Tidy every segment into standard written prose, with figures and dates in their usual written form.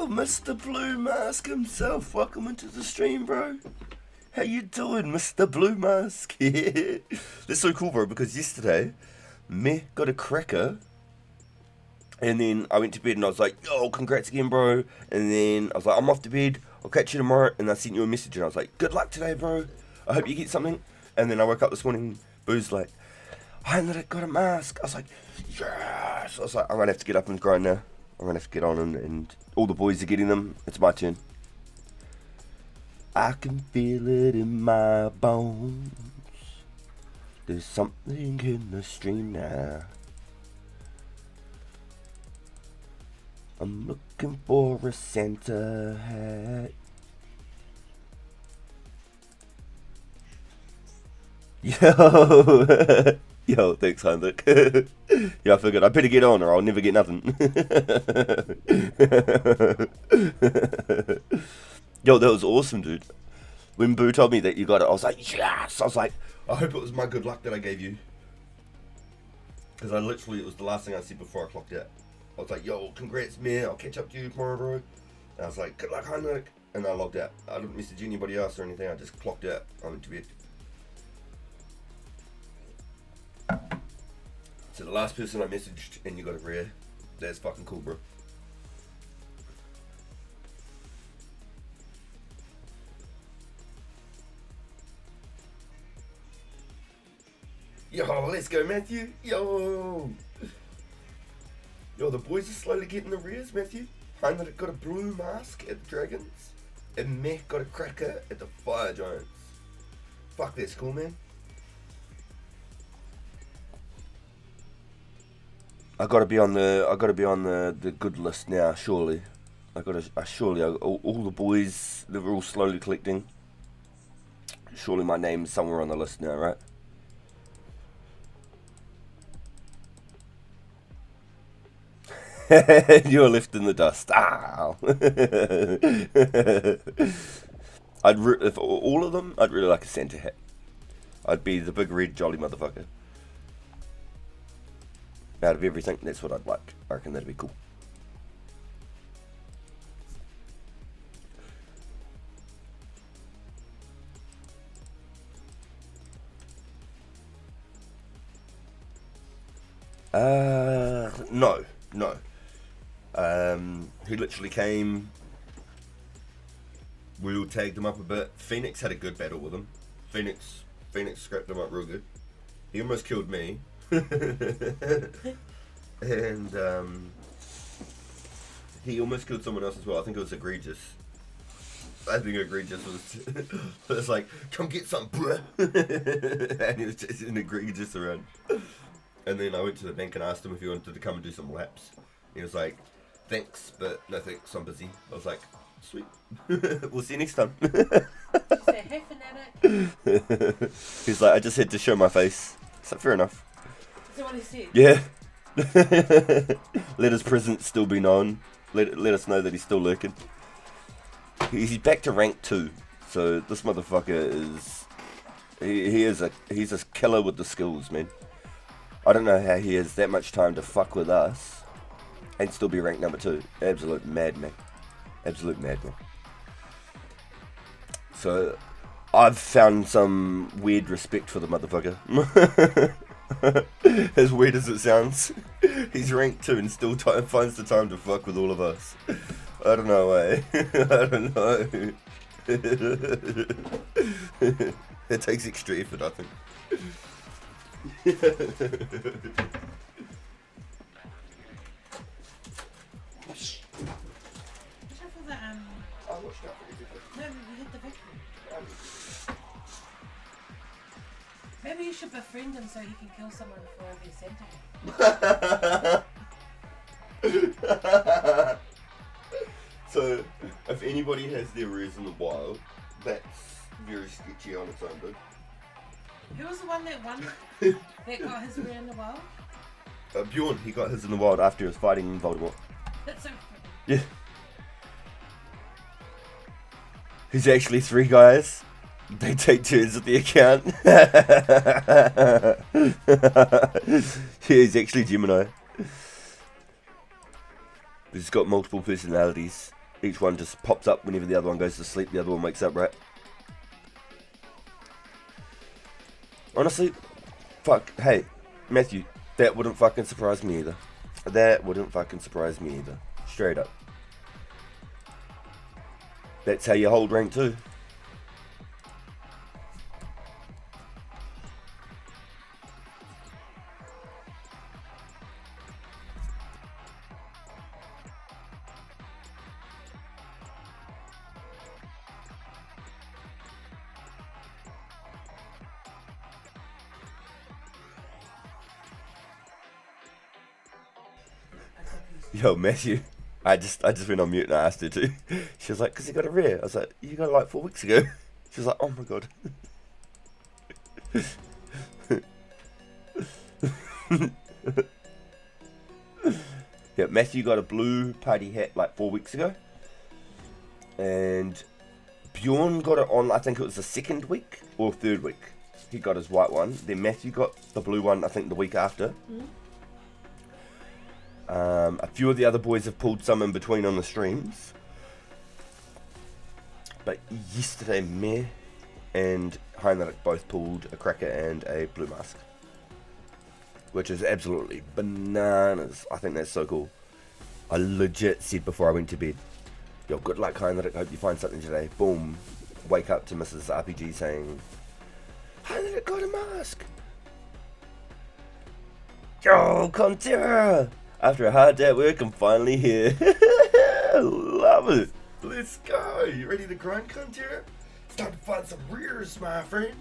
Mr. Blue Mask himself, welcome into the stream, bro. How you doing, Mr. Blue Mask? Yeah. That's so cool, bro, because yesterday, me got a cracker, and then I went to bed and I was like, yo, congrats again, bro. And then I was like, I'm off to bed, I'll catch you tomorrow. And I sent you a message and I was like, good luck today, bro. I hope you get something. And then I woke up this morning, Boo's like, I got a mask. I was like, yes. I was like, I'm going to have to get up and grind now. I'm going to have to get on and all the boys are getting them. It's my turn. I can feel it in my bones. There's something in the stream now. I'm looking for a Santa hat. Yo! Yo, thanks, Heinrich. Yeah, I figured I better get on or I'll never get nothing. Yo, that was awesome, dude. When Boo told me that you got it, I was like, yes! I was like, I hope it was my good luck that I gave you. Because it was the last thing I said before I clocked out. I was like, yo, congrats, man. I'll catch up to you tomorrow, bro. And I was like, good luck, Heinrich. And I logged out. I didn't message anybody else or anything. I just clocked out. I went to bed. So the last person I messaged and you got a rare, that's fucking cool, bro. Yo, let's go, Matthew. Yo, the boys are slowly getting the rares, Matthew. Heinrich got a blue mask at the Dragons, and Mac got a cracker at the Fire Giants. Fuck, that's cool, man. I gotta be on the good list now, surely. All the boys, they're all slowly collecting. Surely my name's somewhere on the list now, right? You're left in the dust. Ow. If all of them, I'd really like a Santa hat. I'd be the big red jolly motherfucker. Out of everything, that's what I'd like. I reckon that'd be cool. No. He literally came. We all tagged him up a bit. Phoenix had a good battle with him. Phoenix scrapped him up real good. He almost killed me. And he almost killed someone else as well. I think it was Egregious. I think Egregious was like, come get some, bruh. And he was just an Egregious around. And then I went to the bank and asked him if he wanted to come and do some laps. He was like, thanks, but no thanks, I'm busy. I was like, sweet. We'll see you next time. Say, hey, fanatic. He's like, I just had to show my face. So fair enough. Is that what he said? Yeah. Let his presence still be known. Let us know that he's still lurking. He's back to rank 2. So this motherfucker is... He's a killer with the skills, man. I don't know how he has that much time to fuck with us and still be ranked number 2. Absolute madman. Absolute madman. So I've found some weird respect for the motherfucker. As weird as it sounds, he's ranked 2 and still finds the time to fuck with all of us. I don't know, eh? I don't know. It takes extra effort, I think. Maybe you should befriend him so he can kill someone before he sent him. So, if anybody has their rares in the wild, that's very sketchy on its own, dude. Who was the one that won? That got his rare in the wild? Bjorn, he got his in the wild after he was fighting Voldemort. That's so funny. Yeah. He's actually 3 guys. They take turns at the account. Yeah, he's actually Gemini. He's got multiple personalities. Each one just pops up whenever the other one goes to sleep, the other one wakes up, right? Honestly, fuck, hey, Matthew, that wouldn't fucking surprise me either. That wouldn't fucking surprise me either. Straight up. That's how you hold rank too. Yo, Matthew, I just went on mute and I asked her to. She was like, "Cause you got a rare." I was like, "You got it like 4 weeks ago." She was like, "Oh my god." Yeah, Matthew got a blue party hat like 4 weeks ago, and Bjorn got it on. I think it was the second week or third week. He got his white one. Then Matthew got the blue one. I think the week after. A few of the other boys have pulled some in between on the streams. But yesterday, me and Heinrich both pulled a cracker and a blue mask. Which is absolutely bananas. I think that's so cool. I legit said before I went to bed, "Yo, good luck, Heinrich. Hope you find something today." Boom. Wake up to Mrs. RPG saying, "Heinrich got a mask." Yo, Contera! After a hard day at work, I'm finally here. Love it. Let's go. You ready to grind, Contera? It's time to find some rears, my friend.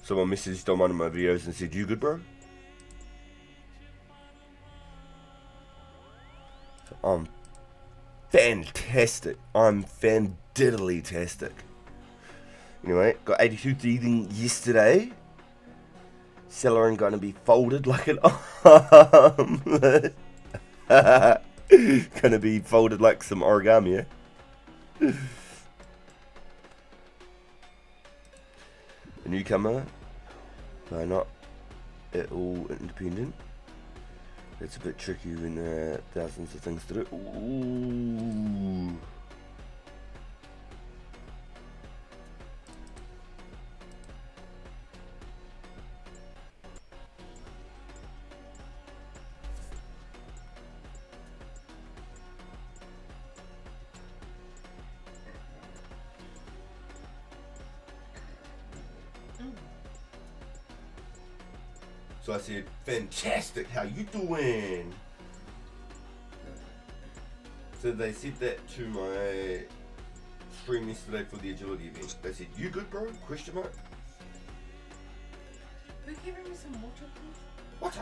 Someone messaged on one of my videos and said, "You good, bro?" So I'm fantastic. I'm fandiddly-tastic. Anyway, got 82 thieving yesterday. Celerin gonna be folded like an omelet. Gonna be folded like some origami, eh? A newcomer, but not at all independent. It's a bit tricky when there are thousands of things to do. Ooh. So I said, "Fantastic, how you doing?" So they said that to my stream yesterday for the agility event. They said, "You good, bro?" Question mark. Will you give me some water, please? What?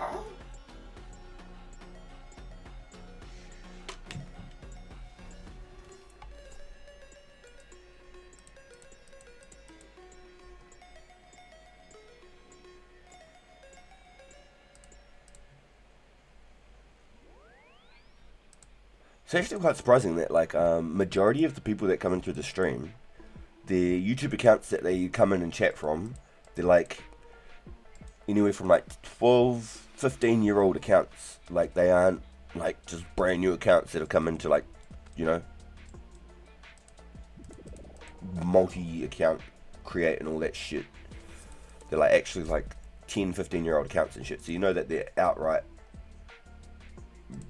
It's actually quite surprising that majority of the people that come into the stream, their YouTube accounts that they come in and chat from, they're like anywhere from like 12, 15-year-old accounts. Like they aren't like just brand new accounts that have come into like, you know, multi-account create and all that shit. They're like actually like 10, 15-year-old accounts and shit. So you know that they're outright,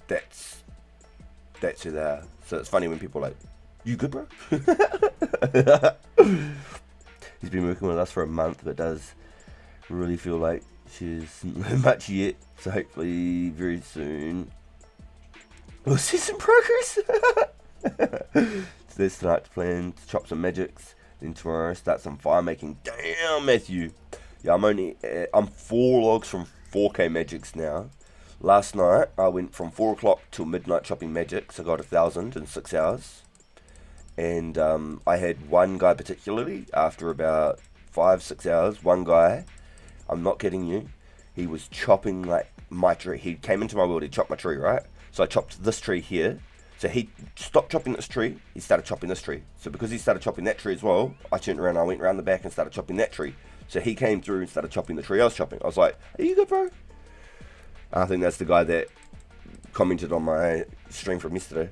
that's who they are. So it's funny when people are like, "You good, bro?" He's been working with us for a month, but does really feel like she's not much yet. So hopefully very soon we'll see some progress. So there's tonight to plan to chop some magics. Then tomorrow start some fire making. Damn, Matthew. Yeah, I'm 4 logs from 4K magics now. Last night I went from 4 o'clock till midnight chopping magics. I got 1,000 in 6 hours. And I had one guy particularly, after about 5-6 hours, one guy, I'm not kidding you, he was chopping like my tree. He came into my world, he chopped my tree, right? So I chopped this tree here. So he stopped chopping this tree, he started chopping this tree. So because he started chopping that tree as well, I turned around, I went around the back and started chopping that tree. So he came through and started chopping the tree I was chopping. I was like, are you good, bro? I think that's the guy that commented on my stream from yesterday.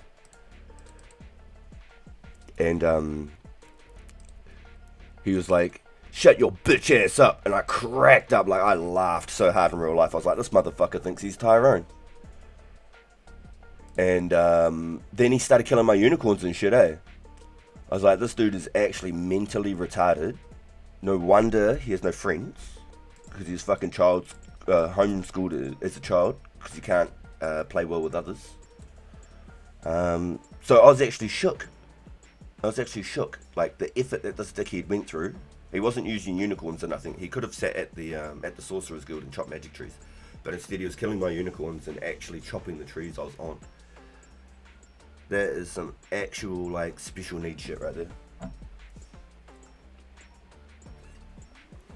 And he was like, shut your bitch ass up. And I cracked up, like I laughed so hard in real life. I was like, this motherfucker thinks he's Tyrone. And then he started killing my unicorns and shit, eh? I was like, this dude is actually mentally retarded. No wonder he has no friends. Because he's fucking homeschooled as a child. Because he can't play well with others. So I was actually shook. Like, the effort that this dickhead went through. He wasn't using unicorns or nothing. He could have sat at the Sorcerer's Guild and chopped magic trees. But instead he was killing my unicorns and actually chopping the trees I was on. That is some actual, like, special needs shit right there.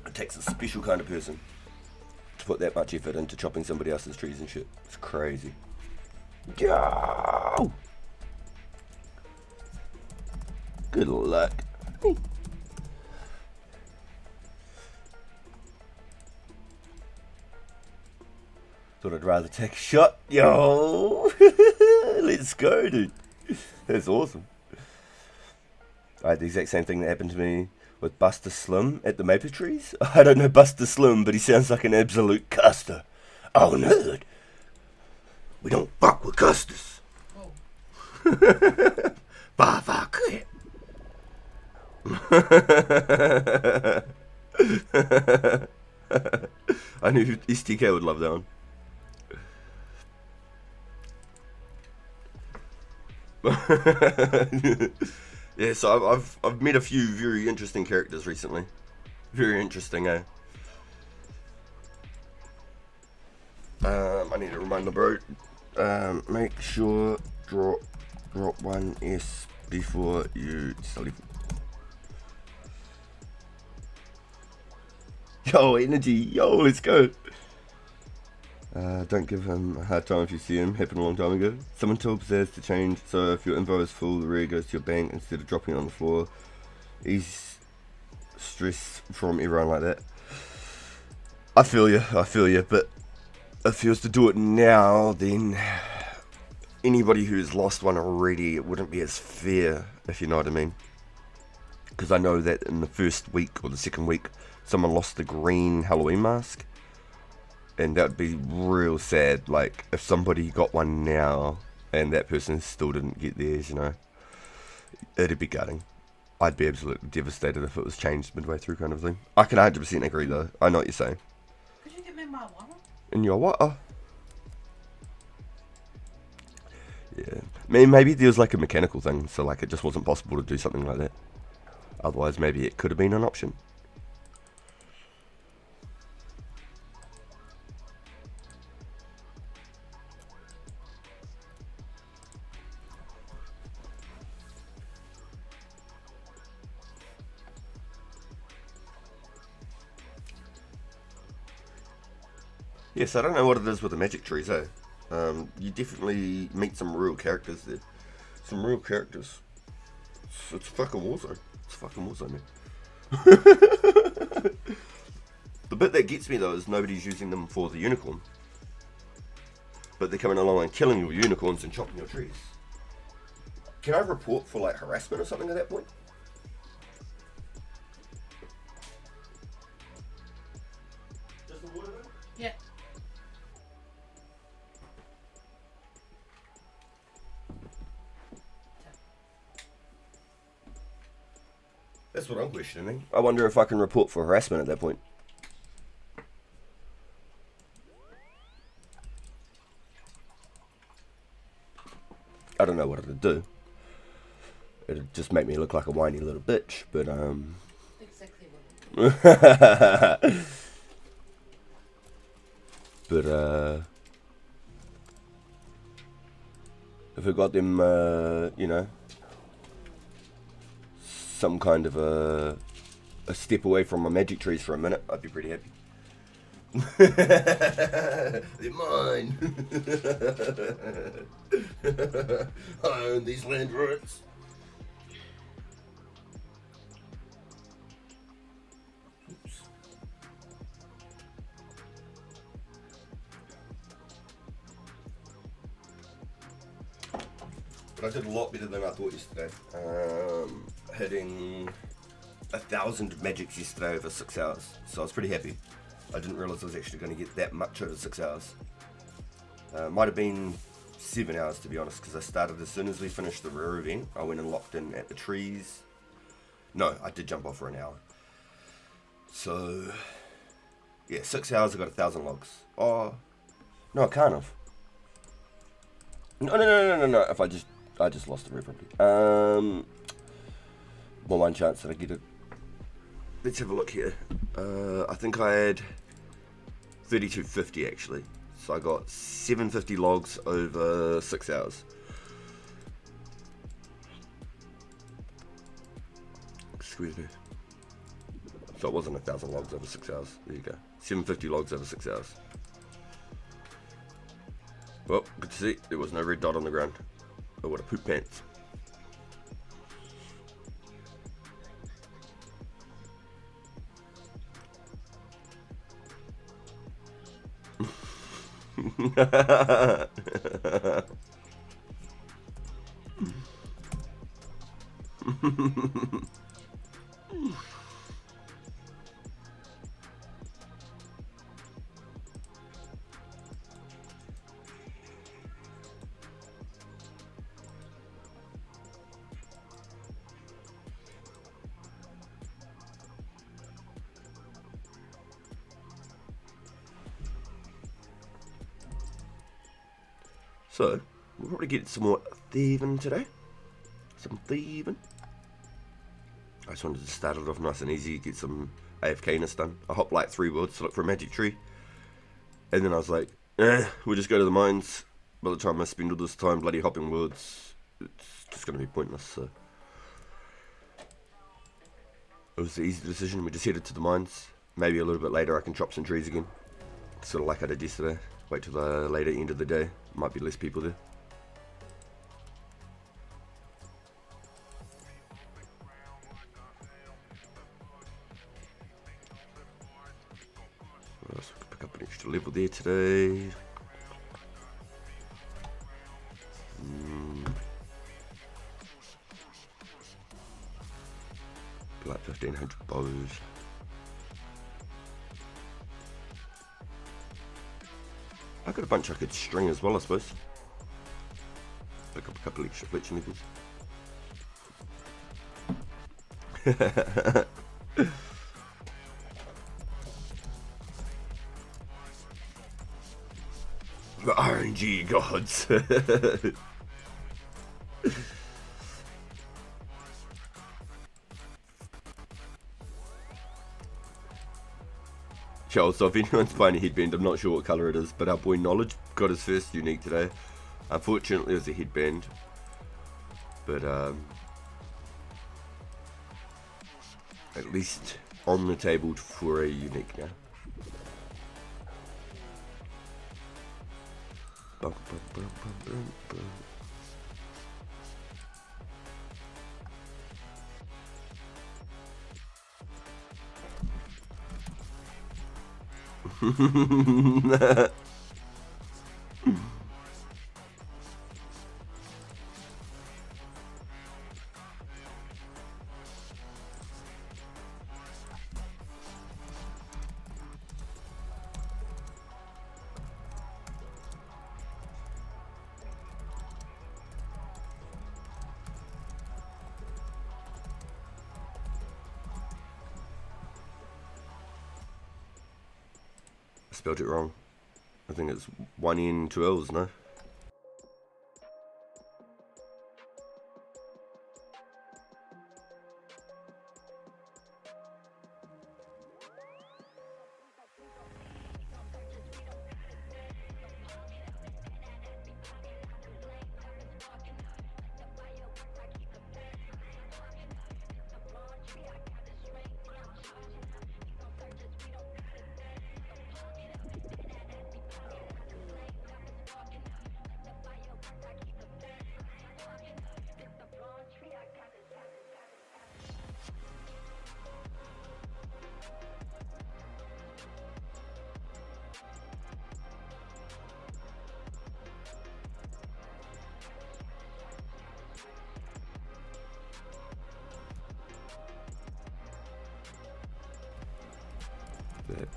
It takes a special kind of person to put that much effort into chopping somebody else's trees and shit. It's crazy. Yo! Good luck. Thought I'd rather take a shot. Yo! Let's go, dude. That's awesome. I had the exact same thing that happened to me with Buster Slim at the Maple Trees. I don't know Buster Slim, but he sounds like an absolute custer. Oh, nerd. We don't fuck with custers. Oh. Bah, fuck it. I knew STK would love that one. Yeah, so I've met a few very interesting characters recently. Very interesting, eh? I need to remind the bro. Make sure drop 1 S before you sleep. Yo, energy, yo, let's go. Don't give him a hard time if you see him. Happened a long time ago. Someone told Pizzazz to change, so if your info is full, the rare goes to your bank instead of dropping it on the floor. Ease stress from everyone like that. I feel you, but if he was to do it now, then anybody who's lost one already, it wouldn't be as fair, if you know what I mean. Because I know that in the first week or the second week, someone lost the green Halloween mask. And that would be real sad, like, if somebody got one now and that person still didn't get theirs, you know. It'd be gutting. I'd be absolutely devastated if it was changed midway through, kind of thing. I can 100% agree, though. I know what you're saying. Could you get me my water? In your water? Yeah. Maybe there was, like, a mechanical thing, so, like, it just wasn't possible to do something like that. Otherwise, maybe it could have been an option. Yes, I don't know what it is with the magic trees, eh? You definitely meet some real characters there. Some real characters. It's fucking Warzone. It's fucking Warzone, man. The bit that gets me, though, is nobody's using them for the unicorn. But they're coming along and killing your unicorns and chopping your trees. Can I report for, like, harassment or something at that point? Just the water, though? Yeah. That's what I'm questioning. I wonder if I can report for harassment at that point. I don't know what it'd do. It'd just make me look like a whiny little bitch, but Exactly what. But if I got them, you know, some kind of a step away from my magic trees for a minute, I'd be pretty happy. They're mine. I own these land rights. Oops. But I did a lot better than I thought yesterday. Hitting 1,000 magics yesterday over 6 hours, so I was pretty happy. I didn't realise I was actually going to get that much over 6 hours. Might have been 7 hours to be honest, because I started as soon as we finished the rare event. I went and locked in at the trees. No, I did jump off for an hour. So, yeah, 6 hours I got 1,000 logs. Oh, no, I can't have. No. If I just lost the rare property. Well, one chance that I get it. Let's have a look here. I think I had 3250 actually. So I got 750 logs over 6 hours. Excuse me. So it wasn't 1,000 logs over 6 hours. There you go. 750 logs over 6 hours. Well, good to see. There was no red dot on the ground. Oh, what a poop pants. So, we'll probably get some more thieving today. Some thieving. I just wanted to start it off nice and easy, get some AFK-ness done. I hopped like 3 worlds to look for a magic tree. And then I was like, we'll just go to the mines. By the time I spend all this time bloody hopping worlds, it's just going to be pointless, so. It was the easy decision, we just headed to the mines. Maybe a little bit later I can chop some trees again. Sort of like I did yesterday. Wait till the later end of the day. Might be less people there. So we can pick up an extra level there today. Be like 1,500 bows. I got a bunch I could string as well, I suppose. Pick up a couple extra fletching levels. The RNG gods. So if anyone's buying a headband, I'm not sure what colour it is, but our boy Knowledge got his first unique today. Unfortunately it was a headband, but at least on the table for a unique now. Bum, bum, bum, bum, bum, bum. I spelled it wrong. I think it's 1 N 2 L's, no? that.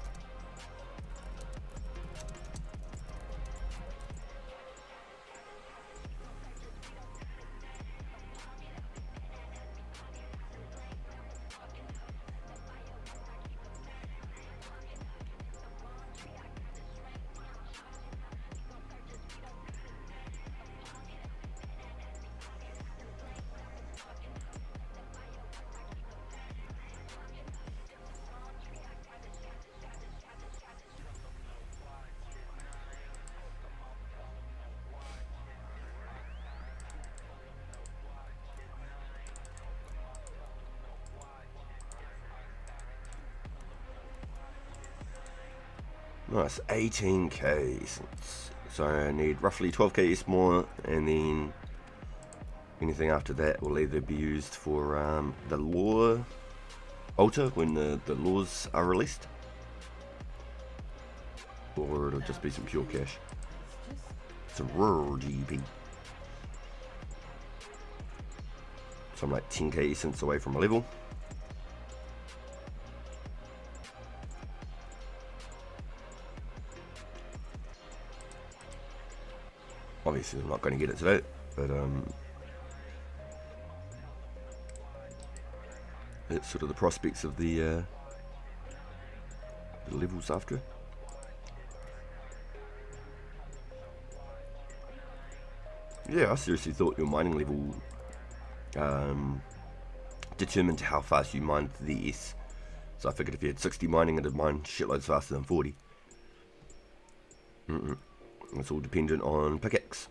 Nice, 18k. So I need roughly 12k more, and then anything after that will either be used for the lore altar when the laws are released, or it'll just be some pure cash. Some raw GB. So I'm like 10k essence away from a level. Obviously I'm not going to get it today, but it's sort of the prospects of the levels after. Yeah, I seriously thought your mining level determined how fast you mined the S. So I figured if you had 60 mining, it'd mine shitloads faster than 40. It's all dependent on pickaxe.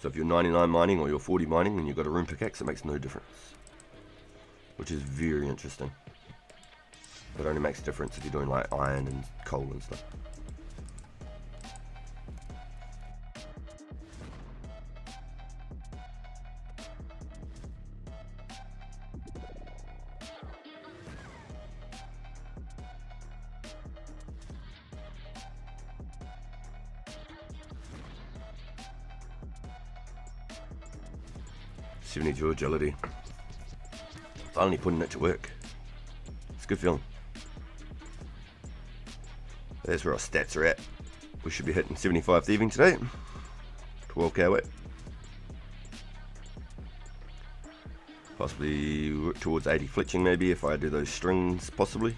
So if you're 99 mining or you're 40 mining and you've got a rune pickaxe, it makes no difference. Which is very interesting. But it only makes a difference if you're doing like iron and coal and stuff. .72 agility. Finally putting it to work. It's a good feeling. That's where our stats are at. We should be hitting 75 thieving today. 12k away. Possibly work towards 80 fletching maybe if I do those strings possibly.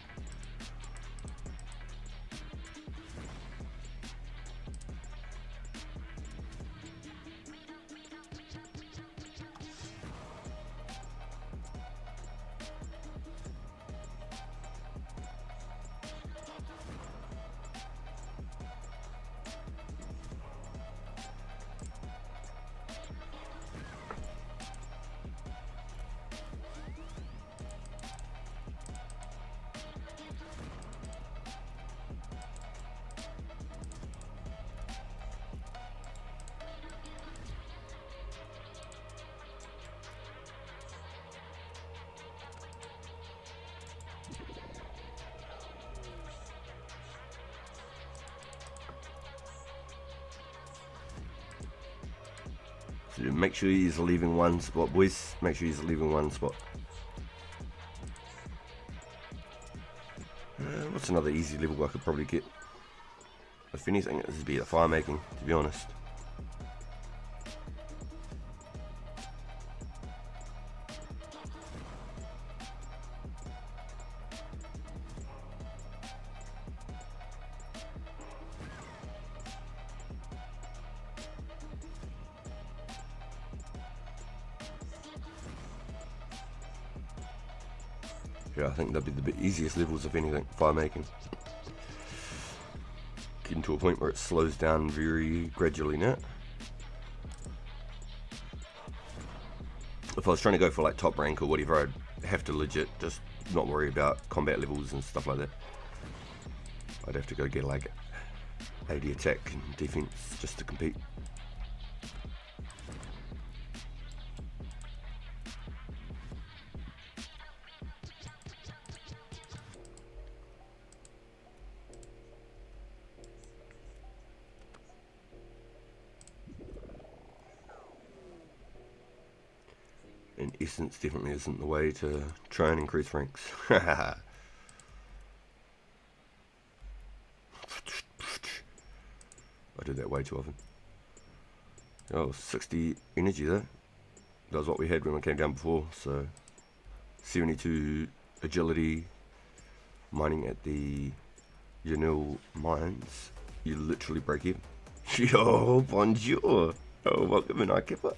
So make sure he's leaving one spot, boys. Make sure he's leaving one spot. What's another easy level I could probably get? If anything, this would be the fire making, to be honest. Yeah, I think that'd be the easiest levels of anything, fire making. Getting to a point where it slows down very gradually now. If I was trying to go for like top rank or whatever, I'd have to legit just not worry about combat levels and stuff like that. I'd have to go get like 80 attack and defense just to compete. And essence definitely isn't the way to try and increase ranks. do that way too often. Oh, 60 energy there. That was what we had when we came down before. So 72 agility. Mining at the Yanil mines. You literally break even. Yo, bonjour. Oh, welcome in, Ikeppa.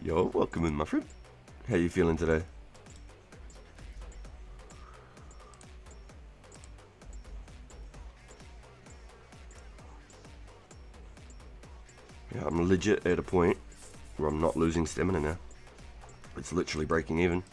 Yo, welcome in, my friend. How you feeling today? Yeah, I'm legit at a point where I'm not losing stamina now. It's literally breaking even.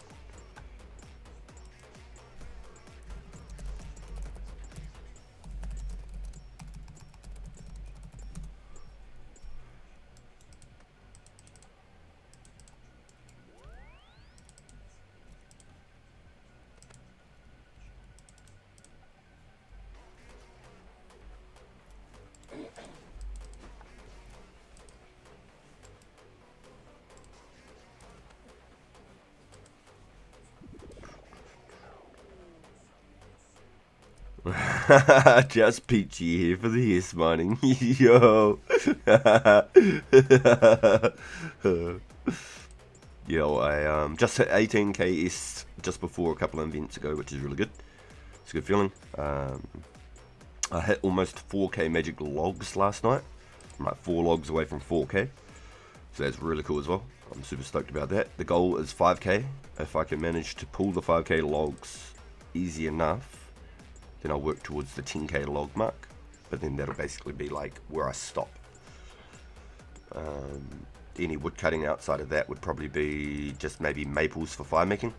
Just peachy here for the yes mining. Yo. Yo, I just hit 18k est just before a couple of events ago, which is really good. It's a good feeling. I hit almost 4k magic logs last night. I'm like 4 logs away from 4k. So that's really cool as well. I'm super stoked about that. The goal is 5k. If I can manage to pull the 5k logs easy enough, then I'll work towards the 10k log mark, but then that'll basically be like where I stop. Any wood cutting outside of that would probably be just maybe maples for fire making.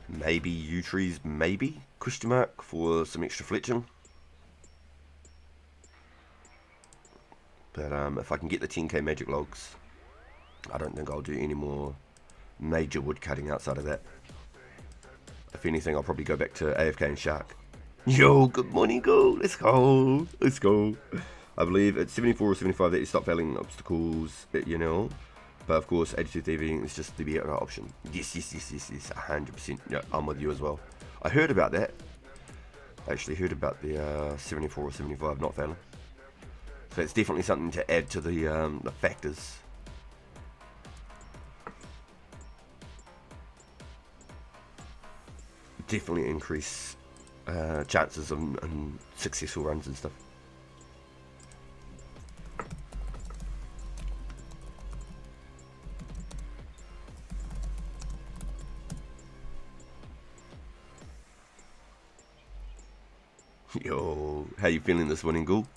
Maybe yew trees, maybe, question mark, for some extra fletching. But if I can get the 10k magic logs, I don't think I'll do any more major wood cutting outside of that. If anything, I'll probably go back to AFK and Shark. Yo, good morning, go. Let's go. Let's go. I believe it's 74 or 75 that you stop failing obstacles, you know. But of course, 82 thieving is just the better option. Yes, 100%. Yeah, I'm with you as well. I heard about that. I actually heard about the 74 or 75 not failing. So it's definitely something to add to the factors. Definitely increase chances of successful runs and stuff. Yo, how you feeling this morning, Ghoul?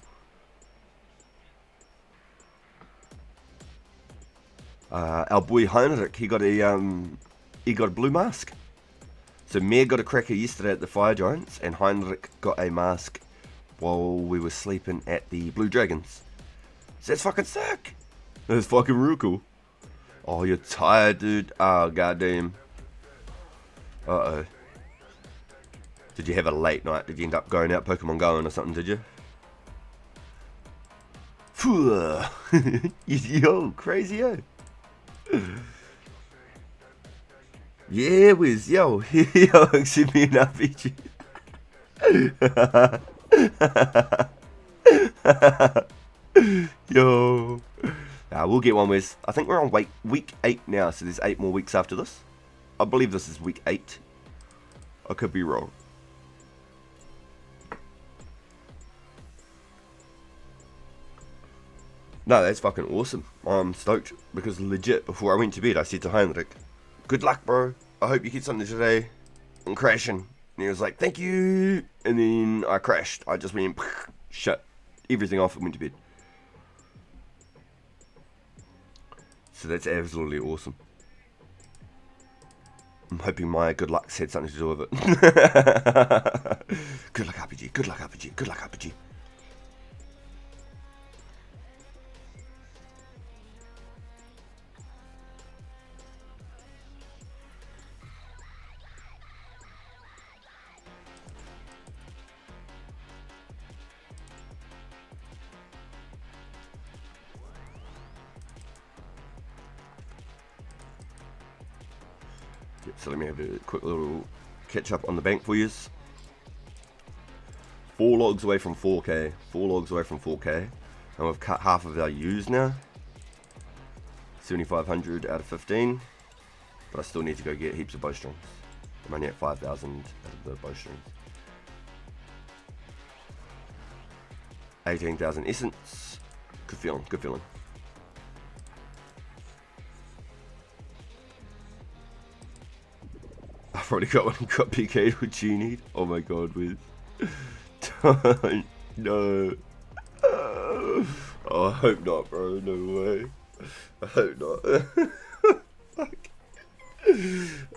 Our boy Heinrich, he got a blue mask. So Mir got a cracker yesterday at the Fire Giants, and Heinrich got a mask while we were sleeping at the Blue Dragons. So that's fucking sick. That's fucking real cool. Oh, you're tired, dude. Oh, goddamn. Uh-oh. Did you have a late night? Did you end up going out Pokemon Going or something, did you? Yo, crazy, yo. Yeah, Wiz, yo. Yo, send me an RPG. Yo. Nah, we'll get one, Wiz. I think we're on week 8 now, so there's 8 more weeks after this. I believe this is week 8. I could be wrong. No, that's fucking awesome. I'm stoked because legit, before I went to bed, I said to Heinrich, good luck, bro. I hope you get something today. I'm crashing. And he was like, thank you. And then I crashed. I just went, shut everything off and went to bed. So that's absolutely awesome. I'm hoping my good luck's had something to do with it. Good luck, RPG. Good luck, RPG. Good luck, RPG. So let me have a quick little catch up on the bank for yous. 4 logs away from 4k. 4 logs away from 4k. And we've cut half of our U's now. 7,500 out of 15. But I still need to go get heaps of bowstrings. I'm only at 5,000 out of the bowstrings. 18,000 essence. Good feeling, good feeling. I've already got one, got PK'd with Genie. Oh my god, Wiz. Don't, no. Oh, I hope not, bro, no way. I hope not.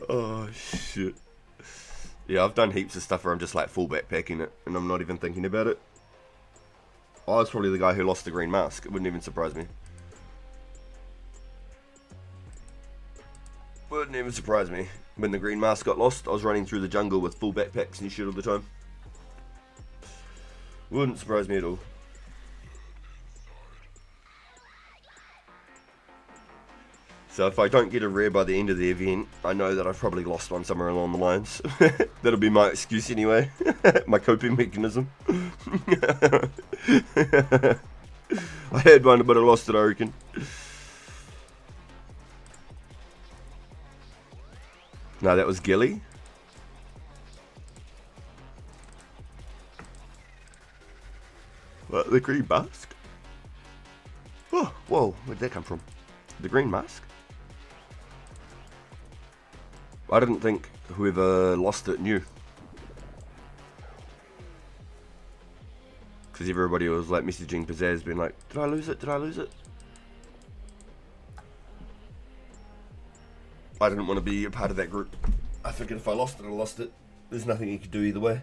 Oh, shit. Yeah, I've done heaps of stuff where I'm just like full backpacking it, and I'm not even thinking about it. I was probably the guy who lost the green mask. It wouldn't even surprise me. Wouldn't even surprise me. When the green mask got lost, I was running through the jungle with full backpacks and shit all the time. Wouldn't surprise me at all. So if I don't get a rare by the end of the event, I know that I've probably lost one somewhere along the lines. That'll be my excuse anyway. My coping mechanism. I had one, but I lost it, I reckon. No, that was Gilly. What, the green mask? Oh, whoa, where'd that come from? The green mask? I didn't think whoever lost it knew. Because everybody was like messaging Pizzazz being like, did I lose it? Did I lose it? I didn't want to be a part of that group. I figured if I lost it, I lost it. There's nothing you could do either way.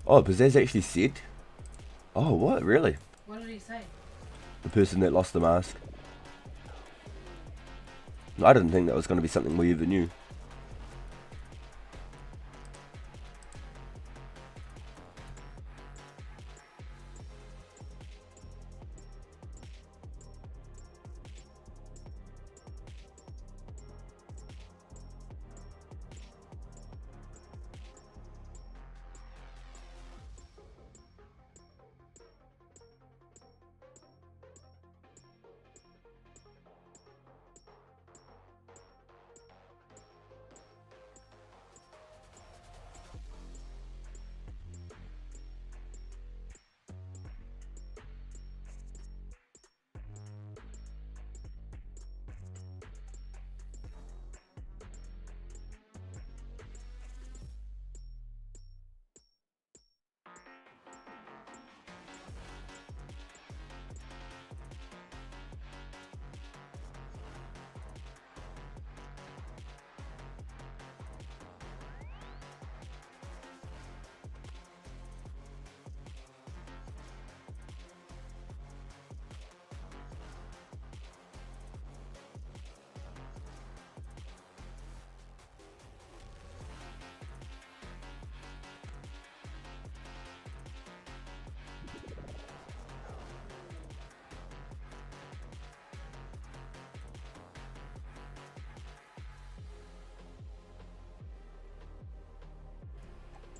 Oh, Pizzazz actually said? Oh, what? Really? What did he say? The person that lost the mask. I didn't think that was going to be something we ever knew.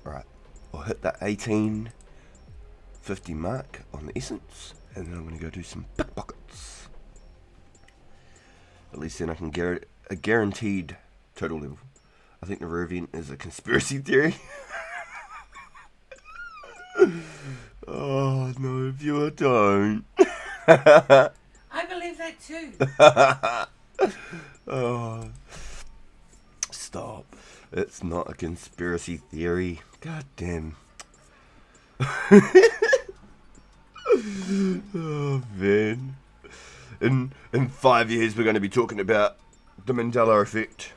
Right, I'll hit that 1850 mark on the essence, and then I'm going to go do some pickpockets. At least then I can get a guaranteed total level. I think the rare event is a conspiracy theory. Oh no, viewer, don't. I believe that too. Oh, stop. It's not a conspiracy theory. God damn. Oh, man. In 5 years, we're going to be talking about the Mandela effect.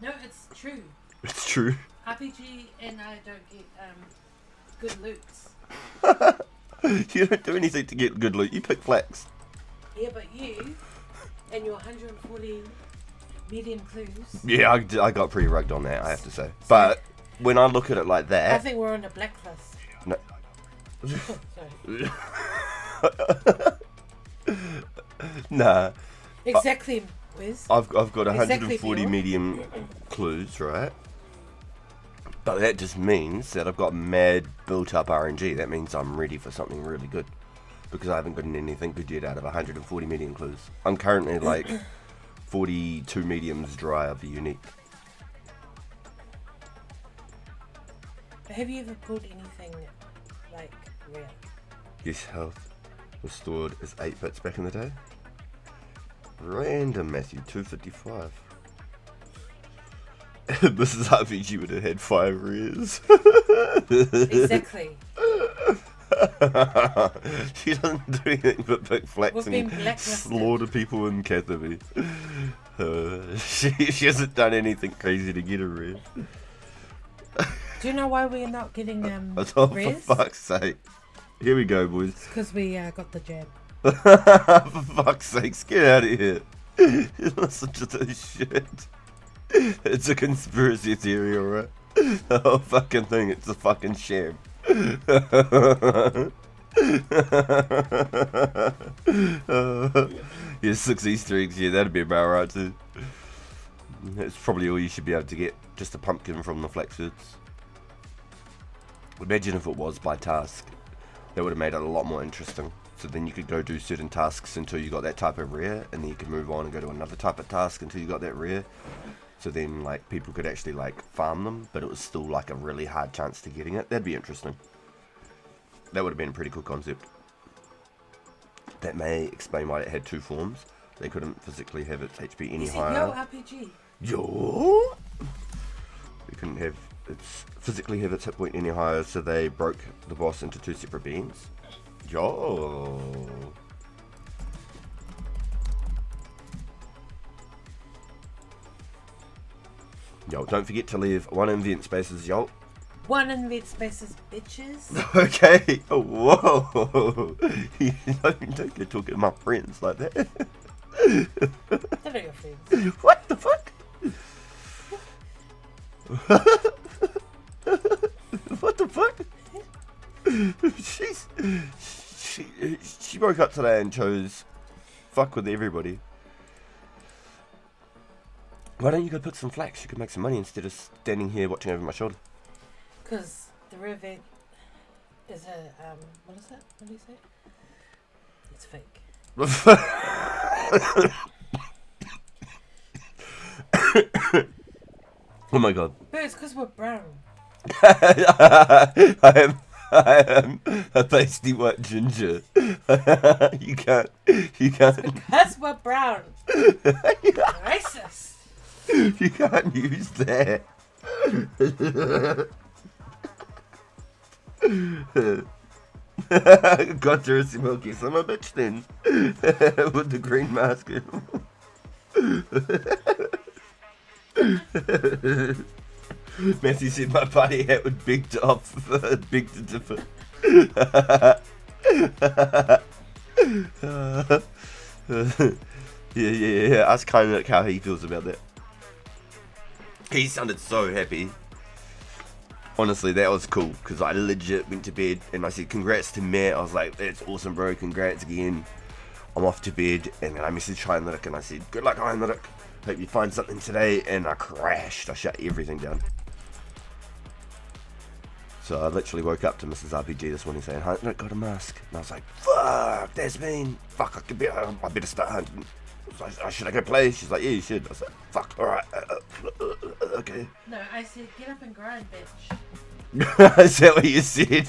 No, it's true. It's true. RPG and I don't get good loots. You don't do anything to get good loot. You pick flax. Yeah, but you and your 140 medium clues. Yeah, I got pretty rugged on that, I have to say. But when I look at it like I that... think we're on a blacklist. No. Sorry. Nah. Exactly, Wiz. I've got 140 Exactly, medium clues, right? But that just means that I've got mad built-up RNG. That means I'm ready for something really good. Because I haven't gotten anything good yet out of 140 medium clues. I'm currently like 42 mediums dry of the unique. Have you ever pulled anything like rare? Yes, health restored is 8 bits back in the day. Random Matthew, 255. Mrs. RPG would have had 5 rears. Exactly. She doesn't do anything but pick flax We've and been blacklisted. slaughter people in Catherby. She hasn't done anything crazy to get a rear. Do you know why we're not getting Oh, for rares? fuck's sake. Here we go, boys. Because we got the jab. For fuck's sakes, get out of here. Listen to this shit. It's a conspiracy theory, alright? The whole fucking thing, it's a fucking sham. Yeah, 6 Easter eggs, yeah, that'd be about right too. That's probably all you should be able to get, just a pumpkin from the flaxwoods. Imagine if it was by task. That would have made it a lot more interesting. So then you could go do certain tasks until you got that type of rare, and then you could move on and go to another type of task until you got that rare. So then like people could actually like farm them, but it was still like a really hard chance to getting it. That'd be interesting. That would have been a pretty cool concept. That may explain why it had 2 forms. They couldn't physically have its HP any higher. Yo, RPG. Yo! They couldn't have its physically have its hit point any higher, so they broke the boss into 2 separate beings. Yo! Yo, don't forget to leave 1 invent spaces, yo. 1 invent spaces, bitches. Okay. Oh, whoa. You don't go talking to my friends like that. They're not your friends. What the fuck? What the fuck? She woke up today and chose fuck with everybody. Why don't you go put some flax? You could make some money instead of standing here watching over my shoulder. Because the river is a, what is that? What do you say? It's fake. Oh my god. But it's because we're brown. I am a pasty white ginger. You can't. Because we're brown. Racist. You can't use that. Got to Milky, so I'm a bitch then. With the green mask. Matthew said my party hat would beg to offer, beg to differ. Yeah. Ask Kainak how he feels about that. He sounded so happy. Honestly, that was cool, because I legit went to bed and I said congrats to Matt. I was like, that's awesome, bro, congrats again. I'm off to bed, and then I messaged Heinrich and I said, good luck, Heinrich. Hope you find something today. And I crashed. I shut everything down. So I literally woke up to Mrs. RPG this morning saying, Heinrich got a mask. And I was like, fuck, that's mean. Fuck, I better start hunting. I was like, should I go play? She's like, yeah, you should. I was like, fuck, alright. Okay. No, I said get up and grind, bitch. Is that what you said?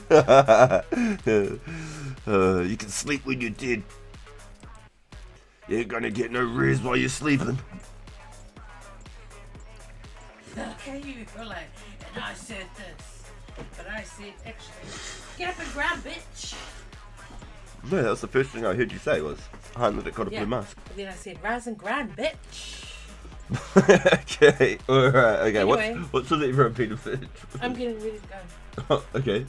You can sleep when you're dead. You ain't gonna get no rest while you're sleeping. Okay, you were like, and I said this, but I said actually, get up and ground, bitch. No, that was the first thing I heard you say was, Heinrich got a blue mask. But then I said, rise and grind, bitch. Okay, alright, okay. Anyway, what's the lever of Peter Fitch? I'm getting ready to go. Oh, okay.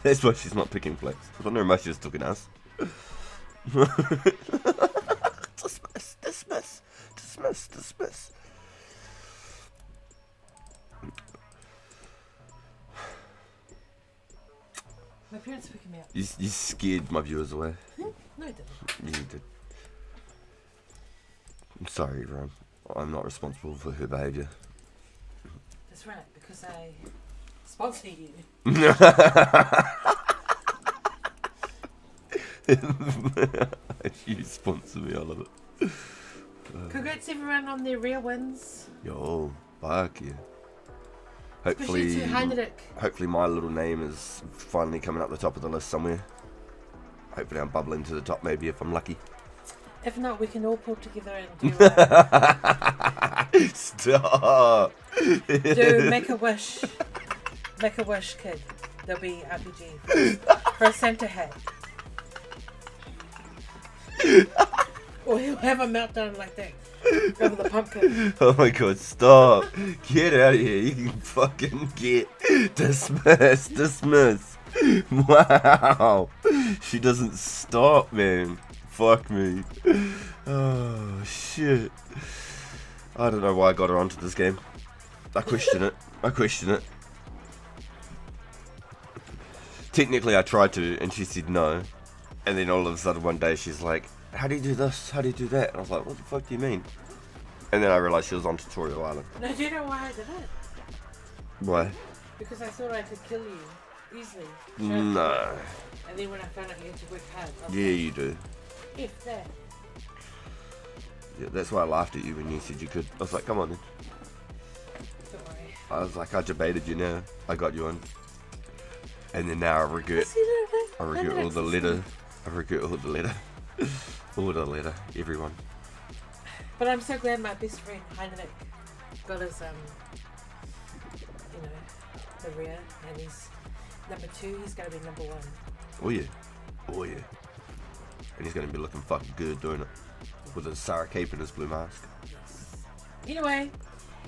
That's why she's not picking flex. I wonder how much she just took an ass. Dismiss. My parents are picking me up. You scared my viewers away. No, I didn't. Yeah, you did. I'm sorry, everyone. I'm not responsible for her behaviour. That's right, because I sponsor you. You sponsor me, I love it. Congrats everyone on their real wins. Yo, fuck yeah. Especially to Heinrich. Hopefully my little name is finally coming up the top of the list somewhere. Hopefully I'm bubbling to the top maybe if I'm lucky. If not, we can all pull together and do Stop! do Make a Wish. Make a Wish, kid. There'll be RPG for a Santa hat. Or he'll have a meltdown like that over the pumpkin. Oh my god, stop! Get out of here, you can fucking get dismissed. Wow! She doesn't stop, man. Fuck me. Oh shit. I don't know why I got her onto this game. I question it. Technically I tried to and she said no. And then all of a sudden one day she's like, how do you do this? How do you do that? And I was like, what the fuck do you mean? And then I realised she was on Tutorial Island. No, do you know why I did it? Why? Because I thought I could kill you easily. No. And then when I found out you had to work hard, I was Yeah, like, you do. F that. Yeah, that's why I laughed at you when you said you could. I was like, come on then. Don't worry. I was like, I debated you now. I got you on. And then now I regret all the letter. All the letter, everyone. But I'm so glad my best friend Heinrich got his the rare, and he's number 2. He's gonna be number 1. Oh yeah. And he's gonna be looking fucking good doing it. With his Sarah cape and his blue mask. Yes. Anyway,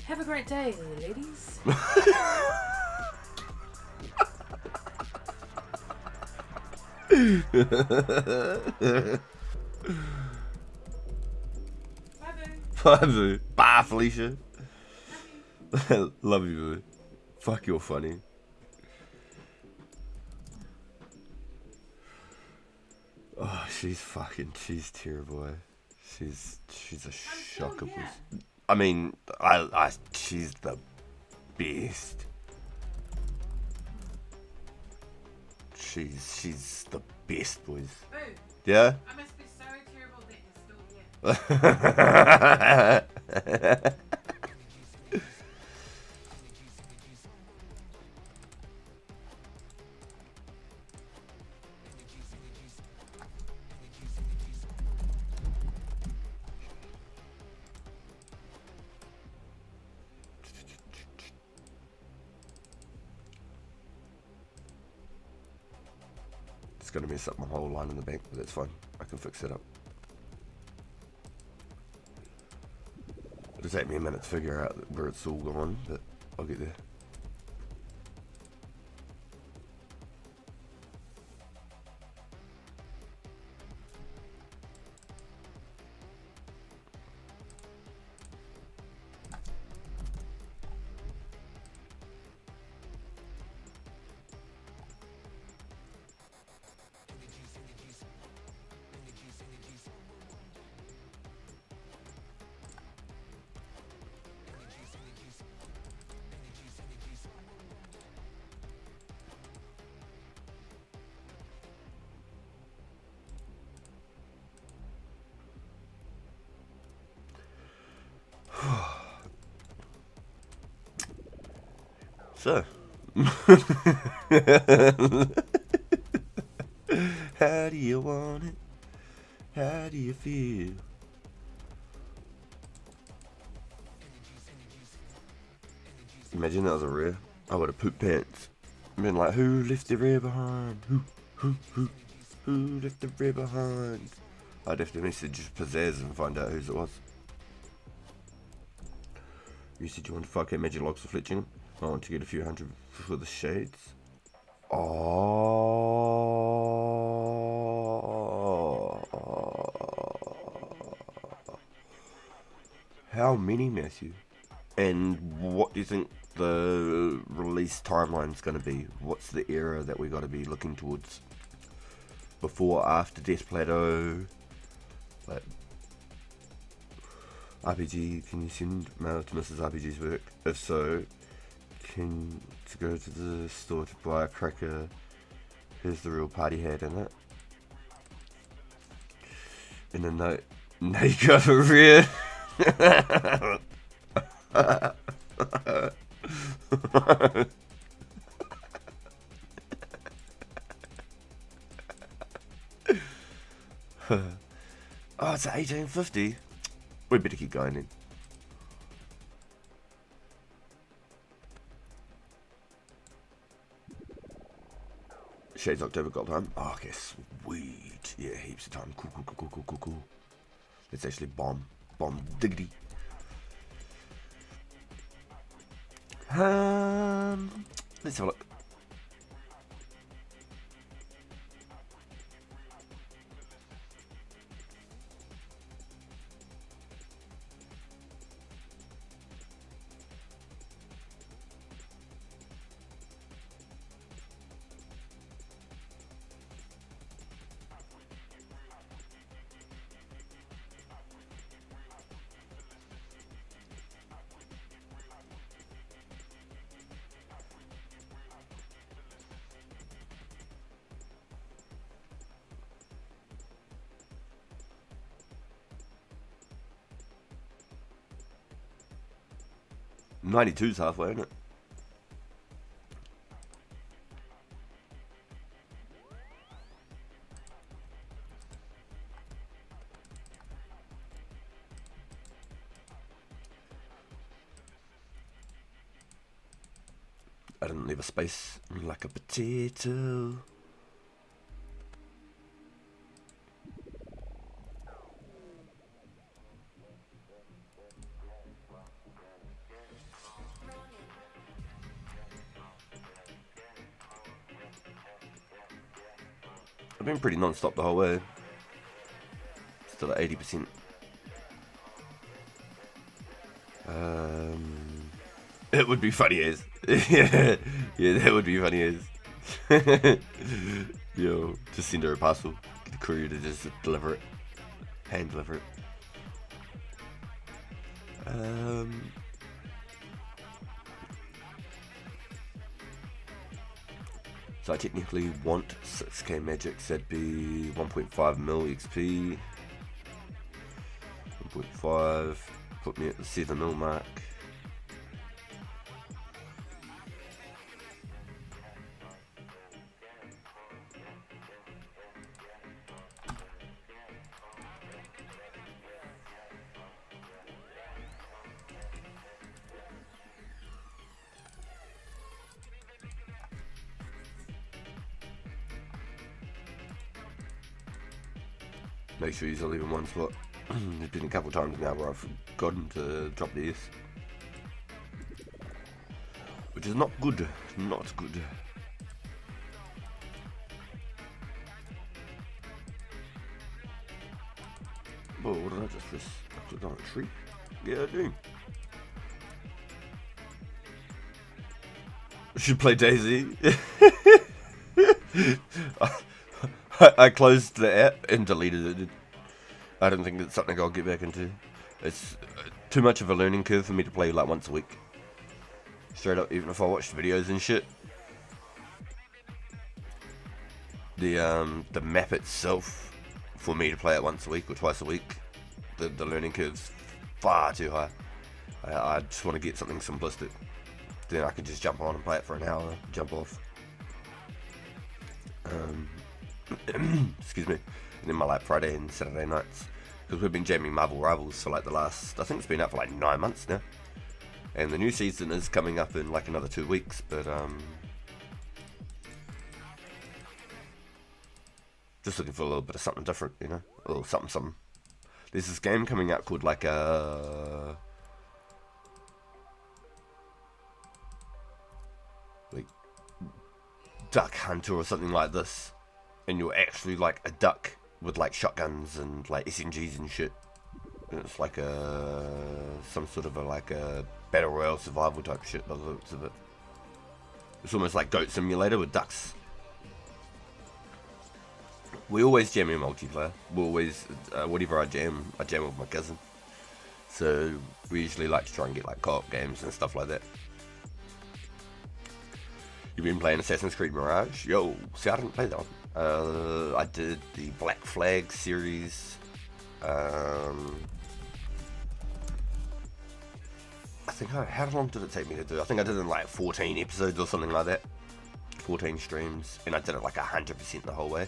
have a great day, ladies. Bye, Boo. Bye, Felicia. Love you, boo. Fuck, you're funny. Oh, she's terrible. She's a shocker. I mean, she's the best. She's the best, boys. Boo. Yeah? I must be so terrible that you're still here. It's gonna mess up my whole line in the bank, but that's fine. I can fix it up. It'll take me a minute to figure out where it's all gone, but I'll get there. So. How do you want it? How do you feel? Imagine that was a rare. I would have pooped pants. Been like, who left the rear behind? Who left the rear behind? I'd have to message Pizzazz and find out whose it was. You said you want to fuck out magic logs for fletching. I want to get a few hundred for the shades. Oh. How many, Matthew? And what do you think the release timeline's going to be? What's the era that we got to be looking towards? Before, after Death Plateau? Like, RPG, can you send mail to Mrs. RPG's work? If so, can to go to the store to buy a cracker? Here's the real party hat in it. In a note, now you got a rear. Oh, it's at 1850. We better keep going then. Shades October gold time. Oh, okay, sweet. Yeah, heaps of time. Cool. Let's actually bomb diggity. Let's have a look. '92's halfway, isn't it? I didn't leave a space like a potato. I've been pretty non-stop the whole way. Still at 80%. It would be funny as. yeah, that would be funny as. Yo, just send her a parcel. Get the courier to just deliver it. Hand deliver it. So I technically want 6k magics, that'd be 1.5 mil XP. 1.5, put me at the 7 mil mark. Make sure you leave in one spot. There's been a couple times now where I've forgotten to drop these, which is not good. Not good. Whoa, what did I just press? I clicked on a tree? Yeah, I do. I should play Daisy. I closed the app and deleted it. I don't think it's something I'll get back into. It's too much of a learning curve for me to play like once a week. Straight up, even if I watched videos and shit. The map itself, for me to play it once a week or twice a week, the learning curve's far too high. I just want to get something simplistic. then I can just jump on and play it for an hour, jump off. Excuse me. And then my like Friday and Saturday nights, because we've been jamming Marvel Rivals for like the last, I think it's been out for like 9 months now, and the new season is coming up in like another 2 weeks. But just looking for a little bit of something different, you know, a little something. There's this game coming out called like Duck Hunter or something like this, and you're actually like a duck with like shotguns and like SMGs and shit. And it's like some sort of a battle royale survival type shit by the looks of it. It's almost like Goat Simulator with ducks. We always jam in multiplayer. We always, whatever I jam with my cousin. So we usually like to try and get like co-op games and stuff like that. You've been playing Assassin's Creed Mirage? Yo, see, I didn't play that one. I did the Black Flag series. I think, how long did it take me to do? I think I did it in like 14 episodes or something like that. 14 streams, and I did it like 100% the whole way.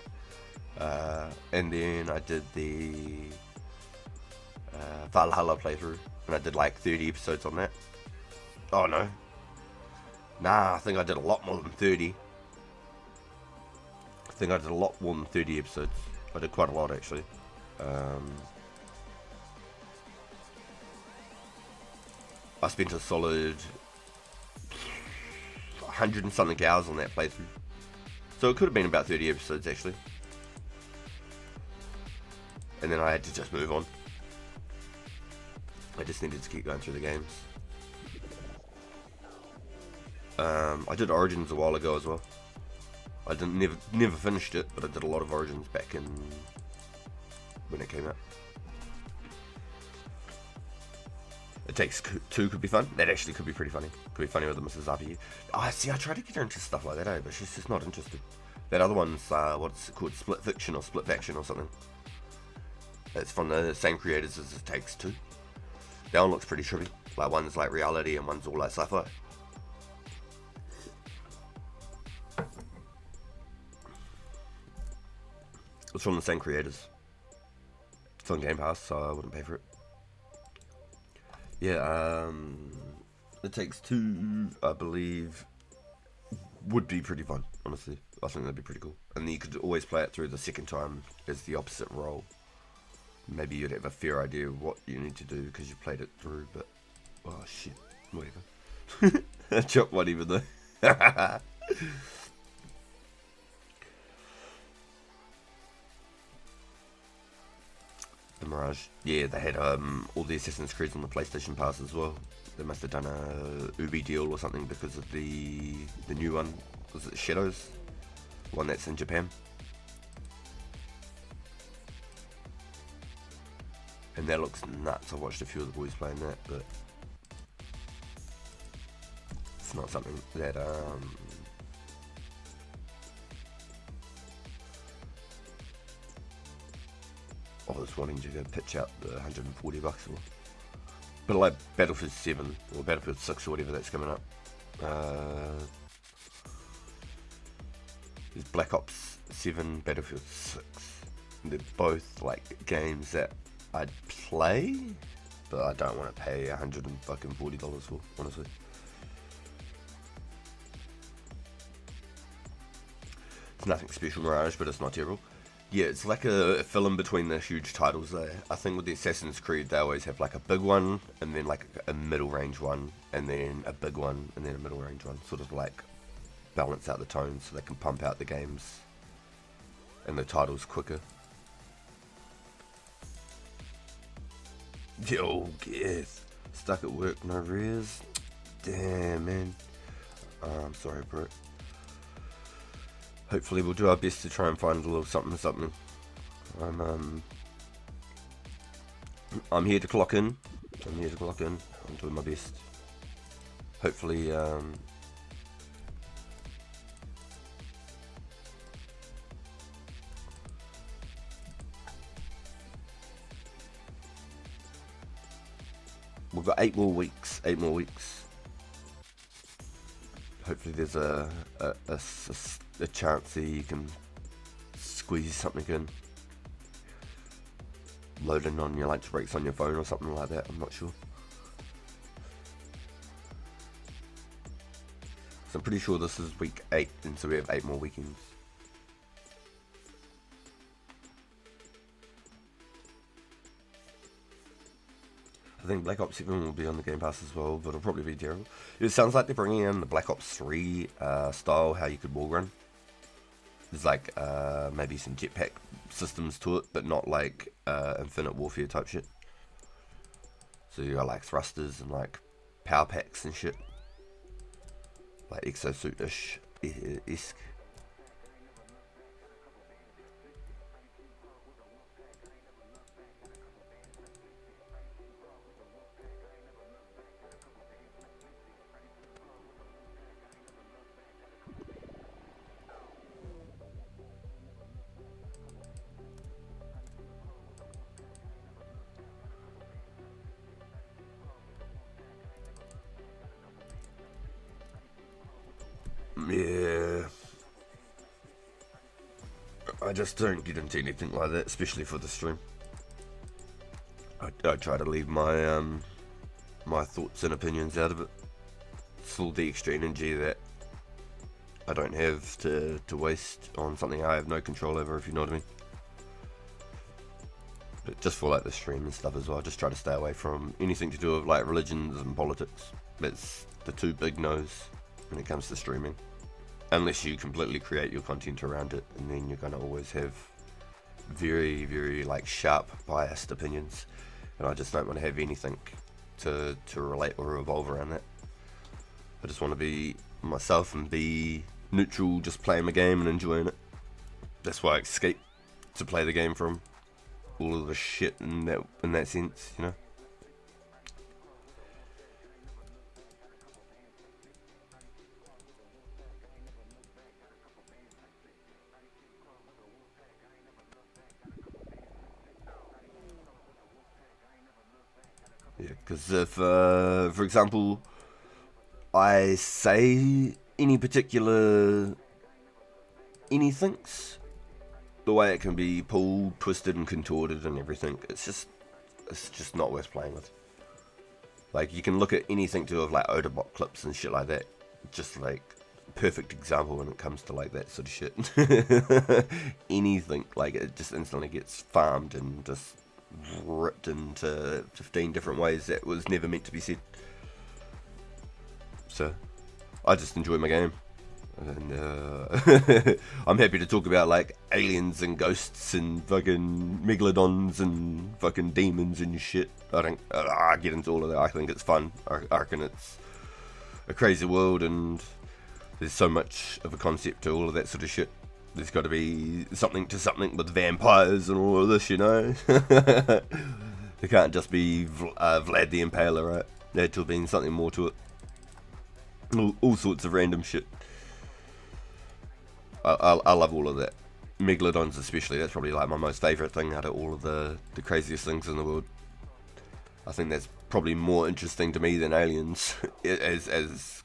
And then I did the Valhalla playthrough, and I did like 30 episodes on that. Oh no. Nah, I think I did a lot more than 30. I think I did a lot more than 30 episodes. I did quite a lot, actually. I spent a solid 100 and something hours on that playthrough. So it could have been about 30 episodes, actually. And then I had to just move on. I just needed to keep going through the games. I did Origins a while ago as well. I never finished it, but I did a lot of Origins back in when it came out. It Takes Two could be fun. That actually could be pretty funny. Could be funny with the Mrs. RPG. Oh, see, I tried to get her into stuff like that, but she's just not interested. That other one's what's it called, Split Fiction or Split Faction or something. It's from the same creators as It Takes Two. That one looks pretty trippy. Like one's like reality and one's all like sci-fi. It's from the same creators. It's on Game Pass, so I wouldn't pay for it. Yeah, It Takes Two, I believe, would be pretty fun, honestly. I think that'd be pretty cool. And you could always play it through the second time as the opposite role. Maybe you'd have a fair idea of what you need to do because you played it through, but... Oh, shit. Whatever. I chopped one even though. The Mirage. Yeah, they had all the Assassin's Creed on the PlayStation Pass as well. They must have done a Ubi deal or something because of the new one. Was it Shadows? The one that's in Japan. And that looks nuts. I watched a few of the boys playing that, but it's not something that I was wanting to go pitch out the $140 for. But like Battlefield 7 or Battlefield 6 or whatever that's coming up. There's Black Ops 7, Battlefield 6. And they're both like games that I'd play, but I don't want to pay $140 for, honestly. It's nothing special, Mirage, but it's not terrible. Yeah, it's like a fill in between the huge titles there. I think with the Assassin's Creed, they always have like a big one, and then like a middle range one, and then a big one, and then a middle range one. Sort of like balance out the tones so they can pump out the games and the titles quicker. Yo, yes. Stuck at work, no res. Damn, man. I'm sorry, bro. Hopefully we'll do our best to try and find a little something. I'm here to clock in. I'm doing my best. Hopefully, we've got 8 more weeks. hopefully there's a chance that you can squeeze something in. Loading on your lunch breaks on your phone or something like that, I'm not sure. So I'm pretty sure this is week 8, and so we have 8 more weekends. I think Black Ops 7 will be on the Game Pass as well, but it'll probably be terrible. It sounds like they're bringing in the Black Ops 3 style, how you could wall run. There's like maybe some jetpack systems to it, but not like Infinite Warfare type shit. So you got like thrusters and like power packs and shit. Like exosuit-ish esque. Yeah, I just don't get into anything like that, especially for the stream. I try to leave my my thoughts and opinions out of it. It's all the extra energy that I don't have to waste on something I have no control over, if you know what I mean. But just for like the stream and stuff as well, I just try to stay away from anything to do with like religions and politics. That's the two big no's when it comes to streaming. Unless you completely create your content around it, and then you're gonna always have very, very like sharp, biased opinions. And I just don't want to have anything to relate or revolve around that. I just want to be myself and be neutral, just playing the game and enjoying it. That's why I escape to play the game from all of the shit in that sense, you know. Yeah, because if, for example, I say any particular anythings, the way it can be pulled, twisted, and contorted and everything, it's just not worth playing with. Like, you can look at anything to do with like Odabot clips and shit like that, just like perfect example when it comes to like that sort of shit. Anything, like, it just instantly gets farmed and just ripped into 15 different ways that was never meant to be said. So I just enjoy my game, and I'm happy to talk about like aliens and ghosts and fucking megalodons and fucking demons and shit. I get into all of that. I think it's fun. I reckon it's a crazy world, and there's so much of a concept to all of that sort of shit. There's got to be something to something with vampires and all of this, you know. There can't just be Vlad the Impaler, right? There had to have been something more to it. All sorts of random shit. I love all of that. Megalodons especially, that's probably like my most favourite thing out of all of the craziest things in the world. I think that's probably more interesting to me than aliens, as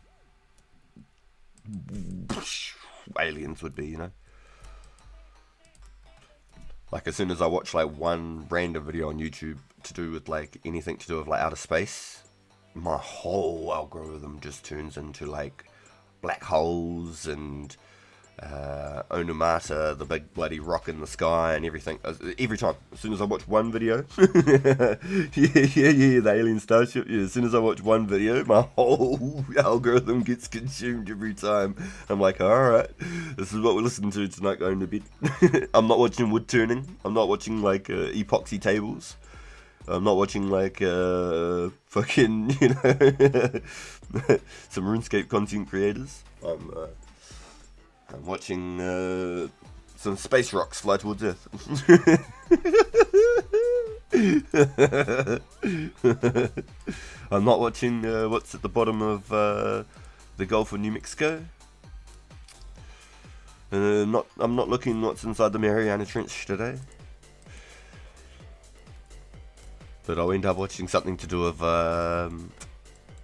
aliens would be, you know. Like, as soon as I watch like one random video on YouTube to do with like anything to do with like outer space, my whole algorithm just turns into like black holes and Onumata, the big bloody rock in the sky and everything. Every time, as soon as I watch one video, yeah, the alien starship, yeah, as soon as I watch one video, my whole algorithm gets consumed every time. I'm like, alright, this is what we're listening to tonight going to bed. I'm not watching wood turning, I'm not watching like epoxy tables, I'm not watching like fucking, you know, some RuneScape content creators. I'm watching some space rocks fly towards Earth. I'm not watching what's at the bottom of the Gulf of New Mexico. I'm not looking what's inside the Mariana Trench today. But I'll end up watching something to do with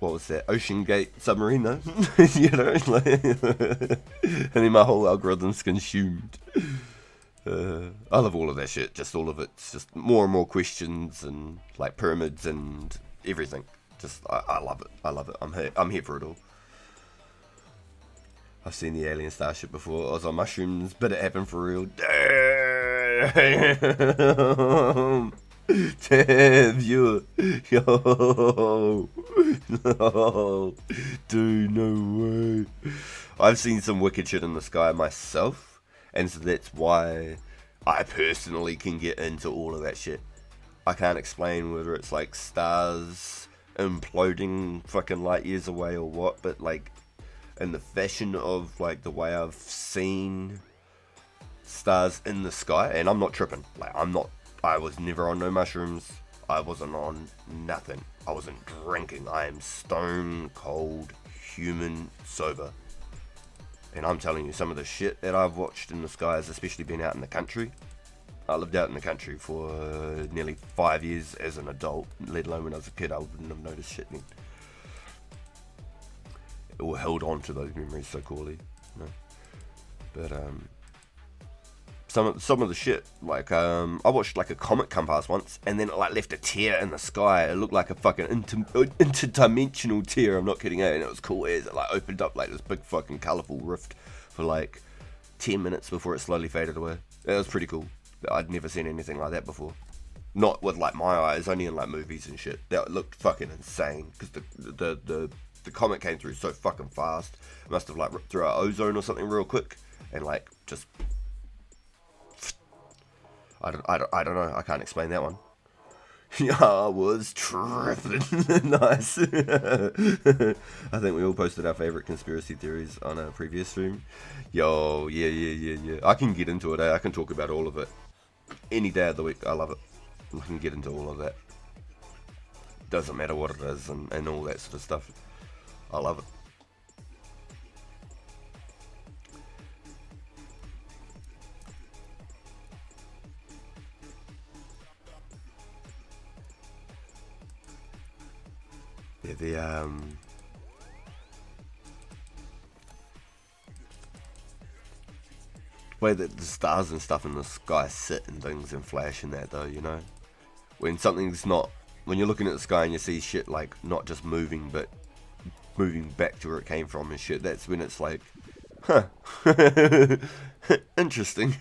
what was that, Ocean Gate submarine, though. You know, like, and then my whole algorithm's consumed. I love all of that shit. Just all of it. It's just more and more questions and like pyramids and everything. Just I love it. I love it. I'm here for it all. I've seen the alien starship before. I was on mushrooms, but it happened for real. Damn. Damn, yo, no, dude, no way. I've seen some wicked shit in the sky myself, and so that's why I personally can get into all of that shit. I can't explain whether it's like stars imploding fucking light years away or what, but like in the fashion of like the way I've seen stars in the sky, and I'm not tripping. Like I was never on no mushrooms. I wasn't on nothing. I wasn't drinking. I am stone cold, human, sober. And I'm telling you, some of the shit that I've watched in the skies, especially being out in the country. I lived out in the country for nearly 5 years as an adult, let alone when I was a kid. I wouldn't have noticed shit then. Or held on to those memories so coolly, you know. But some of the shit, like I watched like a comet come past once, and then it like left a tear in the sky. It looked like a fucking interdimensional tear. I'm not kidding, and it was cool as it like opened up like this big fucking colourful rift for like 10 minutes before it slowly faded away. It was pretty cool. I'd never seen anything like that before. Not with like my eyes, only in like movies and shit. That looked fucking insane because the comet came through so fucking fast. It must have like ripped through our ozone or something real quick, and like just. I don't know. I can't explain that one. Yeah, I was tripping. Nice. I think we all posted our favourite conspiracy theories on a previous stream. Yo, yeah. I can get into it. I can talk about all of it. Any day of the week. I love it. I can get into all of that. Doesn't matter what it is and all that sort of stuff. I love it. Yeah, the way that the stars and stuff in the sky sit and things and flash and that, though, you know, when something's not, when you're looking at the sky and you see shit like not just moving but moving back to where it came from and shit, that's when it's like, huh, interesting.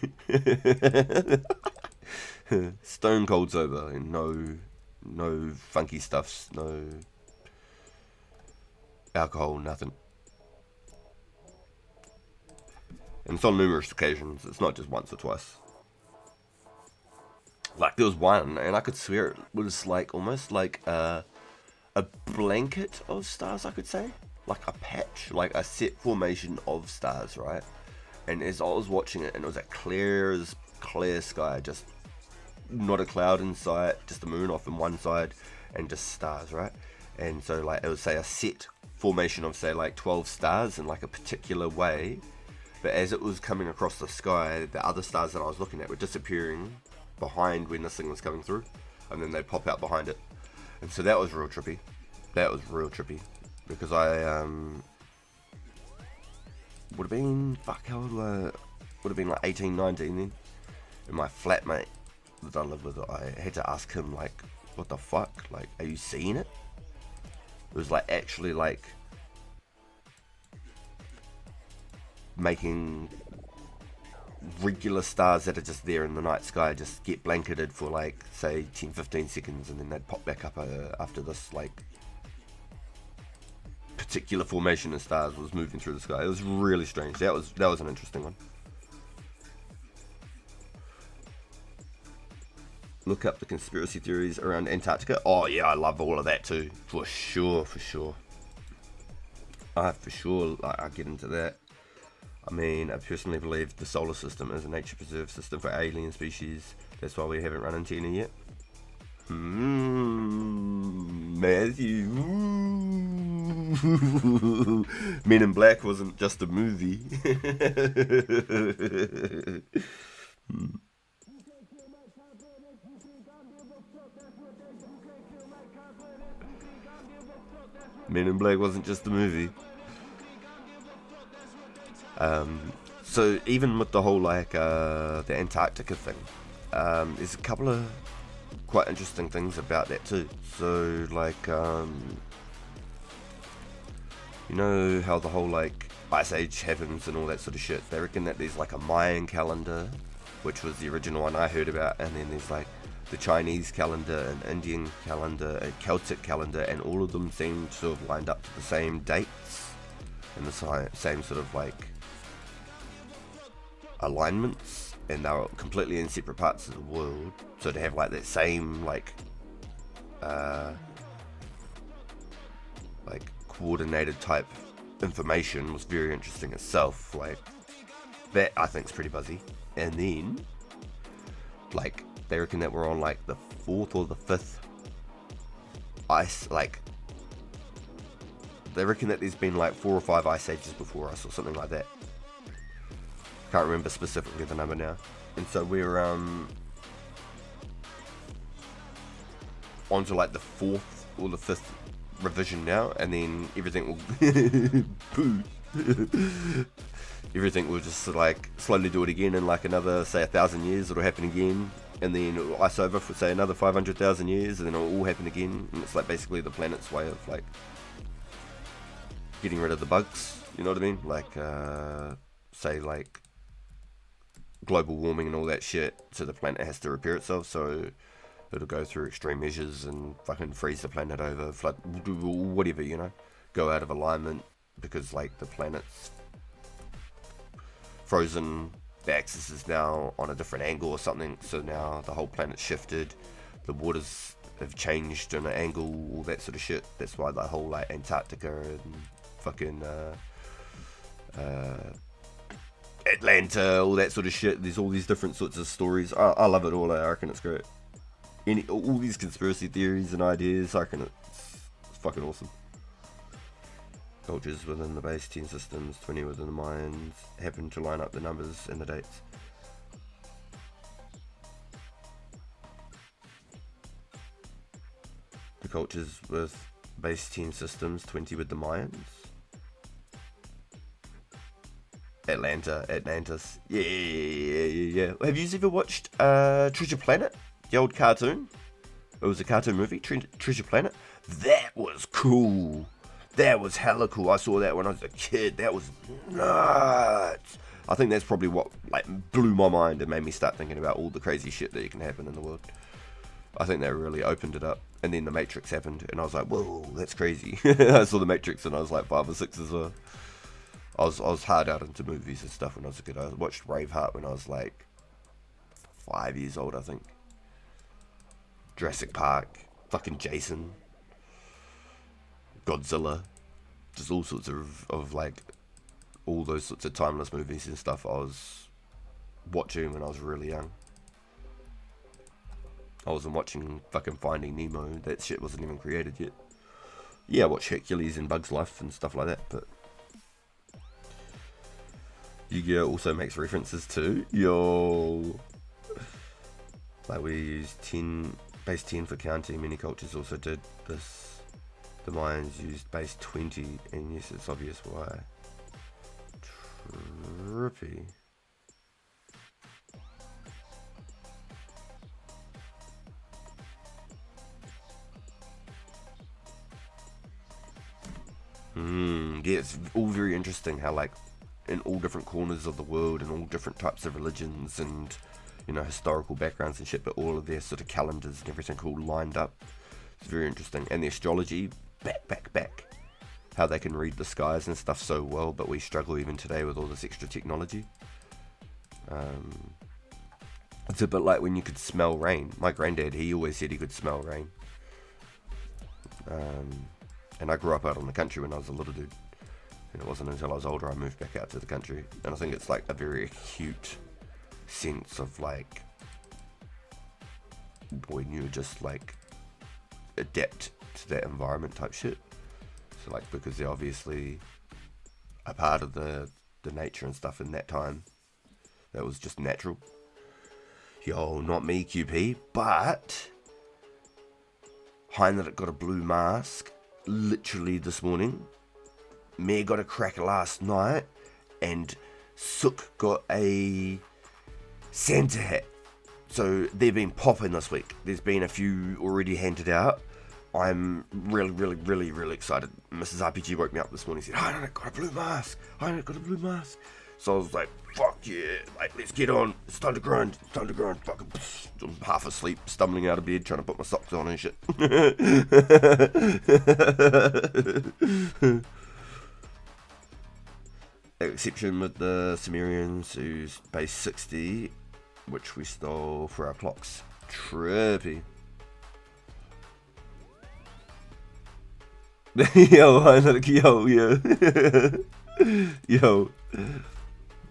Stone cold sober and no funky stuffs, no alcohol, nothing. And it's on numerous occasions. It's not just once or twice. Like there was one, and I could swear it was like almost like a blanket of stars, I could say, like a patch, like a set formation of stars, right? And as I was watching it, and it was a clear as clear sky, just not a cloud in sight, just the moon off in one side, and just stars, right? And so like it would say a set formation of say like 12 stars in like a particular way, but as it was coming across the sky, the other stars that I was looking at were disappearing behind when this thing was coming through, and then they'd pop out behind it. And so that was real trippy. Because I would have been, how old would have been like 18, 19 then. And my flatmate that I lived with, I had to ask him like, what the fuck, like, are you seeing it? It was like actually like making regular stars that are just there in the night sky just get blanketed for like say 10-15 seconds, and then they'd pop back up after this like particular formation of stars was moving through the sky. It was really strange. That was an interesting one. Look up the conspiracy theories around Antarctica. Oh yeah, I love all of that too, for sure. I get into that. I mean, I personally believe the solar system is a nature preserved system for alien species. That's why we haven't run into any yet. Matthew. Men in Black wasn't just a movie. Men in Black wasn't just a movie. So even with the whole like the Antarctica thing, there's a couple of quite interesting things about that too. So like you know how the whole like Ice Age happens and all that sort of shit. They reckon that there's like a Mayan calendar, which was the original one I heard about, and then there's like the Chinese calendar, an Indian calendar, a Celtic calendar, and all of them seem to have lined up to the same dates and the same sort of like alignments, and they were completely in separate parts of the world. So to have like that same like coordinated type information was very interesting itself. Like that I think is pretty buzzy. And then like they reckon that we're on like the 4th or the 5th ice, like they reckon that there's been like 4 or 5 ice ages before us or something like that. Can't remember specifically the number now. And so we're onto like the 4th or the 5th revision now, and then everything will everything will just like slowly do it again in like another say 1,000 years. It'll happen again, and then it'll ice over for say another 500,000 years, and then it'll all happen again. And it's like basically the planet's way of like getting rid of the bugs, you know what I mean? Like say like global warming and all that shit, so the planet has to repair itself, so it'll go through extreme measures and fucking freeze the planet over, flood, whatever, you know, go out of alignment because like the planet's frozen, the axis is now on a different angle or something, so now the whole planet's shifted, the waters have changed on an angle, all that sort of shit. That's why the whole like Antarctica and fucking Atlanta, all that sort of shit, there's all these different sorts of stories. I love it all. I reckon it's great. All these conspiracy theories and ideas, I reckon it's fucking awesome. Cultures within the base 10 systems, 20 within the Mayans, happen to line up the numbers and the dates. The cultures with base 10 systems, 20 with the Mayans. Atlantis. Yeah. Have you ever watched Treasure Planet? The old cartoon? It was a cartoon movie, Treasure Planet. That was cool. That was hella cool. I saw that when I was a kid. That was nuts. I think that's probably what like blew my mind and made me start thinking about all the crazy shit that can happen in the world. I think that really opened it up. And then The Matrix happened, and I was like, whoa, that's crazy. I saw The Matrix and I was like 5 or 6 as well. I was hard out into movies and stuff when I was a kid. I watched Braveheart when I was like 5 years old, I think. Jurassic Park, fucking Jason, Godzilla, just all sorts of like all those sorts of timeless movies and stuff I was watching when I was really young. I wasn't watching fucking Finding Nemo. That shit wasn't even created yet. Yeah, I watched Hercules and Bugs Life and stuff like that, but Yu-Gi-Oh! Also makes references to like we used base 10 for counting. Many cultures also did this. The Mayans used base 20, and yes, it's obvious why. Trippy. Yeah, it's all very interesting how like in all different corners of the world and all different types of religions and, you know, historical backgrounds and shit, but all of their sort of calendars and everything all lined up. It's very interesting. And the astrology, back. How they can read the skies and stuff so well, but we struggle even today with all this extra technology. It's a bit like when you could smell rain. My granddad, he always said he could smell rain. And I grew up out on the country when I was a little dude. And it wasn't until I was older I moved back out to the country. And I think it's like a very acute sense of like when you just like adapt to that environment type shit. So like because they're obviously a part of the nature and stuff in that time. That was just natural. Yo, not me QP, but Hein that it got a blue mask. literally this morning. Me got a cracker last night, and Sook got a Santa hat. So they've been popping this week. There's been a few already handed out. I'm really excited. Mrs. RPG woke me up this morning and said, I got a blue mask. So I was like, fuck yeah, like, let's get on. It's time to grind. Fucking I'm half asleep, stumbling out of bed, trying to put my socks on and shit. Exception with the Sumerians, who's base 60, which we stole for our clocks. Trippy. Yo.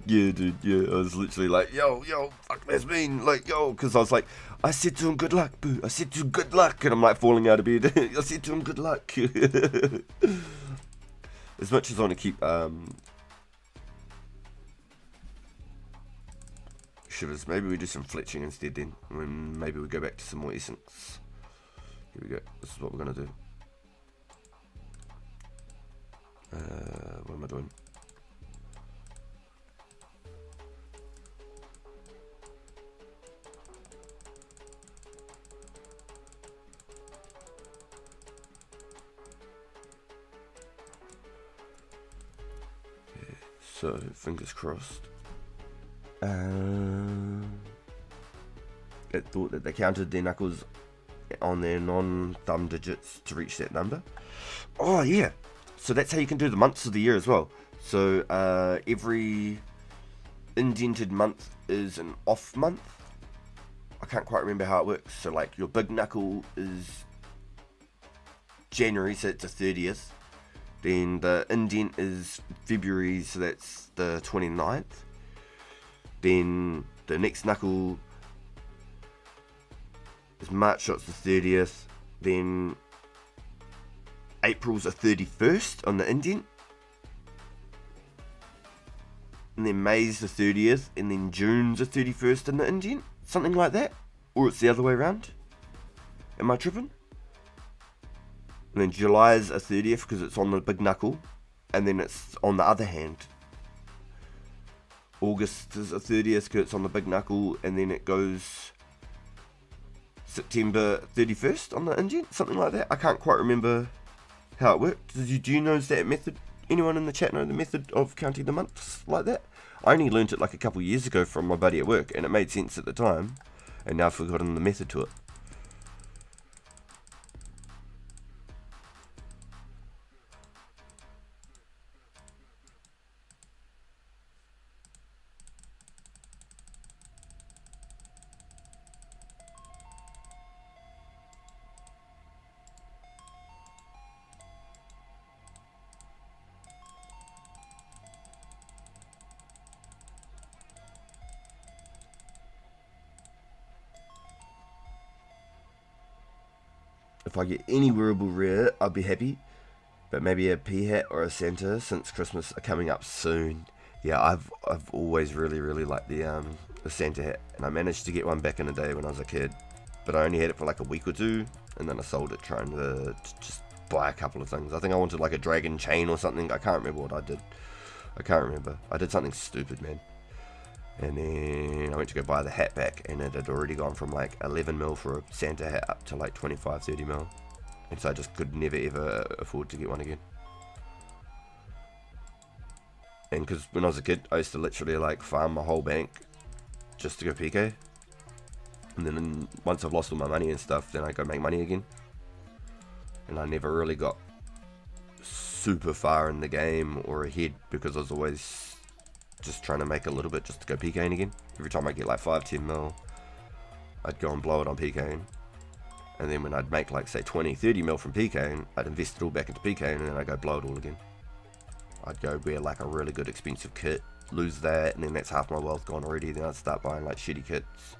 Yeah, dude, yeah, I was literally like, yo, fuck, that's mean, like, yo, because I was like, I said to him, good luck, boo, I said to him, good luck, and I'm like falling out of bed, I said to him, good luck. As much as I want to keep, shivers, maybe we do some fletching instead then, when maybe we go back to some more essence. Here we go, this is what we're going to do. What am I doing? So, fingers crossed. It thought that they counted their knuckles on their non-thumb digits to reach that number. Oh, yeah. So that's how you can do the months of the year as well. So, every indented month is an off month. I can't quite remember how it works. So, like, your big knuckle is January, so it's the 30th. Then the indent is February, so that's the 29th. Then the next knuckle is March, so it's the 30th. Then April's the 31st on the indent. And then May's the 30th, and then June's the 31st on the indent. Something like that. Or it's the other way around. Am I tripping? And then July's a 30th because it's on the big knuckle. And then it's on the other hand. August is a 30th because it's on the big knuckle. And then it goes September 31st on the indent. Something like that. I can't quite remember how it worked. Do you know that method? Anyone in the chat know the method of counting the months like that? I only learnt it like a couple years ago from my buddy at work. And it made sense at the time. And now I've forgotten the method to it. If I get any wearable rare, I'd be happy. But maybe a pea hat or a Santa, since Christmas are coming up soon. Yeah, I've always really liked the Santa hat, and I managed to get one back in the day when I was a kid. But I only had it for like a week or two, and then I sold it trying to just buy a couple of things. I think I wanted like a dragon chain or something. I can't remember what I did. I can't remember. I did something stupid, man. And then I went to go buy the hat back, and it had already gone from like 11 mil for a Santa hat up to like 25, 30 mil. And so I just could never ever afford to get one again. And because when I was a kid, I used to literally like farm my whole bank just to go PK. And then once I've lost all my money and stuff, then I go make money again. And I never really got super far in the game or ahead because I was always just trying to make a little bit just to go PKing again. Every time I get like 5-10 mil, I'd go and blow it on PKing. And then when I'd make like say 20-30 mil from PKing, I'd invest it all back into PKing, and then I'd go blow it all again. I'd go wear like a really good expensive kit, lose that, and then that's half my wealth gone already. Then I'd start buying like shitty kits.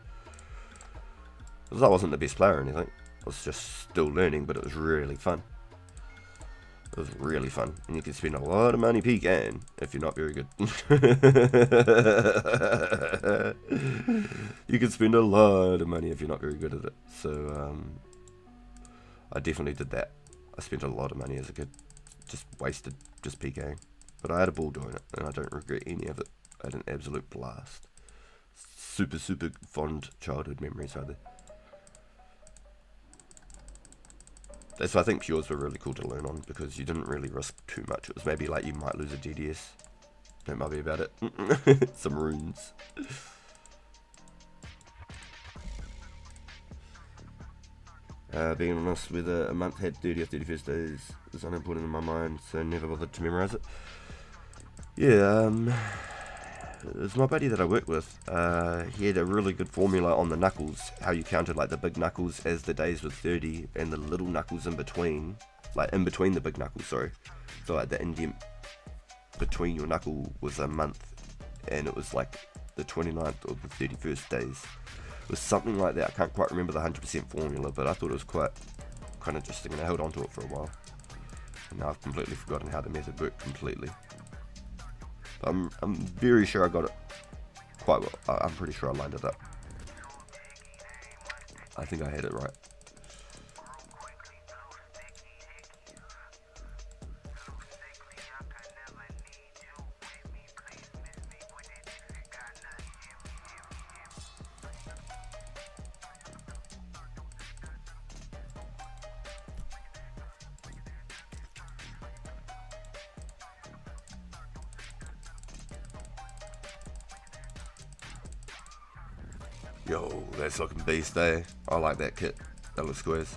Because I wasn't the best player or anything. I was just still learning, but it was really fun. It was really fun, and you can spend a lot of money PKing if you're not very good. You can spend a lot of money if you're not very good at it. So I definitely did that. I spent a lot of money as a kid. Just wasted, just PKing. But I had a ball doing it, and I don't regret any of it. I had an absolute blast. Super, super fond childhood memories right there. That's why I think pures were really cool to learn on, because you didn't really risk too much. It was maybe like you might lose a DDS. That might be about it. Some runes. Being honest, whether a month had 30 or 31st days is unimportant in my mind, so never bothered to memorise it. Yeah, it was my buddy that I worked with. He had a really good formula on the knuckles, how you counted like the big knuckles as the days were 30, and the little knuckles in between, like in between the big knuckles, sorry. So like the indent between your knuckle was a month, and it was like the 29th or the 31st days. It was something like that. I can't quite remember the 100% formula, but I thought it was quite interesting, and I held on to it for a while. And now I've completely forgotten how the method worked completely. I'm very sure I got it quite well. I'm pretty sure I lined it up. I think I had it right. Yo, that's looking beast, eh? I like that kit. That looks squares.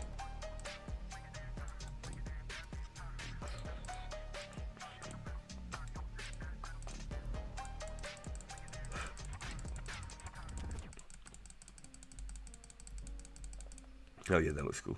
Oh yeah, that looks cool.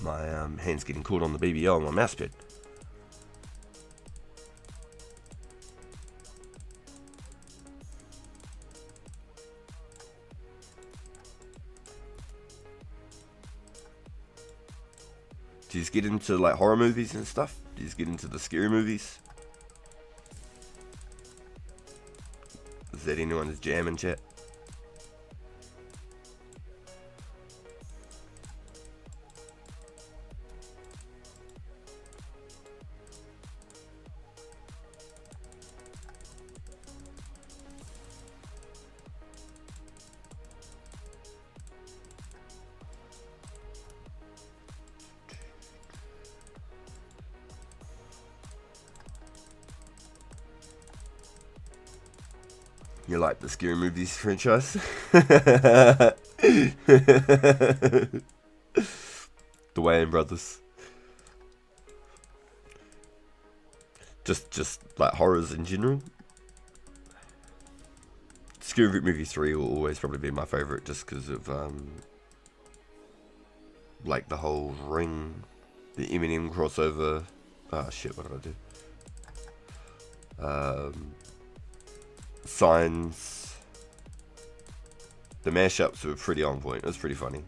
My hand's getting caught on the BBL on my mouse pad. Do you just get into like horror movies and stuff? Do you just get into the scary movies? Is that anyone's jam in chat? You like the scary movies franchise? The Wayans brothers. Just like horrors in general. Scary Movie 3 will always probably be my favourite, just because of like the whole Ring, the Eminem crossover. Ah shit, what did I do? Signs. The mashups were pretty on point. It was pretty funny.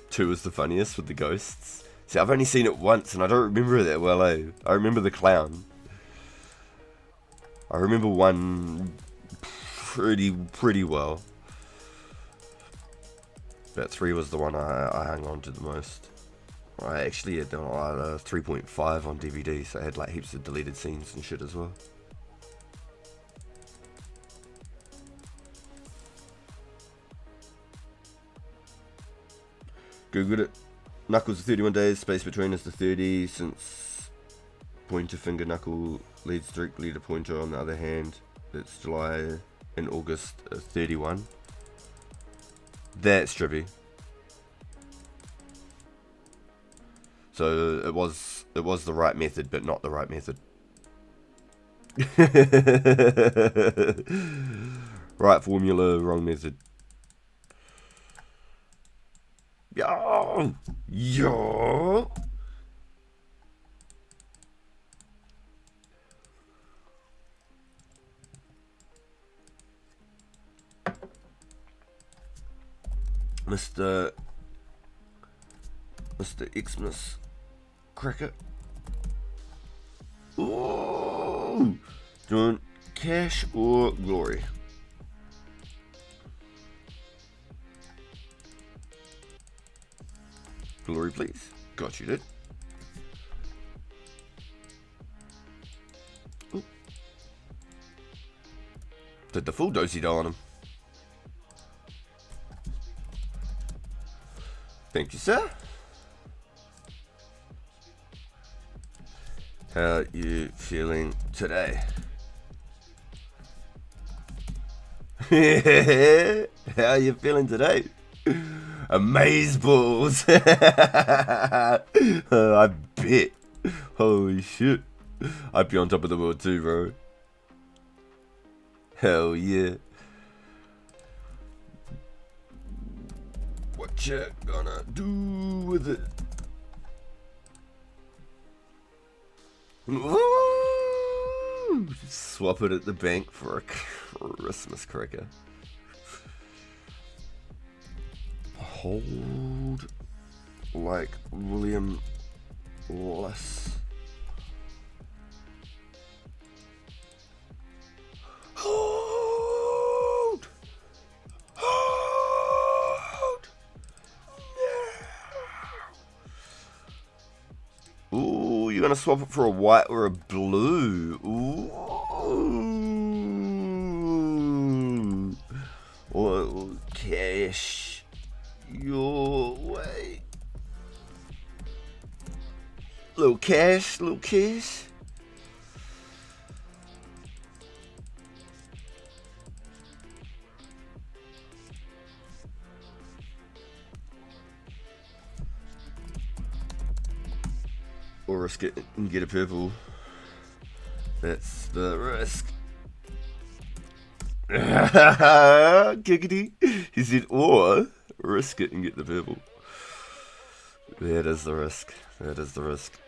2 was the funniest with the ghosts. See, I've only seen it once and I don't remember it that well, eh? I remember the clown. I remember 1 pretty well. But 3 was the one I hung on to the most. I actually had 3.5 on DVD, so I had like heaps of deleted scenes and shit as well. Googled it. Knuckles are 31 days, space between is the 30, since pointer finger knuckle leads directly to pointer on the other hand. It's July and August 31. That's trippy. So it was the right method, but not the right method. Right formula, wrong method. Yo! Yo! Mr. Xmas Cricket. Ooh! Do you want cash or glory? Glory, please. Got you, dude. Ooh. Did the full dosey-do on him. Thank you, sir. How you feeling today? How you feeling today? Amazeballs. I bet. Holy shit. I'd be on top of the world too, bro. Hell yeah. What you gonna do with it? Ooh, swap it at the bank for a Christmas cracker. Hold like William Wallace. Hold! Hold! No! Ooh, you're gonna swap it for a white or a blue. Ooh. Well, cash your way. Little cash, little cash. Or risk it and get a purple. That's the risk. Giggity. He said, or risk it and get the purple. That is the risk. That is the risk.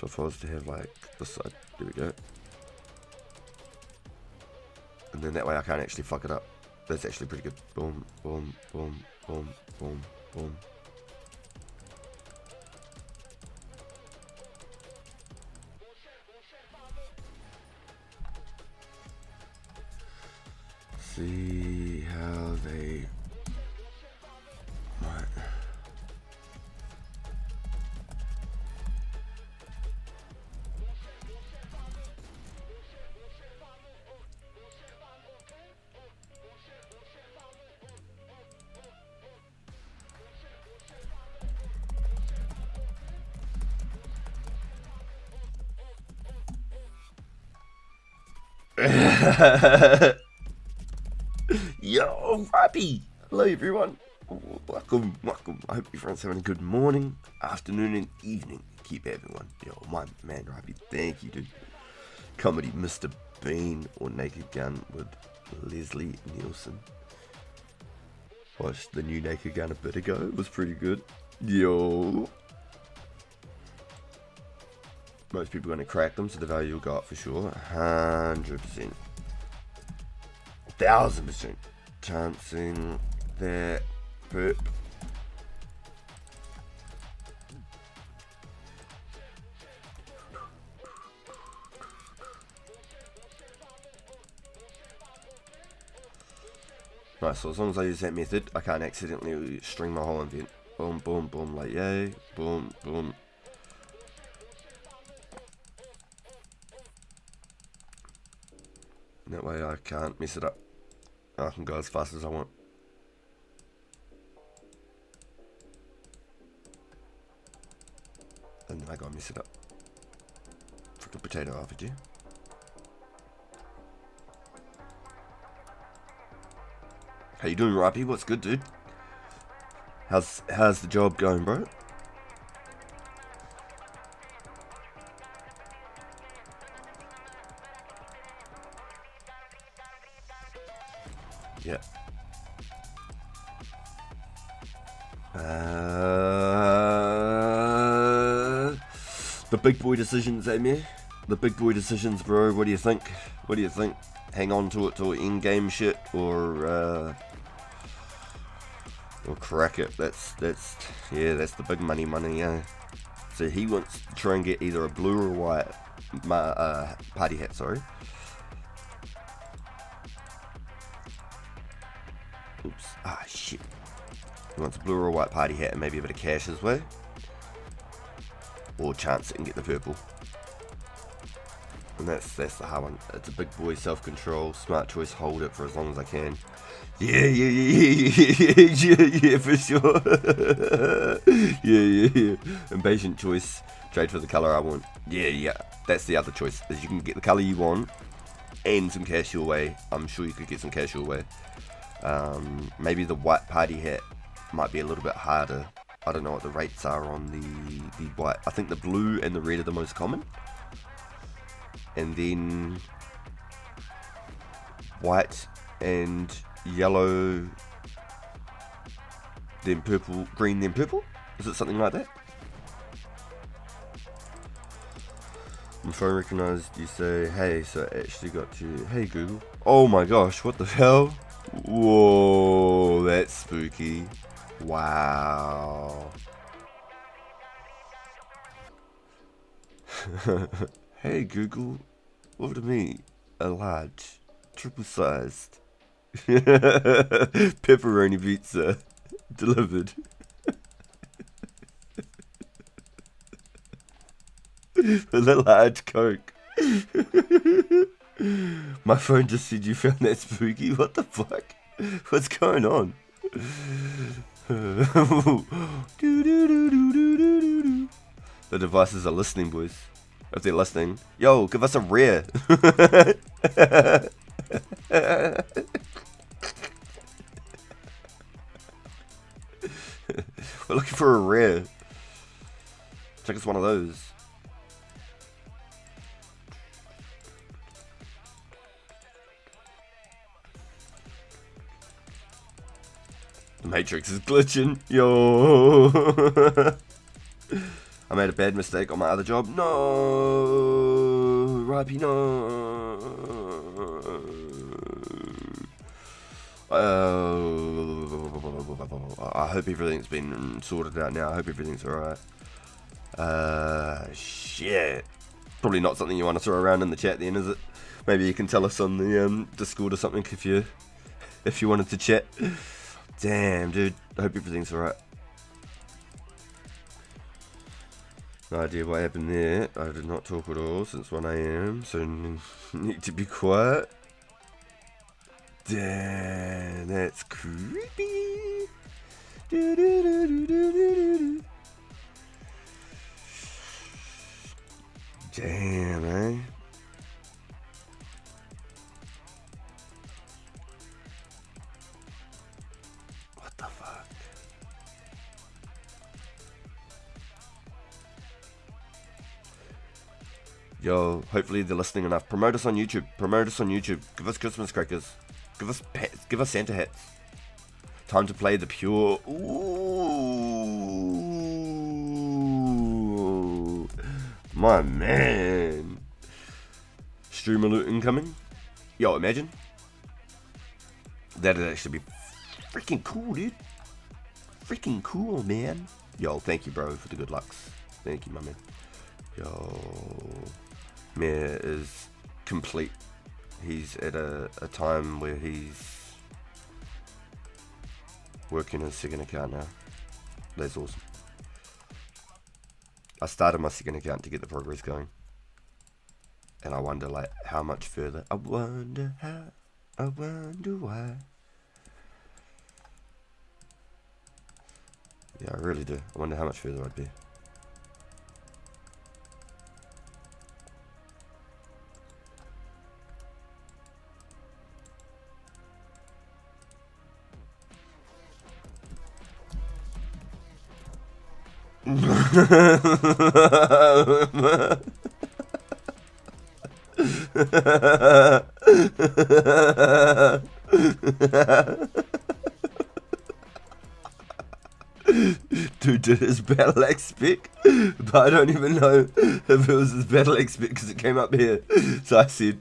So if I was to have like this side, there we go. And then that way I can't actually fuck it up. That's actually pretty good. Boom, boom, boom, boom, boom, boom. See how they might. Yo, Rappy! Hello everyone. Welcome, welcome. I hope everyone's having a good morning, afternoon, and evening. Keep having one. Yo, my man, Rappy, thank you, dude. Comedy Mr. Bean or Naked Gun with Leslie Nielsen. Watched the new Naked Gun a bit ago. It was pretty good. Yo. Most people are going to crack them, so the value will go up for sure. 100%. 1000% chancing that perp. Nice, so as long as I use that method, I can't accidentally string my whole event. Boom, boom, boom, like yay. Boom, boom. That way I can't mess it up. I can go as fast as I want. And then I gotta mess it up. Freaking potato RPG. How you doing, Rappy? What's good, dude? How's the job going, bro? Yeah. The big boy decisions, Amy. The big boy decisions, bro. What do you think? What do you think? Hang on to it till in-game shit, or crack it. That's the big money, yeah. So he wants to try and get either a blue or white party hat. Sorry. Oops. Ah, shit. He wants a blue or a white party hat and maybe a bit of cash his way. Or chance it and get the purple. And that's the hard one. It's a big boy self-control, smart choice, hold it for as long as I can. Yeah, for sure. yeah. Impatient choice, trade for the colour I want. Yeah. That's the other choice. Is you can get the colour you want and some cash your way. I'm sure you could get some cash your way. Maybe the white party hat might be a little bit harder. I don't know what the rates are on the white. I think the blue and the red are the most common. And then white and yellow, then purple, green, then purple? Is it something like that? My phone recognised you say, hey, so it actually got you, hey Google. Oh my gosh, what the hell? Whoa, that's spooky. Wow. Hey Google, order me a large, triple-sized pepperoni pizza delivered. With a large Coke. My phone just said you found that spooky. What the fuck? What's going on? The devices are listening, boys. If they're listening, yo, give us a rare. We're looking for a rare. Check us one of those. The Matrix is glitching. Yo. I made a bad mistake on my other job. No. Rippy, no. I hope everything's been sorted out now. I hope everything's alright. Shit. Probably not something you want to throw around in the chat then, is it? Maybe you can tell us on the Discord or something if you wanted to chat. Damn, dude. I hope everything's alright. No idea what happened there. I did not talk at all since 1 AM, so need to be quiet. Damn, that's creepy. Damn, eh? What the fuck? Yo, hopefully they're listening enough. Promote us on YouTube. Promote us on YouTube. Give us Christmas crackers. Give us pets. Give us Santa hats. Time to play the pure. Ooh, my man. Stream alert incoming. Yo, imagine. That'd actually be freaking cool, dude. Freaking cool, man. Yo, thank you, bro, for the good lucks. Thank you, my man. Yo, Mayor is complete. He's at a time where he's working his second account now. That's awesome. I started my second account to get the progress going. And I wonder, like, how much further. I wonder how. I wonder why. Yeah, I really do. I wonder how much further I'd be. Dude did his battle axe pick, but I don't even know if it was his battle axe pick because it came up here. So I said,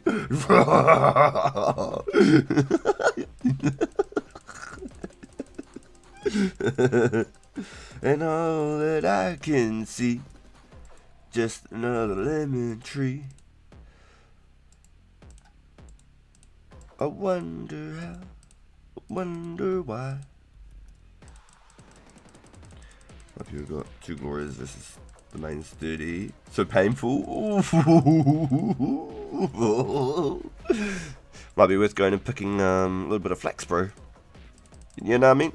and all that I can see, just another lemon tree. I wonder how, wonder why. Up here we've got 2 glories versus the main's 30. So painful. Might be worth going and picking a little bit of flax, bro. You know what I mean?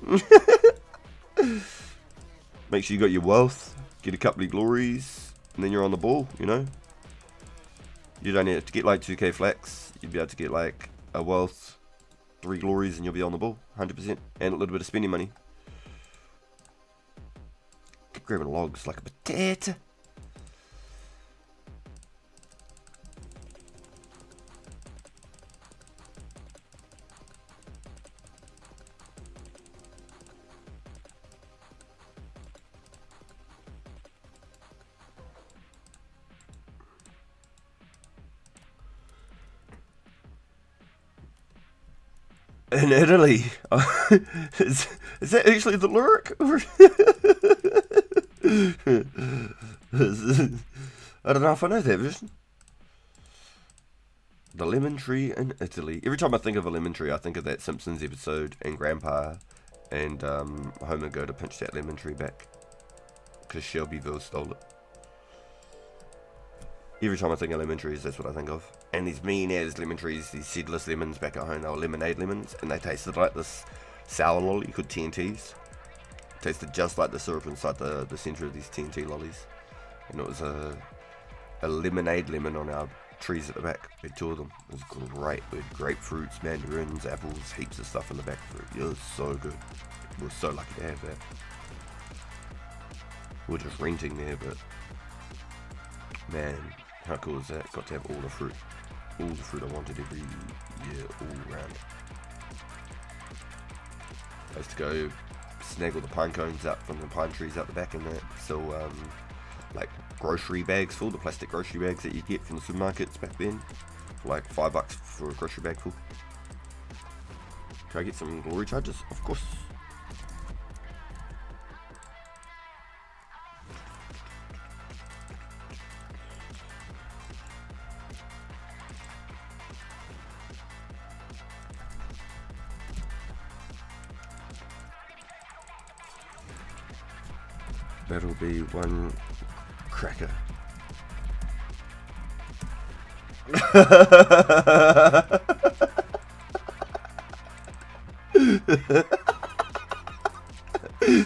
Make sure you got your wealth, get a couple of glories, and then you're on the ball, you know? You don't need to get like 2k flax. You'd be able to get like a wealth, 3 glories, and you'll be on the ball, 100%. And a little bit of spending money. Grabbing logs like a potato. In Italy. Is that actually the lyric? I don't know if I know that version. The lemon tree in Italy. Every time I think of a lemon tree, I think of that Simpsons episode and Grandpa and Homer go to pinch that lemon tree back because Shelbyville stole it. Every time I think of lemon trees, that's what I think of. And these mean-ass lemon trees, these seedless lemons back at home, they were lemonade lemons, and they tasted like this sour lolly called TNTs. Tasted just like the syrup inside the center of these TNT lollies. And it was a lemonade lemon on our trees at the back. We had 2 of them. It was great. We had grapefruits, mandarins, apples, heaps of stuff in the back of it. It was so good. We were so lucky to have that. We were just renting there, but man, how cool is that? Got to have all the fruit. All the fruit I wanted every year, all around. I used to go snag all the pine cones out from the pine trees out the back and that. So, like grocery bags full, the plastic grocery bags that you get from the supermarkets back then. For like $5 for a grocery bag full. Can I get some glory charges? Of course. That'll be 1 cracker.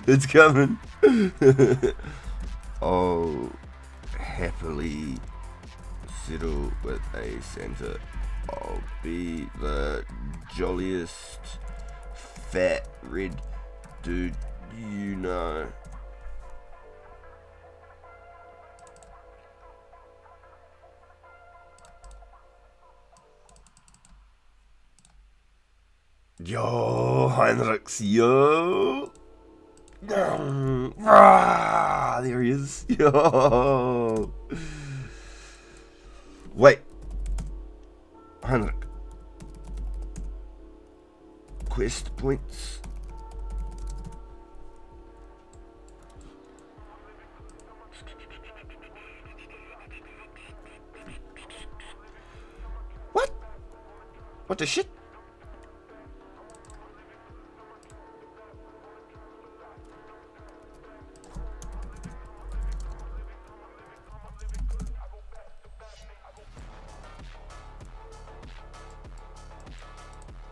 It's coming. Oh, happily settle with a Santa. I'll be the jolliest fat red dude you know. Yo, Heinrichs, yo! There he is, yo! Wait. Heinrich. Quest points. What? What the shit?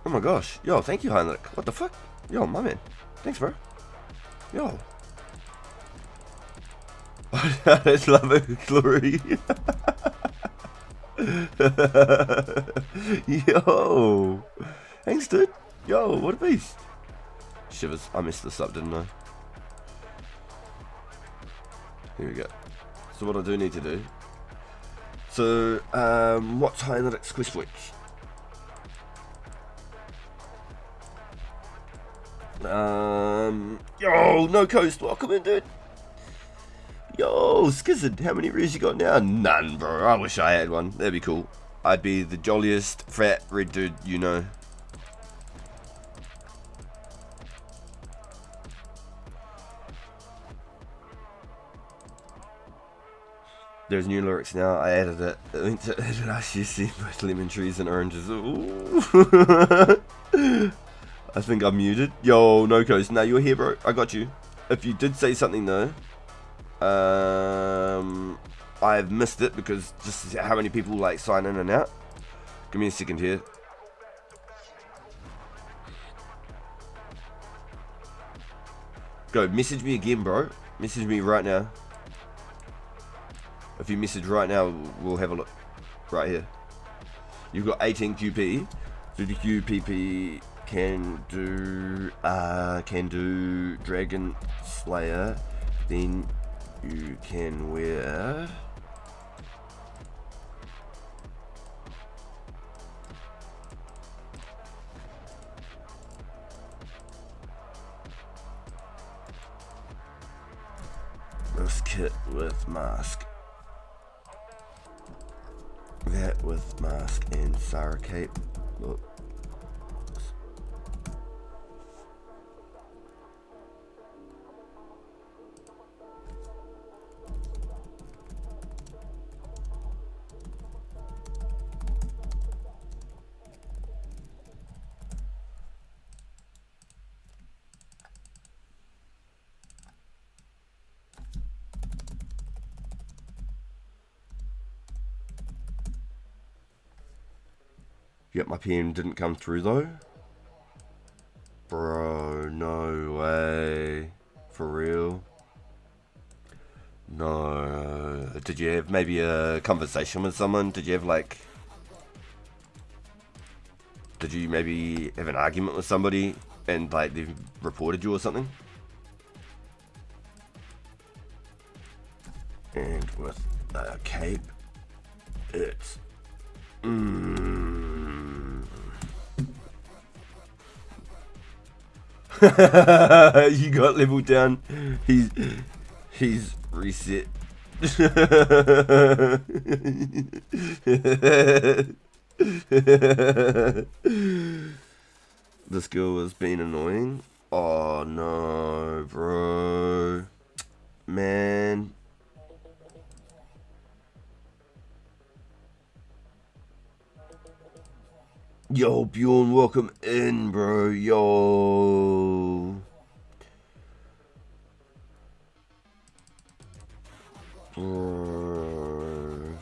Oh my gosh. Yo, thank you, Heinrich. What the fuck? Yo, my man. Thanks, bro. Yo. I just love it, Glory. Yo. Thanks, dude. Yo, what a beast. Shivers. I messed this up, didn't I? Here we go. So what I do need to do. So, what's analytics quest week? Yo, no coast, welcome in, dude. Yo, Skizzard, how many rears you got now? None, bro. I wish I had one. That'd be cool. I'd be the jolliest fat red dude, you know. There's new lyrics now. I added it. I think to last year, see both lemon trees and oranges. Ooh. I think I'm muted. Yo, no coast. Now you're here, bro. I got you. If you did say something though, I've missed it because just how many people like sign in and out. Give me a second here. Go, message me again, bro. Message me right now. If you message right now, we'll have a look. Right here. You've got 18 QP. So the QPP can do Dragon Slayer. Then you can wear... this kit with mask. That with mask and Sarah cape. Look. Yep, my PM didn't come through though. Bro, no way. For real? No. Did you have maybe a conversation with someone? Did you have like... Did you maybe have an argument with somebody and like they've reported you or something? And with a cape, it's... You got leveled down. He's reset. This girl has been annoying. Oh no, bro. Man. Yo, Bjorn, welcome in, bro. Yo. Bro.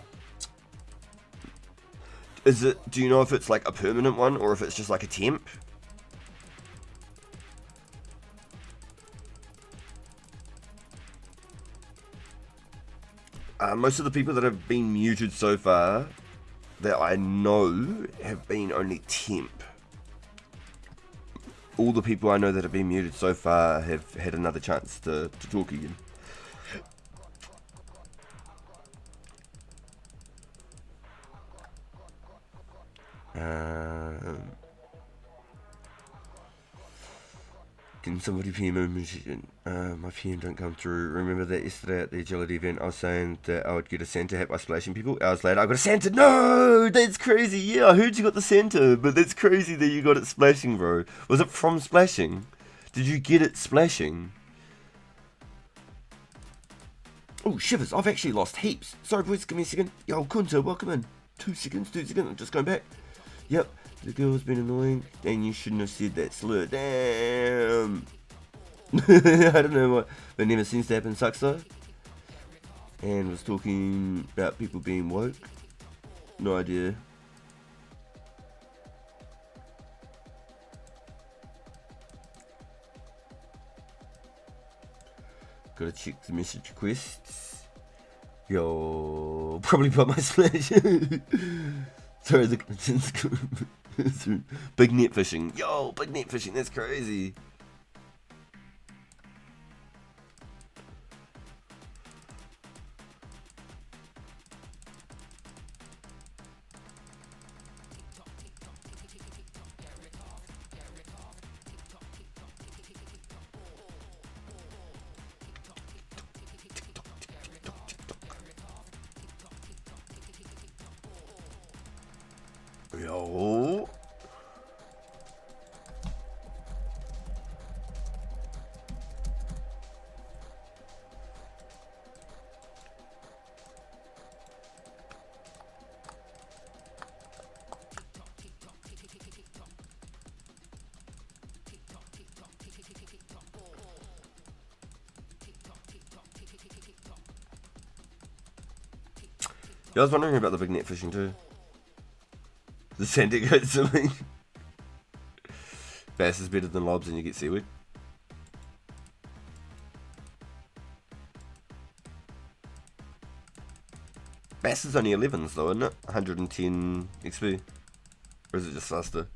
Is it, do you know if it's like a permanent one or if it's just like a temp? Most of the people that have been muted so far that I know have been only temp. All the people I know that have been muted so far have had another chance to talk again. Can somebody PM my PM don't come through. Remember that yesterday at the agility event I was saying that I would get a Santa hat by splashing people? Hours later I got a Santa. No, that's crazy. Yeah, I heard you got the Santa, but that's crazy that you got it splashing, bro. Was it from splashing? Did you get it splashing? Oh, shivers, I've actually lost heaps. Sorry boys, give me a second. Yo, Kunta, welcome in. 2 seconds, I'm just going back. Yep. The girl's been annoying. Dang, you shouldn't have said that slur. Damn. I don't know what, but never seems to happen. Sucks though. And was talking about people being woke. No idea. Gotta check the message requests. Yo, probably put my splash. Sorry, the big net fishing. Yo, big net fishing, that's crazy. Yo. Yeah, I was wondering about the big net fishing too. The sand it goes to me. Bass is better than lobs and you get seaweed. Bass is only 11s though, isn't it? 110 XP. Or is it just faster?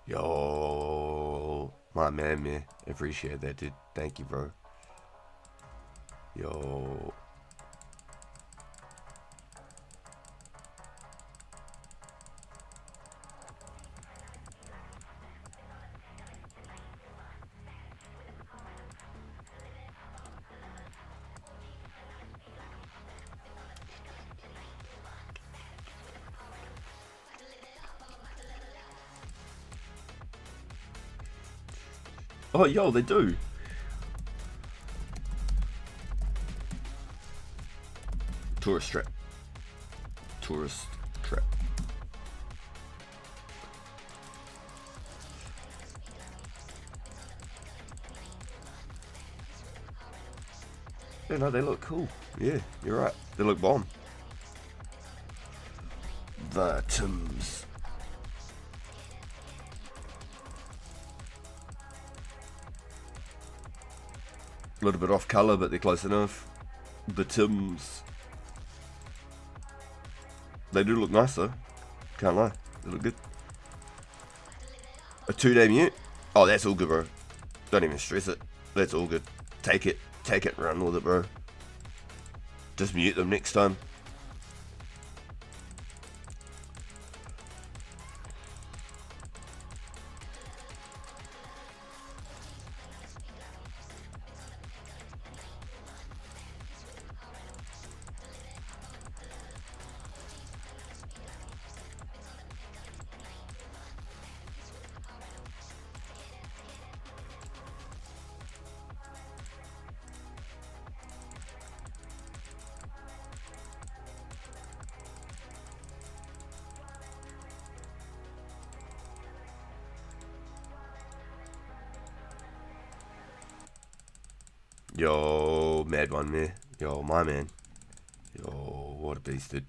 Yo, my man. Appreciate that, dude. Thank you, bro. Yo. Oh, yo, they do. Tourist trap. Tourist trap. Yeah, no, they look cool. Yeah, you're right. They look bomb. The Tims. A little bit off colour, but they're close enough. The Tims. They do look nice though. Can't lie. They look good. A 2-day mute? Oh, that's all good, bro. Don't even stress it. That's all good. Take it. Take it and run with it, bro. Just mute them next time. Yo, mad one, man. Yo, my man. Yo, what a beast, dude.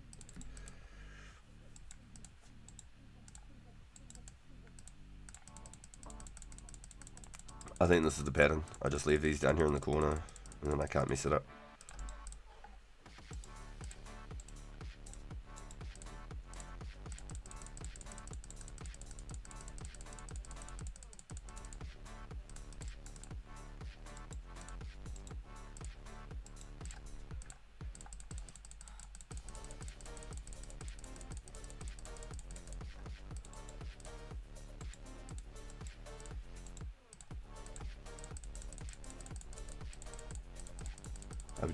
I think this is the pattern. I just leave these down here in the corner, and then I can't mess it up.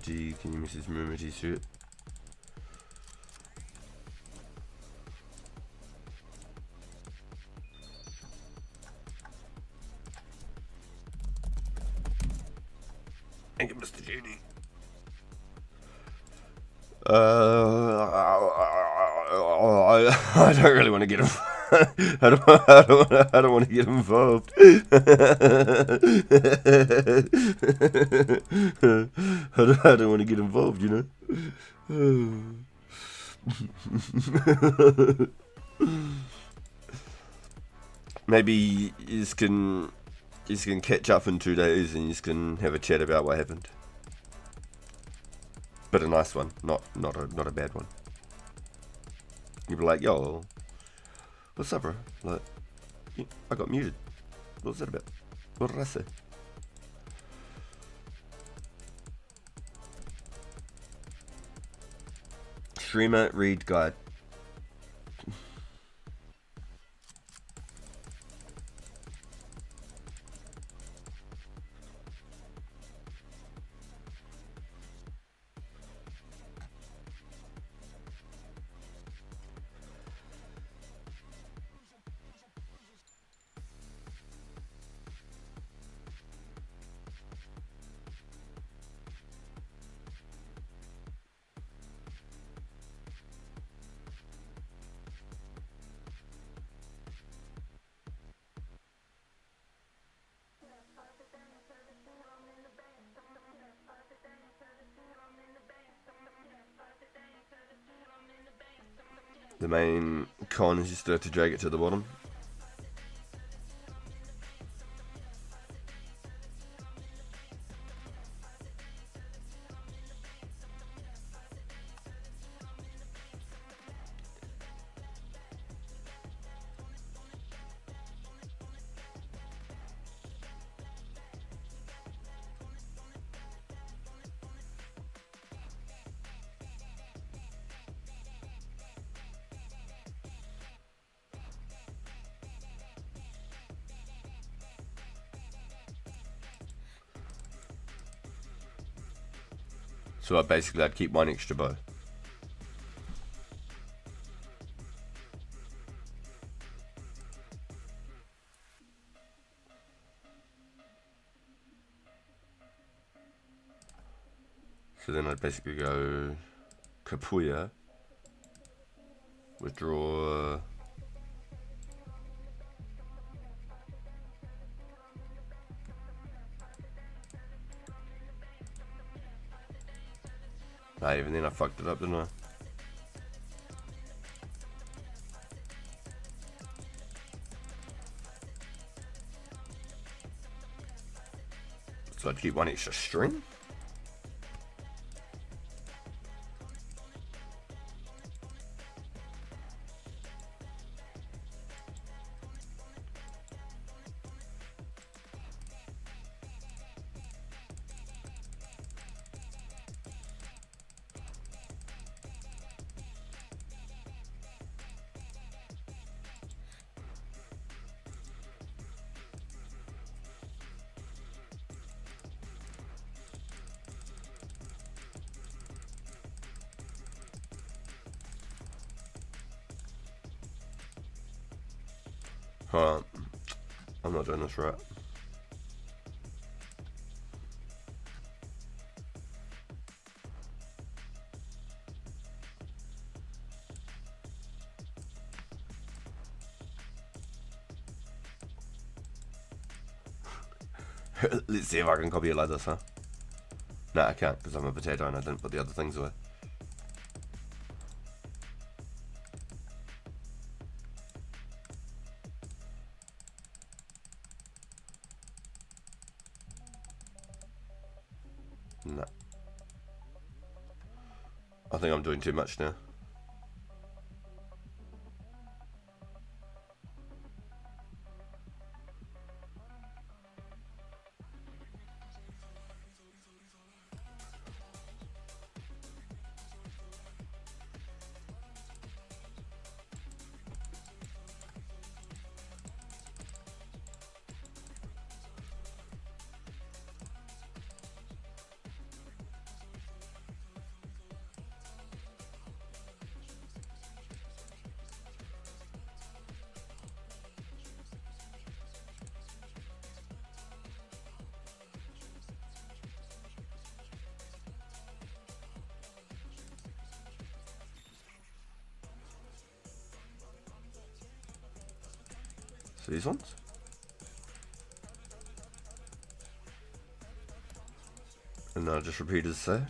G, can you message Murmur G shirt? Thank you, Mr. Judy. I don't really want to get him. I don't want to get involved. I don't want to get involved, you know. Maybe you can catch up in 2 days and you can have a chat about what happened. But a nice one, not a bad one. You'd be like, yo, what's up, bro? Like, I got muted. What was that about? What did I say? Streamer read guide. The main con is you still have to drag it to the bottom. So I'd keep one extra bow. So then I'd basically go Kapuya, withdraw even then I fucked it up, didn't I? So I'd keep one extra string. Alright, I'm not doing this right. Let's see if I can copy it like this, huh? No, I can't because I'm a potato and I didn't put the other things away. No. I think I'm doing too much now. So these ones. And now just repeat as so.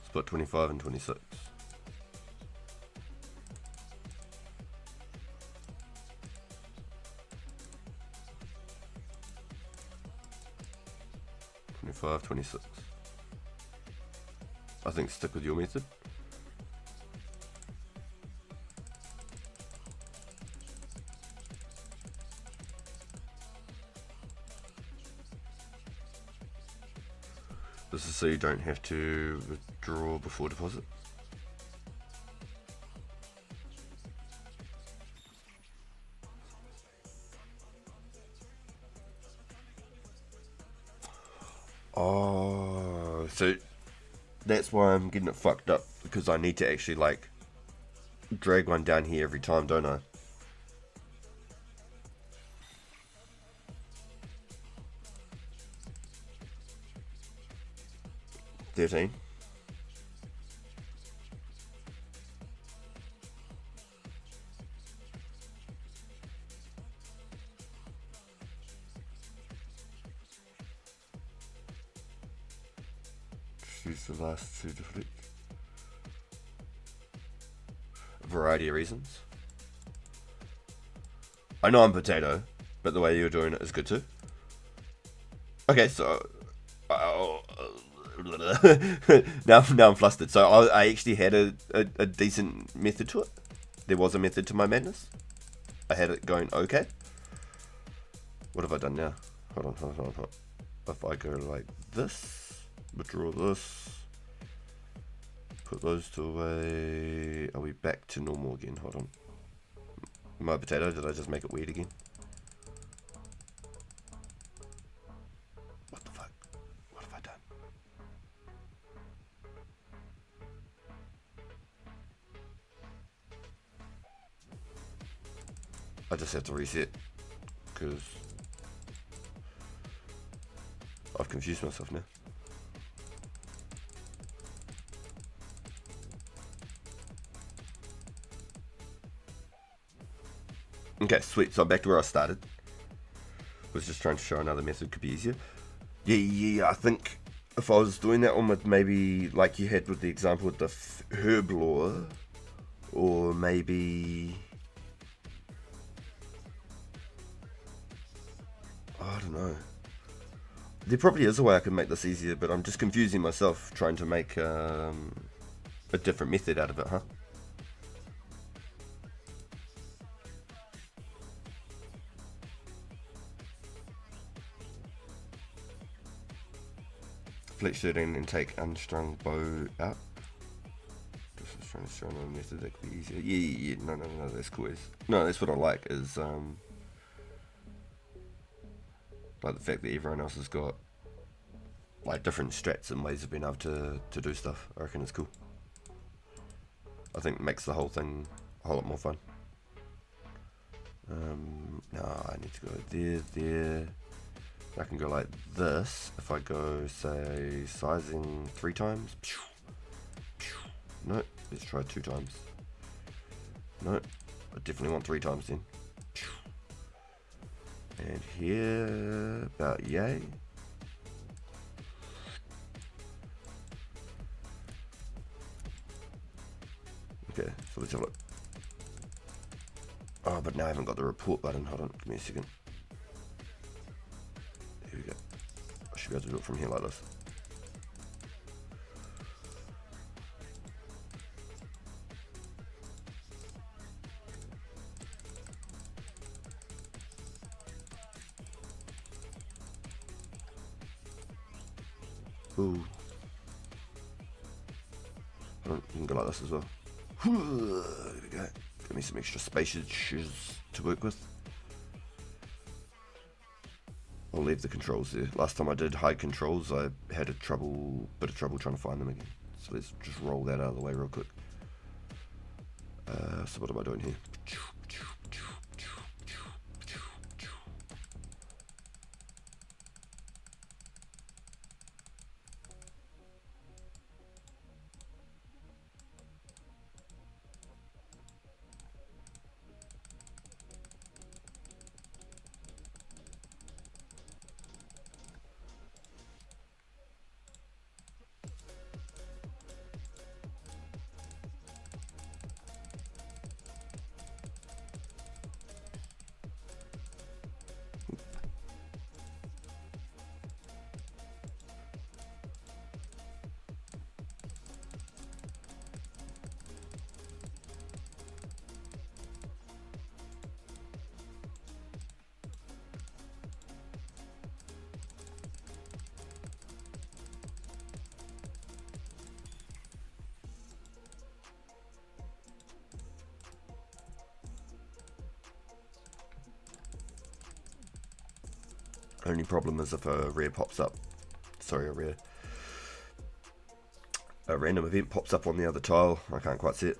Split 25 and 26. Five 26. I think stick with your method. This is so you don't have to withdraw before deposit. Oh, so that's why I'm getting it fucked up, because I need to actually like drag one down here every time, don't I? 13. Just use the last 2 to flip. A variety of reasons. I know I'm potato, but the way you're doing it is good too. Okay, so now I'm flustered. So I actually had a decent method to it. There was a method to my madness. I had it going okay. What have I done now? Hold on. If I go like this, withdraw this, put those two away. Are we back to normal again? Hold on. My potato, did I just make it weird again? What the fuck? What have I done? I just have to reset because I've confused myself now. Okay, sweet. So I'm back to where I started. Was just trying to show another method could be easier. Yeah. I think if I was doing that one with maybe like you had with the example with the herb law, or maybe I don't know. There probably is a way I can make this easier, but I'm just confusing myself trying to make a different method out of it, huh? Fletch 13 and take unstrung bow out. Just trying to show another method that could be easier. Yeah. No, that's cool. No, that's what I like is like the fact that everyone else has got like different strats and ways of being able to do stuff. I reckon it's cool. I think it makes the whole thing a whole lot more fun. No, I need to go there. I can go like this. If I go, say, sizing 3 times. No, let's try 2 times. No, I definitely want 3 times then. And here, about yay. Okay, so let's have a look. Oh, but now I haven't got the report button. Hold on, give me a second. Here we go. I should be able to do it from here like this. Ooh. Hold on, you can go like this as well. There we go. Give me some extra spaces to work with. I'll leave the controls there. Last time I did hide controls, I had bit of trouble trying to find them again. So let's just roll that out of the way real quick. So what am I doing here? Only problem is if a rare pops up. Sorry, a random event pops up on the other tile. I can't quite see it.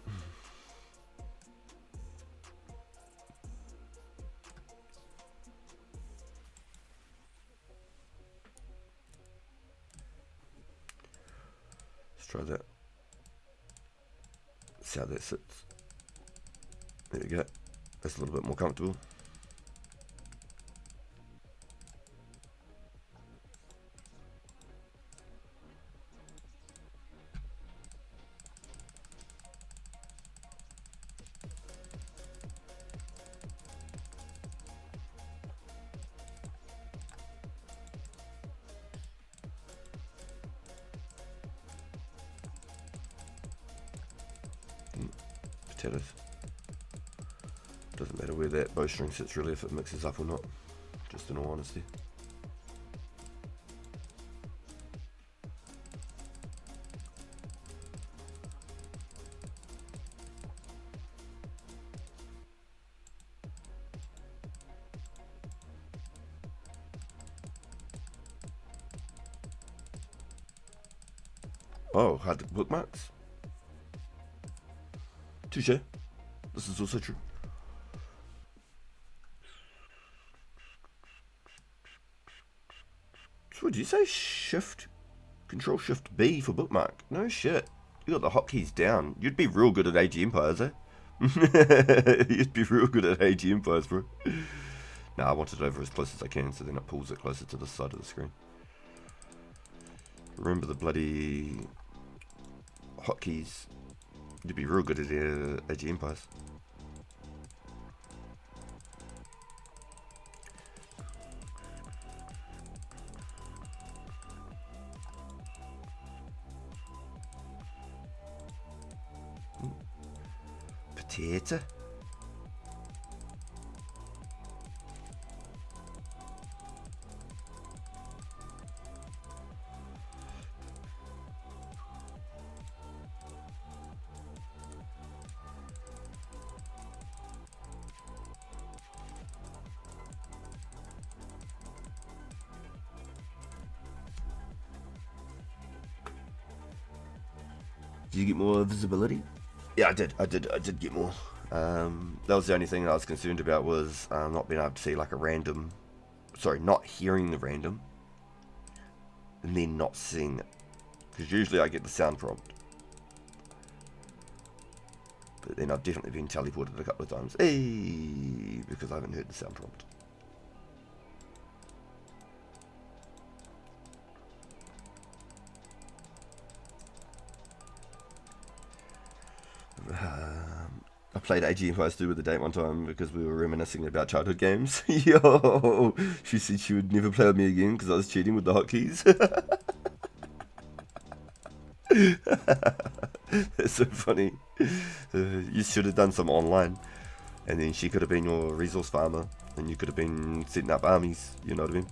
try that. See how that sits. There we go. That's a little bit more comfortable. Potatoes. Doesn't matter where that bowstring sits really, if it mixes up or not, just in all honesty. Oh, hard bookmarks? Touche. This is also true. So what did you say? Control Shift B for bookmark? No shit. You got the hotkeys down. You'd be real good at Age of Empires, eh? You'd be real good at Age of Empires, bro. Nah, I want it over as close as I can, so then it pulls it closer to the side of the screen. Remember the bloody hotkeys. You'd be real good at Age of Empires. Potato. Did you get more visibility? Yeah, I did get more. That was the only thing I was concerned about, was not being able to see like a random, not hearing the random, and then not seeing it. Because usually I get the sound prompt. But then I've definitely been teleported a couple of times. Hey, because I haven't heard the sound prompt. I played Age of Empires 2 with the date one time because we were reminiscing about childhood games. Yo, she said she would never play with me again because I was cheating with the hotkeys. That's so funny. You should have done some online, and then she could have been your resource farmer, and you could have been setting up armies. You know what I mean?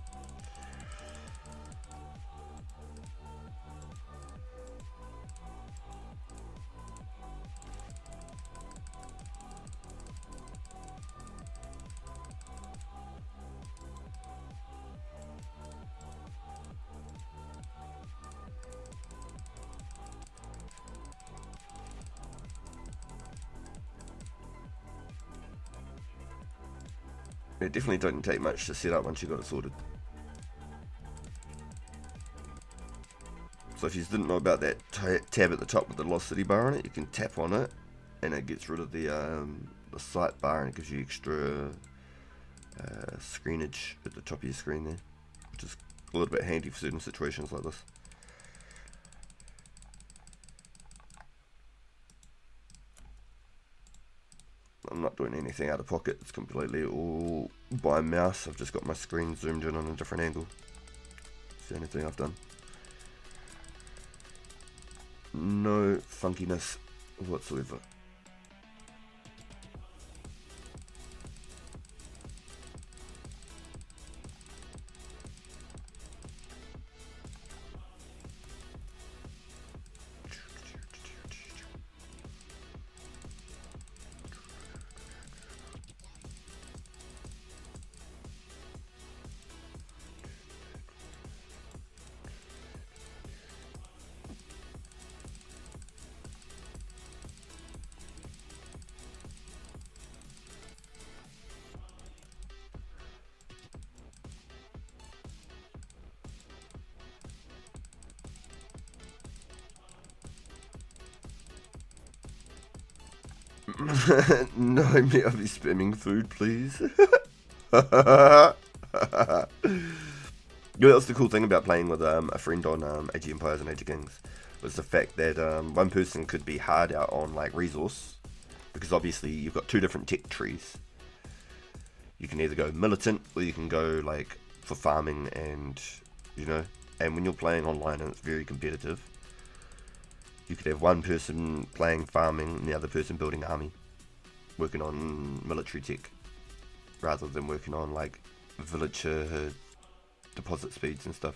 It definitely didn't take much to set up once you got it sorted. So if you didn't know about that tab at the top with the velocity bar on it, you can tap on it and it gets rid of the sight bar, and it gives you extra screenage at the top of your screen there, which is a little bit handy for certain situations like this. I'm not doing anything out of pocket, it's completely all by mouse. I've just got my screen zoomed in on a different angle. It's the only thing I've done. No funkiness whatsoever. No, me, I'll be spamming food, please. You know, that's the cool thing about playing with a friend on Age of Empires and Age of Kings, was the fact that one person could be hard out on like resource, because obviously you've got two different tech trees. You can either go militant or you can go like for farming, and you know, and when you're playing online and it's very competitive, you could have one person playing farming and the other person building army, working on military tech, rather than working on like villager deposit speeds and stuff.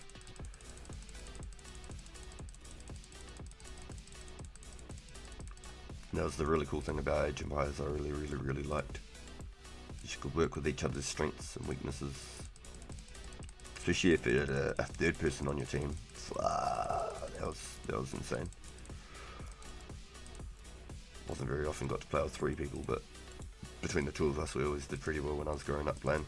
And that was the really cool thing about Age of Empires I really liked. You could work with each other's strengths and weaknesses. Especially if you had a third person on your team. That was insane. Wasn't very often got to play with 3 people, but between the two of us we always did pretty well when I was growing up playing.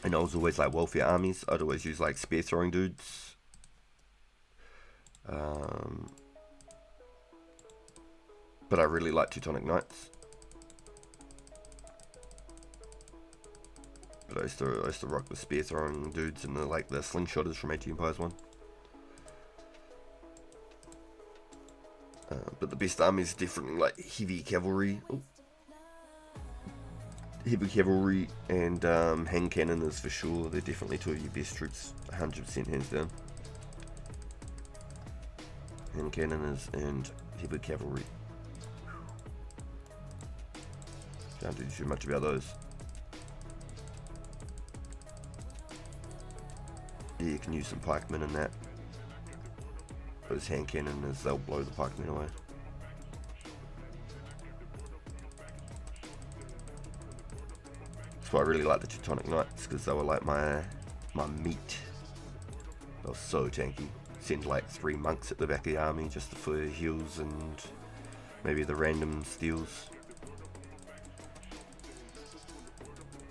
And I was always like welfare armies. I'd always use like spear throwing dudes. But I really like Teutonic Knights. But I used to rock the spear throwing dudes and the slingshotters from Age of Empires 1. But the best army is definitely like heavy cavalry. Ooh. Heavy cavalry and hand cannons for sure. They're definitely two of your best troops, 100% hands down. Hand cannons and heavy cavalry. Can't do too much about those. Yeah, you can use some pikemen in that. Those hand cannons, they'll blow the pikemen away. That's why I really like the Teutonic Knights, because they were like my meat. They were so tanky. Send like 3 monks at the back of the army just for heals and maybe the random steals.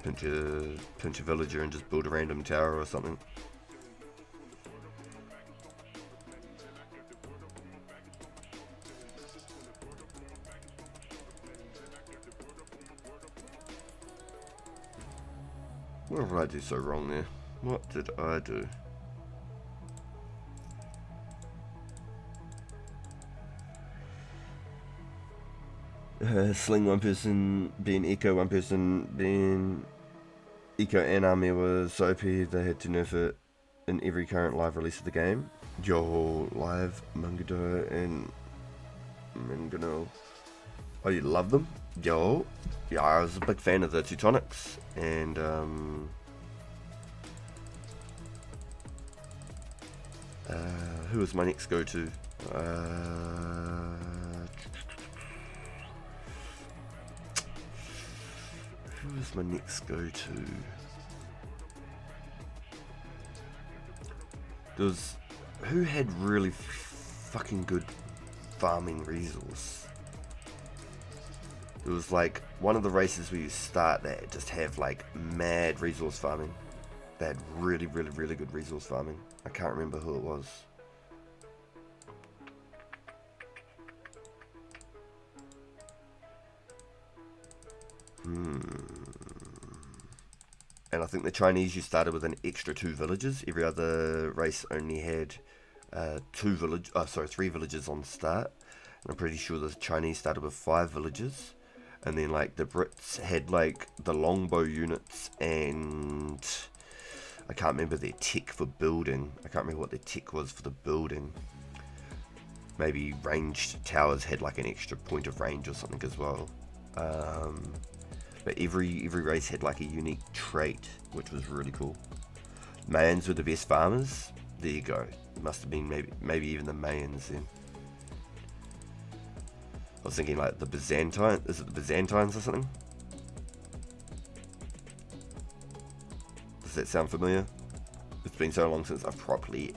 Pinch a villager and just build a random tower or something. What did I do so wrong there? What did I do? Sling one person being eco, one person being eco and army was OP. They had to nerf it in every current live release of the game. Yo, live, Mangado and Mangano. Oh, you love them? Yo. Yeah, I was a big fan of the Teutonics, and who was my next go-to? Who was my next go-to? Who had really fucking good farming resource? It was like one of the races where you start that just have like mad resource farming. They had really good resource farming. I can't remember who it was. And I think the Chinese, you started with an extra 2 villages. Every other race only had 3 villages on start. And I'm pretty sure the Chinese started with 5 villages. And then like the Brits had like the longbow units, and I can't remember their tech for building. I can't remember what their tech was for the building. Maybe ranged towers had like an extra point of range or something as well. But every race had like a unique trait, which was really cool. Mayans were the best farmers. There you go. It must have been maybe even the Mayans then. I was thinking like the Byzantine. Is it the Byzantines or something? Does that sound familiar? It's been so long since I've properly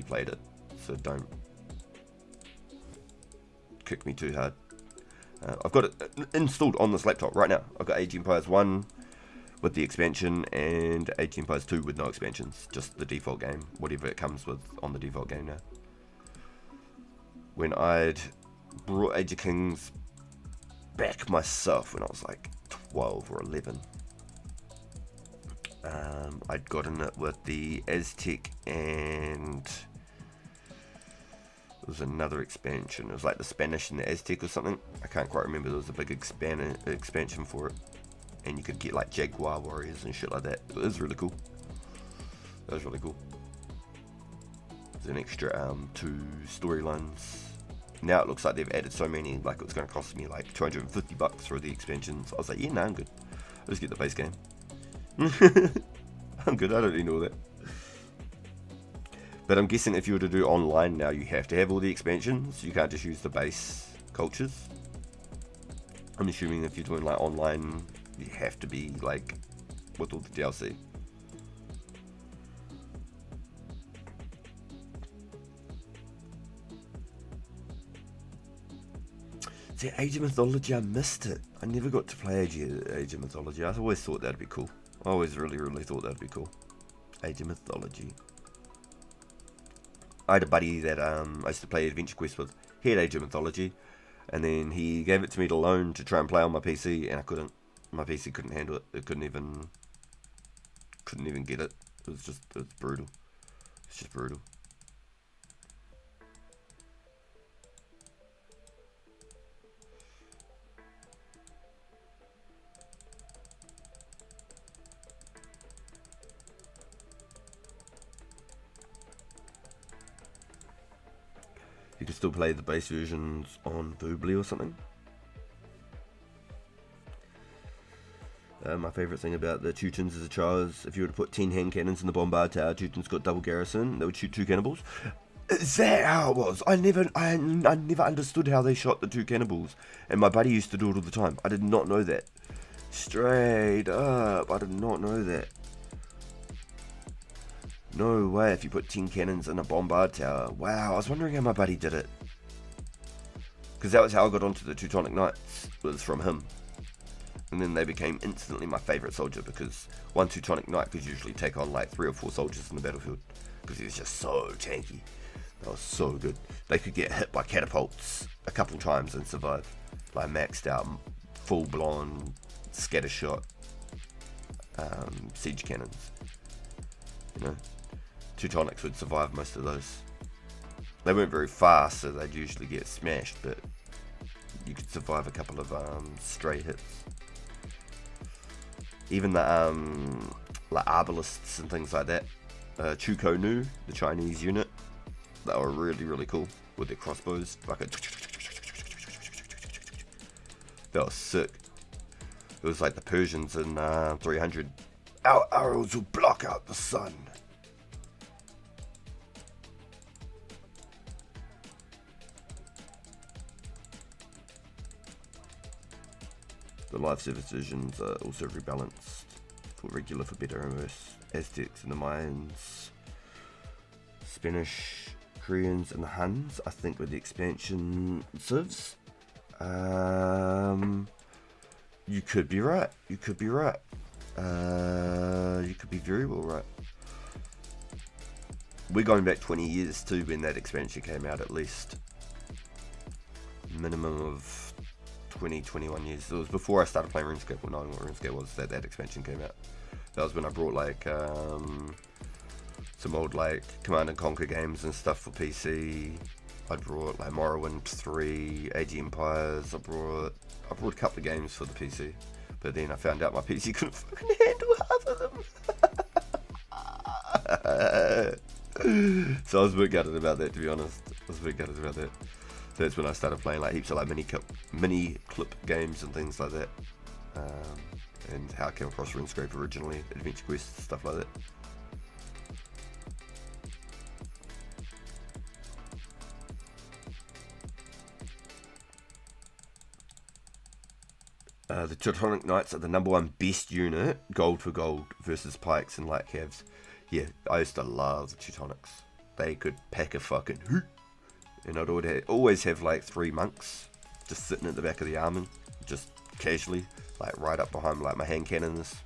played it, so don't kick me too hard. I've got it installed on this laptop right now. I've got Age of Empires 1 with the expansion and Age of Empires 2 with no expansions. Just the default game, whatever it comes with on the default game now. When I'd brought Age of Kings back myself when I was like 12 or 11. I'd gotten it with the Aztec, and it was another expansion. It was like the Spanish and the Aztec or something. I can't quite remember. There was a big expansion for it, and you could get like Jaguar warriors and shit like that. It was really cool. That was really cool. There's an extra 2 storylines. Now it looks like they've added so many, like it was going to cost me like $250 for the expansions. I was like, yeah, no, I'm good. I'll just get the base game. I'm good, I don't need all that. But I'm guessing if you were to do online now, you have to have all the expansions. You can't just use the base cultures. I'm assuming if you're doing like online, you have to be like with all the DLC. See, Age of Mythology, I missed it. I never got to play Age of Mythology. I always thought that'd be cool. I always really thought that'd be cool. Age of Mythology. I had a buddy that I used to play Adventure Quest with. He had Age of Mythology, and then he gave it to me to loan to try and play on my PC, and I couldn't. My PC couldn't handle it. It couldn't even get it. It was brutal. It's just brutal. You can still play the base versions on Verbally or something. My favourite thing about the Teutons as a child is if you were to put 10 hand cannons in the Bombard Tower, Teutons got double garrison, they would shoot 2 cannibals. Is that how it was? I never understood how they shot the 2 cannibals, and my buddy used to do it all the time. I did not know that. Straight up, I did not know that. No way, if you put 10 cannons in a Bombard Tower. Wow, I was wondering how my buddy did it. Because that was how I got onto the Teutonic Knights, was from him. And then they became instantly my favourite soldier, because one Teutonic Knight could usually take on like 3 or 4 soldiers in the battlefield. Because he was just so tanky. That was so good. They could get hit by catapults a couple times and survive. Like maxed out, full blown scattershot siege cannons. You know? Teutonics would survive most of those. They weren't very fast, so they'd usually get smashed, but you could survive a couple of stray hits. Even the like arbalists and things like that. Chuko Nu, the Chinese unit, that were really cool with their crossbows. Like that was sick. It was like the Persians in 300. Our arrows will block out the sun. The life service versions are also rebalanced for regular, for better and worse. Aztecs and the Mayans, Spanish, Koreans and the Huns, I think, were the expansion civs. You could be right. You could be right. You could be very well right. We're going back 20 years too when that expansion came out, at least. Minimum of 21 years. It was before I started playing Runescape, or knowing what Runescape was, that expansion came out. That was when I brought like some old like Command and Conquer games and stuff for PC. I brought like Morrowind 3, Age of Empires. I brought a couple of games for the PC, but then I found out my PC couldn't fucking handle half of them. So I was a bit gutted about that, to be honest. So that's when I started playing like heaps of like mini clip games and things like that. And how I came across RuneScape originally, Adventure Quest, stuff like that. The Teutonic Knights are the #1 best unit, gold for gold, versus pikes and light calves. Yeah, I used to love the Teutonics. They could pack a fucking hoot. And I'd always have like 3 monks just sitting at the back of the army, just casually, like right up behind like my hand cannons.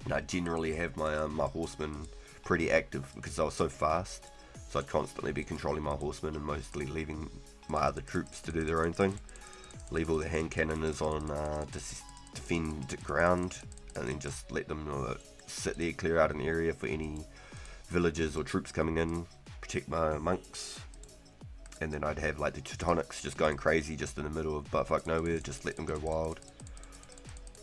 And I generally have my my horsemen pretty active because they were so fast. So I'd constantly be controlling my horsemen and mostly leaving my other troops to do their own thing. Leave all the hand cannoners on defend ground, and then just let them sit there, clear out an area for any villagers or troops coming in, protect my monks. And then I'd have like the Teutonics just going crazy just in the middle of buttfuck nowhere, just let them go wild.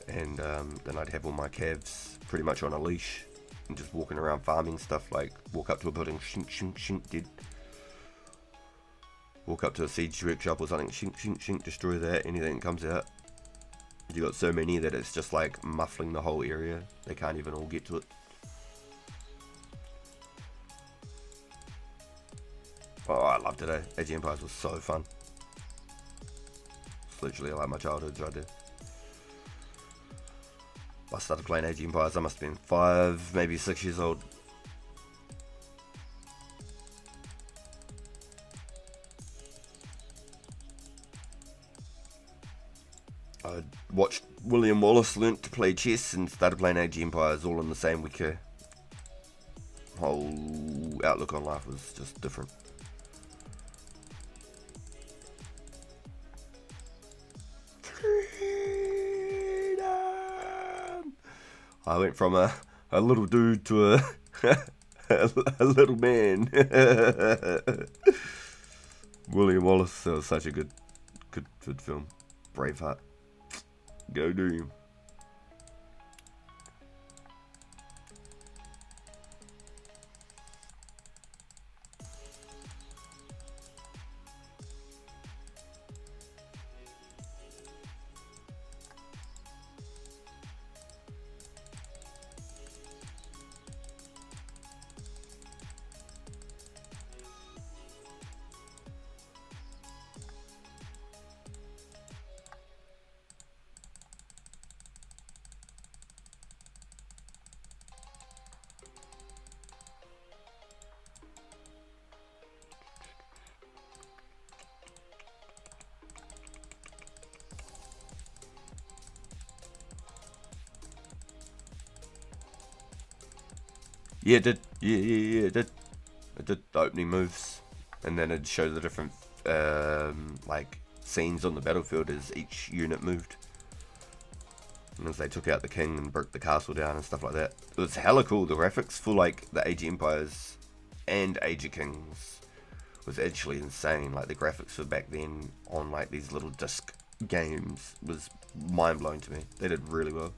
And then I'd have all my cavs pretty much on a leash and just walking around farming stuff, like walk up to a building, shink shink shink, dead. Walk up to a siege workshop or something, shink shink shink, destroy that, anything that comes out. You got so many that it's just like muffling the whole area, they can't even all get to it. Oh, I loved it, eh? Age of Empires was so fun. It's literally like my childhood right there. I started playing Age of Empires, I must have been 5, maybe 6 years old. I watched William Wallace learnt to play chess and started playing Age of Empires all in the same week. Whole outlook on life was just different. I went from a little dude to a little man. William Wallace, that was such a good film. Braveheart. Go do him. Yeah, it did. Yeah, it did. It did the opening moves, and then it'd show the different like scenes on the battlefield as each unit moved. And as they took out the king and broke the castle down and stuff like that. It was hella cool. The graphics for like the Age of Empires and Age of Kings was actually insane. Like the graphics for back then on like these little disc games was mind blowing to me. They did really well.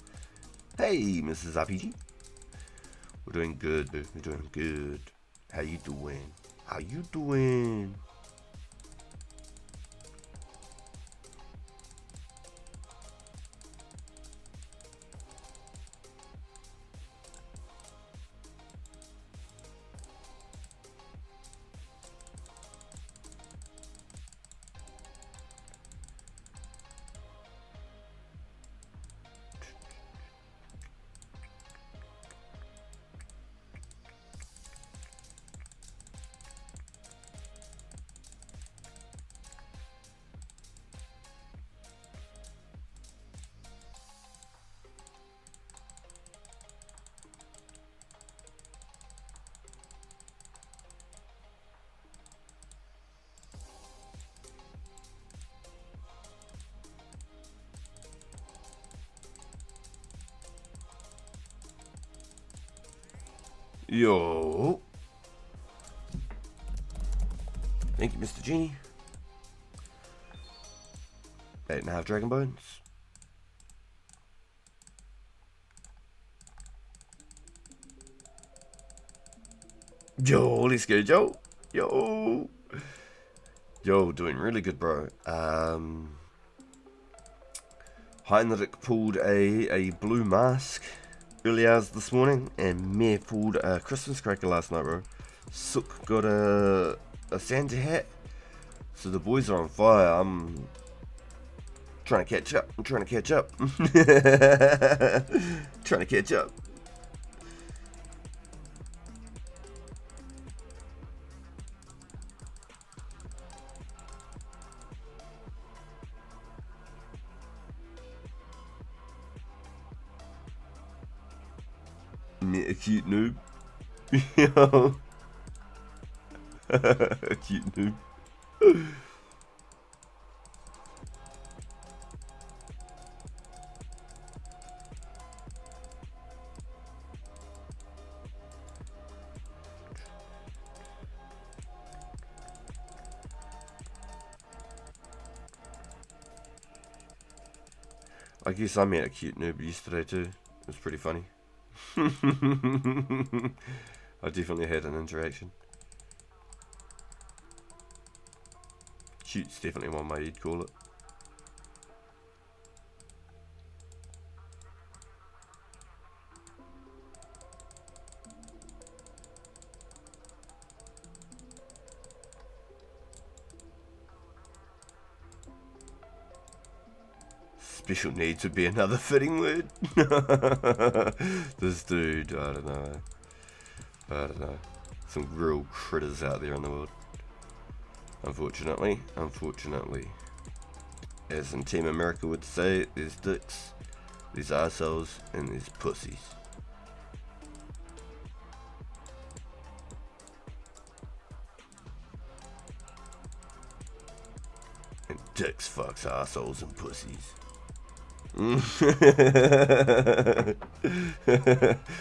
Hey, Mrs. RPG. We're doing good, dude. We're doing good. How you doing? How you doing? Yo. Thank you, Mr. Genie. 8.5 dragon bones. Yo, let's go, Joe. Yo. Yo, doing really good, bro. Heinrich pulled a blue mask early hours this morning, and Meh pulled a Christmas cracker last night, bro. Sook got a Santa hat. So the boys are on fire. I'm trying to catch up. Trying to catch up. Meh, a cute noob. Yo. Cute noob. I guess I met a cute noob yesterday too. It was pretty funny. I definitely had an interaction. Cute's definitely one way you'd call it. Special needs would be another fitting word. This dude, I don't know. Some real critters out there in the world. Unfortunately. As in Team America would say, there's dicks, there's arseholes, and there's pussies. And dicks, fucks, arseholes, and pussies.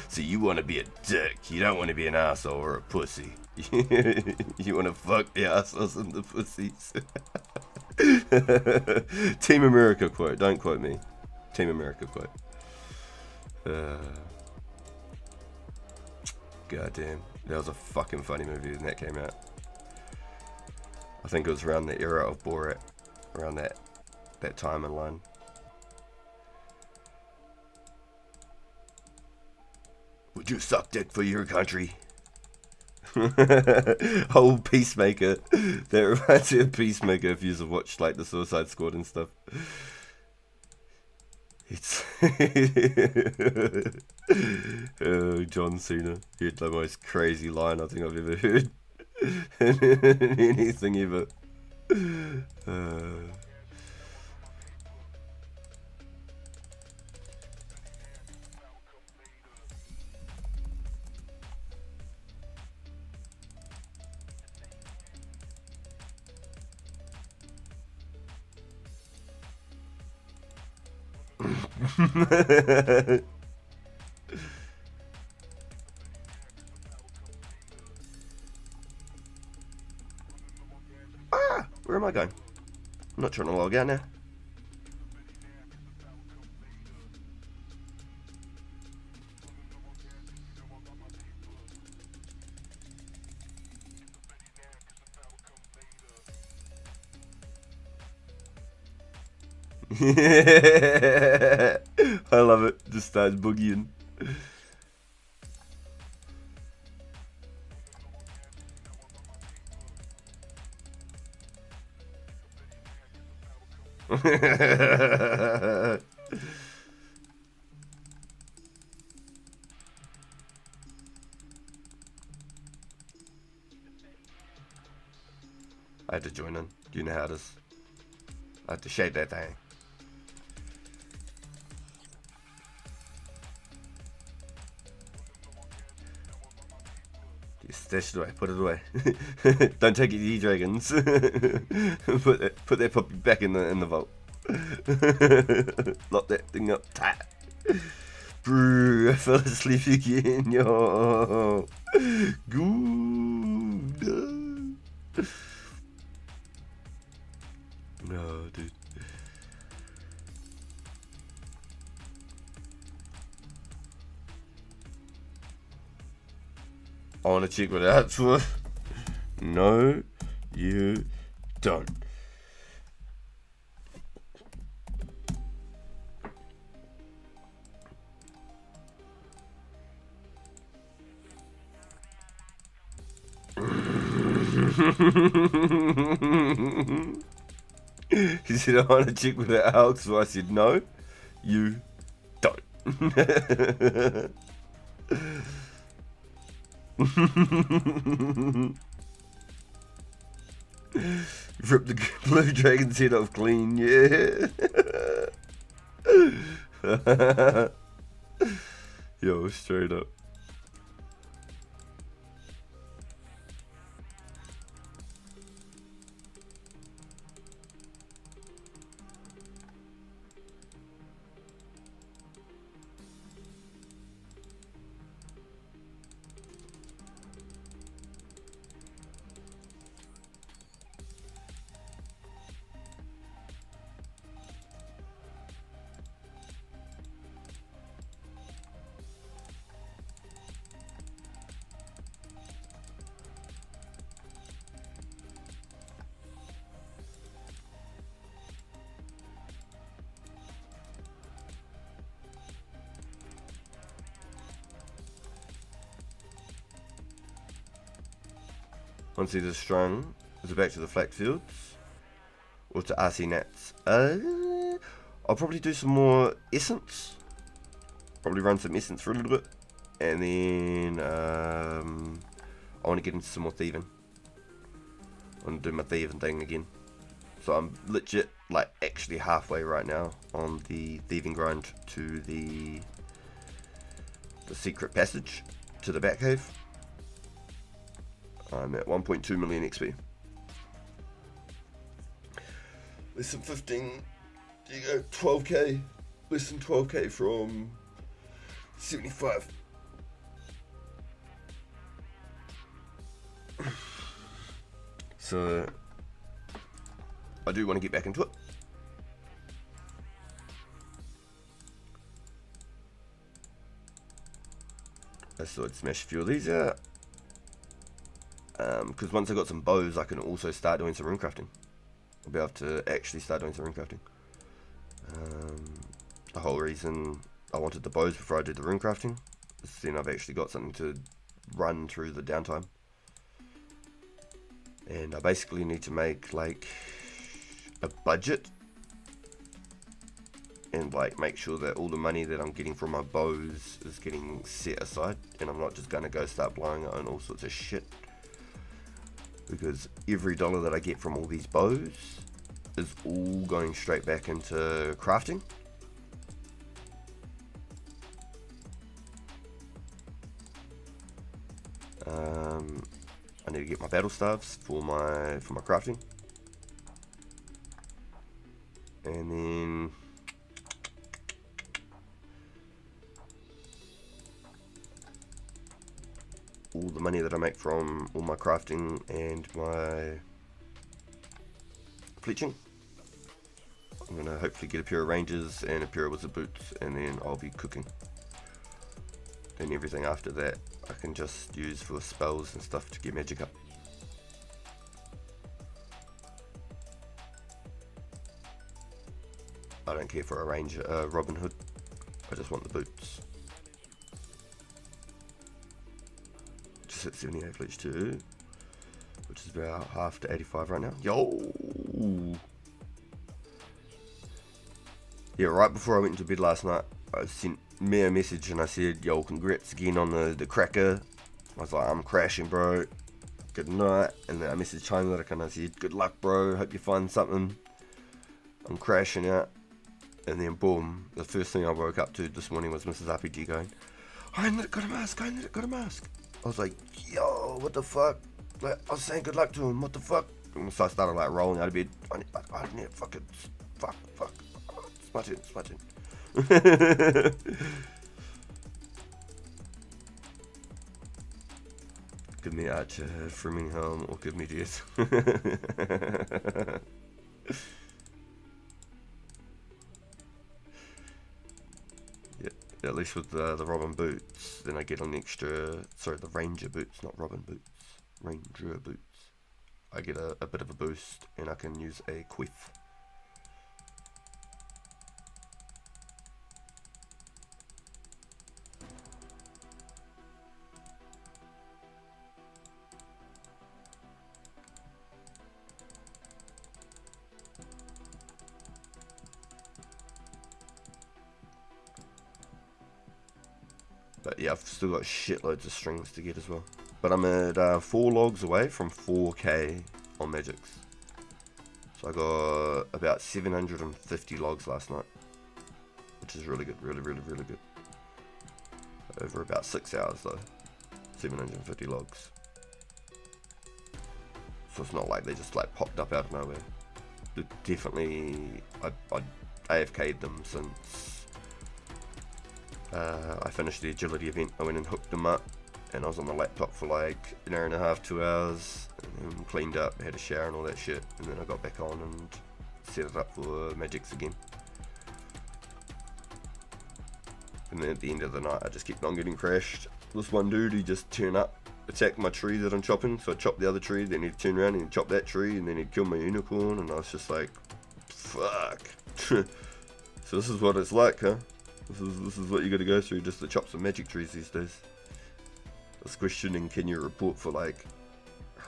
So you want to be a dick, you don't want to be an asshole or a pussy. You want to fuck the assholes and the pussies. Team America quote, don't quote me. Team America quote. Goddamn, that was a fucking funny movie when that came out. I think it was around the era of Borat, around that time in line. Would you suck dick for your country? Oh, Peacemaker. That reminds me of Peacemaker if you've watched like the Suicide Squad and stuff. It's oh, John Cena. He had the most crazy line I think I've ever heard. Anything ever. Where am I going? I'm not trying to log out now. I love it. Just starts boogieing. I had to join in. Do you know how it is? I had to shake that thing. Stash it away, put it away. Don't take it to E-Dragons. put that puppy back in the vault. Lock that thing up tight. Brr, I fell asleep again, yo. Good. No, dude. I want to check what that's for. No, you don't. He said, I want to check with it out, so I said, no, you don't. Rip the blue dragon's head off clean, yeah. Yo, straight up. Once these are strung, is it back to the flax fields? Or to RC nats? I'll probably do some more essence. Probably run some essence for a little bit. And then I want to get into some more thieving. I want to do my thieving thing again. So I'm legit, like, actually halfway right now on the thieving grind to the secret passage to the Batcave. I'm at 1.2 million XP. Less than 15. There you go, 12k. Less than 12k from 75. So I do want to get back into it. I thought I'd smash a few of these out. Because once I got some bows, I can also start doing some rune crafting. I'll be able to actually start doing some rune crafting. The whole reason I wanted the bows before I did the rune crafting is then I've actually got something to run through the downtime. And I basically need to make like a budget and like make sure that all the money that I'm getting from my bows is getting set aside, and I'm not just gonna go start blowing it on all sorts of shit, because every dollar that I get from all these bows is all going straight back into crafting. I need to get my battle staves for my crafting, and then all the money that I make from all my crafting and my fletching, I'm gonna hopefully get a pair of rangers and a pair of wizard boots, and then I'll be cooking. Then everything after that I can just use for spells and stuff to get magic up. I don't care for a ranger, Robin Hood. I just want the boots. Just at 78 fletch too, which is about half to 85 right now. Yo! Yeah, right before I went into bed last night, I sent me a message and I said, yo, congrats again on the cracker. I was like, I'm crashing, bro. Good night. And then I messaged Chimeric and I said, good luck, bro. Hope you find something. I'm crashing out. And then boom, the first thing I woke up to this morning was Mrs. RPG going, I ain't got a mask, I ain't got a mask. I was like, yo, what the fuck? Like, I was saying good luck to him, what the fuck? And so I started like rolling out of bed. I need fucking, fuck. Smudge it. Give me Archer, Framingham, or give me death. Yeah, at least with the Robin boots, then I get an extra, sorry, the Ranger boots, not Robin boots, Ranger boots. I get a bit of a boost, and I can use a quiff. But yeah, I've still got shitloads of strings to get as well. But I'm at 4 logs away from 4k on magics. So I got about 750 logs last night, which is really good, really good. Over about 6 hours though, 750 logs. So it's not like they just like popped up out of nowhere. But definitely, I AFK'd them since I finished the agility event. I went and hooked them up, and I was on the laptop for like an hour and a half, 2 hours, and then cleaned up, had a shower and all that shit, and then I got back on and set it up for magics again. And then at the end of the night, I just kept on getting crashed. This one dude, he just turned up, attacked my tree that I'm chopping, so I chopped the other tree, then he'd turn around and he'd chop that tree, and then he'd kill my unicorn, and I was just like, fuck. So this is what it's like, huh? This is what you gotta go through just to chop some magic trees these days. I was questioning, can you report for like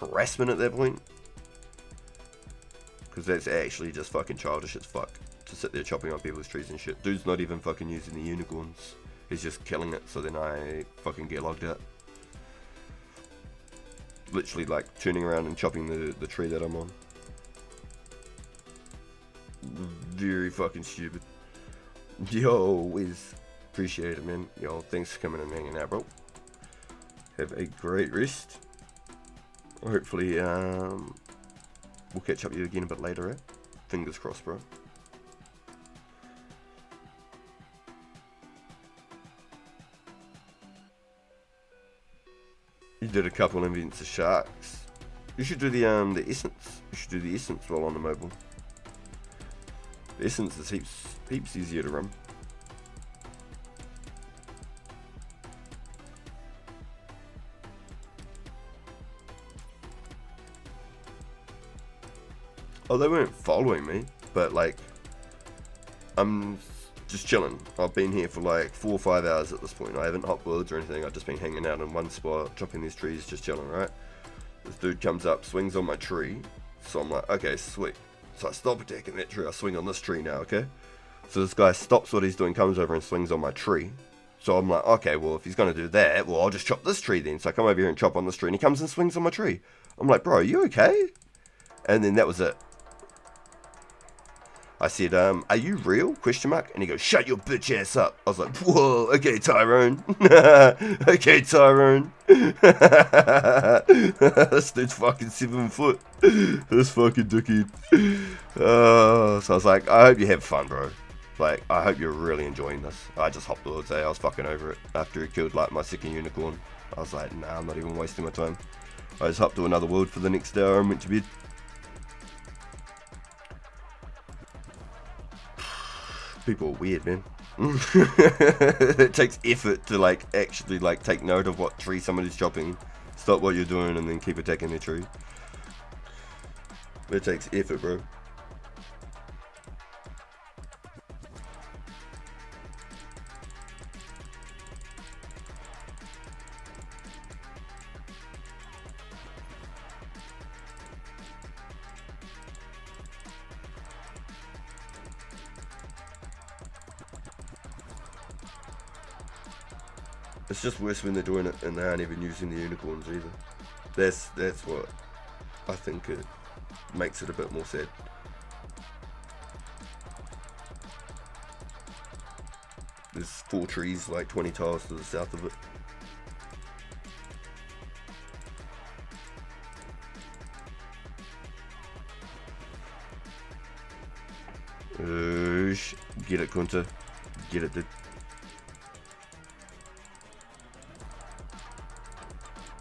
harassment at that point. Because that's actually just fucking childish as fuck. To sit there chopping on people's trees and shit. Dude's not even fucking using the unicorns. He's just killing it so then I fucking get logged out. Literally like turning around and chopping the tree that I'm on. Very fucking stupid. Yo, Wiz. Appreciate it, man. Yo, thanks for coming and hanging out, bro. Have a great rest. Hopefully, we'll catch up with you again a bit later, eh? Fingers crossed, bro. You did a couple events of sharks. You should do the essence. You should do the essence while on the mobile. The essence is heaps easier to run. Oh, they weren't following me, but like, I'm just chilling. I've been here for like 4 or 5 hours at this point. I haven't hot worlds or anything. I've just been hanging out in one spot, chopping these trees, just chilling, right? This dude comes up, swings on my tree. So I'm like, okay, sweet. So I stop attacking that tree. I swing on this tree now, okay? So this guy stops what he's doing, comes over and swings on my tree. So I'm like, okay, well, if he's going to do that, well, I'll just chop this tree then. So I come over here and chop on this tree, and he comes and swings on my tree. I'm like, bro, are you okay? And then that was it. I said, are you real? Question mark. And he goes, shut your bitch ass up. I was like, whoa, okay, Tyrone. Okay, Tyrone. This dude's fucking 7 foot. This fucking dickhead. So I was like, I hope you have fun, bro. Like, I hope you're really enjoying this. I just hopped the woods, I was fucking over it. After he killed, like, my second unicorn. I was like, nah, I'm not even wasting my time. I just hopped to another world for the next hour and went to bed. People are weird, man. It takes effort to like actually like take note of what tree somebody's chopping, stop what you're doing, and then keep attacking their tree. It takes effort, bro. It's just worse when they're doing it and they aren't even using the unicorns either. That's what I think it makes it a bit more sad. There's 4 trees, like 20 tiles to the south of it. Get it, Kunta. Get it, dude.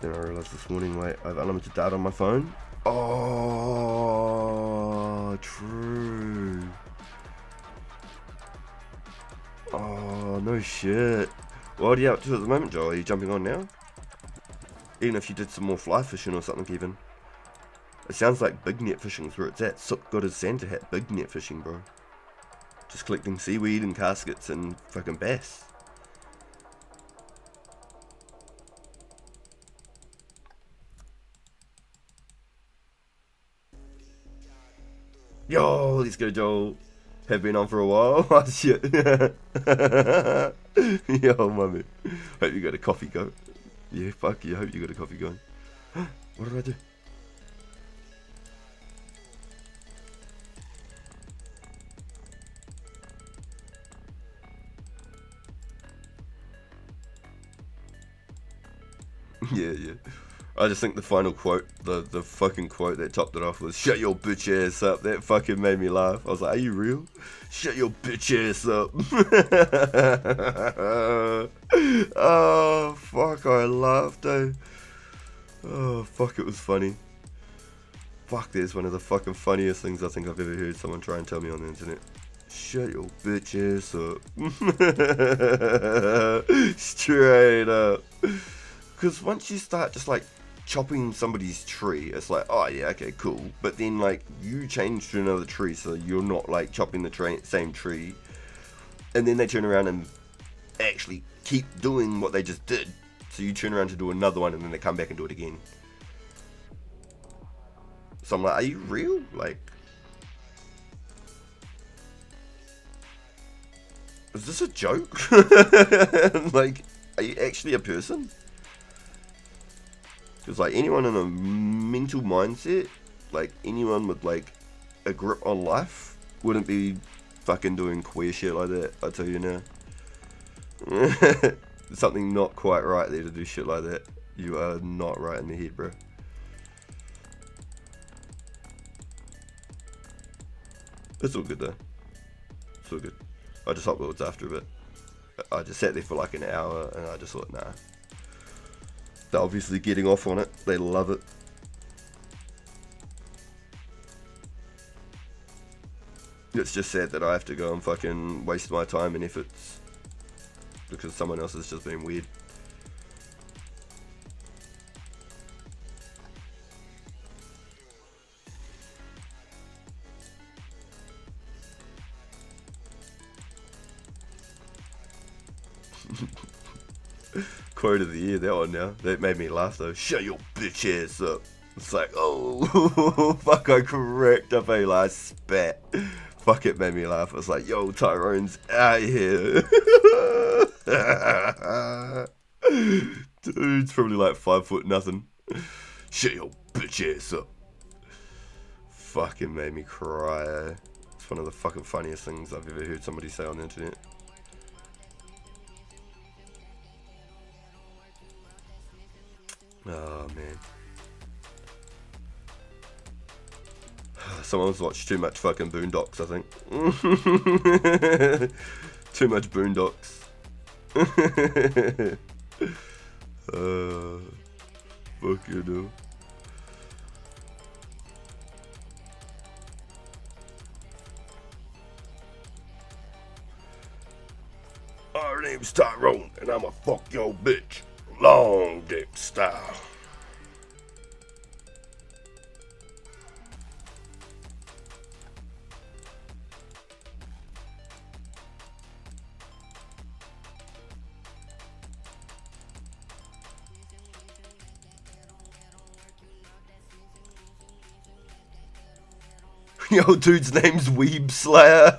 Then I realised this morning, wait, I have unlimited data on my phone. Oh, true. Oh, no shit. What are you up to at the moment, Joel? Are you jumping on now? Even if you did some more fly fishing or something, even. It sounds like big net fishing's where it's at. Sook got his Santa hat. Big net fishing, bro. Just collecting seaweed and caskets and fucking bass. Yo, let's go, Joel. Have been on for a while. Oh, shit. Yo, mummy. Hope you got a coffee go. Yeah, fuck you. Hope you got a coffee going. What did I do? Yeah. I just think the final quote, the fucking quote that topped it off was, shut your bitch ass up. That fucking made me laugh. I was like, are you real? Shut your bitch ass up. Oh, fuck, I laughed, eh? Oh, fuck, it was funny. Fuck, that's one of the fucking funniest things I think I've ever heard someone try and tell me on the internet. Shut your bitch ass up. Straight up. Because once you start just like chopping somebody's tree, it's like, oh yeah, okay, cool. But then like you change to another tree, so you're not like chopping the same tree, and then they turn around and actually keep doing what they just did. So you turn around to do another one, and then they come back and do it again. So I'm like, are you real? Like, is this a joke? Like, are you actually a person? Because like anyone in a mental mindset, like anyone with like a grip on life, wouldn't be fucking doing queer shit like that. I tell you now. There's something not quite right there to do shit like that. You are not right in the head, bro. It's all good though. It's all good. I just uploads after a bit. I just sat there for like an hour and I just thought, nah. They're obviously getting off on it. They love it. It's just sad that I have to go and fucking waste my time and efforts because someone else has just been weird. Quote of the year, that one now. That made me laugh though. Shut your bitch ass up. It's like, oh, fuck, I cracked up, I spat. Fuck, it made me laugh. It's like, yo, Tyrone's out here. Dude's probably like 5 foot nothing. Shut your bitch ass up. Fucking made me cry. It's one of the fucking funniest things I've ever heard somebody say on the internet. Oh man. Someone's watched too much fucking Boondocks, I think. Too much Boondocks. Fuck you, dude. Our name's Tyrone, and I'ma fuck your bitch. Long dick style. Yo, dude's name's Weeb Slayer.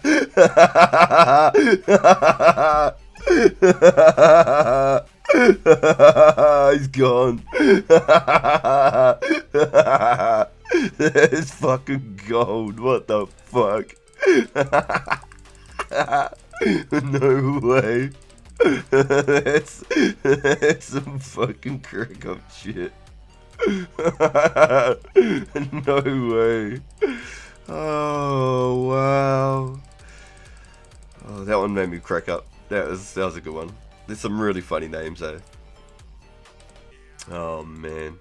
He's gone. It's fucking gold. What the fuck? No way. That's some fucking crack up shit. No way. Oh wow. Oh, that one made me crack up. That was a good one. There's some really funny names though. Oh man.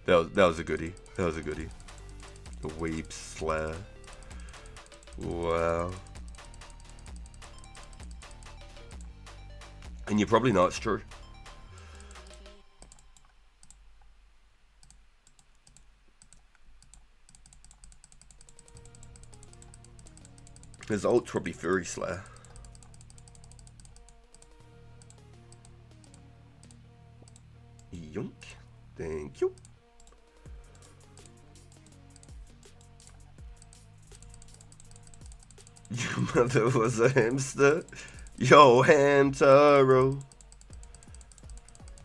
That was a goodie. That was a goodie. The Weeb Slayer. Wow. And you probably know it's true. His alt's probably Furry Slayer. Yoink. Thank you. Your mother was a hamster. Yo, Hamtaro.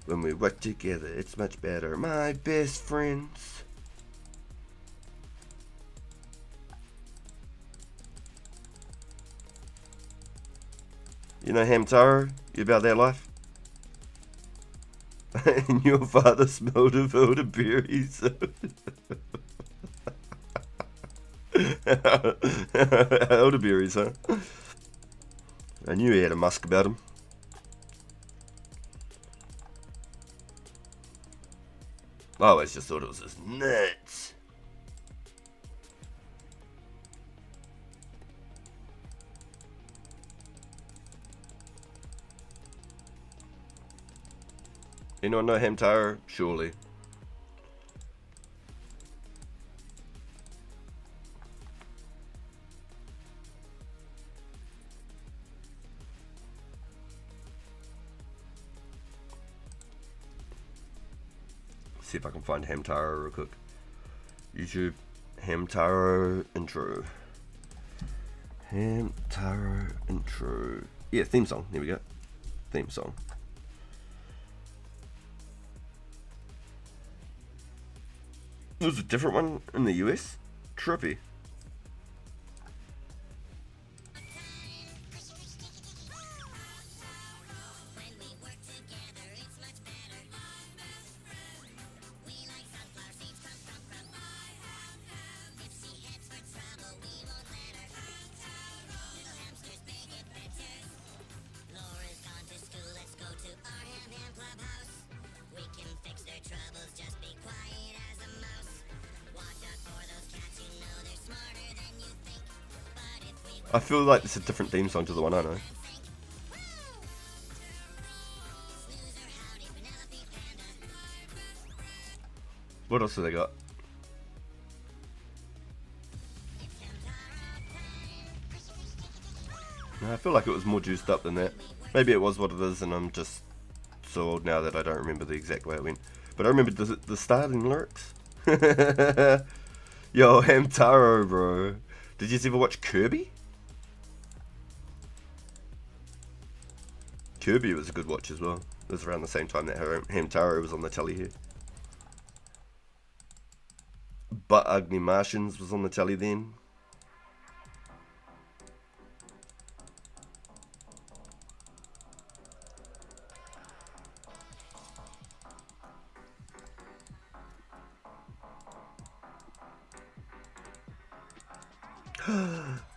When we work together, it's much better. My best friends. You know Hamtaro? You about that life? And your father smelled of elderberries. Elderberries, huh? I knew he had a musk about him. I always just thought it was just nuts. Anyone know Hamtaro? Surely. See if I can find Hamtaro real quick. YouTube Hamtaro intro. Hamtaro intro. Yeah, theme song. Here we go. Theme song. It was a different one in the US. Trippy. I feel like it's a different theme song to the one I know. What else have they got? I feel like it was more juiced up than that. Maybe it was what it is and I'm just so old now that I don't remember the exact way it went. But I remember the starting lyrics. Yo, Hamtaro, bro. Did you ever watch Kirby? Kirby was a good watch as well. It was around the same time that Hamtaro was on the telly here. But Ugly Martians was on the telly then.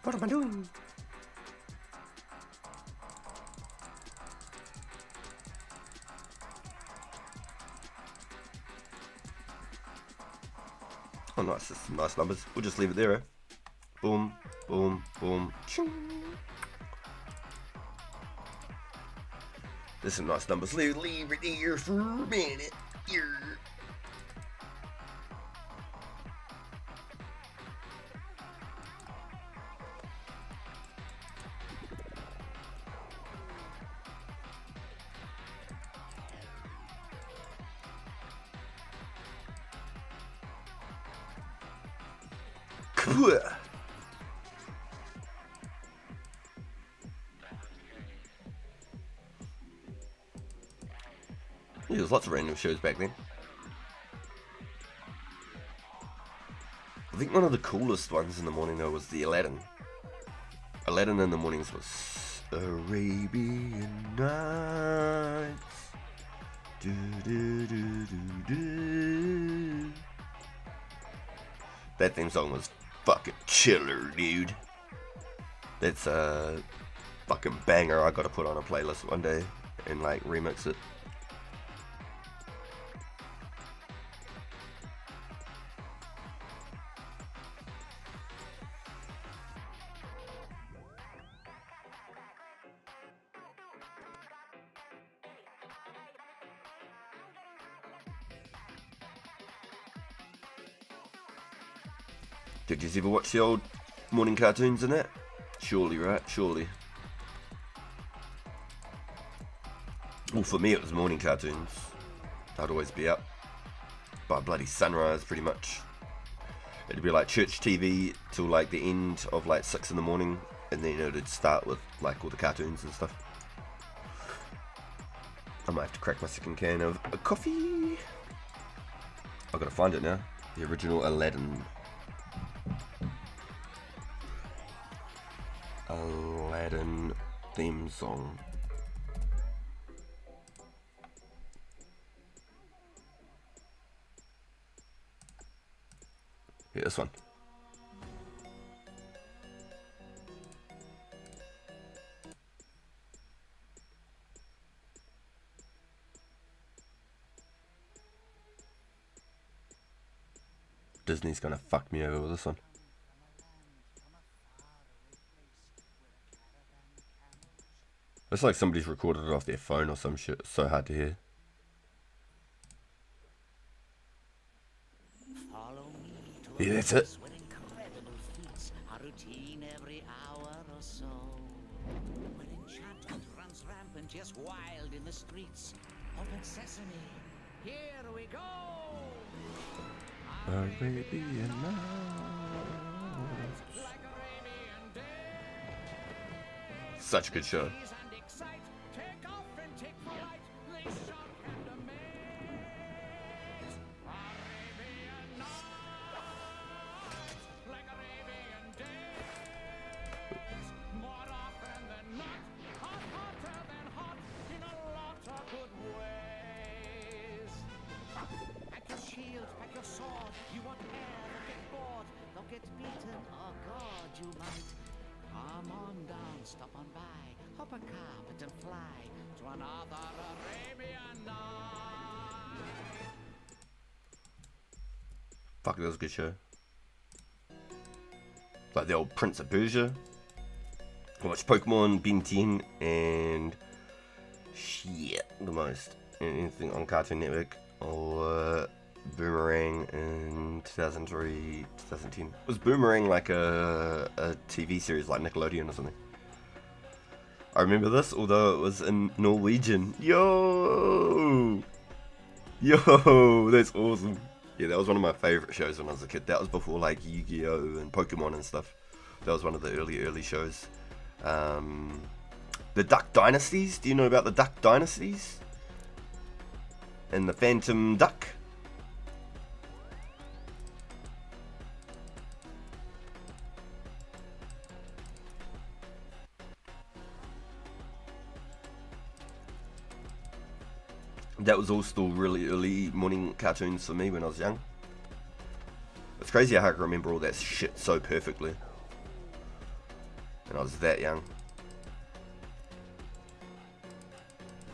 What am I doing? Oh, nice. That's some nice numbers. We'll just leave it there, eh? Boom, boom, boom. Ching. There's some nice numbers. Leave it here for a minute. Here. Yeah, there's lots of random shows back then. I think one of the coolest ones in the morning though was the Aladdin. Aladdin in the mornings was Arabian Nights. Do, do, do, do, do. That theme song was fucking killer, dude. That's a fucking banger. I gotta put on a playlist one day and like remix it. Did you ever watch the old morning cartoons and that? Surely, right? Surely. Well, for me it was morning cartoons. I'd always be up by bloody sunrise, pretty much. It'd be like church TV till like the end of like 6 in the morning, and then it'd start with like all the cartoons and stuff. I might have to crack my second can of coffee. I've got to find it now. The original Aladdin. Aladdin theme song. Yeah, this one. Disney's gonna fuck me over with this one. It's like somebody's recorded it off their phone or some shit. It's so hard to hear. Yeah, that's it. When enchantment runs rampant, just wild in the streets. Open sesame, here we go. Arabian Nights. Such a good show. Stop on by, hop a carpet and fly to another Arabian night. Fuck, that was a good show. Like the old Prince of Persia. I watched Pokemon, Ben 10, and shit, the most. Anything on Cartoon Network or Boomerang in 2003, 2010. Was Boomerang like a TV series like Nickelodeon or something? I remember this, although it was in Norwegian. Yo, that's awesome. Yeah, that was one of my favourite shows when I was a kid. That was before like Yu-Gi-Oh! And Pokemon and stuff. That was one of the early shows. The Duck Dynasties. Do you know about the Duck Dynasties? And the Phantom Duck? That was all still really early morning cartoons for me when I was young. It's crazy how I can remember all that shit so perfectly. And I was that young.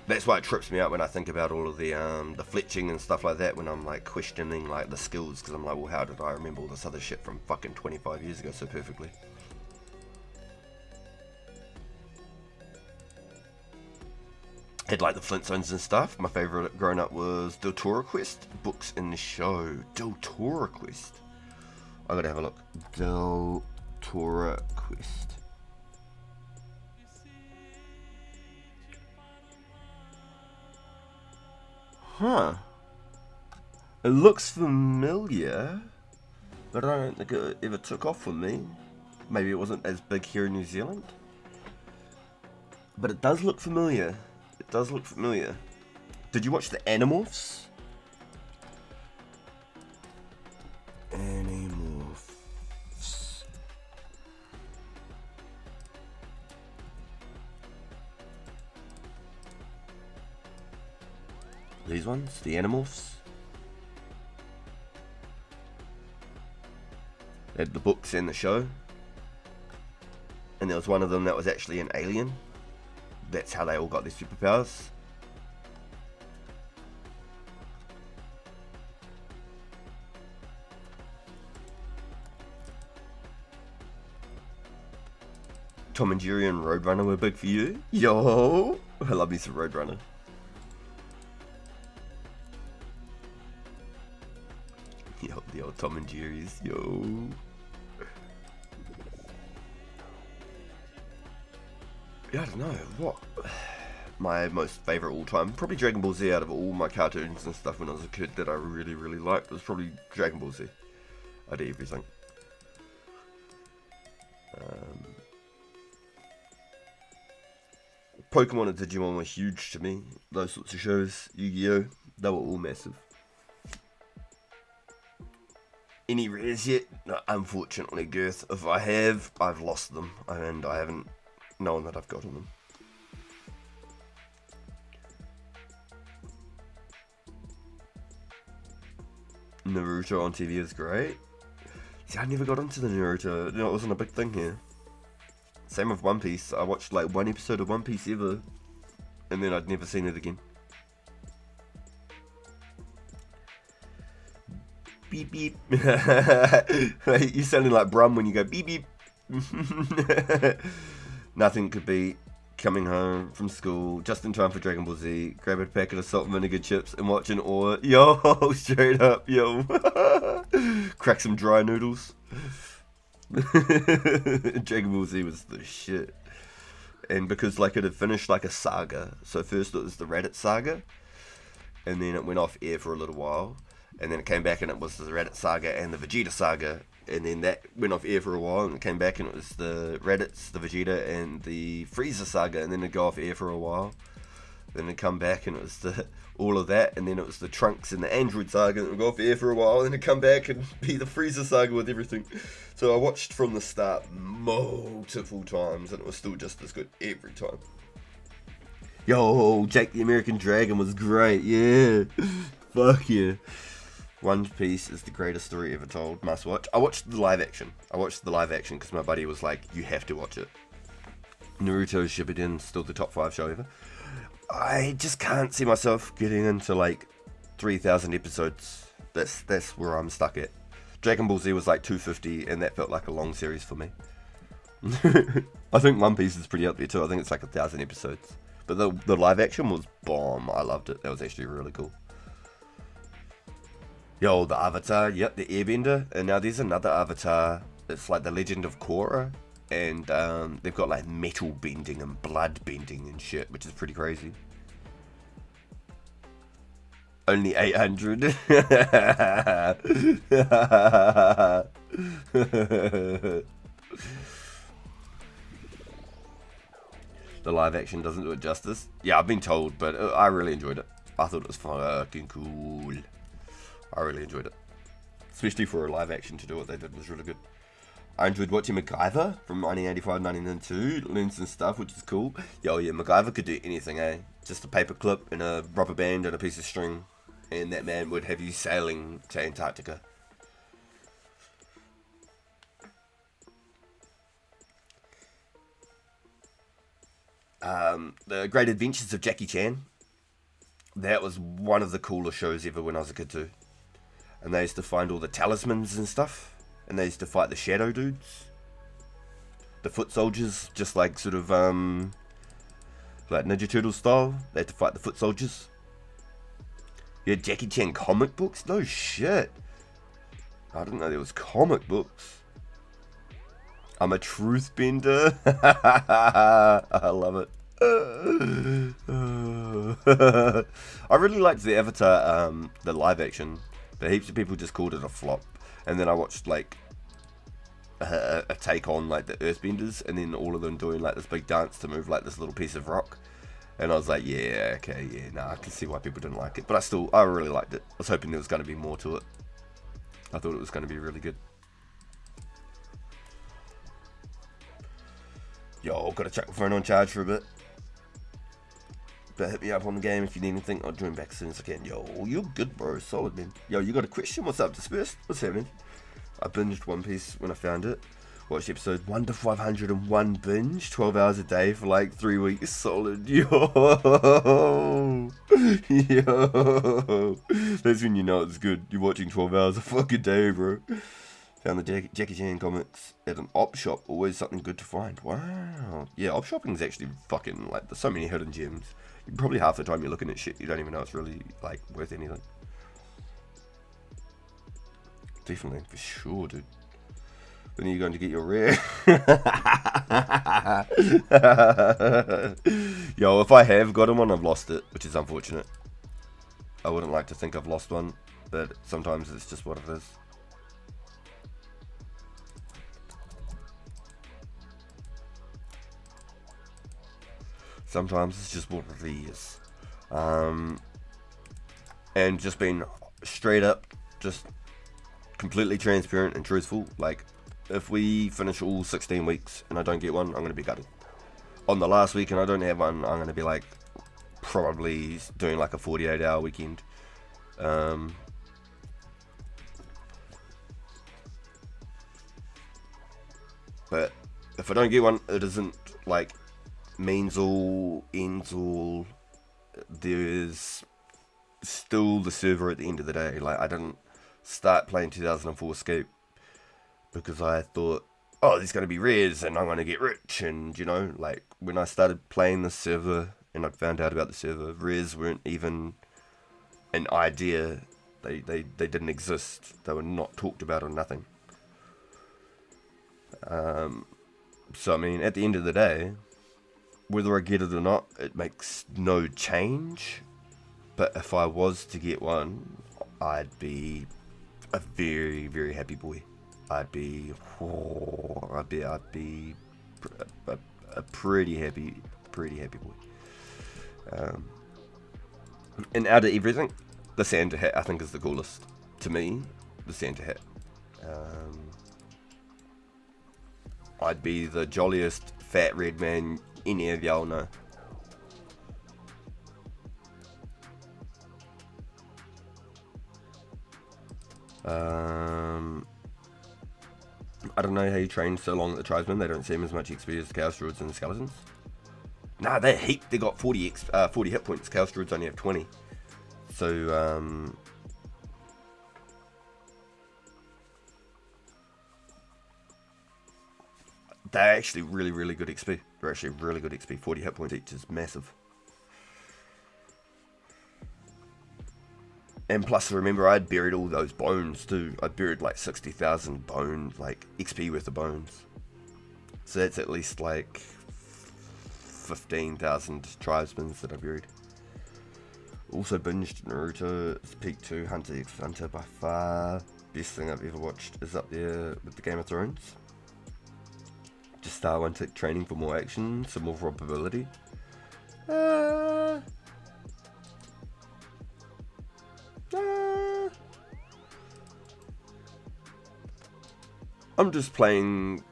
That's why it trips me out when I think about all of the fletching and stuff like that, when I'm like questioning like the skills, because I'm like, well, how did I remember all this other shit from fucking 25 years ago so perfectly? Had like the Flintstones and stuff. My favourite growing up was Deltora Quest. Books in the show. Deltora Quest. I gotta have a look. Deltora Quest. Huh. It looks familiar, but I don't think it ever took off for me. Maybe it wasn't as big here in New Zealand. But it does look familiar. It does look familiar. Did you watch the Animorphs? Animorphs. These ones? The Animorphs? They had the books and the show. And there was one of them that was actually an alien. That's how they all got their superpowers. Tom and Jerry and Roadrunner were big for you? Yo! I love me some Roadrunner. Yo, the old Tom and Jerry's, yo. Yeah, I don't know, what? My most favourite all time, probably Dragon Ball Z. Out of all my cartoons and stuff when I was a kid that I really, really liked, was probably Dragon Ball Z. I did everything. Pokemon and Digimon were huge to me. Those sorts of shows, Yu-Gi-Oh, they were all massive. Any rares yet? No, unfortunately, Girth. If I have, I've lost them, and I haven't known that I've gotten them. Naruto on TV is great. See, I never got into the Naruto. No, it wasn't a big thing here. Same with One Piece. I watched like one episode of One Piece ever, and then I'd never seen it again. Beep beep. You sounding like Brum when you go beep beep. Nothing could beat coming home from school just in time for Dragon Ball Z, grab a packet of salt and vinegar chips and watching or yo, straight up, yo. Crack some dry noodles. Dragon Ball Z was the shit. And because like it had finished like a saga, so first it was the Raditz saga, and then it went off air for a little while, and then it came back and it was the Raditz saga and the Vegeta saga, and then that went off air for a while and it came back and it was the Raditz, the Vegeta, and the Frieza saga, and then it'd go off air for a while. Then it'd come back and it was all of that, and then it was the Trunks and the Android saga, and it would go off air for a while, and then it'd come back and be the Frieza saga with everything. So I watched from the start multiple times, and it was still just as good every time. Yo, Jake the American Dragon was great, yeah. Fuck yeah. One Piece is the greatest story ever told, must watch. I watched the live action. Because my buddy was like, you have to watch it. Naruto Shippuden, still the top 5 show ever. I just can't see myself getting into like 3,000 episodes. That's where I'm stuck at. Dragon Ball Z was like 250, and that felt like a long series for me. I think One Piece is pretty up there too. I think it's like 1,000 episodes. But the live action was bomb. I loved it. That was actually really cool. Yo, the Avatar, yep, the Airbender. And now there's another Avatar. It's like the Legend of Korra. And they've got like metal bending and blood bending and shit, which is pretty crazy. Only 800. The live action doesn't do it justice. Yeah, I've been told, but I really enjoyed it. I thought it was fucking cool. I really enjoyed it. Especially for a live action to do what they did was really good. I enjoyed watching MacGyver from 1985, 1992, learned some stuff, which is cool. Yo, yeah, MacGyver could do anything, eh? Just a paper clip and a rubber band and a piece of string, and that man would have you sailing to Antarctica. The Great Adventures of Jackie Chan. That was one of the coolest shows ever when I was a kid too. And they used to find all the talismans and stuff. And they used to fight the shadow dudes. The foot soldiers, just like sort of, like Ninja Turtle style. They had to fight the foot soldiers. You had Jackie Chan comic books? No shit. I didn't know there was comic books. I'm a truth bender. I love it. I really liked the Avatar, the live action. But heaps of people just called it a flop. And then I watched like a take on like the Earthbenders, and then all of them doing like this big dance to move like this little piece of rock. And I was like, yeah, okay, yeah, nah, I can see why people didn't like it. But I really liked it. I was hoping there was going to be more to it. I thought it was going to be really good. Yo, gotta chuck my phone on charge for a bit. But hit me up on the game if you need anything. I'll join back as soon as I can. Yo, you're good, bro. Solid, man. Yo, you got a question? What's up, Dispersed? What's happening? I binged One Piece when I found it. Watched episode 1 to 501 binge. 12 hours a day for like 3 weeks. Solid. Yo. Yo. That's when you know it's good. You're watching 12 hours a fucking day, bro. Found the Jackie Chan comics at an op shop. Always something good to find. Wow. Yeah, op shopping is actually fucking, like, there's so many hidden gems. Probably half the time you're looking at shit you don't even know it's really, like, worth anything. Definitely, for sure, dude. When are you going to get your rare? Yo, if I have got one, I've lost it, which is unfortunate. I wouldn't like to think I've lost one, but sometimes it's just what it is. Sometimes it's just what it is. And just being straight up, just completely transparent and truthful. Like, if we finish all 16 weeks and I don't get one, I'm going to be gutted. On the last week and I don't have one, I'm going to be like, probably doing like a 48-hour weekend. But if I don't get one, it isn't like means all, ends all. There's still the server at the end of the day. Like, I didn't start playing 2004 Escape because I thought, oh, there's going to be rares and I'm going to get rich. And, you know, like, when I started playing the server and I found out about the server, rares weren't even an idea. They didn't exist. They were not talked about or nothing. So, I mean, at the end of the day, whether I get it or not, it makes no change. But if I was to get one, I'd be a very, very happy boy. I'd be a pretty happy boy. And out of everything, the Santa hat I think is the coolest. To me, the Santa hat. I'd be the jolliest fat red man any of y'all know. I don't know how you train so long at the tribesmen. They don't seem as much XP as the Chaos Druids and the Skeletons. Nah, they're heap. They got 40 hit points. Chaos Druids only have 20. So, they're actually really, really good XP. They're actually really good XP. 40 hit points each is massive. And plus, remember, I'd buried all those bones too. I buried like 60,000 bones, like XP worth of bones. So that's at least like 15,000 tribesmen that I buried. Also binged Naruto. It's peak 2. Hunter x Hunter by far. Best thing I've ever watched is up there with the Game of Thrones. Just one tick training for more action, some more probability. I'm just playing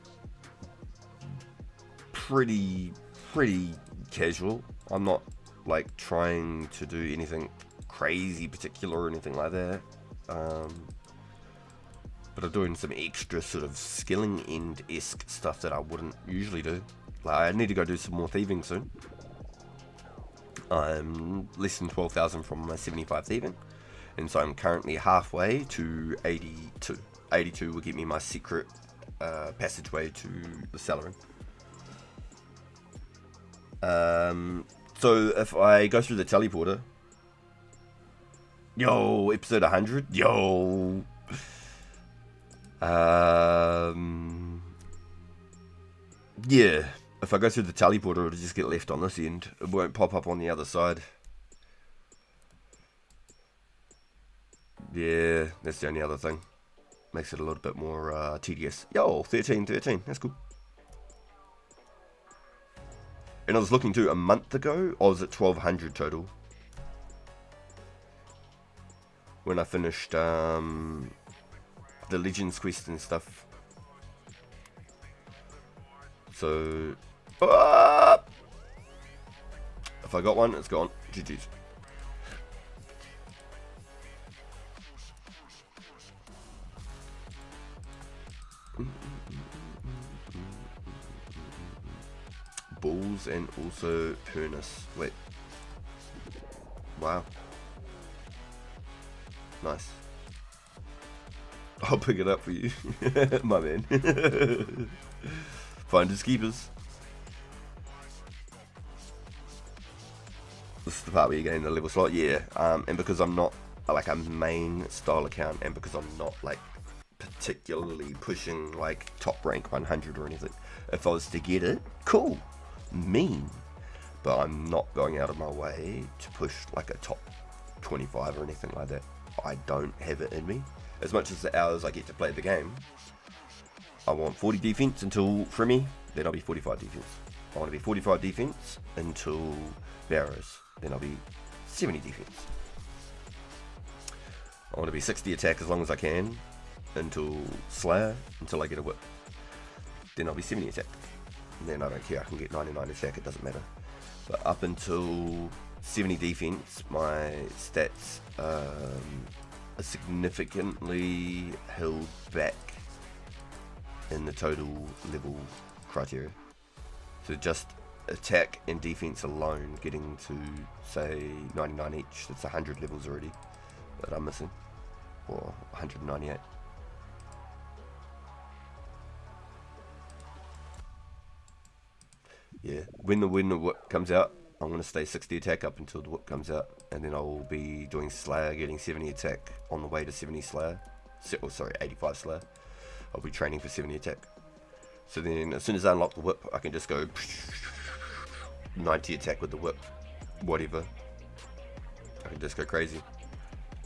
pretty casual. I'm not like trying to do anything crazy particular or anything like that. But I'm doing some extra sort of skilling end-esque stuff that I wouldn't usually do. Like I need to go do some more thieving soon. I'm less than 12,000 from my 75 thieving. And so I'm currently halfway to 82. 82 will give me my secret passageway to the cellar. So if I go through the teleporter, yo, episode 100, yo. Yeah, if I go through the teleporter, it'll just get left on this end. It won't pop up on the other side. Yeah, that's the only other thing. Makes it a little bit more tedious. Yo, 13, that's cool. And I was looking to a month ago, I was at 1200 total. When I finished the Legends quest and stuff. So, if I got one, it's gone. GG's. Balls and also Pernus. Wait. Wow. Nice. I'll pick it up for you. My man. Finders keepers. This is the part where you gain the level slot. Yeah. And because I'm not like a main style account, and because I'm not like particularly pushing like top rank 100 or anything, if I was to get it, cool. Mean, but I'm not going out of my way to push like a top 25 or anything like that. I don't have it in me. As much as the hours I get to play the game, I want 40 defense until Frimmy, then I'll be 45 defense. I want to be 45 defense until Barrows, then I'll be 70 defense. I want to be 60 attack as long as I can until Slayer, until I get a whip. Then I'll be 70 attack. Then I don't care, I can get 99 attack, it doesn't matter. But up until 70 defense, my stats are significantly held back in the total level criteria. So just attack and defense alone, getting to say 99 each, that's 100 levels already that I'm missing, or 198. Yeah, when the whip comes out, I'm going to stay 60 attack up until the whip comes out, and then I will be doing Slayer, getting 70 attack on the way to 70 Slayer. 85 Slayer. I'll be training for 70 attack. So then, as soon as I unlock the whip, I can just go 90 attack with the whip, whatever. I can just go crazy.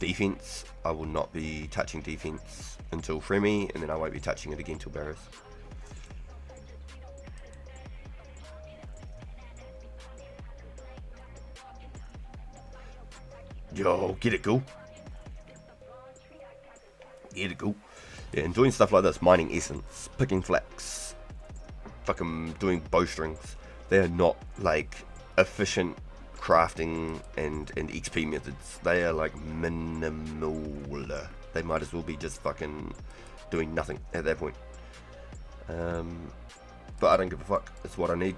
defense, I will not be touching defense until Fremi, and then I won't be touching it again till Barrows. Yo, get it, go. Get it, go. Yeah, and doing stuff like this, mining essence, picking flax, fucking doing bowstrings, they are not like efficient crafting and XP methods. They are like minimal. They might as well be just fucking doing nothing at that point. But I don't give a fuck. It's what I need.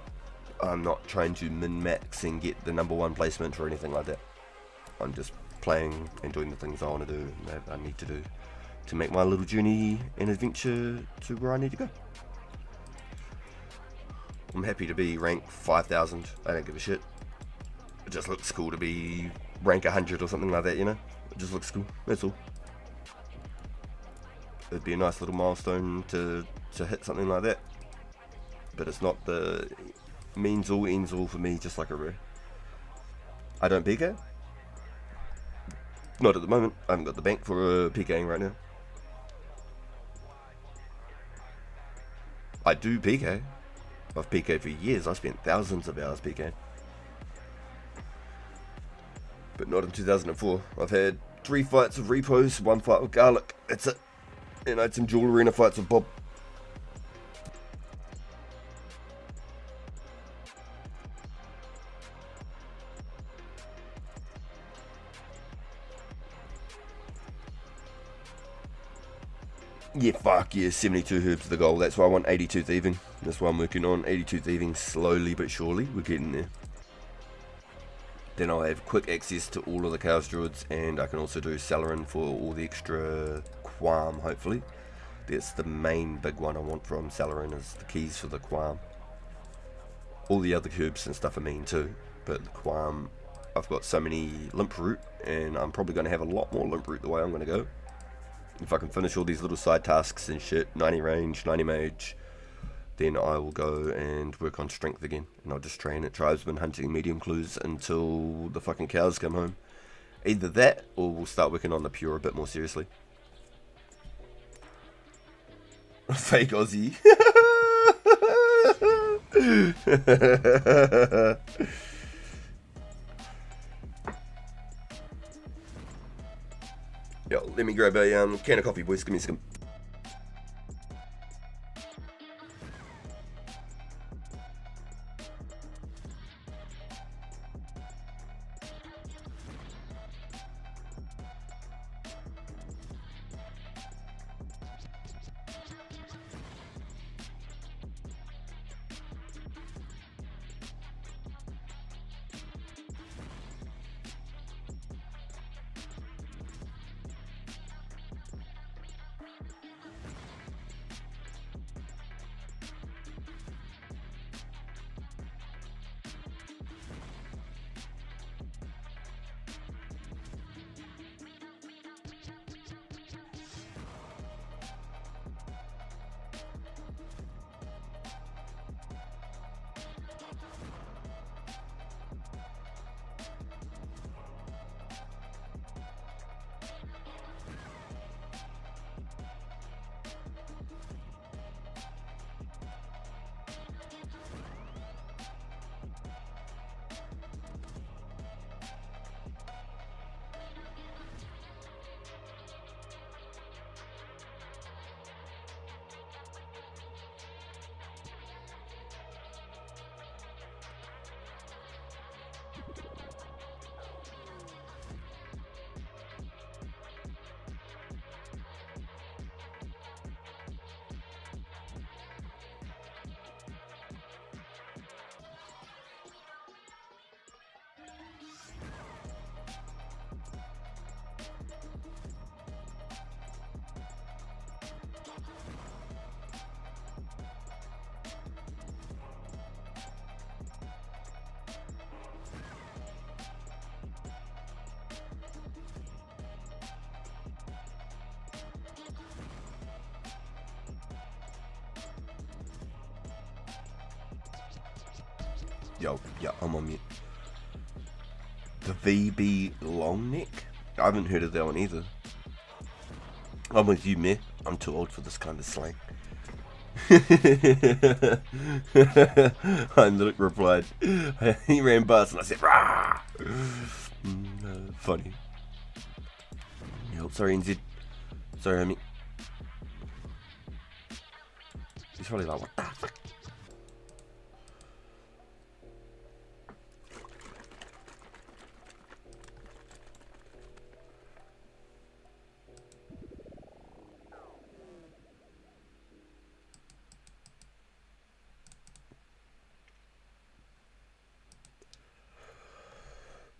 I'm not trying to min-max and get the #1 placement or anything like that. I'm just playing and doing the things I want to do, that I need to do, to make my little journey and adventure to where I need to go. I'm happy to be rank 5,000. I don't give a shit. It just looks cool to be rank 100 or something like that, you know? It just looks cool, that's all. It'd be a nice little milestone to hit something like that. But it's not the means all, ends all for me, just like a rare. I don't PK. Not at the moment. I haven't got the bank for PKing right now. I do PK. I've PK'd for years. I've spent thousands of hours PKing. But not in 2004. I've had 3 fights of repos, 1 fight with Garlic. That's it. And I had some dual arena fights with Bob. Yeah, fuck yeah, 72 herbs to the goal. That's why I want 82 thieving. That's why I'm working on 82 thieving slowly but surely. We're getting there. Then I'll have quick access to all of the chaos druids, and I can also do Celerin for all the extra qualm, hopefully. That's the main big one I want from Celerin, is the keys for the qualm. All the other herbs and stuff are mean too, but the qualm, I've got so many limp root, and I'm probably going to have a lot more limp root the way I'm going to go. If I can finish all these little side tasks and shit, 90 range, 90 mage, then I will go and work on strength again. And I'll just train at tribesman hunting medium clues until the fucking cows come home. Either that, or we'll start working on the pure a bit more seriously. Fake Aussie. Yo, let me grab a can of coffee, boys. Give me a second. Yo, yeah, I'm on mute. The VB long neck? I haven't heard of that one either. I'm with you, meh? I'm too old for this kind of slang. Heinrich replied. He ran past and I said, rah! Funny. Yo, sorry, NZ. Sorry, homie. He's probably like, what the fuck?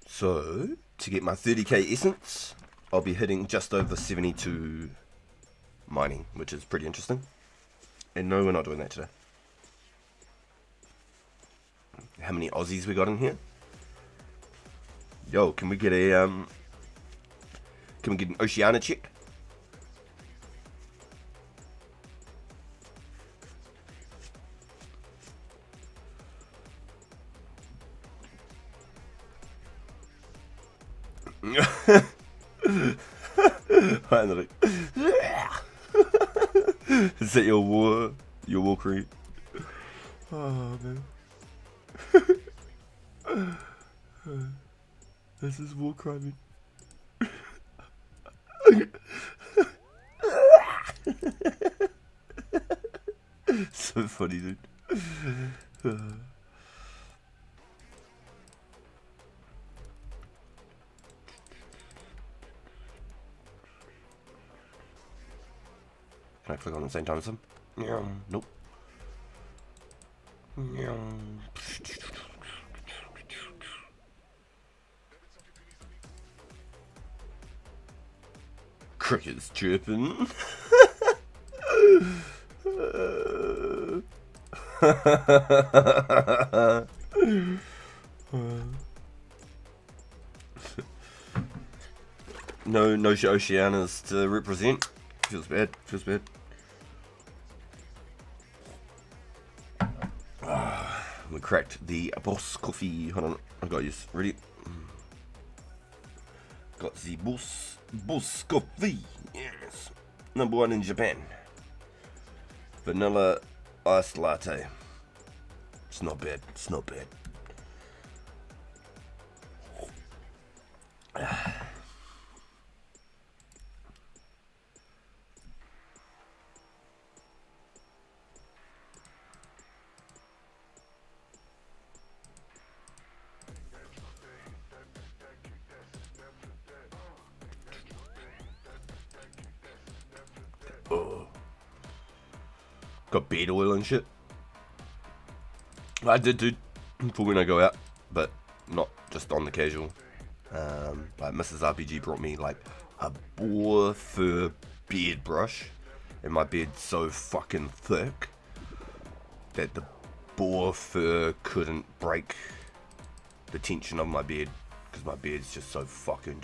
So, to get my 30k essence, I'll be hitting just over 72 mining, which is pretty interesting. And no, we're not doing that today. How many Aussies we got in here? Yo, can we get an Oceania check? Is that your war creed? Oh man. This is war crime. So funny, dude. Can I click on the same time as him? Yeah, nope. Yeah. Crickets chirping. No Oceanas to represent. Feels bad. We cracked the boss coffee. Hold on, I got this ready. Got the boss coffee. Yes, #1 in Japan. Vanilla iced latte. It's not bad. Got beard oil and shit. I did, dude, for when I go out, but not just on the casual. Like Mrs. RPG brought me like a boar fur beard brush, and my beard's so fucking thick that the boar fur couldn't break the tension of my beard, because my beard's just so fucking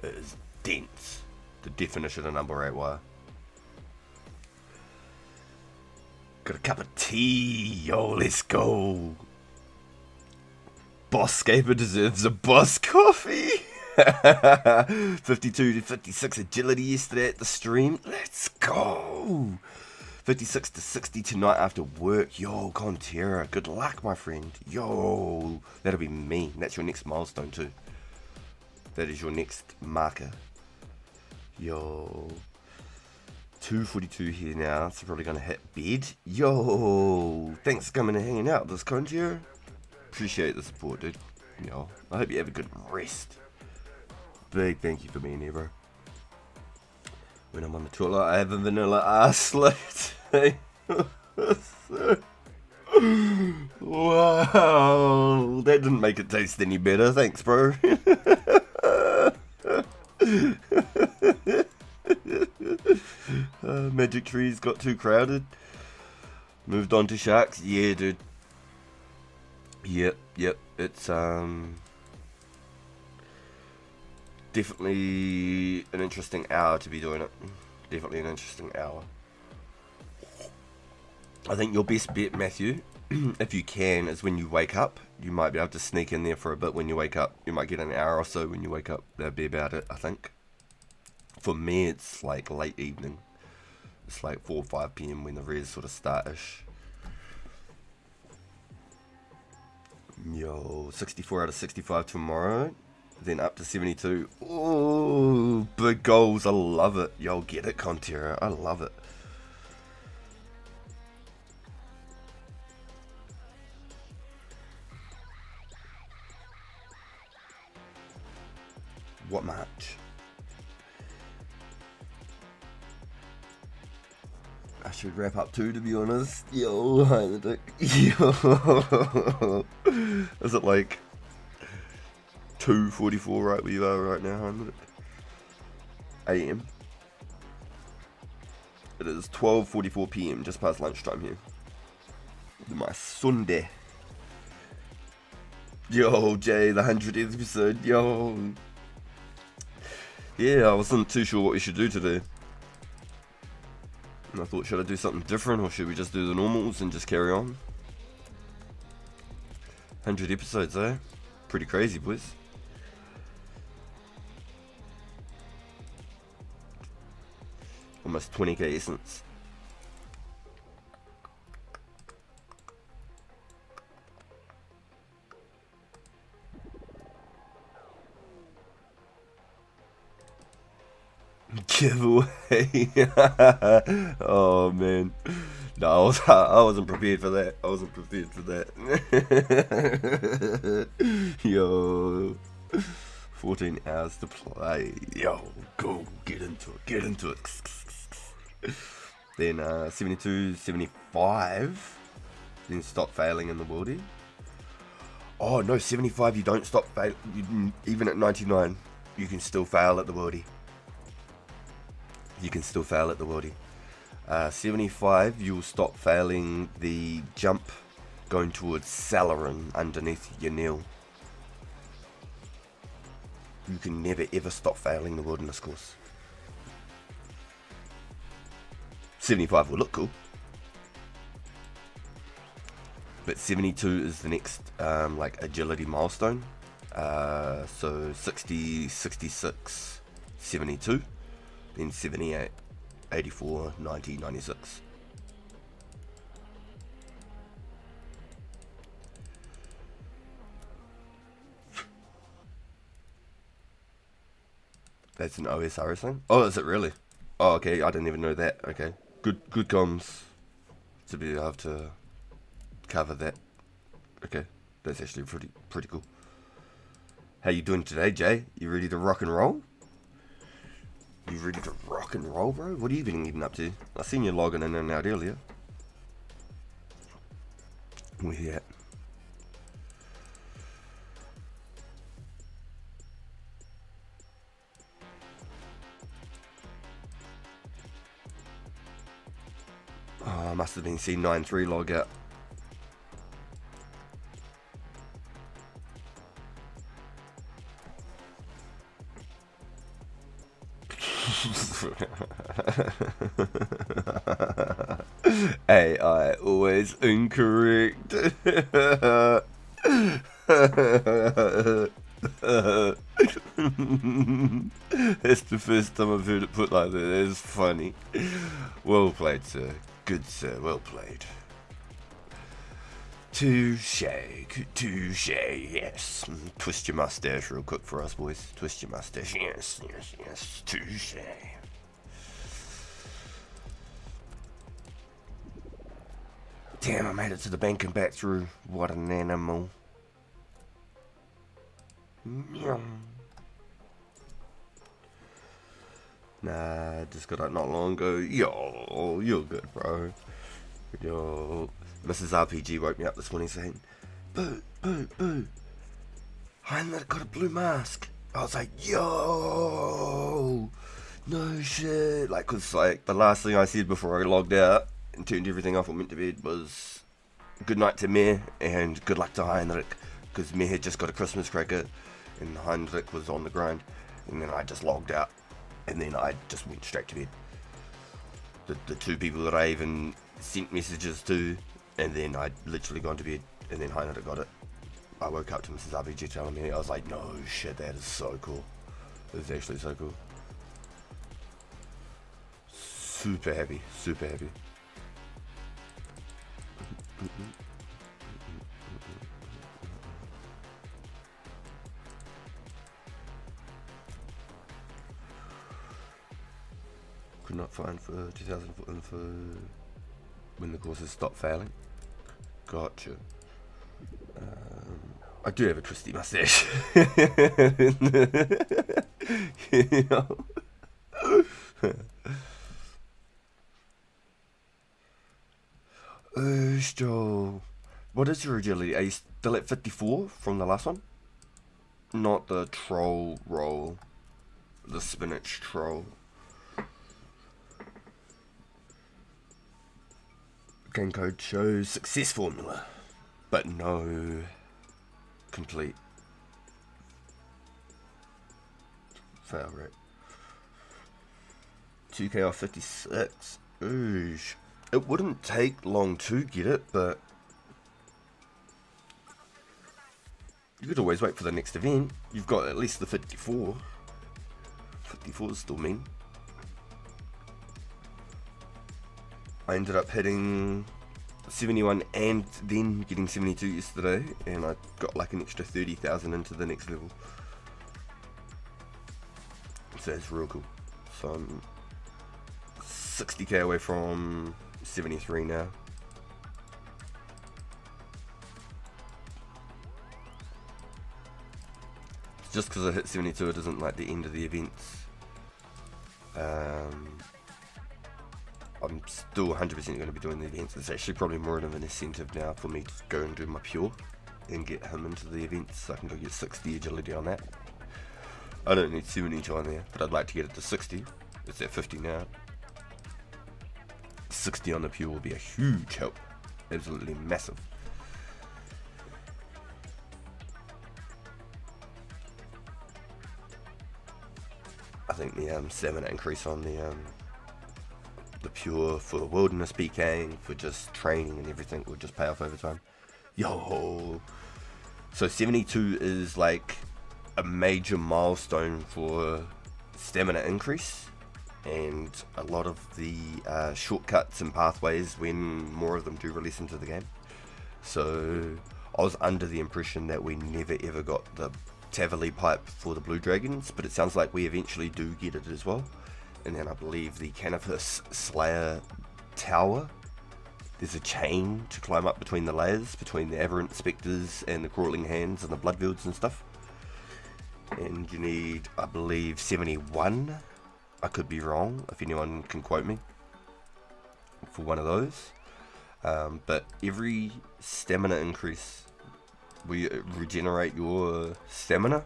it is dense. The definition of number 8 wire. Got a cup of tea, yo, let's go. Bosscaper deserves a boss coffee. 52 to 56 agility yesterday at the stream. Let's go. 56 to 60 tonight after work. Yo, Contera, good luck, my friend. Yo, that'll be me. That's your next milestone too. That is your next marker. Yo. 2:42 here now, so probably gonna hit bed. Yo, thanks for coming and hanging out with this Contier. Appreciate the support, dude. Yo, I hope you have a good rest. Big thank you for being here, bro. When I'm on the toilet, I have a vanilla ass lift. Wow, that didn't make it taste any better. Thanks, bro. Magic trees got too crowded. Moved on to sharks. Yeah, dude. Yep. It's definitely an interesting hour to be doing it. Definitely an interesting hour. I think your best bet, Matthew, if you can, is when you wake up. You might be able to sneak in there for a bit when you wake up. You might get an hour or so when you wake up. That'd be about it, I think. For me, it's like late evening. It's like 4 or 5 p.m. when the res sort of start-ish. Yo, 64 out of 65 tomorrow. Then up to 72. Oh, big goals. I love it. Yo, get it, Contera. I love it. What match? I should wrap up too, to be honest. Yo, hi the dick. Yo. Is it like 2:44 right where you are right now, Heinrich? AM. It is 12:44 PM, just past lunchtime here. My Sunday. Yo, Jay, the 100th episode. Yo. Yeah, I wasn't too sure what we should do today. And I thought, should I do something different, or should we just do the normals and just carry on? 100 episodes, eh? Pretty crazy, boys. Almost 20k essence. Giveaway. Oh man, no, I wasn't prepared for that. I wasn't prepared for that. Yo, 14 hours to play. Yo, go get into it. Get into it. Then 72, 75. Then stop failing in the worldie. Oh no, 75. You don't stop failing. Even at 99, you can still fail at the worldie. You can still fail at the worldie. 75, you'll stop failing the jump going towards Salarin underneath your nail. You can never ever stop failing the wilderness course. 75 will look cool. But 72 is the next like agility milestone. So 60, 66, 72. Then 78, 84, 90, 96. That's an OSRS thing? Oh, is it really? Oh, okay, I didn't even know that. Okay, good comms to be able to cover that. Okay, that's actually pretty cool. How you doing today, Jay? You ready to rock and roll? You ready to rock and roll, bro? What have you been getting up to? I seen you logging in and out earlier. Where you at? Oh, I must have been C93 log out. AI always incorrect. That's the first time I've heard it put like that. It's funny. Well played, sir. Good, sir. Well played. Touche, touche, yes. Twist your mustache real quick for us, boys. Twist your mustache, yes, yes, yes. Touche. Damn, I made it to the bank and back through. What an animal. Nah, just got out not long ago. Yo, you're good, bro. Yo, Mrs. RPG woke me up this morning saying, "Boo, boo, boo. Heinrich got a blue mask." I was like, yo, no shit. Like, cause like the last thing I said before I logged out and turned everything off and went to bed was good night to Meh and good luck to Heinrich, because Meh had just got a Christmas cracker and Heinrich was on the grind, and then I just logged out and then I just went straight to bed. The two people that I even sent messages to And then I'd literally gone to bed, and then Heinrich got it. I woke up to Mrs. RBG telling me, I was like, no shit, that is so cool. It was actually so cool. Super happy, super happy. Could not find for 2000 info when the courses stop failing. Gotcha. I do have a twisty mustache. You know? Joe. What is your agility? Are you still at 54 from the last one? Not the troll roll. The spinach troll. Game code shows success formula, but no complete fail rate. 2k off 56. Oosh. It wouldn't take long to get it, but you could always wait for the next event. You've got at least the 54. 54 is still mean. I ended up hitting 71 and then getting 72 yesterday, and I got like an extra 30,000 into the next level. So it's real cool. So I'm 60k away from 73 now. Just because I hit 72, it isn't like the end of the events. I'm still 100% going to be doing the events. It's actually probably more of an incentive now for me to go and do my pure and get him into the events, so I can go get 60 agility on that. I don't need 70 on there, but I'd like to get it to 60. It's at 50 now. 60 on the pure will be a huge help. Absolutely massive. I think the stamina increase on the pure for wilderness PKing, for just training and everything, will just pay off over time. Yo! So 72 is like a major milestone for stamina increase, and a lot of the shortcuts and pathways when more of them do release into the game. So I was under the impression that we never ever got the Tavali pipe for the blue dragons, but it sounds like we eventually do get it as well. And then I believe the Cannabis Slayer Tower, there's a chain to climb up between the layers, between the Aberrant Spectres and the Crawling Hands and the Bloodfields and stuff. And you need, I believe, 71. I could be wrong, if anyone can quote me, for one of those. But every stamina increase, we regenerate your stamina,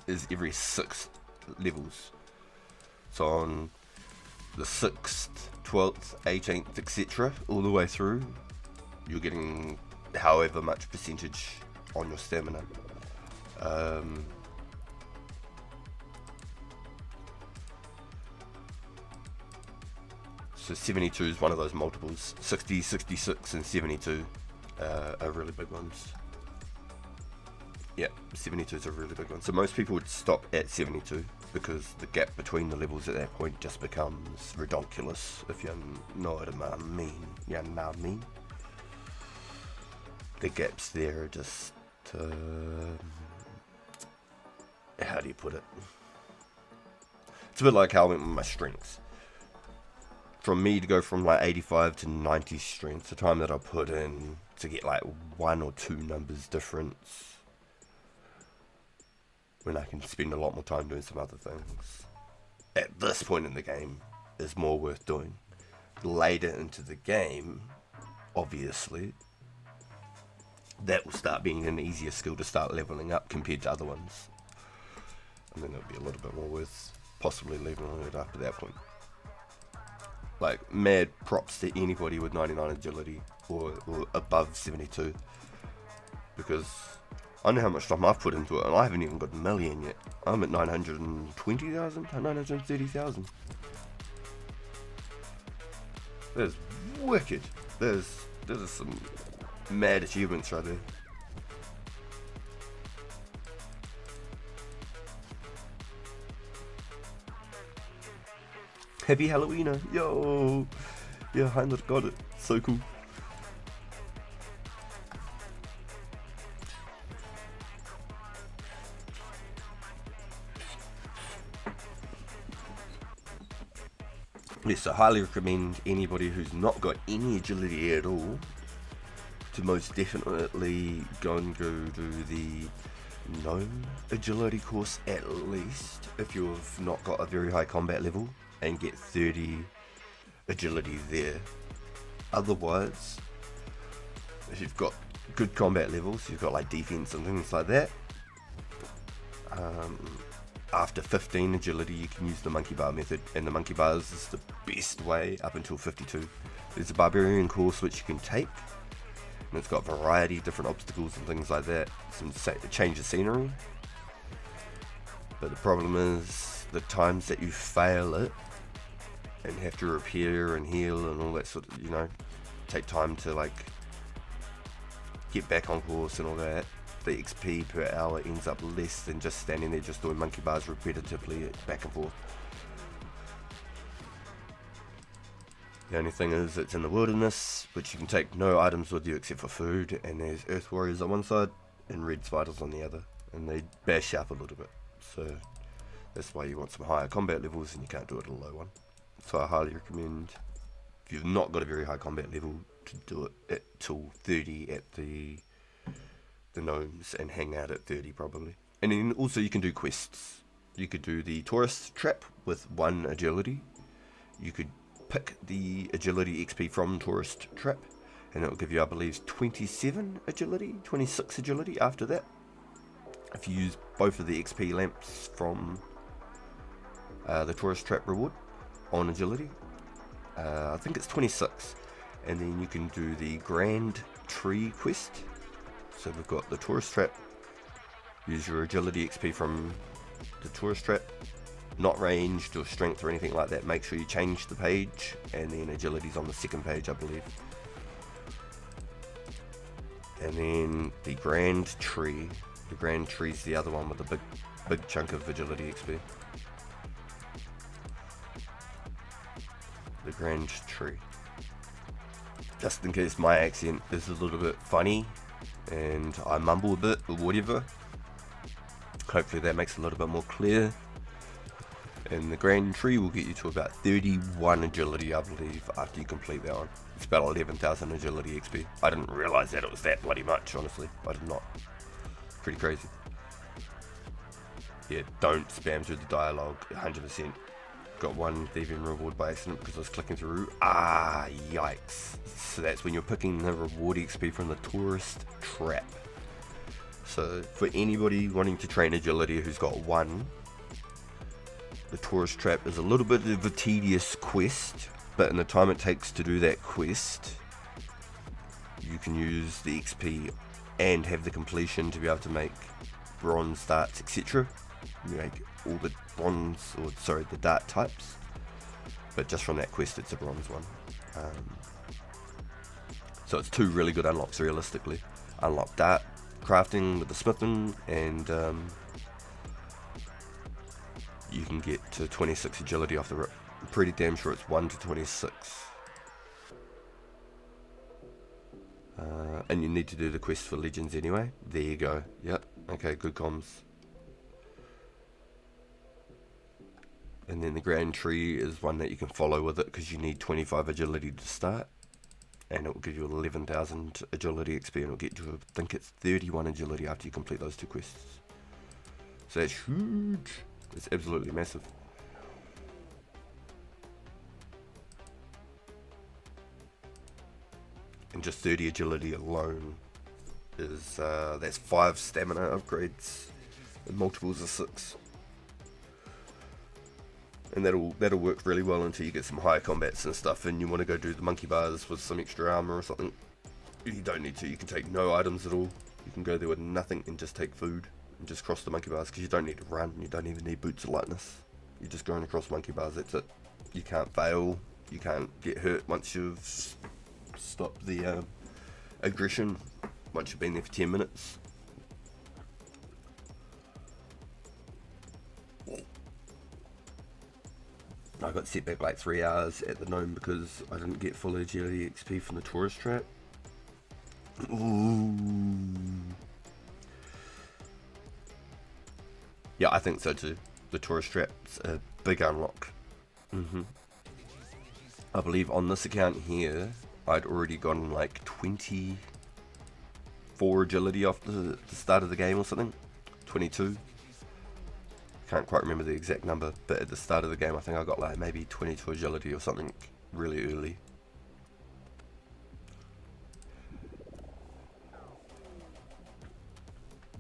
is every 6 levels. So on the 6th, 12th, 18th, etc., all the way through, you're getting however much percentage on your stamina. So 72 is one of those multiples. 60, 66 and 72 are really big ones. Yeah, 72 is a really big one. So most people would stop at 72 because the gap between the levels at that point just becomes redonkulous, if you know what I mean. You know what I mean? The gaps there are just... how do you put it? It's a bit like how I went with my strengths. From me to go from like 85 to 90 strength, the time that I put in to get like 1 or 2 numbers difference, when I can spend a lot more time doing some other things, at this point in the game, is more worth doing. Later into the game, obviously, that will start being an easier skill to start leveling up compared to other ones. And then it'll be a little bit more worth possibly leveling it up at that point. Like, mad props to anybody with 99 agility or above 72, because I know how much time I've put into it, and I haven't even got a million yet. I'm at 920,000, 930,000. That is wicked. There's some mad achievements right there. Happy Halloween, yo! Yeah, Heinrich got it. So cool. Yes, I highly recommend anybody who's not got any agility at all to most definitely go and go do the gnome agility course, at least if you've not got a very high combat level, and get 30 agility there. Otherwise, if you've got good combat levels, you've got like defense and things like that, after 15 agility you can use the monkey bar method, and the monkey bars is the best way up until 52. There's a barbarian course which you can take, and it's got variety, different obstacles and things like that, some change of scenery, but the problem is the times that you fail it and have to repair and heal and all that sort of, take time to like get back on course and all that. The XP per hour ends up less than just standing there just doing monkey bars repetitively back and forth. The only thing is it's in the wilderness, which you can take no items with you except for food, and there's earth warriors on one side and red spiders on the other, and they bash you up a little bit, so that's why you want some higher combat levels, and you can't do it at a low one. So I highly recommend, if you've not got a very high combat level, to do it at till 30 at the gnomes and hang out at 30 probably. And then also you can do quests. You could do the tourist trap with 1 agility. You could pick the agility XP from tourist trap, and it will give you, I believe, 27 agility, 26 agility after that. If you use both of the XP lamps from the tourist trap reward on agility, I think it's 26. And then you can do the grand tree quest. So we've got the tourist trap, use your agility XP from the tourist trap, not ranged or strength or anything like that, make sure you change the page, and then agility's on the second page, I believe. And then the grand tree's the other one with a big chunk of agility XP. The grand tree. Just in case my accent is a little bit funny and I mumble a bit or whatever, hopefully that makes it a little bit more clear. And the grand tree will get you to about 31 agility, I believe, after you complete that one. It's about 11,000 agility XP. I didn't realise that it was that bloody much, honestly. I did not. Pretty crazy. Yeah, don't spam through the dialogue, 100%. Got 1 thieving reward by accident because I was clicking through. Ah, yikes. So that's when you're picking the reward XP from the tourist trap. So for anybody wanting to train agility who's got 1, the tourist trap is a little bit of a tedious quest, but in the time it takes to do that quest, you can use the XP and have the completion to be able to make bronze darts, etc. You make all the the dart types, but just from that quest it's a bronze one. So it's 2 really good unlocks realistically. Unlock dart crafting with the smithing, and you can get to 26 agility off the rip. I'm pretty damn sure it's 1 to 26. And you need to do the quest for legends anyway. There you go. Yep. Okay, good comms. And then the grand tree is one that you can follow with it because you need 25 agility to start, and it will give you 11,000 agility XP, and it will get you, I think it's 31 agility after you complete those 2 quests. So that's huge. It's absolutely massive. And just 30 agility alone is that's 5 stamina upgrades and multiples of 6. And that'll work really well until you get some higher combats and stuff, and you want to go do the monkey bars with some extra armor or something. You don't need to. You can take no items at all. You can go there with nothing and just take food and just cross the monkey bars, because you don't need to run. You don't even need boots of lightness. You're just going across monkey bars. That's it. You can't fail. You can't get hurt once you've stop the aggression once you've been there for 10 minutes. I got set back like 3 hours at the gnome because I didn't get full agility XP from the tourist trap. Ooh. Yeah, I think so too. The tourist trap's a big unlock. I believe on this account here, I'd already gotten like 24 agility off the start of the game or something. 22. Can't quite remember the exact number, but at the start of the game I think I got like maybe 22 agility or something really early.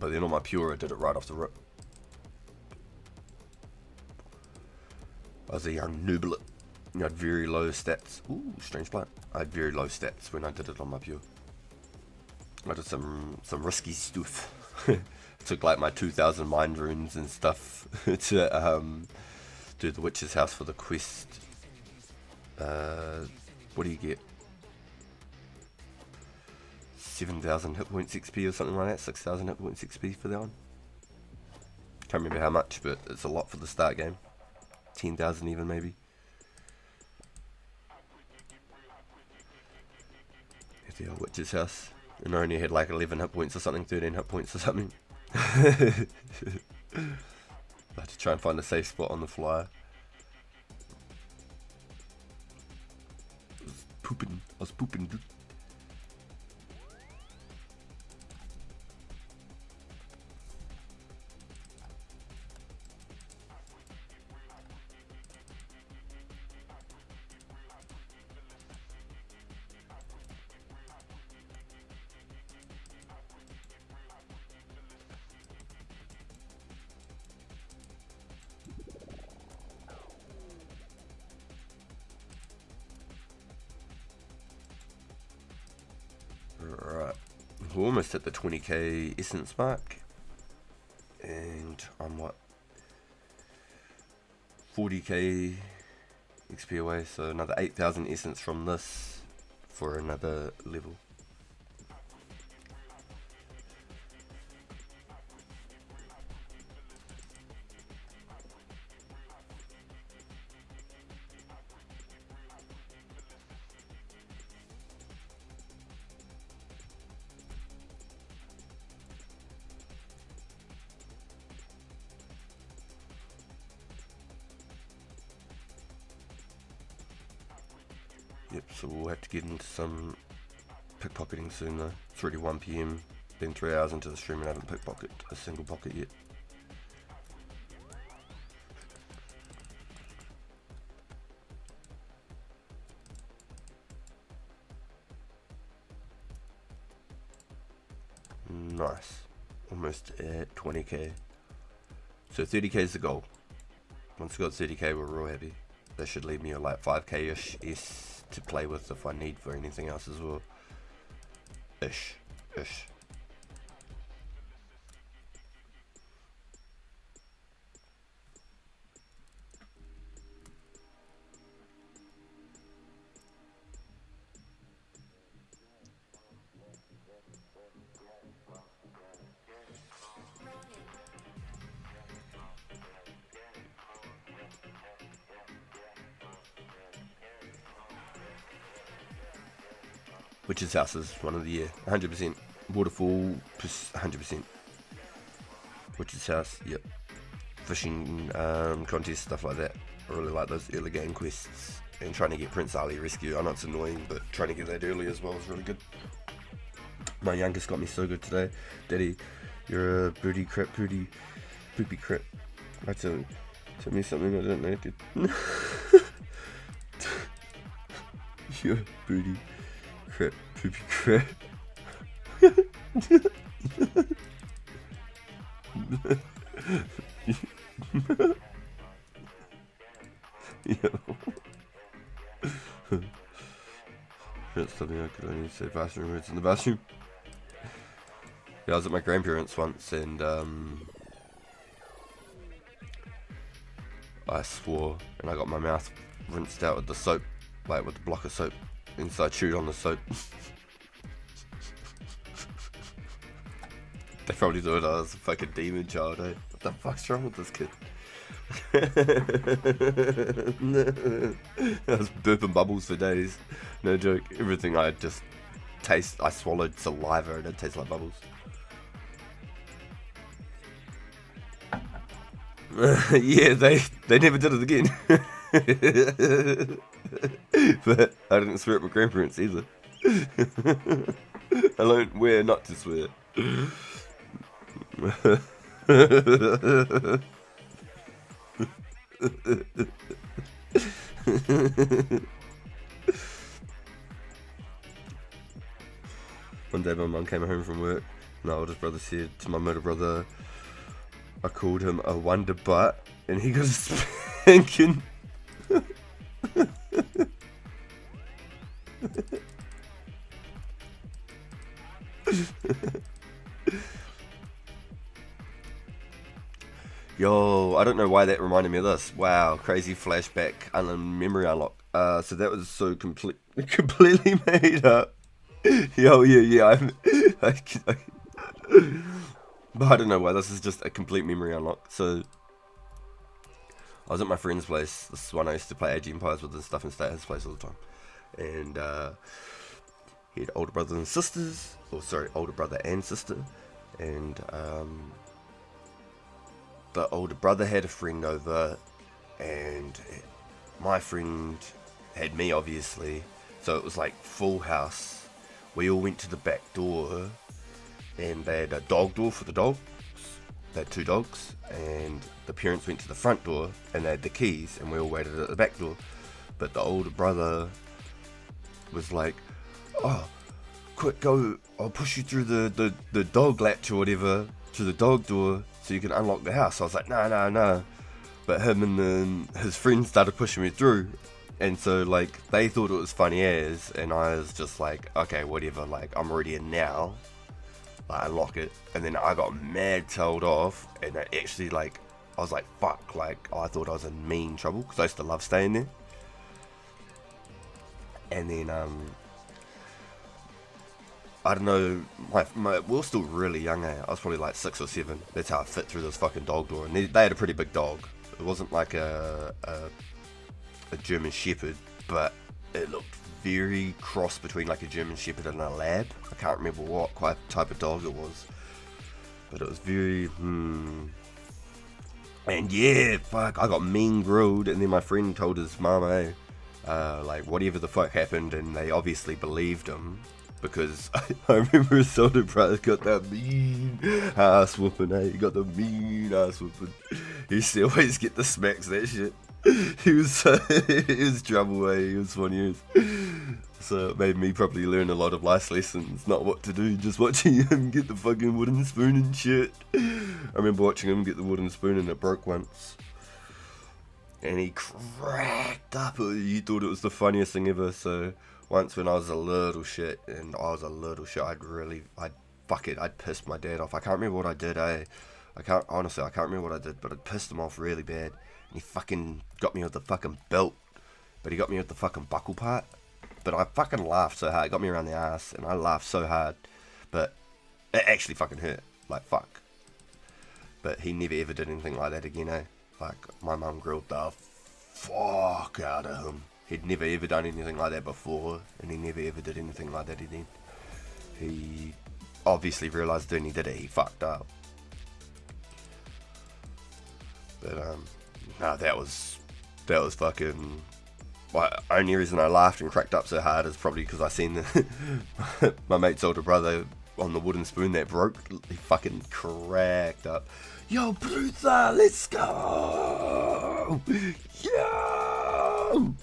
But then on my pure I did it right off the rip. I was a young nooblet. I had very low stats. Ooh, strange plant. I had very low stats when I did it on my pure. I did some risky stuff. Took like my 2000 mind runes and stuff to do the witch's house for the quest. What do you get? 7,000 hit points XP or something like that. 6,000 hit points XP for that one. Can't remember how much, but it's a lot for the start game. 10,000 even maybe. At the old witch's house. And I only had like 11 hit points or something, 13 hit points or something. I had to try and find a safe spot on the fly. I was pooping, dude. Right, we're almost at the 20k essence mark, and I'm what, 40k XP away, so another 8,000 essence from this for another level. Yep, so we'll have to get into some pickpocketing soon though. It's already 1 PM, been 3 hours into the stream and I haven't pickpocketed a single pocket yet. Nice, almost at 20k. So 30k is the goal. Once we got 30k we're real happy. That should leave me at like 5k-ish to play with if I need for anything else as well. Ish. Witch's house is one of the year, 100%. Waterfall, 100%. Witch's house, yep. Fishing contests, stuff like that. I really like those early game quests. And trying to get Prince Ali rescue. I know it's annoying, but trying to get that early as well is really good. My youngest got me so good today. Daddy, you're a booty crap, poopy crap. I tell me something I don't know, dude. You're a booty crap, poopy crap. That's something I could only say bathroom words in the bathroom. Yeah, I was at my grandparents once and I swore and I got my mouth rinsed out with the soap, like with the block of soap. And so I chewed on the soap. They probably thought I was a fucking demon child, eh? What the fuck's wrong with this kid? I was burping bubbles for days. No joke. Everything I just I swallowed saliva and it tastes like bubbles. Yeah, they never did it again. But I didn't swear at my grandparents either. I learned where not to swear. One day my mum came home from work. My oldest brother said to my middle brother, I called him a wonder butt, and he got a spanking. Yo, I don't know why that reminded me of this. Wow, crazy flashback, memory unlock. So that was so completely made up. Yo, yeah. But I don't know why. This is just a complete memory unlock. So I was at my friend's place. This is one I used to play Age of Empires with and stuff and stay at his place all the time. And he had older brothers and sisters. Older brother and sister. And the older brother had a friend over, and my friend had me, obviously. So it was like full house. We all went to the back door, and they had a dog door for the dogs. They had 2 dogs, and the parents went to the front door, and they had the keys, and we all waited at the back door. But the older brother was like, oh, quick, go, I'll push you through the dog latch or whatever, to the dog door, so you can unlock the house. So I was like, no. But him and then his friends started pushing me through. And so, like, they thought it was funny as, and I was just like, okay, whatever, like, I'm already in now. Like, unlock it. And then I got mad told off, and I actually, like, I was like, fuck, like, I thought I was in mean trouble, because I used to love staying there. And then, I don't know, we were still really young, eh? I was probably like 6 or 7. That's how I fit through this fucking dog door. And they had a pretty big dog. It wasn't like a German Shepherd, but it looked very cross between like a German Shepherd and a lab. I can't remember what quite type of dog it was, but it was very And yeah, fuck, I got mean grilled, and then my friend told his mum, like whatever the fuck happened, and they obviously believed him. Because I remember his older brother got that mean ass whooping, He got the mean ass whooping. He used to always get the smacks, that shit. He was trouble, He was funny as. So it made me probably learn a lot of life lessons, not what to do, just watching him get the fucking wooden spoon and shit. I remember watching him get the wooden spoon and it broke once. And he cracked up. He thought it was the funniest thing ever, so... Once when I was a little shit, I'd pissed my dad off. I can't remember what I did, I can't remember what I did, but I pissed him off really bad. And he fucking got me with the fucking belt, but he got me with the fucking buckle part. But I fucking laughed so hard, it got me around the ass, and I laughed so hard, but it actually fucking hurt, like fuck. But he never ever did anything like that again, Like, my mum grilled the fuck out of him. He'd never ever done anything like that before, and he never ever did anything like that again. He obviously realised when he did it, he fucked up. But no, that was fucking. Well, only reason I laughed and cracked up so hard is probably because I seen my mate's older brother on the wooden spoon that broke. He fucking cracked up. Yo, Brutha, let's go! Yo!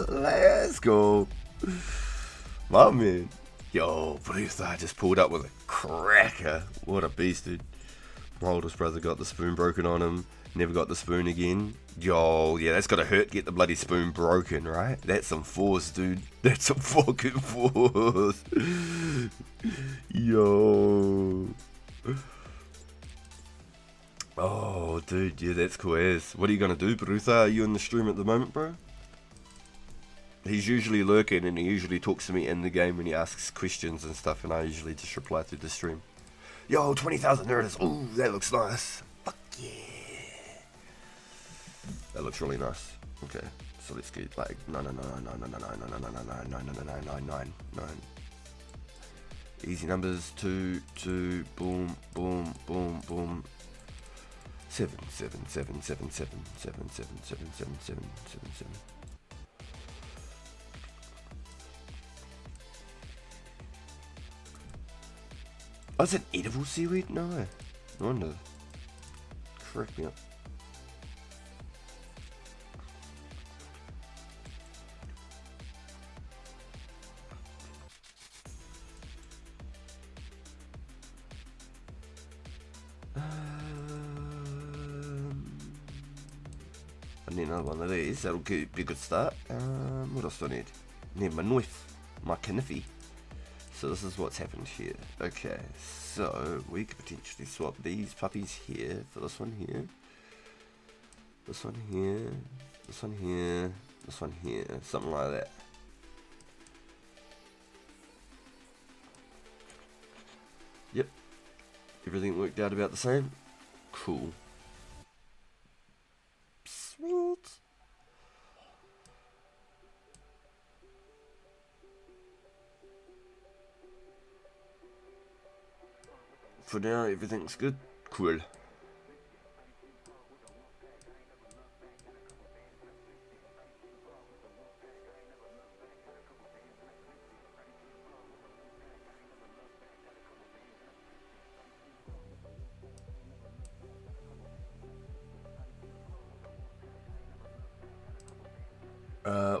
Let's go! My man. Yo, Brutha just pulled up with a cracker. What a beast, dude. My oldest brother got the spoon broken on him. Never got the spoon again. Yo, yeah, that's gotta hurt. Get the bloody spoon broken, right? That's some force, dude. That's some fucking force. Yo. Oh, dude, yeah, that's cool as. What are you gonna do, Brutha? Are you in the stream at the moment, bro? He's usually lurking and he usually talks to me in the game when he asks questions and stuff, and I usually just reply through the stream. Yo, 20,000, there it is. Ooh, that looks nice. Fuck yeah. That looks really nice. Okay, so let's get like 9. Easy numbers, 2, 2, boom, boom, boom, boom. 7, 7, 7, 7, 7, 7, 7, 7, 7, 7, 7, 7. Oh, is it edible seaweed? No. No wonder. Correct me up. I need another one of these. That'll be a good start. What else do I need? I need my knife. My kniffy. So this is what's happened here. Okay, so we could potentially swap these puppies here for this one here. This one here. This one here. This one here. Something like that. Yep. Everything worked out about the same. Cool. Sweet. For now, everything's good. Cool.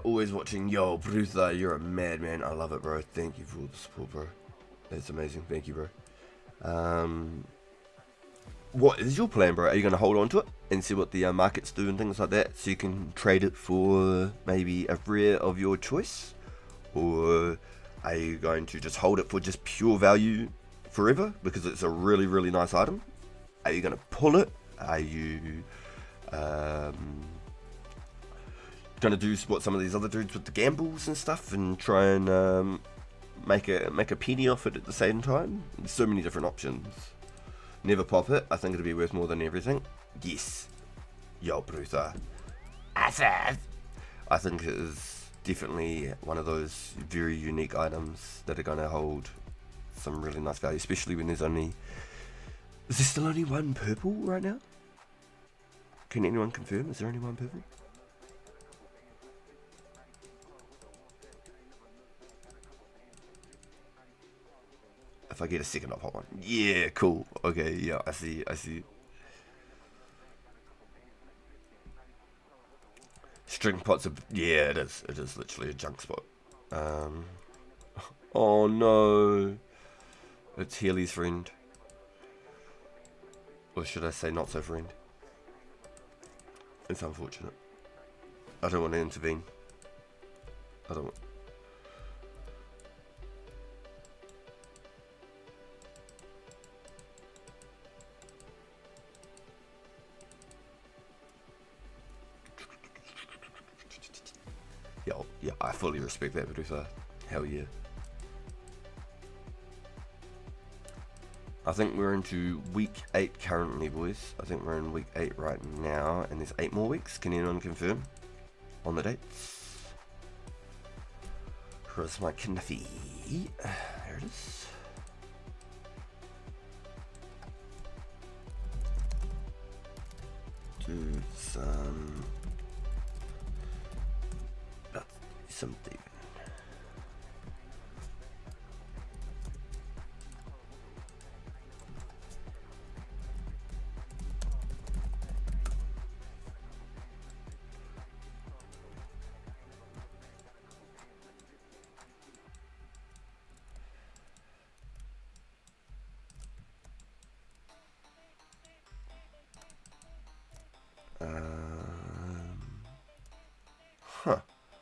Always watching. Yo, Brutha, you're a madman. I love it, bro. Thank you for all the support, bro. That's amazing. Thank you, bro. What is your plan, bro? Are you going to hold on to it and see what the markets do and things like that, so you can trade it for maybe a rare of your choice? Or are you going to just hold it for just pure value forever because it's a really, really nice item? Are you going to pull it? Are you going to do what some of these other dudes with the gambles and stuff and try and make a penny off it at the same time? There's so many different options. Never pop it. I think it'll be worth more than everything. Yes. Yo, Brutha. I think it is definitely one of those very unique items that are going to hold some really nice value, especially when there's only... Is there still only one purple right now? Can anyone confirm? Is there only one purple? If I get a second, I'll pop one. Yeah, cool. Okay, yeah, I see. String pots are... Yeah, it is. It is literally a junk spot. Oh no. It's Healy's friend. Or should I say not so friend? It's unfortunate. I don't want to intervene. I don't want... Yeah, I fully respect that, Medusa. Hell yeah. I think we're into week 8 currently, boys. I think we're in week 8 right now, and there's 8 more weeks. Can anyone confirm on the dates? Where's my kniffy? There it is. Do some thieving.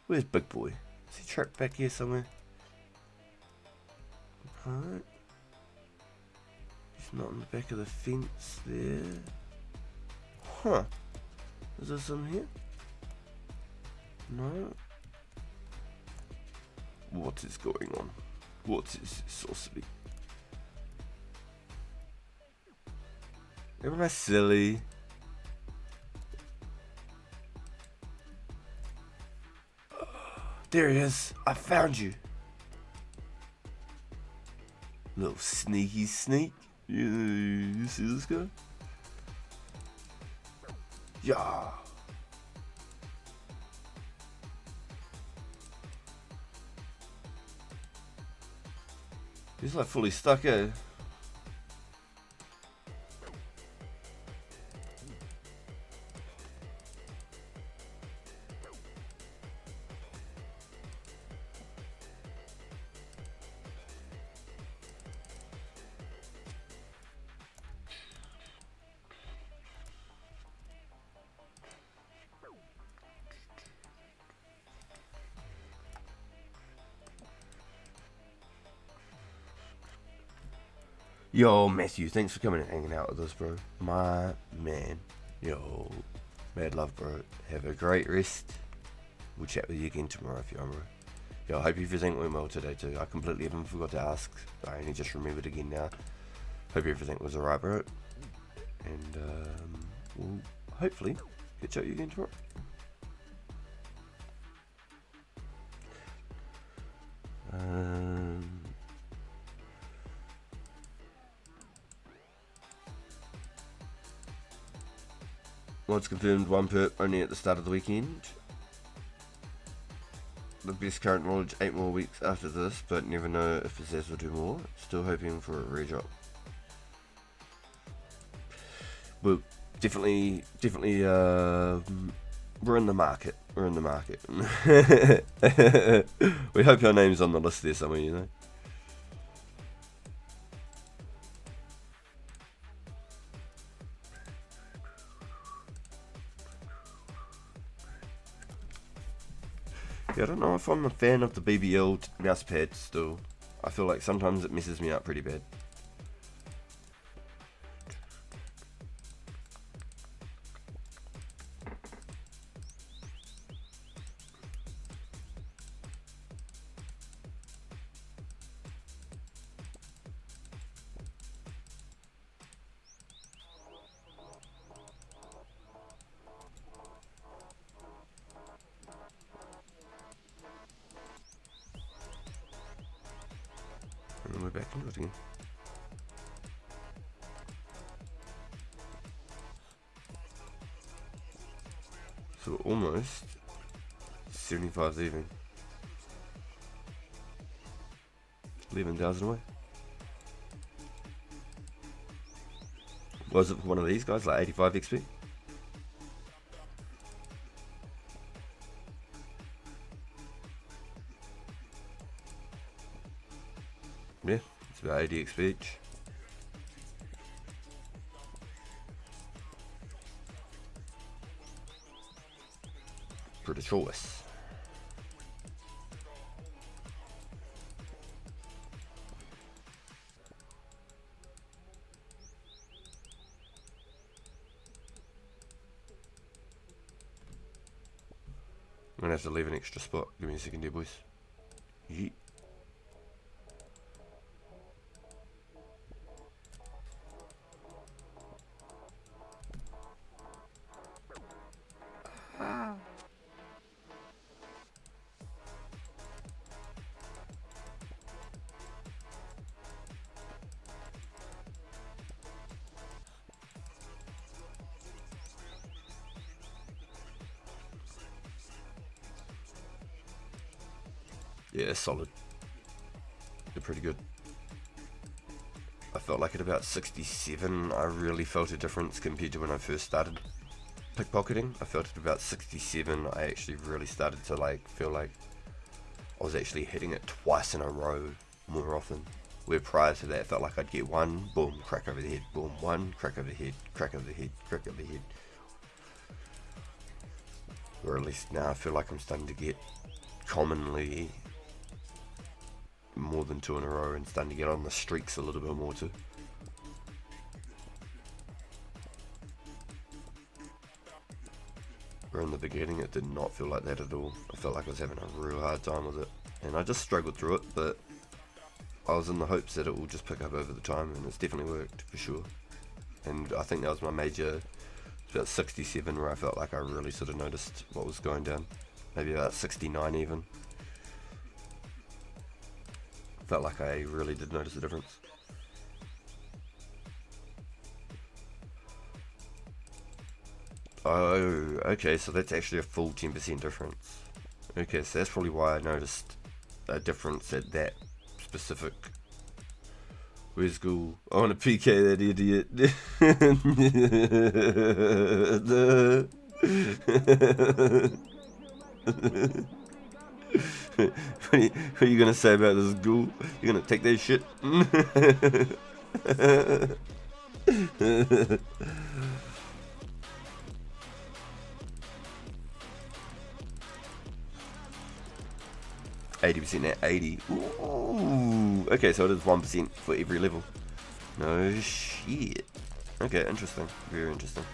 Where's Big Boy? Is he trapped back here somewhere? Right. He's not on the back of the fence there. Huh. Is there some here? No. What is going on? What is this sorcery? Am I silly? There he is. I found you. Little sneaky sneak. You see this guy? Yeah. He's like fully stuck, eh? Yo, Matthew, thanks for coming and hanging out with us, bro. My man. Yo, mad love, bro. Have a great rest. We'll chat with you again tomorrow if you're on, bro. Yo, I hope everything went well today, too. I completely even forgot to ask. I only just remembered again now. Hope everything was alright, bro. And, we'll hopefully catch up with you again tomorrow. Once confirmed, 1 perp only at the start of the weekend. The best current knowledge, 8 more weeks after this, but never know if Pizzazz will do more. Still hoping for a re-drop. Well, definitely, we're in the market. We're in the market. We hope your name's on the list there somewhere, you know. Yeah, I don't know if I'm a fan of the BBL mousepad still. I feel like sometimes it messes me up pretty bad. And we're back into it again. So we're almost 75 thieving. 11,000 away. Was it for one of these guys, like 85 XP? Yeah, it's about 80 XP each. Pretty choice. I'm gonna have to leave an extra spot. Give me a second here, boys. Yeet. Yeah, solid. They're pretty good. I felt like at about 67 I really felt a difference compared to when I first started pickpocketing. I felt at about 67 I actually really started to like feel like I was actually hitting it twice in a row more often. Where prior to that I felt like I'd get one, boom, crack over the head, boom, one, crack over the head, crack over the head, crack over the head. Or at least now I feel like I'm starting to get commonly more than 2 in a row and starting to get on the streaks a little bit more too. Where in the beginning it did not feel like that at all. I felt like I was having a real hard time with it. And I just struggled through it, but I was in the hopes that it will just pick up over the time, and it's definitely worked, for sure. And I think that was my major, about 67, where I felt like I really sort of noticed what was going down. Maybe about 69 even. Felt like I really did notice the difference. Oh, okay, so that's actually a full 10% difference. Okay, so that's probably why I noticed a difference at that specific. Where's Ghoul? I want to PK that idiot. What are you gonna say about this Ghoul? You gonna take that shit? 80% at 80. Ooh. Okay, so it is 1% for every level. No shit. Okay, interesting. Very interesting.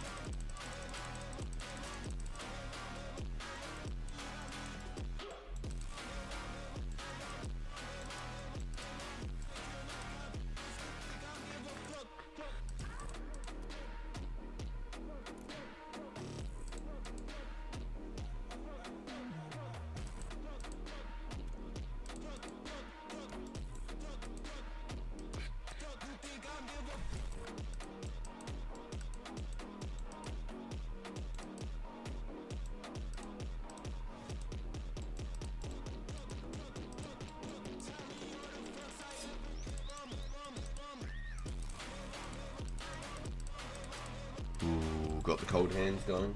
Ooh, got the cold hands going.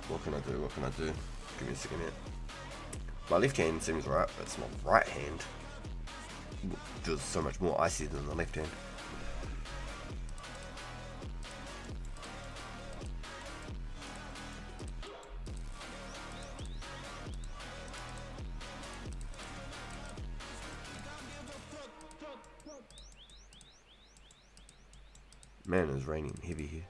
What can I do? What can I do? Give me a second here. My left hand seems right, but it's my right hand. Feels so much more icy than the left hand. Man, it's raining heavy here.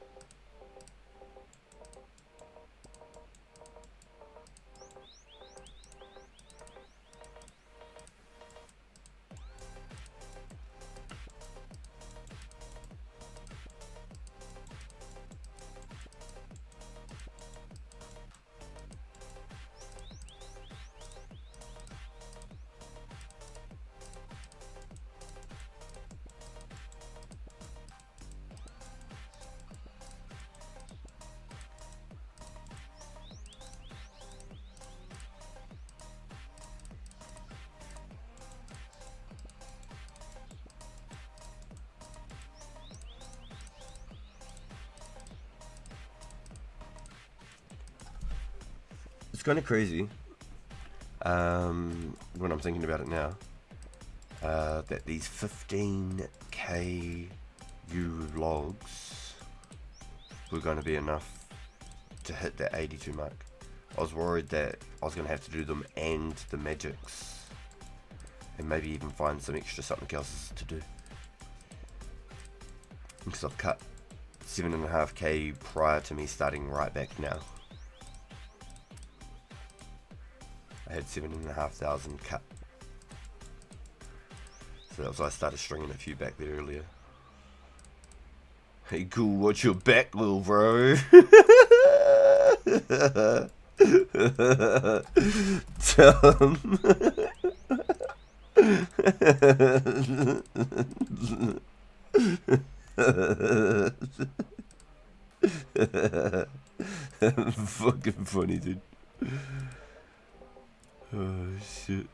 It's kind of crazy when I'm thinking about it now, that these 15k logs were going to be enough to hit that 82 mark. I was worried that I was going to have to do them and the magics, and maybe even find some extra something else to do, because I've cut 7.5k prior to me starting right back now. I had 7,500 cut. So that was why I started stringing a few back there earlier. Hey, cool, watch your back, little bro. Tell him. Fucking funny, dude. Oh shit.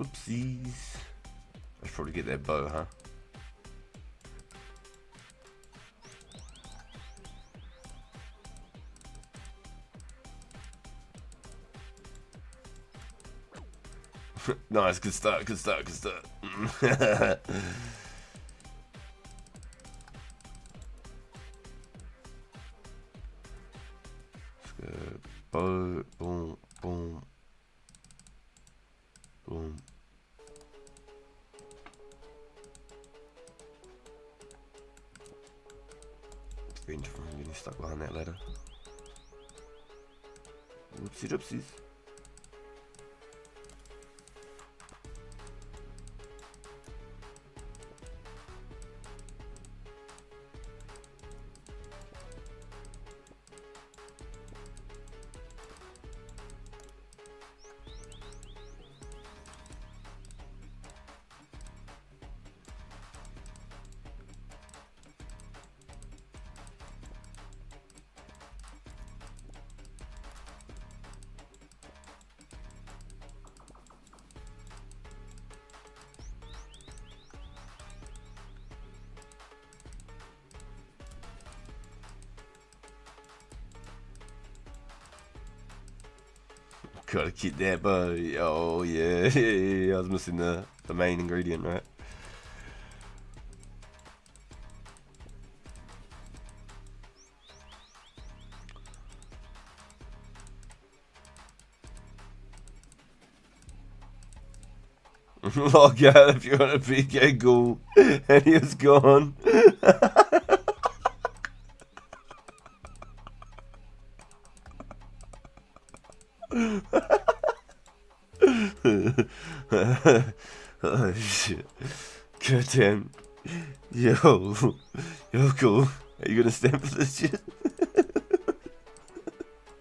Oopsies. I should probably get that bow, huh? Nice, good start, good start, good start. Let's go. Bow, boom, boom, boom. Range from getting stuck behind that ladder. Whoopsie doopsies. Gotta keep that, but oh yeah, I was missing the main ingredient, right? Log out if you want a PK ghoul, and he was gone. Oh shit. God damn. Yo, cool. Are you gonna stand for this shit?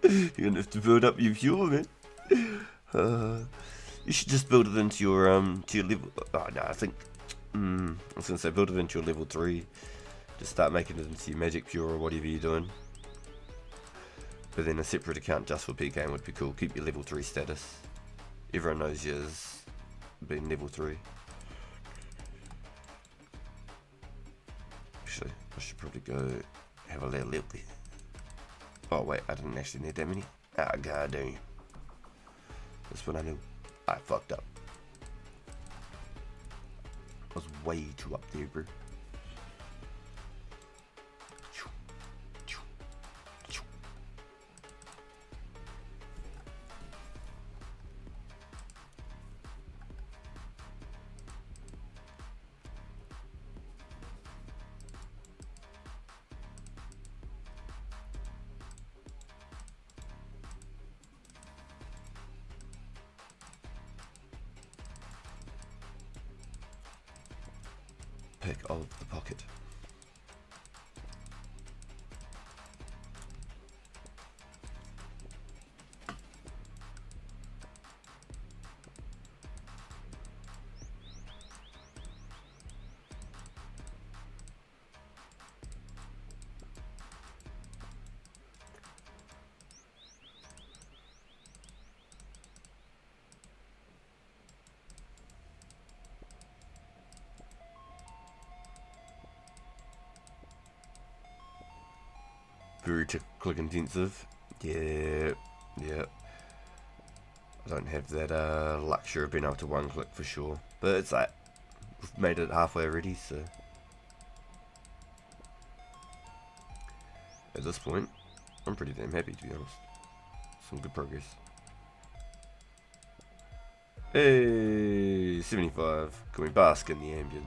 You're gonna have to build up your fuel, man. You should just build it into your level. Oh no, I think. I was gonna say build it into your level 3. Just start making it into your magic pure or whatever you're doing. But then a separate account just for PKing would be cool. Keep your level 3 status. Everyone knows yours being level 3. Actually, I should probably go have a little look. Oh wait, I didn't actually need that many. Ah, god damn. That's what I knew. I fucked up. I was way too up there, bro. Pick of the pocket. Very click intensive. Yeah. I don't have that luxury of being able to one click for sure. But it's like, we've made it halfway already, so. At this point, I'm pretty damn happy, to be honest. Some good progress. Hey, 75. Can we bask in the ambience?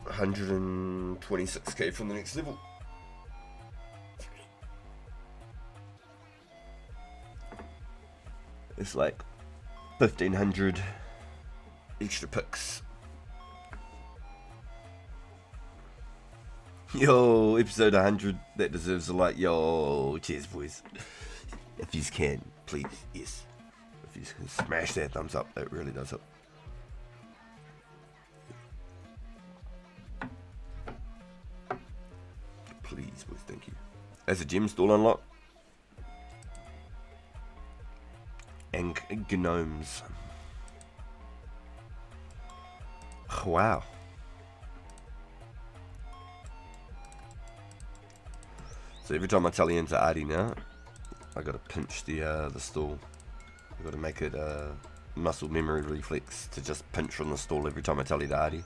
126k from the next level. It's like 1500 extra picks. Yo, episode 100, that deserves a like. Yo, cheers boys. If you can, please, yes. If you can smash that thumbs up, that really does help. Please, boys, thank you. As a gem still unlocked. and gnomes. Wow. So every time I tally into Artie now, I gotta pinch the stall. I gotta make it a muscle memory reflex to just pinch from the stall every time I tally to Artie.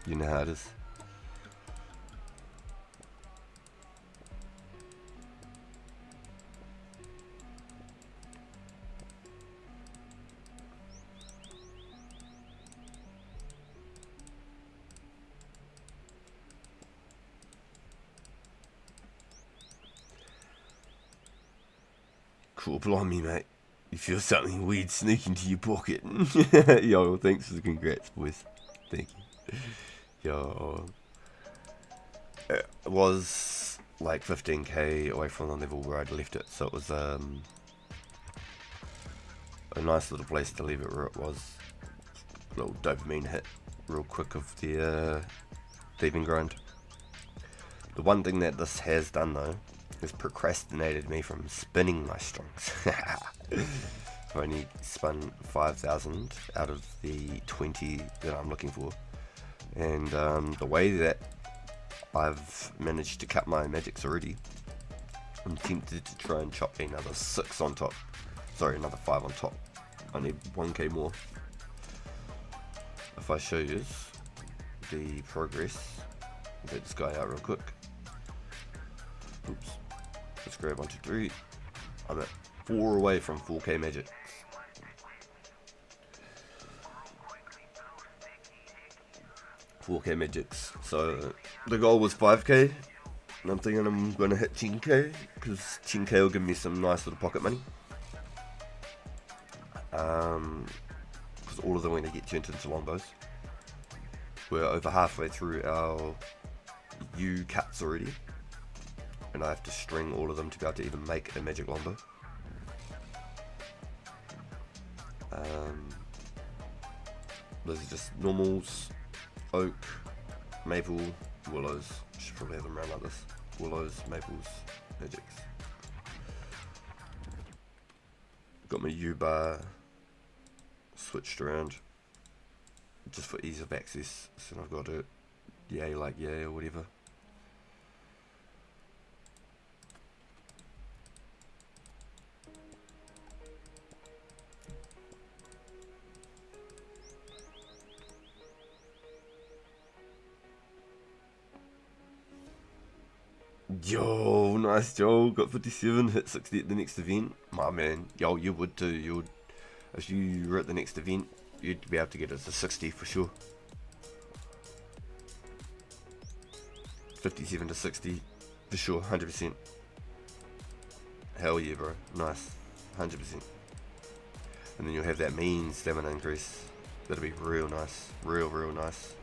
You know how it is. Cool, blimey, mate. You feel something weird sneak into your pocket. Yo, thanks for the congrats, boys. Thank you. Yo. It was like 15k away from the level where I'd left it, so it was a nice little place to leave it where it was. A little dopamine hit real quick of the thieving grind. The one thing that this has done though is procrastinated me from spinning my strongs. I've only spun 5,000 out of the 20 that I'm looking for, and the way that I've managed to cut my magics already, I'm tempted to try and chop another 6 on top. Sorry, another 5 on top. I need 1k more. If I show you the progress, get this guy out real quick. Oops. Let's grab 1, 2, 3. I'm at 4 away from 4k magic. Magics. So the goal was 5k, and I'm thinking I'm going to hit 10k, because 10k will give me some nice little pocket money. Because all of them are going to get turned into longbows. We're over halfway through our U cuts already, and I have to string all of them to be able to even make a magic longbow. Those are just normals, oak, maple, willows. Should probably have them around like this. Willows, maples, magics. Got my U-bar switched around just for ease of access, so I've got it yay like yay or whatever. Yo, nice Joe, got 57, hit 60 at the next event. My man, yo, you would too, you would. If you were at the next event, you'd be able to get it to 60 for sure. 57 to 60 for sure, 100%. Hell yeah, bro, nice, 100%. And then you'll have that mean stamina increase. That'll be real nice, real nice.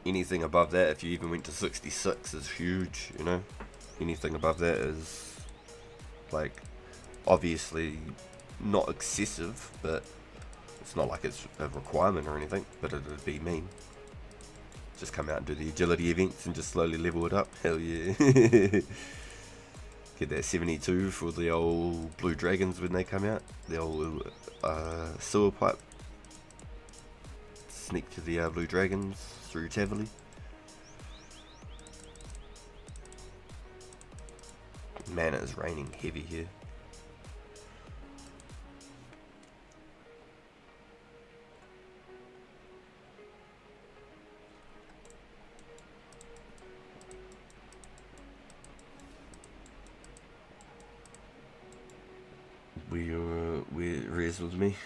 Anything above that, if you even went to 66, is huge, you know. Anything above that is, like, obviously not excessive, but it's not like it's a requirement or anything, but it'd be mean. Just come out and do the agility events and just slowly level it up. Hell yeah. Get that 72 for the old blue dragons when they come out. The old sewer pipe. Sneak to the blue dragons through Tavali. Man, it is raining heavy here. Where Rez was me.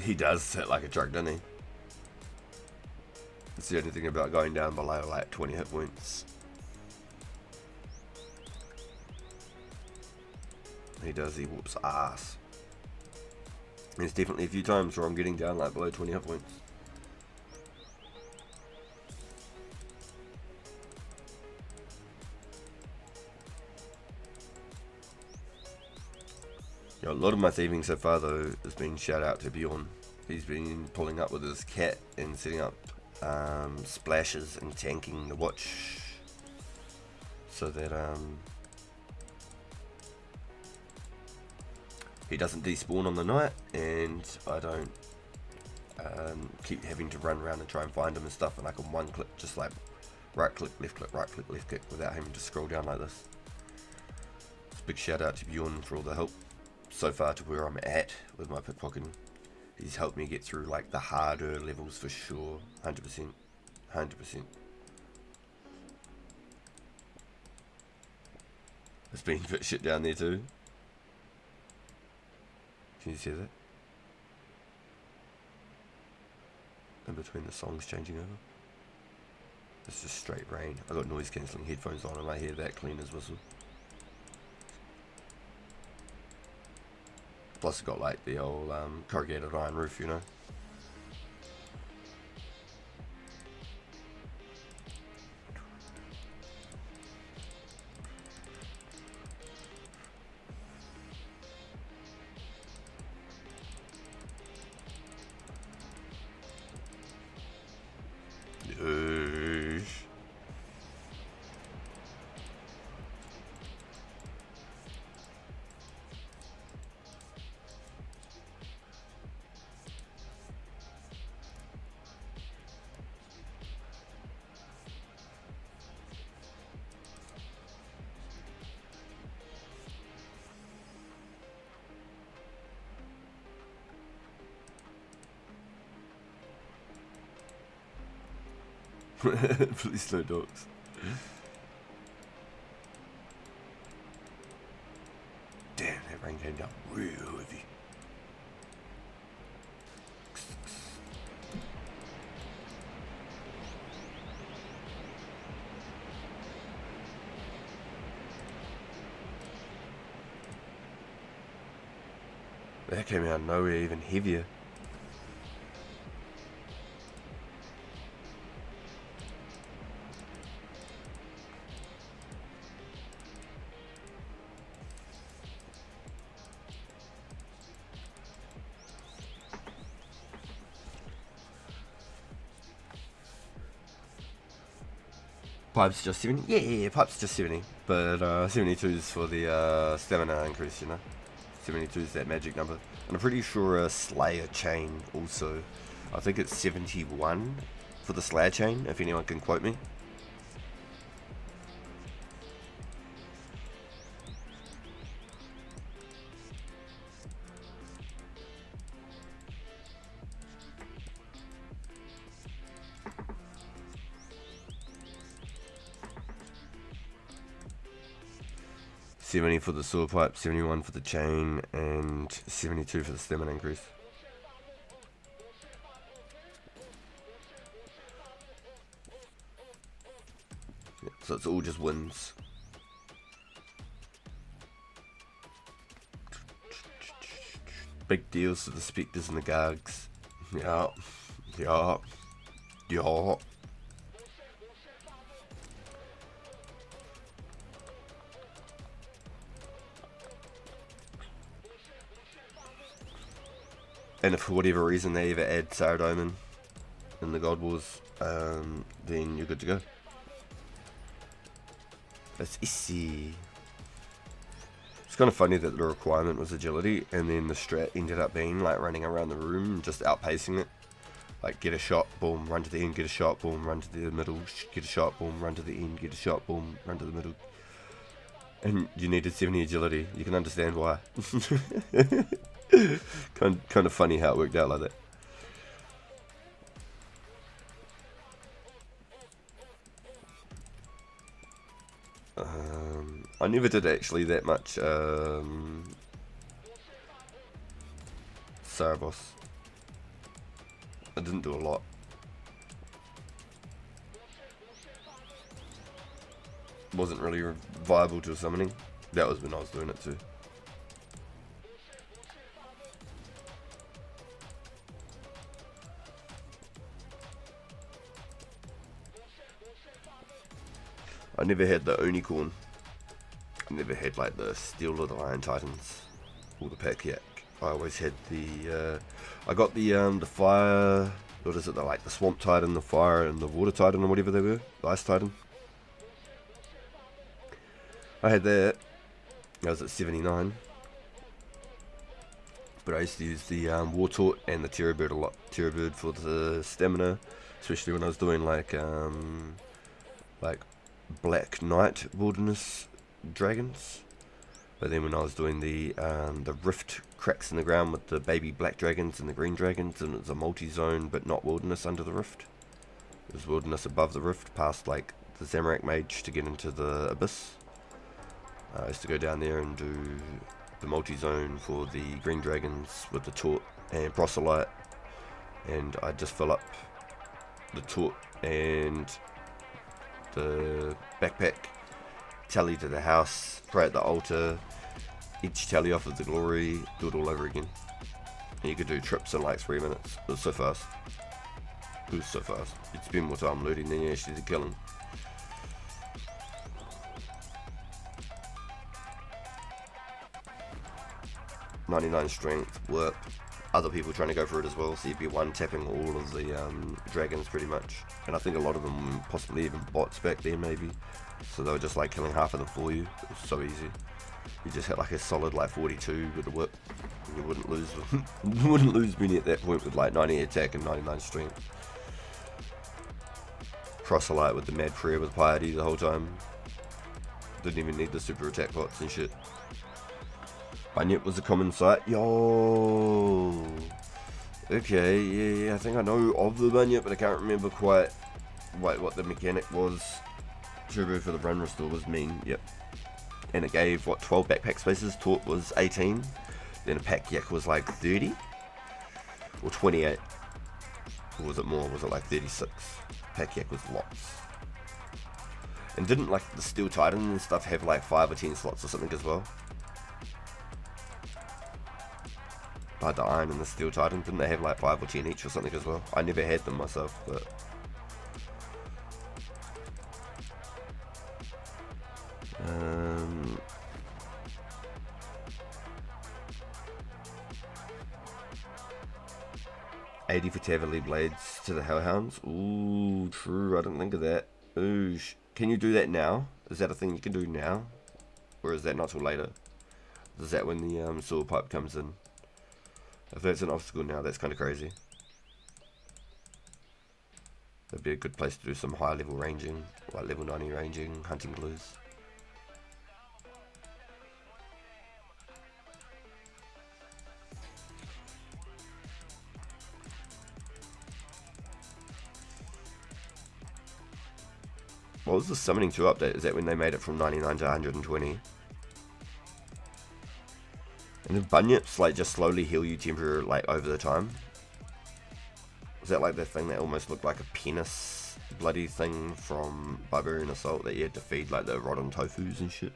He does hit like a truck, doesn't he? It's the only thing about going down below like 20 hit points. He does, he whoops ass. There's definitely a few times where I'm getting down like below 20 hit points. Yeah, a lot of my thieving so far though has been shout out to Bjorn. He's been pulling up with his cat and setting up splashes and tanking the watch so that he doesn't despawn on the night, and I don't keep having to run around and try and find him and stuff, and I can one click, just like right click, left click, right click, left click, without having to scroll down like this. It's a big shout out to Bjorn for all the help so far to where I'm at with my pickpocketing. He's helped me get through like the harder levels for sure, 100%, 100%. It's been a bit shit down there too. Can you see that? In between the songs changing over. It's just straight rain. I got noise cancelling headphones on and I hear that clean as whistle. Plus it got like the old corrugated iron roof, you know. Please no dogs. Damn, that rain came down real heavy. That came out of nowhere, even heavier. Pipe's just 70? Yeah, pipe's just 70. But 72 is for the stamina increase, you know? 72 is that magic number. And I'm pretty sure a Slayer chain also. I think it's 71 for the Slayer chain, if anyone can quote me. $70 for the sewer pipe, 71 for the chain, and 72 for the stamina increase. Yeah, so it's all just wins. Big deals to the spectres and the gargs. Yeah, yeah, yeah. And if for whatever reason they ever add Saradomin in the God Wars, then you're good to go. That's easy. It's kind of funny that the requirement was agility, and then the strat ended up being like running around the room, just outpacing it. Like get a shot, boom, run to the end, get a shot, boom, run to the middle, get a shot, boom, run to the end, get a shot, boom, run to the middle. And you needed 70 agility. You can understand why. kind of funny how it worked out like that. I never did actually that much Sarabos. I didn't do a lot. Wasn't really viable to summoning. That was when I was doing it too. I never had the unicorn. I never had like the Steel of the Iron Titans or the Pack Yak. I always had the, I got the fire, what is it, like the swamp titan, the fire, and the water titan, or whatever they were, the ice titan. I had that. I was at 79. But I used to use the war tort and the terror bird a lot. Terror bird for the stamina, especially when I was doing like Black Knight wilderness dragons. But then when I was doing the rift cracks in the ground with the baby black dragons and the green dragons, and it was a multi-zone but not wilderness under the rift. It was wilderness above the rift, past like the Zamorak Mage to get into the abyss. I used to go down there and do the multi-zone for the green dragons with the tort and proselyte, and I'd just fill up the tort and the backpack, tally to the house, pray at the altar, each tally off of the glory, do it all over again. And you could do trips in like 3 minutes. It was so fast. It was so fast. You'd spend more time looting than you actually did killing. .99 strength, warp, other people trying to go for it as well, so you'd be one-tapping all of the dragons pretty much. And I think a lot of them possibly even bots back then maybe, so they were just like killing half of them for you. It was so easy. You just had like a solid like 42 with the whip, and you wouldn't lose you wouldn't lose many at that point with like 90 attack and 99 strength. Proselyte with the mad prayer with piety the whole time. Didn't even need the super attack pots and shit. Bunyip was a common sight. Yo. Okay, yeah, I think I know of the Bunyip, but I can't remember quite what the mechanic was. Turbo for the run restore was mean, yep. And it gave, 12 backpack spaces. Taunt was 18. Then a pack yak was like 30. Or 28. Or was it more? Was it like 36? Pack yak was lots. And didn't like the Steel Titan and stuff have like 5 or 10 slots or something as well? Like the Iron and the Steel Titan, didn't they have like 5 or 10 each or something as well? I never had them myself, but... $80 for Tavali Blades to the Hellhounds. Ooh, true, I didn't think of that. Ooh, can you do that now? Is that a thing you can do now? Or is that not till later? Is that when the sewer pipe comes in? If that's an obstacle now, that's kind of crazy. That'd be a good place to do some high level ranging, like level 90 ranging, hunting glues. What was the Summoning 2 update? Is that when they made it from 99 to 120? And the Bunyips like just slowly heal you temporarily like over the time. Was that like the thing that almost looked like a penis bloody thing from Barbarian Assault that you had to feed like the rotten tofus and shit?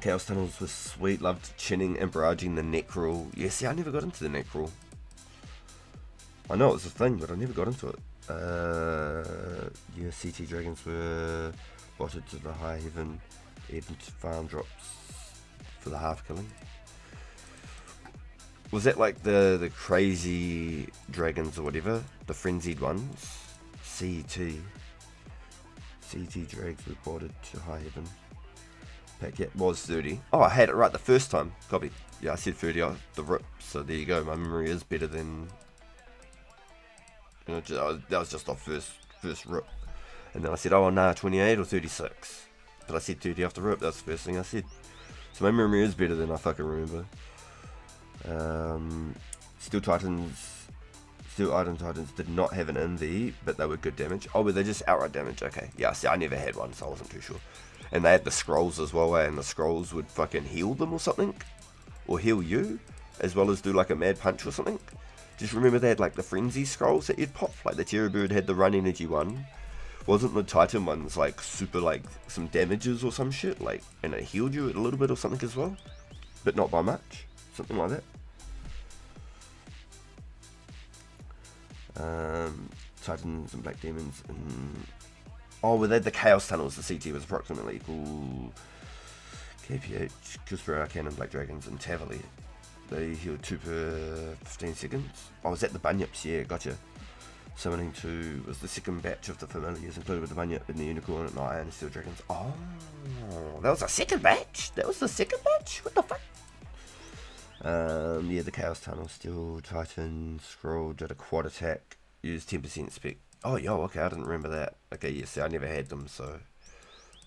Chaos Tunnels was sweet. Loved chinning and barraging the Necrol. Yeah, see, I never got into the Necrol. I know it was a thing, but I never got into it. Yeah, CT Dragons were botted to the High Heaven. Even farm drops for the half killing. Was that like the crazy dragons or whatever? The frenzied ones? CT drags were botted to High Heaven. Pack yet was 30. Oh, I had it right the first time. Copy. Yeah, I said 30 off the rip. So there you go. My memory is better than... You know, that was just off first rip. And then I said, oh, nah, 28 or 36. But I said 30 off the rip, that's the first thing I said. So my memory is better than I fucking remember. Steel Iron Titans did not have an inv, but they were good damage. Oh, were they just outright damage? Okay. Yeah, see, I never had one, so I wasn't too sure. And they had the scrolls as well, and the scrolls would fucking heal them or something. Or heal you, as well as do like a mad punch or something. Just remember they had like the frenzy scrolls that you'd pop. Like the Terror Bird had the run energy one. Wasn't the Titan ones like super like some damages or some shit, like, and it healed you a little bit or something as well, but not by much, something like that. Titans and Black Demons and... Oh, well, they had the Chaos Tunnels. The CT was approximately equal. KPH, Kill Arcane and Black Dragons and Tavali. They heal 2 per 15 seconds. I was at the Bunyips, yeah, gotcha. Summoning 2 was the second batch of the familiars, included with the Bunyip and the Unicorn and Iron Steel Dragons. Oh, that was the second batch? That was the second batch? What the fuck? Yeah, the Chaos Tunnel, Steel Titan, Scroll, did a quad attack, used 10% spec. Oh, yo, okay, I didn't remember that. Okay, yes, see, I never had them, so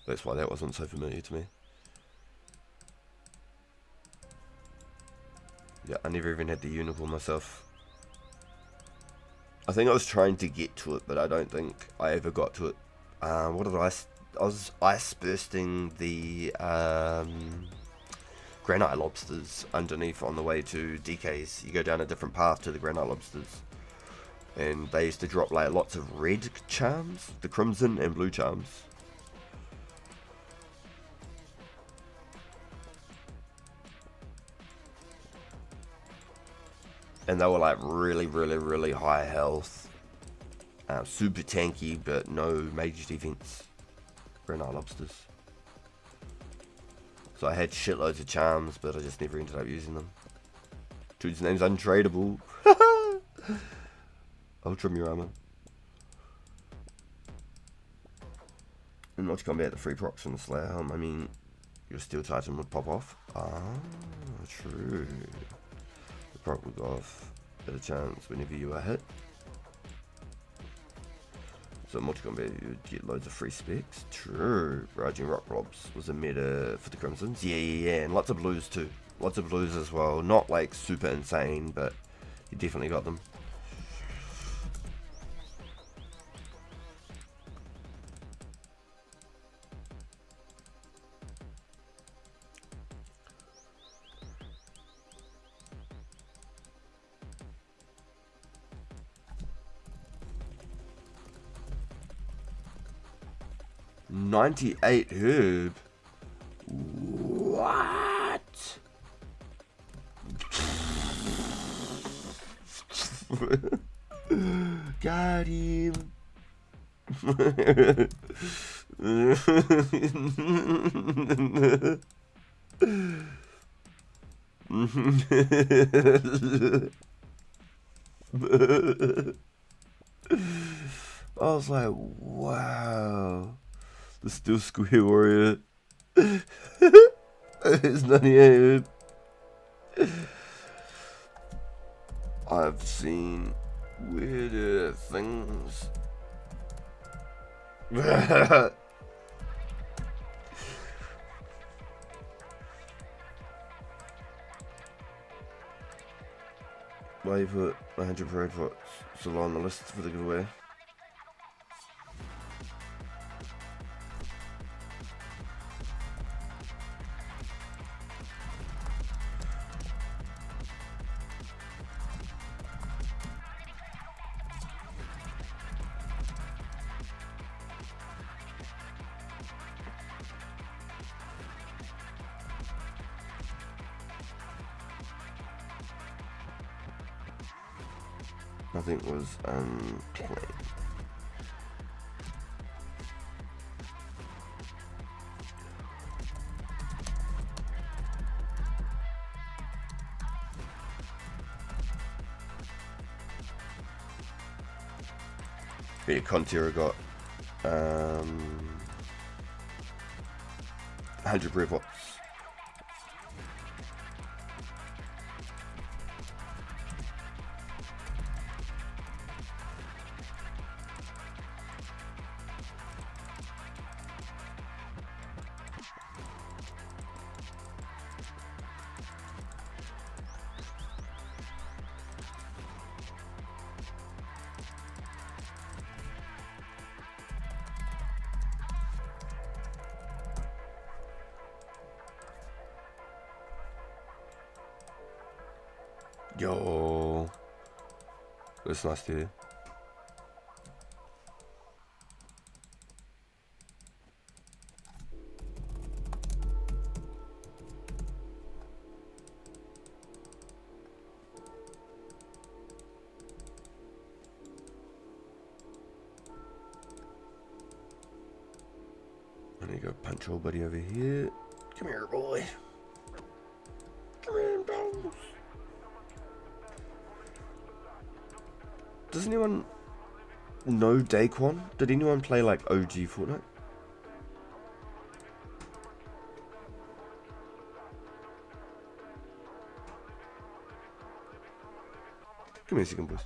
that's why that wasn't so familiar to me. Yeah, I never even had the Unicorn myself. I think I was trying to get to it, but I don't think I ever got to it. What did I was ice bursting the granite lobsters underneath on the way to DK's. You go down a different path to the granite lobsters. And they used to drop like lots of red charms, the crimson and blue charms. And they were like really high health. Super tanky, but no major defense. Granite lobsters. So I had shitloads of charms, but I just never ended up using them. Dude's name's untradeable. Ultra Murama. And not to combat the free procs from the Slayer Helm, I mean, your Steel Titan would pop off. Ah, true. The proc would go off at a chance whenever you are hit. So multi-combat, you'd get loads of free specs. True. Raging Rock Blobs was a meta for the Crimsons. Yeah, and lots of blues too. Lots of blues as well. Not like super insane, but you definitely got them. $98 herb. What? Got him. I was like, wow. The Steel Square Warrior. It's 98. I've seen weirder things. Why you put 100 parade pots so low on the list for the giveaway? Nothing was unplanned. Yeah, Contira got 100 brev watts. Yo, that's nice to hear. I need to go punch old buddy over here. Come here, boy. Come here, balls. Does anyone know Daquan? Did anyone play like OG Fortnite? Give me a second, boys.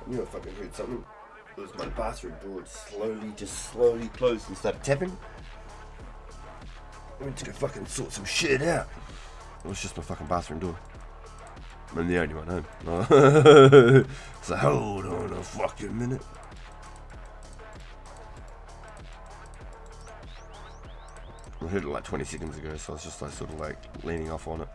I knew I fucking heard something. It was my bathroom door. It slowly closed and started tapping. I went to go fucking sort some shit out. It was just my fucking bathroom door. I'm the only one home. So hold on a fucking minute. I heard it like 20 seconds ago, so I was just like sort of like leaning off on it.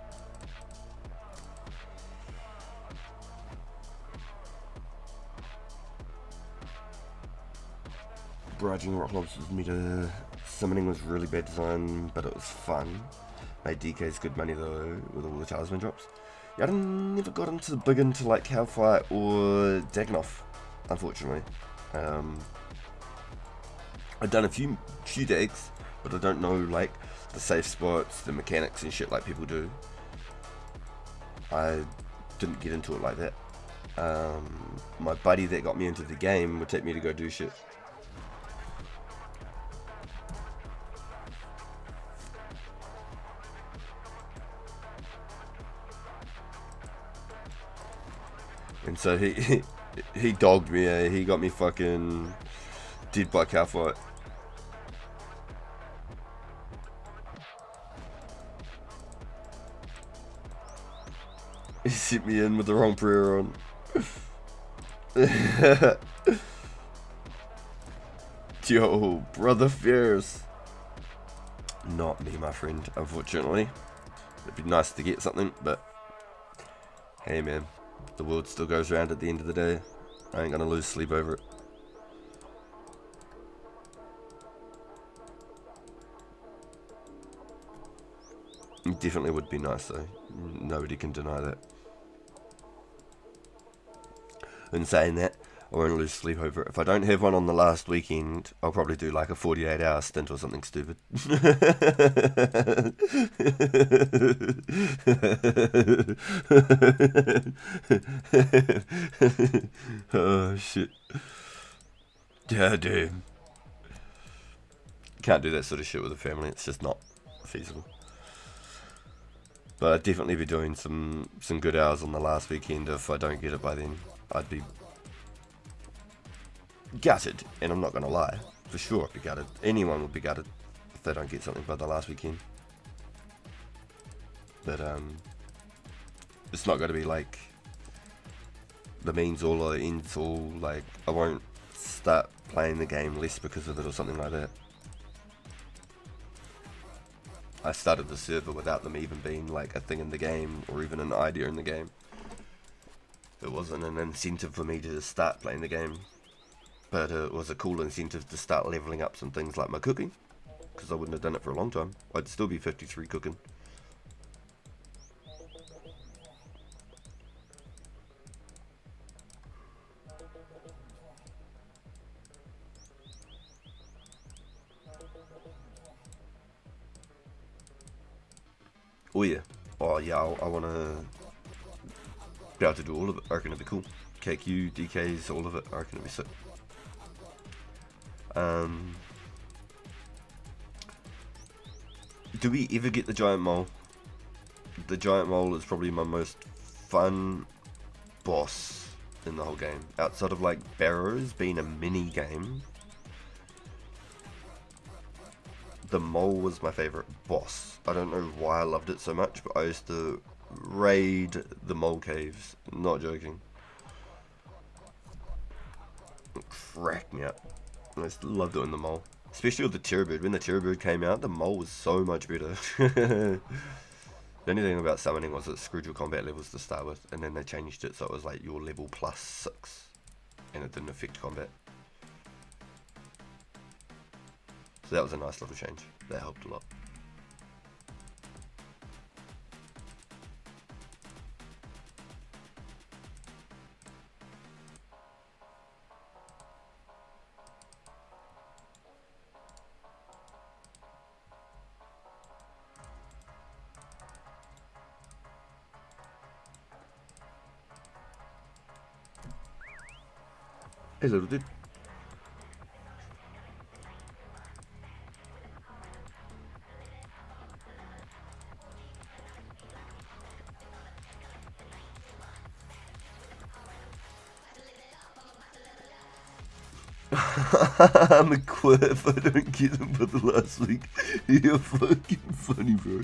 Barraging rock lobsters meta summoning was really bad design, but it was fun. Made DK's good money though with all the talisman drops. Yeah, I never got big into like Hellfire or Dagnov, unfortunately. I've done a few dags, but I don't know like the safe spots, the mechanics and shit like people do. I didn't get into it like that. My buddy that got me into the game would take me to go do shit. And so he dogged me, he got me fucking dead by cowfight. He sent me in with the wrong prayer on. Yo, brother fierce. Not me, my friend, unfortunately. It'd be nice to get something, but hey man. The world still goes round at the end of the day. I ain't gonna lose sleep over it. It definitely would be nice though. Nobody can deny that. In saying that, I won't lose sleep over it. If I don't have one on the last weekend, I'll probably do like a 48-hour stint or something stupid. Oh shit. Yeah, dude. Can't do that sort of shit with a family, it's just not feasible. But I'd definitely be doing some good hours on the last weekend. If I don't get it by then, I'd be gutted, and I'm not gonna lie, for sure I'd be gutted. Anyone would be gutted if they don't get something by the last weekend. But it's not gonna be like the means all or the ends all. Like I won't start playing the game less because of it or something like that. I started the server without them even being like a thing in the game or even an idea in the game. It wasn't an incentive for me to start playing the game. But it was a cool incentive to start leveling up some things like my cooking, because I wouldn't have done it for a long time. I'd still be 53 cooking. Oh yeah. Oh yeah, I want to be able to do all of it. I reckon it'd be cool. KQ, DKs, all of it. I reckon it'd be sick. Do we ever get the giant mole? The giant mole is probably my most fun boss in the whole game. Outside of like Barrows being a mini game, the mole was my favorite boss. I don't know why I loved it so much, but I used to raid the mole caves. Not joking. It cracked me up. I just loved doing the mole. Especially with the terror bird. When the terror bird came out, the mole was so much better. The only thing about summoning was it screwed your combat levels to start with, and then they changed it so it was like your level +6, and it didn't affect combat. So that was a nice little change. That helped a lot. Hey little dude. I'm a quit if I don't get them for the last week. You're fucking funny, bro.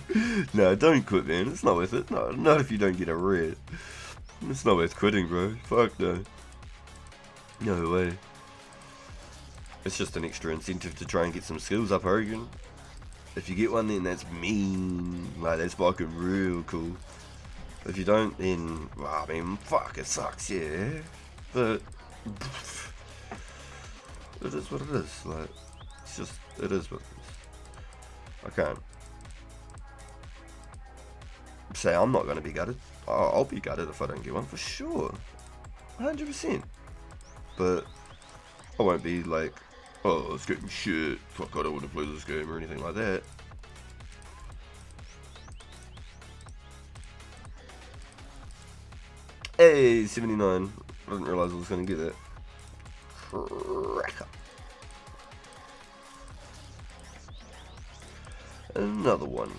No, don't quit, man. It's not worth it. No, not if you don't get a red. It's not worth quitting, bro. Fuck no. No way. It's just an extra incentive to try and get some skills up, I reckon. If you get one, then that's mean. Like, that's fucking real cool. If you don't, then, well, I mean, fuck, it sucks, yeah. But it is what it is. Like, it's just, it is what it is. I can't say I'm not going to be gutted. I'll be gutted if I don't get one, for sure. 100%. But I won't be like, oh, this game shit, fuck, I don't want to play this game or anything like that. Hey, 79. I didn't realise I was going to get that. Cracker. Another one.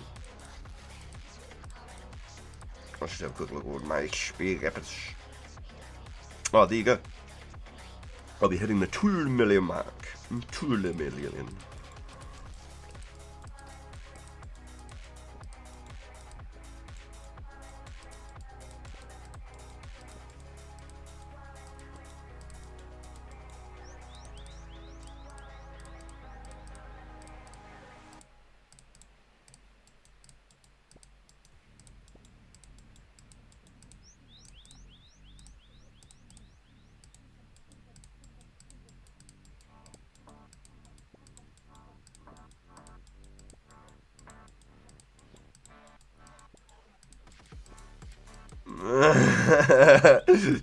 I should have a quick look at my HP happens. Oh, there you go. I'll be hitting the 2 million mark. 2 million.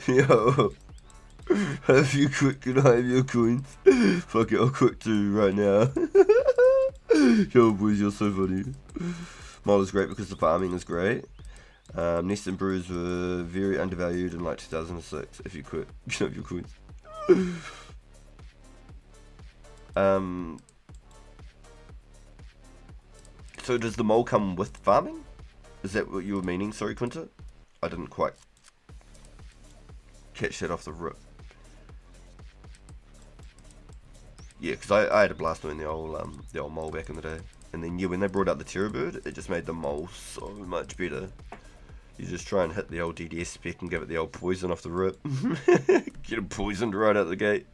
Yo, have you quick? Can I have your coins? Fuck it, I'll quick too right now. Yo, boys, you're so funny. Mole is great because the farming is great. Nest and brews were very undervalued in like 2006. If you quit, you can have your coins. So does the mole come with farming? Is that what you were meaning? Sorry, Quinta. I didn't quite catch that off the rip. Yeah, because I had a blast doing the old mole back in the day. And then, yeah, when they brought out the terror bird, it just made the mole so much better. You just try and hit the old DDS spec and give it the old poison off the rip. Get it poisoned right out the gate.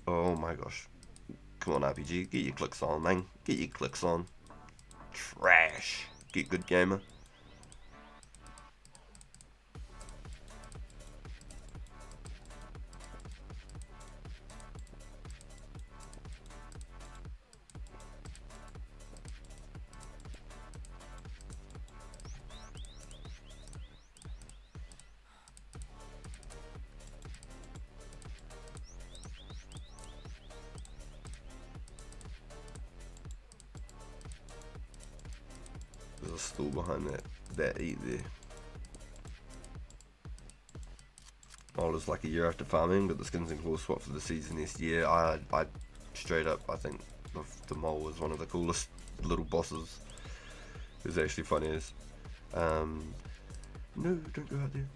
Oh my gosh. Come on, RPG. Get your clicks on, man. Get your clicks on. Trash. Get good, gamer. There's a stool behind that eat there. All is like a year after farming, but the skins and claws swap for the season this year. I straight up, I think the mole was one of the coolest little bosses. It was actually funny as. No, don't go out there.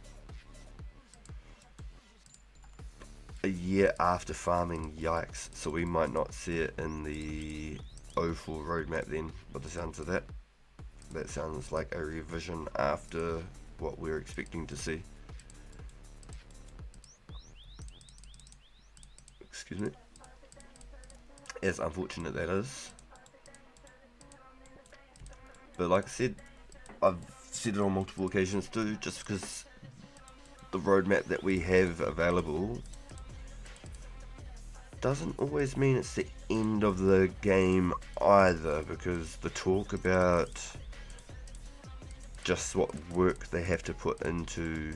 A year after farming, yikes. So we might not see it in the O4 roadmap then, by the sounds of that. That sounds like a revision after what we're expecting to see. Excuse me. As unfortunate that is. But like I said, I've said it on multiple occasions too, just because the roadmap that we have available doesn't always mean it's the end of the game either, because the talk about just what work they have to put into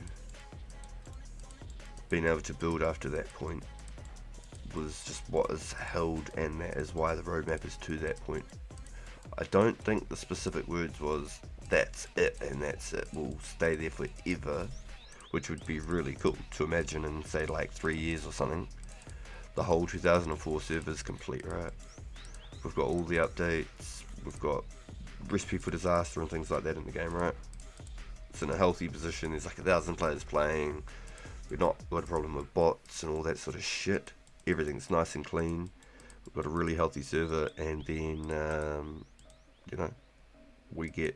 being able to build after that point was just what is held, and that is why the roadmap is to that point. I don't think the specific words was that's it and that's it, will stay there forever, which would be really cool to imagine in say like 3 years or something. The whole 2004 server is complete, right? We've got all the updates, we've got recipe for disaster and things like that in the game, right? It's in a healthy position, there's like 1,000 players playing, we've not got a problem with bots and all that sort of shit. Everything's nice and clean, we've got a really healthy server, and then, you know, we get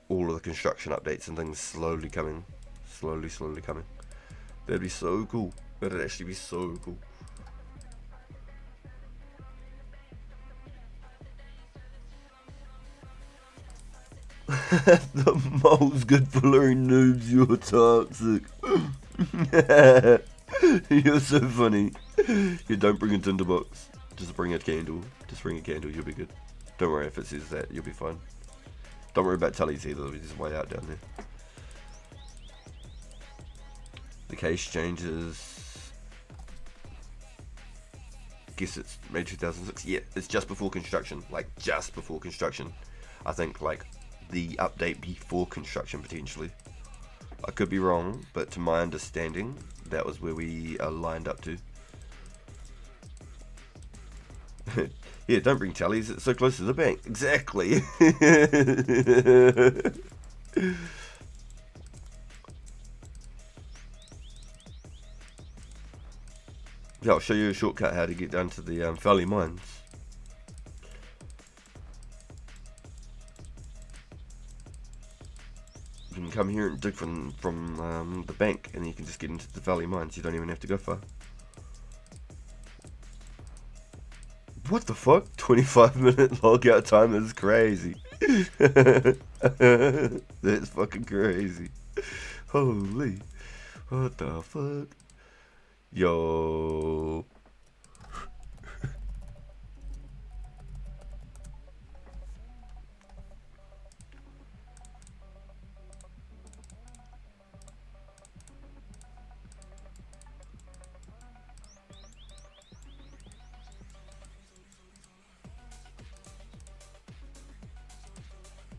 all of the construction updates and things slowly coming. Slowly coming. That'd be so cool. That'd actually be so cool. The mole's good for luring noobs, you're toxic. You're so funny. Yeah, don't bring a tinderbox. Just bring a candle. Just bring a candle, you'll be good. Don't worry if it says that, you'll be fine. Don't worry about tallies either, they'll be just way out down there. The case changes. Guess it's May 2006. Yeah, it's just before construction. Like, just before construction. I think, like, the update before construction, potentially. I could be wrong, but to my understanding, that was where we are lined up to. Yeah, don't bring tallies, it's so close to the bank. Exactly. Yeah, I'll show you a shortcut how to get down to the valley mines. You can come here and dig from the bank, and you can just get into the valley mines. You don't even have to go far. What the fuck? 25-minute logout time is crazy. That's fucking crazy. Holy. What the fuck? Yo.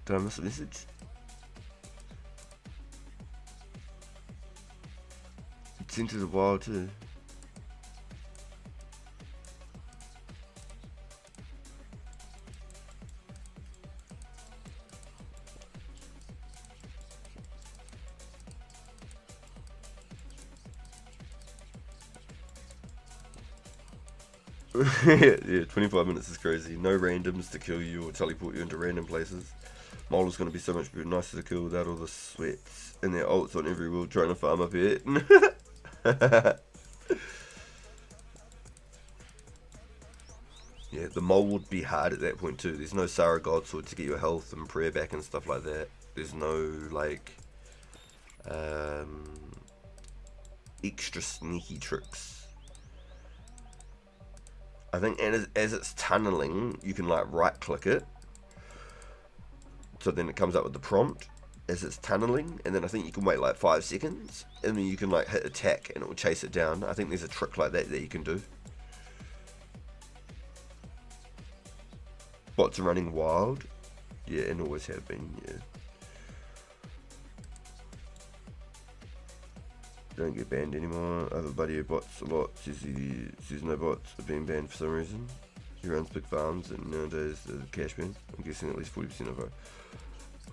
Did I miss a message? It's into the wild too. Yeah, 25 minutes is crazy. No randoms to kill you or teleport you into random places. Mole is going to be so much nicer to kill without all the sweats and their ults on every wheel trying to farm up it. Yeah, the mole would be hard at that point too. There's no Sarah Godsword to get your health and prayer back and stuff like that. There's no, like, extra sneaky tricks. I think as it's tunneling, you can, like, right click it. So then it comes up with the prompt as it's tunneling, and then I think you can wait like 5 seconds, and then you can like hit attack and it will chase it down. I think there's a trick like that you can do. Bots are running wild. Yeah, and always have been, yeah. Don't get banned anymore. I have a buddy who bots a lot. Says no bots are being banned for some reason. He runs big farms and nowadays the cash ban. I'm guessing at least 40% of it.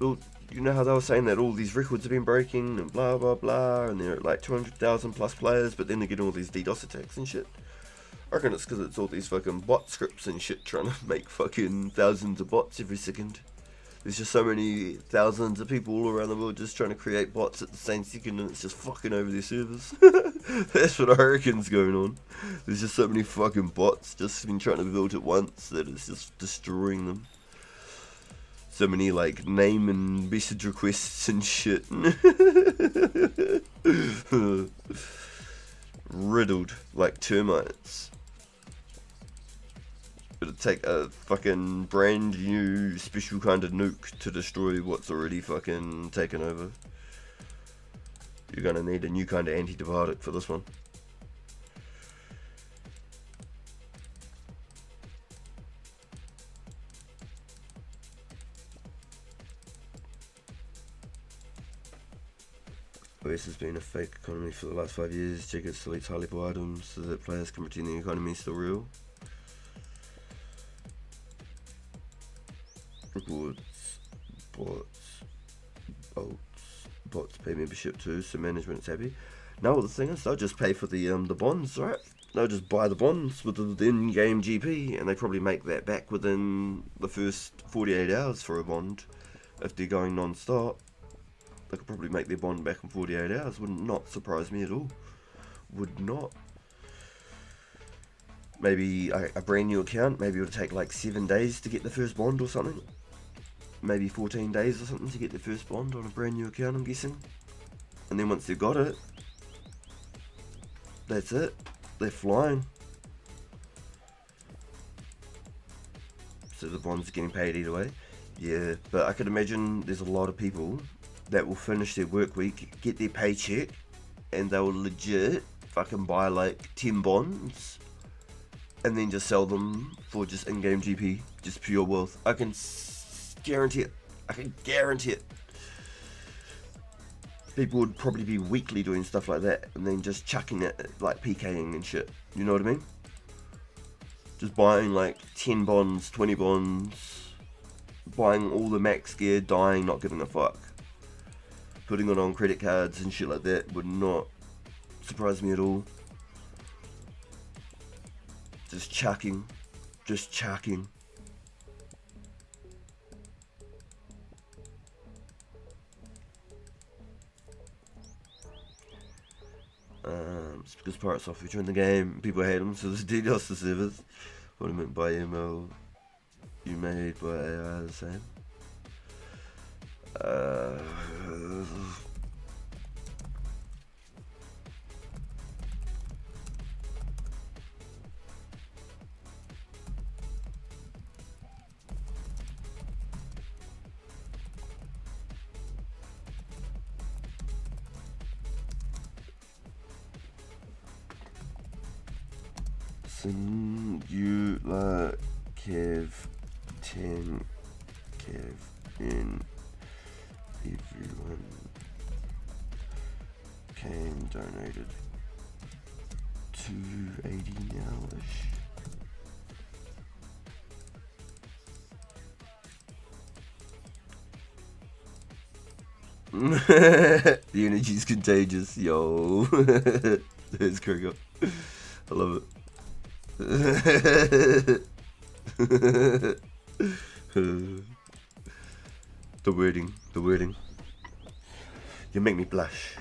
Well, you know how they were saying that all these records have been breaking and blah blah blah, and they're at like 200,000 plus players, but then they get all these DDoS attacks and shit. I reckon it's because it's all these fucking bot scripts and shit trying to make fucking thousands of bots every second. There's just so many thousands of people all around the world just trying to create bots at the same second, and it's just fucking over their servers. That's what I reckon's going on. There's just so many fucking bots just been trying to build at once that it's just destroying them. So many like name and message requests and shit. riddled like termites. It'd take a fucking brand new special kind of nuke to destroy what's already fucking taken over. You're gonna need a new kind of antibiotic for this one. OS has been a fake economy for the last 5 years. Check its deletes high level items so that players can pretend the economy is still real. Rewards, bots pay membership too, so management's happy. Now the thing is, they'll just pay for the bonds, right? They'll just buy the bonds with the in-game GP, and they probably make that back within the first 48 hours for a bond. If they're going non-stop, they could probably make their bond back in 48 hours. Would not surprise me at all. Would not. Maybe a brand new account, maybe it'll take like 7 days to get the first bond or something. Maybe 14 days or something to get the first bond on a brand new account, I'm guessing. And then once they've got it, that's it. They're flying. So the bonds are getting paid either way. Yeah, but I could imagine there's a lot of people that will finish their work week, get their paycheck, and they will legit fucking buy like 10 bonds and then just sell them for just in-game GP, just pure wealth. I can guarantee it. I can guarantee it. People would probably be weekly doing stuff like that and then just chucking it, like PKing and shit. You know what I mean? Just buying like 10 bonds, 20 bonds, buying all the max gear, dying, not giving a fuck. Putting it on credit cards and shit like that would not surprise me at all. Just chucking. Just chucking. It's because Pirate Software joined the game, people hate them, so there's DDoS the servers. What I meant by ML you made by AI the same. You like Kev 10 Kev in everyone came donated 280 now-ish. The energy's contagious, yo. There's Krieger. I love it. The wording. You make me blush.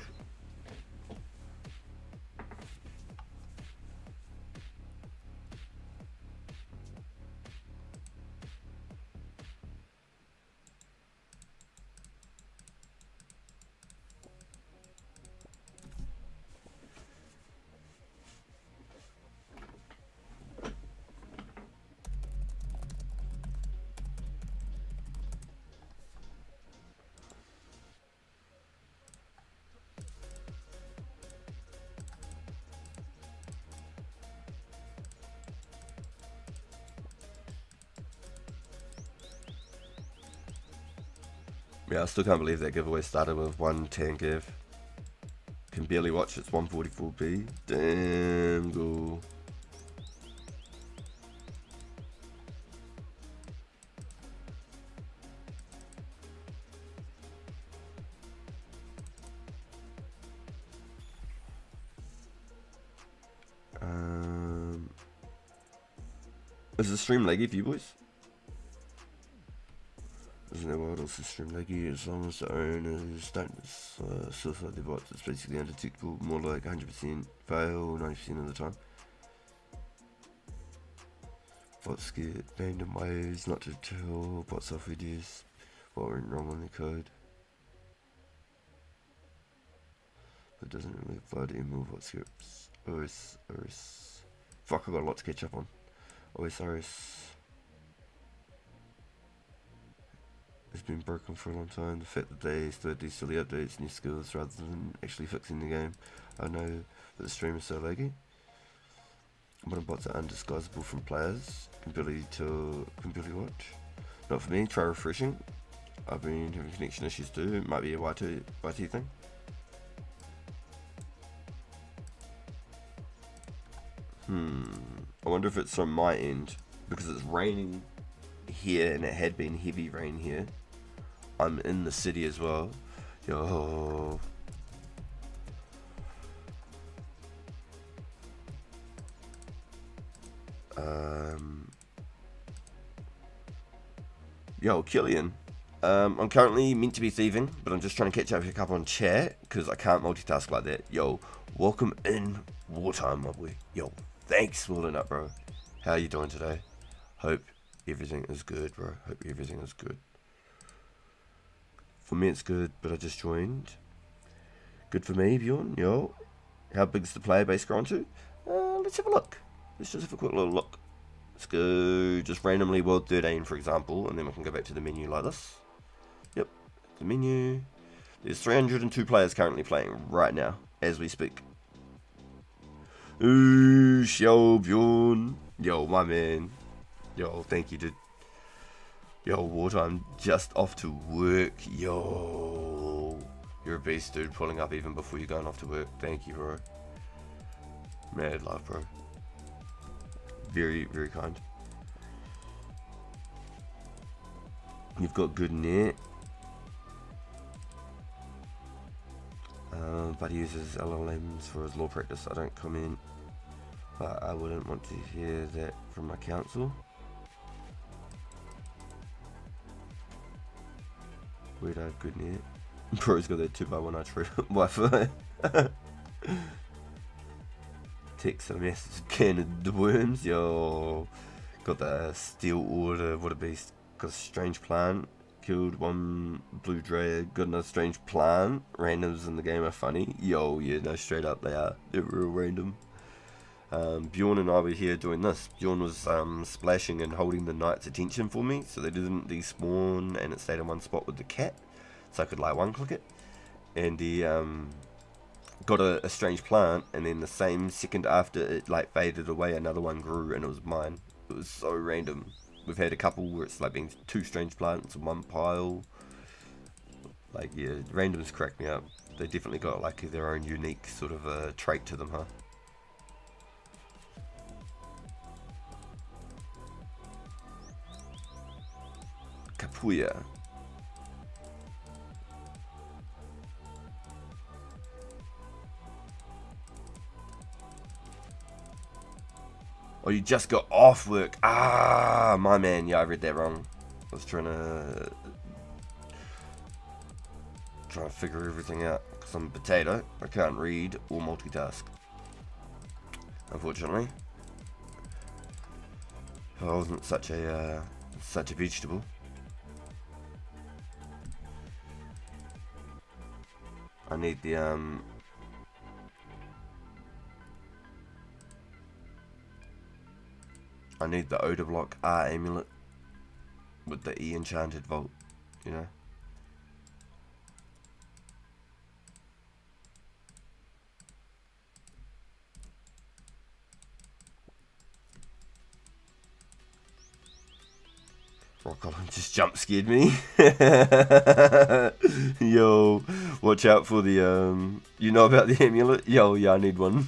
Yeah, I still can't believe that giveaway started with 110 give. Can barely watch, it's 144p. Damn, go. Is the stream laggy for you boys? Isn't it wild else to stream laggy as long as the owners don't suicide their bots? It's basically undetectable, more like 100% fail 90% of the time. Bots get named in ways not to tell bot software use what went wrong on their code. But it doesn't really apply to ML bot scripts. OS. Fuck, I've got a lot to catch up on. OS has been broken for a long time. The fact that they still do silly updates, new skills, rather than actually fixing the game. I know that the stream is so laggy. Modern bots are undisguisable from players. Can barely watch. Not for me, try refreshing. I've been having connection issues too. It might be a YT thing. I wonder if it's from my end, because it's raining here and it had been heavy rain here. I'm in the city as well. Yo. Yo, Killian. I'm currently meant to be thieving, but I'm just trying to catch up on chat because I can't multitask like that. Yo, welcome in wartime, my boy. Yo, thanks for holding up, bro. How you doing today? Hope everything is good, bro. Hope everything is good. For me, it's good, but I just joined. Good for me, Bjorn. Yo, how big's the player base grown to? Let's have a look. Let's just have a quick little look. Let's go just randomly world 13, for example, and then we can go back to the menu like this. Yep, the menu. There's 302 players currently playing right now, as we speak. Ooh, yo, Bjorn. Yo, my man. Yo, thank you, dude. Yo, wartime, just off to work. Yo, you're a beast, dude, pulling up even before you're going off to work. Thank you, bro. Mad love, bro. Very, very kind. You've got good net. But he uses LLMs for his law practice. I don't comment, but I wouldn't want to hear that from my counsel. Where'd I have good net? Bro's got that 2x1 archery Wi-Fi. Text a message, can of the worms. Yo, got the steel order. What a beast. Got a strange plant. Killed one blue drea. Got another strange plant. Randoms in the game are funny. Yo, yeah, no, straight up they are. They're real random. Bjorn and I were here doing this. Bjorn was splashing and holding the knight's attention for me, so they didn't despawn, and it stayed in one spot with the cat, so I could like one click it. And he got a strange plant, and then the same second after it like faded away, another one grew, and it was mine. It was so random. We've had a couple where it's like been two strange plants in one pile. Like, yeah, randoms crack me up. They definitely got like their own unique sort of trait to them, huh? Capuya. Oh, you just got off work. Ah, my man. Yeah, I read that wrong. I was trying to figure everything out. Because I'm a potato. I can't read or multitask. Unfortunately. I wasn't such a vegetable. I need the I need the Odor Block R amulet with the E100 vault, you know. Rock Island just jump scared me. Yo, watch out for the you know about the amulet? Yo, yeah, I need one.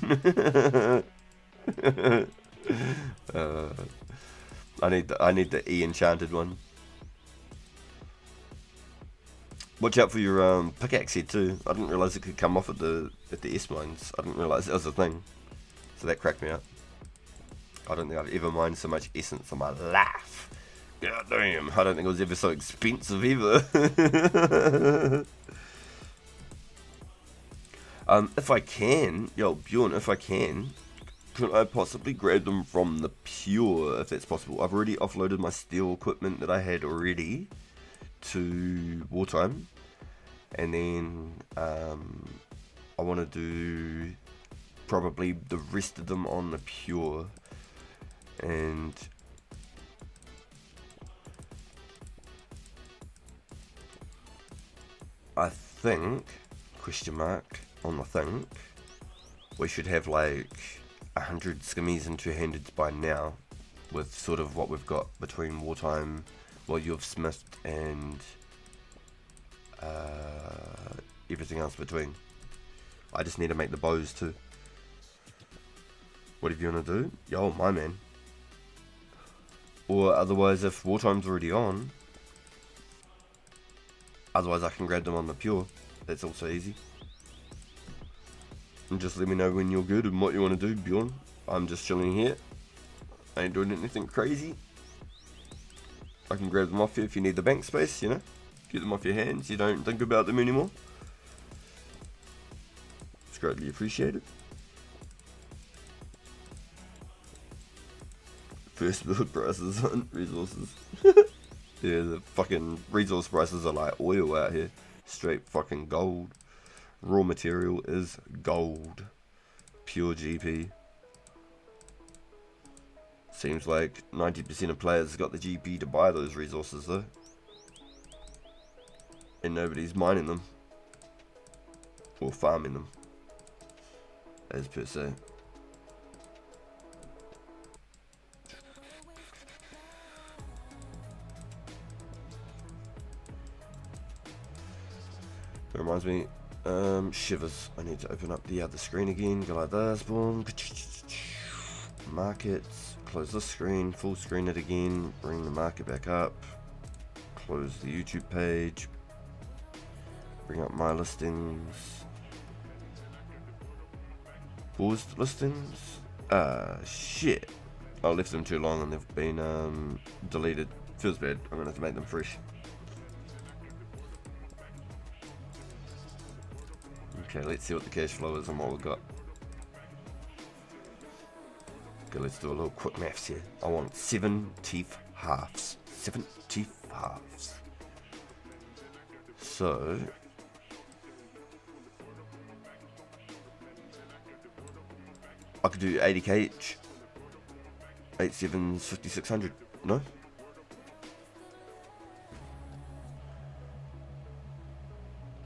I need the E-enchanted one. Watch out for your pickaxe head too. I didn't realise it could come off at the S mines. I didn't realise that was a thing. So that cracked me up. I don't think I've ever mined so much essence in my life. God damn, I don't think it was ever so expensive either. If I can, yo, Bjorn, if I can, could I possibly grab them from the Pure, if that's possible? I've already offloaded my steel equipment that I had already to Wartime. And then, I want to do probably the rest of them on the pure, and I think, question mark on the think, we should have like 100 skimmies and two-handeds by now, with sort of what we've got between wartime, well, you've smithed, and everything else between. I just need to make the bows too. Whatever you want to do, yo, my man. Or otherwise, if wartime's already on, otherwise I can grab them on the pure. That's also easy. And just let me know when you're good and what you want to do, Bjorn. I'm just chilling here. I ain't doing anything crazy. I can grab them off you if you need the bank space, you know. Get them off your hands, you don't think about them anymore. It's greatly appreciated. First build prices on resources. Yeah, the fucking resource prices are like oil out here. Straight fucking gold. Raw material is gold. Pure GP. Seems like 90% of players got the GP to buy those resources though. And nobody's mining them. Or farming them. As per se. It reminds me, shivers. I need to open up the other screen again. Go like this, boom. Markets. Close this screen. Full screen it again. Bring the market back up. Close the YouTube page. Bring up my listings. Paused listings. Shit. I left them too long and they've been deleted. Feels bad. I'm gonna have to make them fresh. Okay, let's see what the cash flow is and what we've got. Okay, let's do a little quick maths here. I want 7 teeth halves. 7 teeth halves. So I could do 80k each. 8 7s, 5600. No?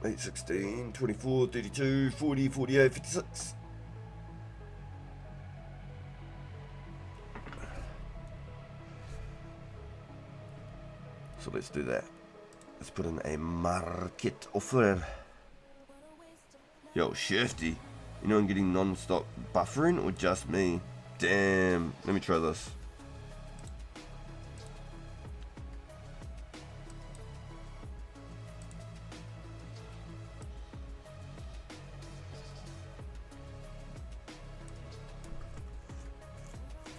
8, 16, 24, 32, 40, 48, 56. So let's do that. Let's put in a market offer. Yo, Shifty. You know I'm getting non-stop buffering or just me? Damn. Let me try this.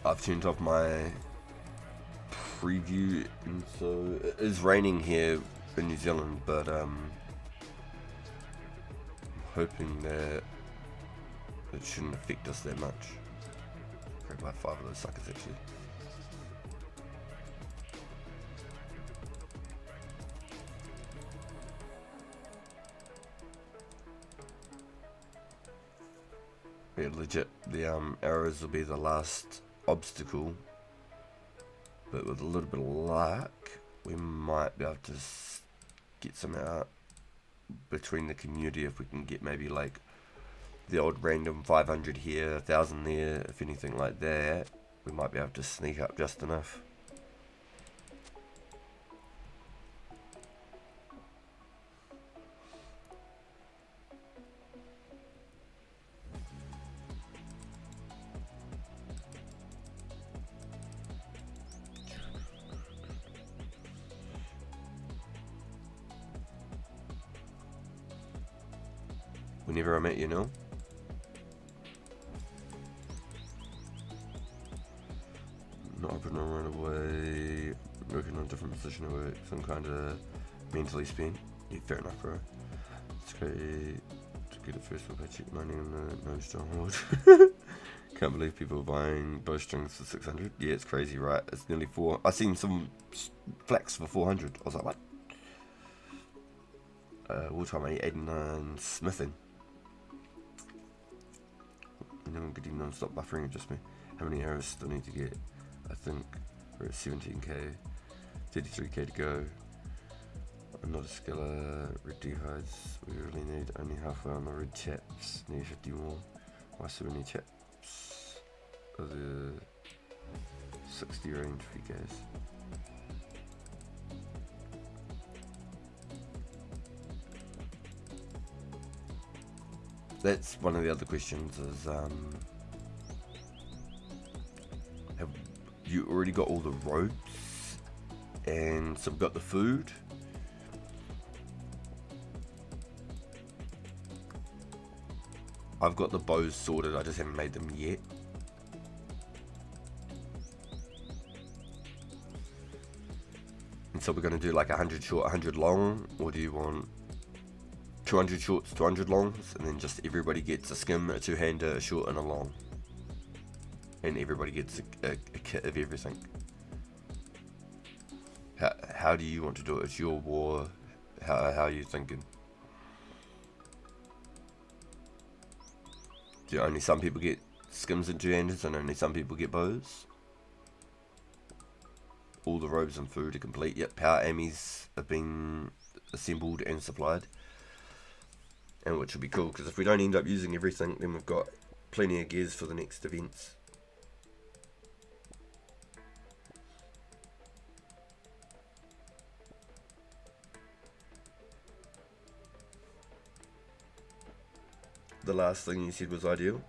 I've turned off my preview, and so it is raining here in New Zealand, but I'm hoping that it shouldn't affect us that much. Grab like 5 of those suckers actually. Yeah, legit, the arrows will be the last obstacle, but with a little bit of luck we might be able to get some out between the community if we can get maybe like the old random 500 here, 1000 there, if anything like that. We might be able to sneak up just enough. Whenever I met you, know. Not open or run away. Working on a different position of work. Some kind of mentally spent. Yeah, fair enough, bro. It's great to get it first with cheap money on the no stronghold. Can't believe people are buying bowstrings for 600. Yeah, it's crazy, right? It's nearly 4. I seen some flax for 400. I was like, what? Wartime 89 smithing. Anyone getting non-stop buffering adjustment? How many arrows still need to get? I think we're at 17k, 33k to go. I'm not a skiller. Red hides. We really need only halfway on the red chaps. Need 50 more. Why so many chaps? Are the 60 range for you guys? That's one of the other questions is, have you already got all the ropes and some got the food? I've got the bows sorted, I just haven't made them yet. And so we're going to do like 100 short, 100 long, or do you want 200 shorts, 200 longs, and then just everybody gets a skim, a two-hander, a short, and a long. And everybody gets a kit of everything. How do you want to do it? It's your war. How are you thinking? Do only some people get skims and two-handers, and only some people get bows? All the robes and food are complete. Yep, power ammies have been assembled and supplied. And which would be cool, because if we don't end up using everything, then we've got plenty of gears for the next events. The last thing you said was ideal.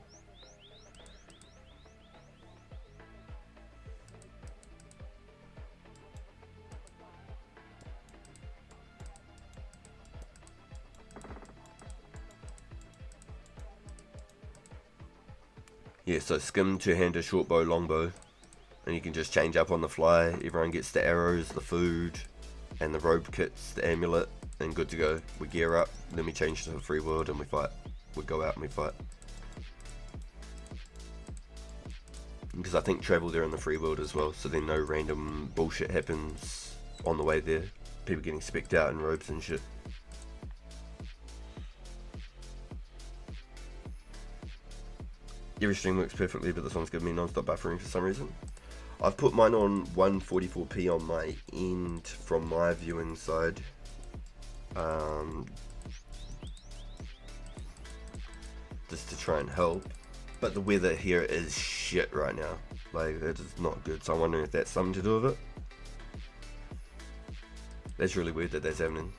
Yeah, so skim, two-hander, short bow, long bow. And you can just change up on the fly. Everyone gets the arrows, the food, and the robe kits, the amulet, and good to go. We gear up, then we change to the free world and we fight. We go out and we fight. Because I think travel there in the free world as well, so then no random bullshit happens on the way there. People getting specced out in robes and shit. Every stream works perfectly, but this one's giving me non-stop buffering for some reason. I've put mine on 144p on my end from my viewing side. Just to try and help. But the weather here is shit right now. Like, that is not good, so I'm wondering if that's something to do with it. That's really weird that that's happening.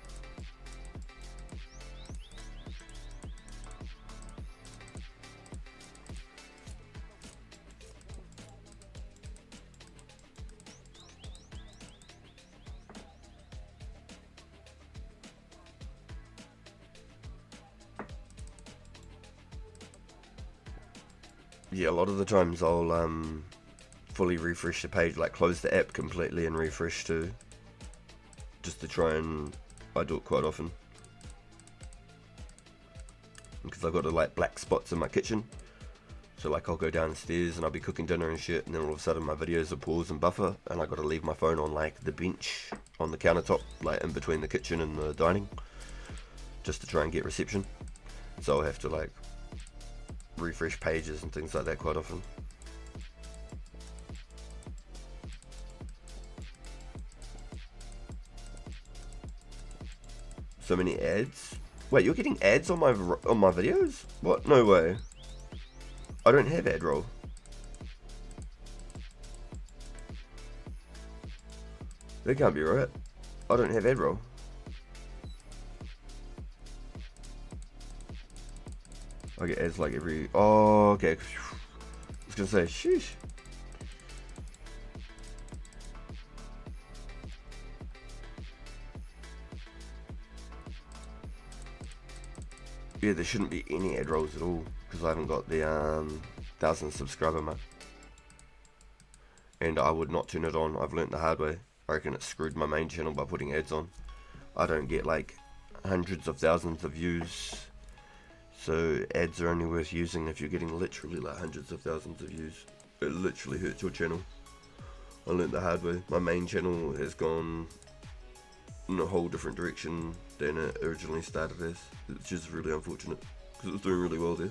Yeah, a lot of the times I'll fully refresh the page, like close the app completely and refresh too, just to try and, I do it quite often, because I've got like black spots in my kitchen, so like I'll go downstairs and I'll be cooking dinner and shit, and then all of a sudden my videos will pause and buffer, and I got to leave my phone on like the bench on the countertop, like in between the kitchen and the dining, just to try and get reception. So I'll have to like refresh pages and things like that quite often. So many ads. Wait, you're getting ads on my videos? What? No way. I don't have ad roll. That can't be right. I don't have ad roll. I get ads like every... Oh, okay. I was gonna say, sheesh. Yeah, there shouldn't be any ad rolls at all, because I haven't got the 1,000 subscriber mark. And I would not turn it on. I've learnt the hard way. I reckon it screwed my main channel by putting ads on. I don't get like hundreds of thousands of views. So ads are only worth using if you're getting literally like hundreds of thousands of views. It literally hurts your channel. I learned the hard way. My main channel has gone in a whole different direction than it originally started as, which is really unfortunate, because it was doing really well there.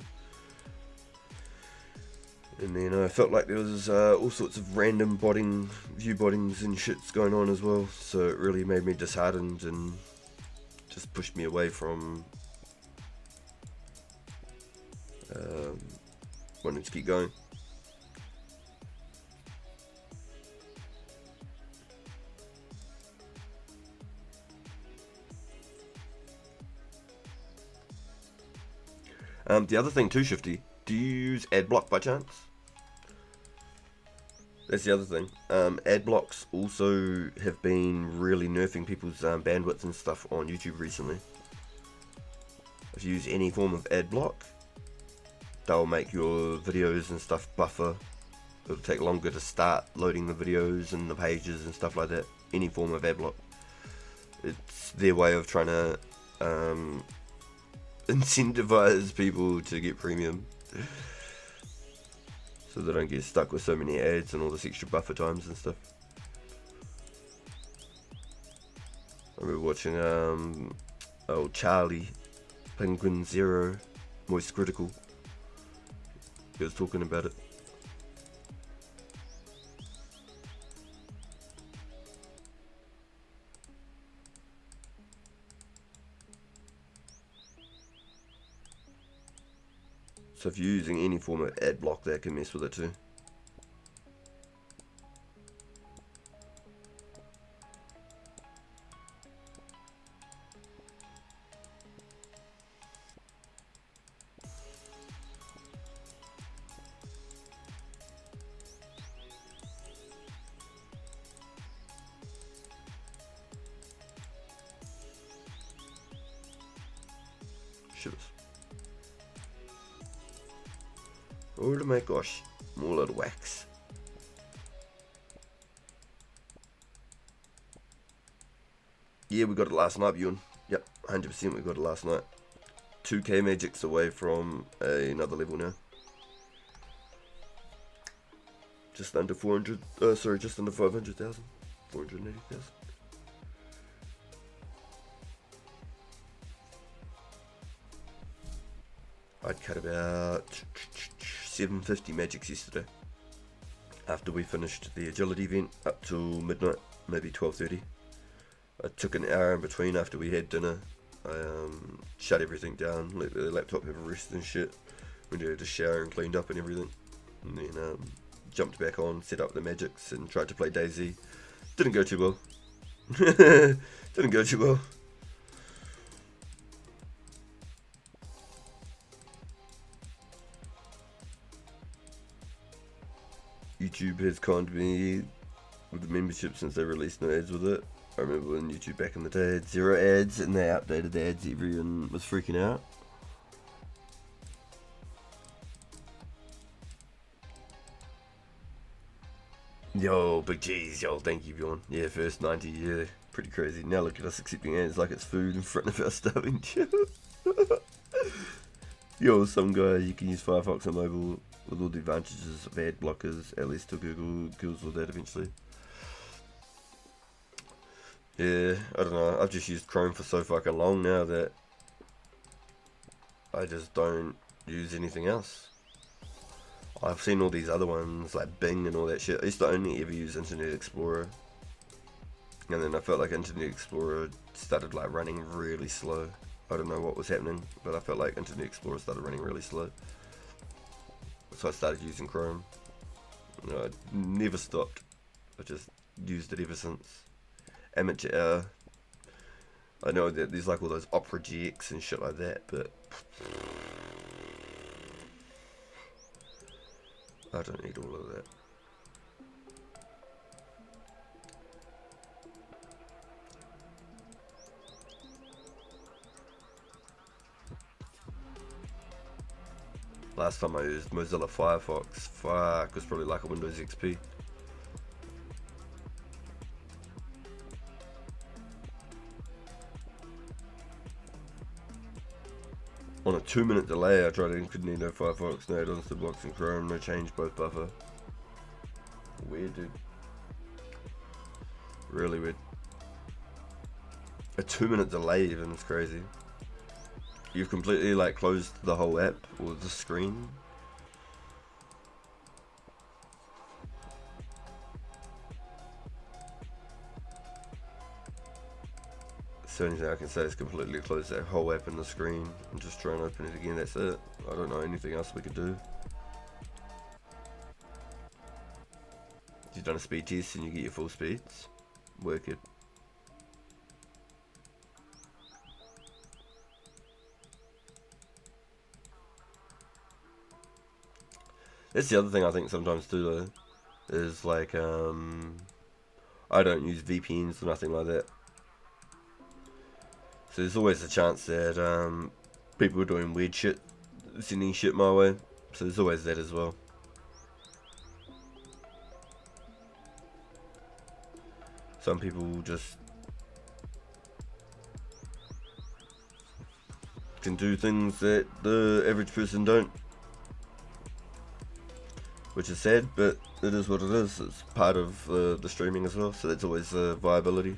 And then I felt like there was all sorts of random view bottings and shits going on as well, so it really made me disheartened and just pushed me away from wanting to keep going. The other thing too, Shifty, do you use Adblock by chance? That's the other thing. Ad blocks also have been really nerfing people's bandwidth and stuff on YouTube recently. If you use any form of ad block, they'll make your videos and stuff buffer. It'll take longer to start loading the videos and the pages and stuff like that. Any form of ad block. It's their way of trying to incentivize people to get premium. So they don't get stuck with so many ads and all this extra buffer times and stuff. I remember watching old Charlie, Penguin Zero, Moist Critical. He was talking about it. So if you're using any form of ad block, that can mess with it too. Shivers. Oh my gosh, more little wax. Yeah, we got it last night, Bjorn. Yep, 100% we got it last night. 2k magics away from another level now. Just under 400, sorry, just under 500,000. 480,000. I'd cut about 750 magics yesterday. After we finished the agility event up till midnight, maybe 12:30. I took an hour in between after we had dinner. I shut everything down, let the laptop have a rest and shit. Went to the shower and cleaned up and everything. And then jumped back on, set up the magics and tried to play DayZ. Didn't go too well. Didn't go too well. YouTube has conned me with the membership since they released no ads with it. I remember when YouTube back in the day had 0 ads and they updated the ads, everyone was freaking out. Yo, big cheese, yo, thank you, Bjorn. Yeah, first 90, yeah, pretty crazy. Now look at us accepting ads like it's food in front of our starving children. Yo, some guy, you can use Firefox on mobile with all the advantages of ad blockers, at least till Google kills all that eventually. Yeah, I don't know, I've just used Chrome for so fucking long now that I just don't use anything else. I've seen all these other ones like Bing and all that shit. I used to only ever use Internet Explorer. And then I felt like Internet Explorer started like running really slow. I don't know what was happening, but I felt like Internet Explorer started running really slow. So I started using Chrome. I never stopped. I just used it ever since. Amateur hour. I know that there's like all those Opera GX and shit like that, but I don't need all of that. Last time I used Mozilla Firefox, fuck, was probably like a Windows XP. On a 2-minute delay, I tried incognito Firefox, no add-ons to blocks and Chrome, no change, both buffer. Weird, dude. Really weird. A 2-minute delay even is crazy. You've completely like closed the whole app or the screen. So anything I can say is completely close that whole app in the screen and just try and open it again. That's it. I don't know anything else we could do. You've done a speed test and you get your full speeds. Work it. That's the other thing I think sometimes too though, is like I don't use VPNs or nothing like that. So there's always a chance that people are doing weird shit, sending shit my way. So there's always that as well. Some people just can do things that the average person don't. Which is sad, but it is what it is. It's part of the streaming as well, so that's always a viability.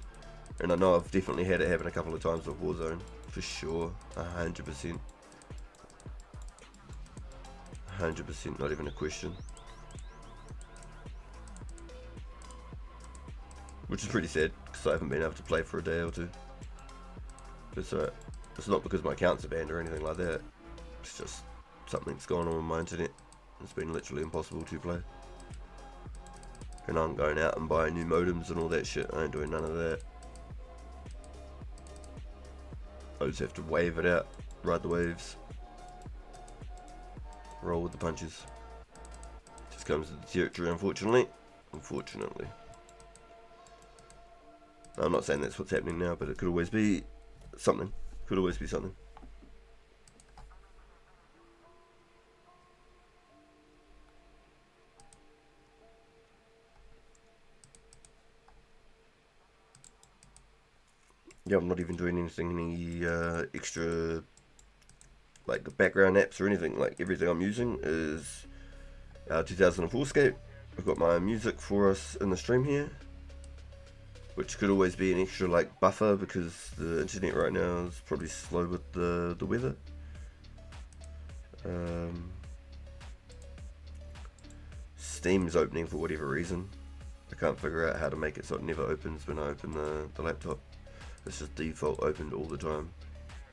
And I know I've definitely had it happen a couple of times with Warzone, for sure, 100%. 100%, not even a question. Which is pretty sad, because I haven't been able to play for a day or two. But it's alright. It's not because my accounts are banned or anything like that. It's just something's going on with my internet. It's been literally impossible to play. And I'm going out and buying new modems and all that shit. I ain't doing none of that. I just have to wave it out. Ride the waves. Roll with the punches. Just comes with the territory, unfortunately. Unfortunately. I'm not saying that's what's happening now, but it could always be something. Could always be something. Yeah, I'm not even doing anything, any extra like background apps or anything. Like everything I'm using is 2004 Scape. I've got my music for us in the stream here, which could always be an extra like buffer because the internet right now is probably slow with the weather. Steam's opening for whatever reason. I can't figure out how to make it so it never opens when I open the laptop. It's just default opened all the time.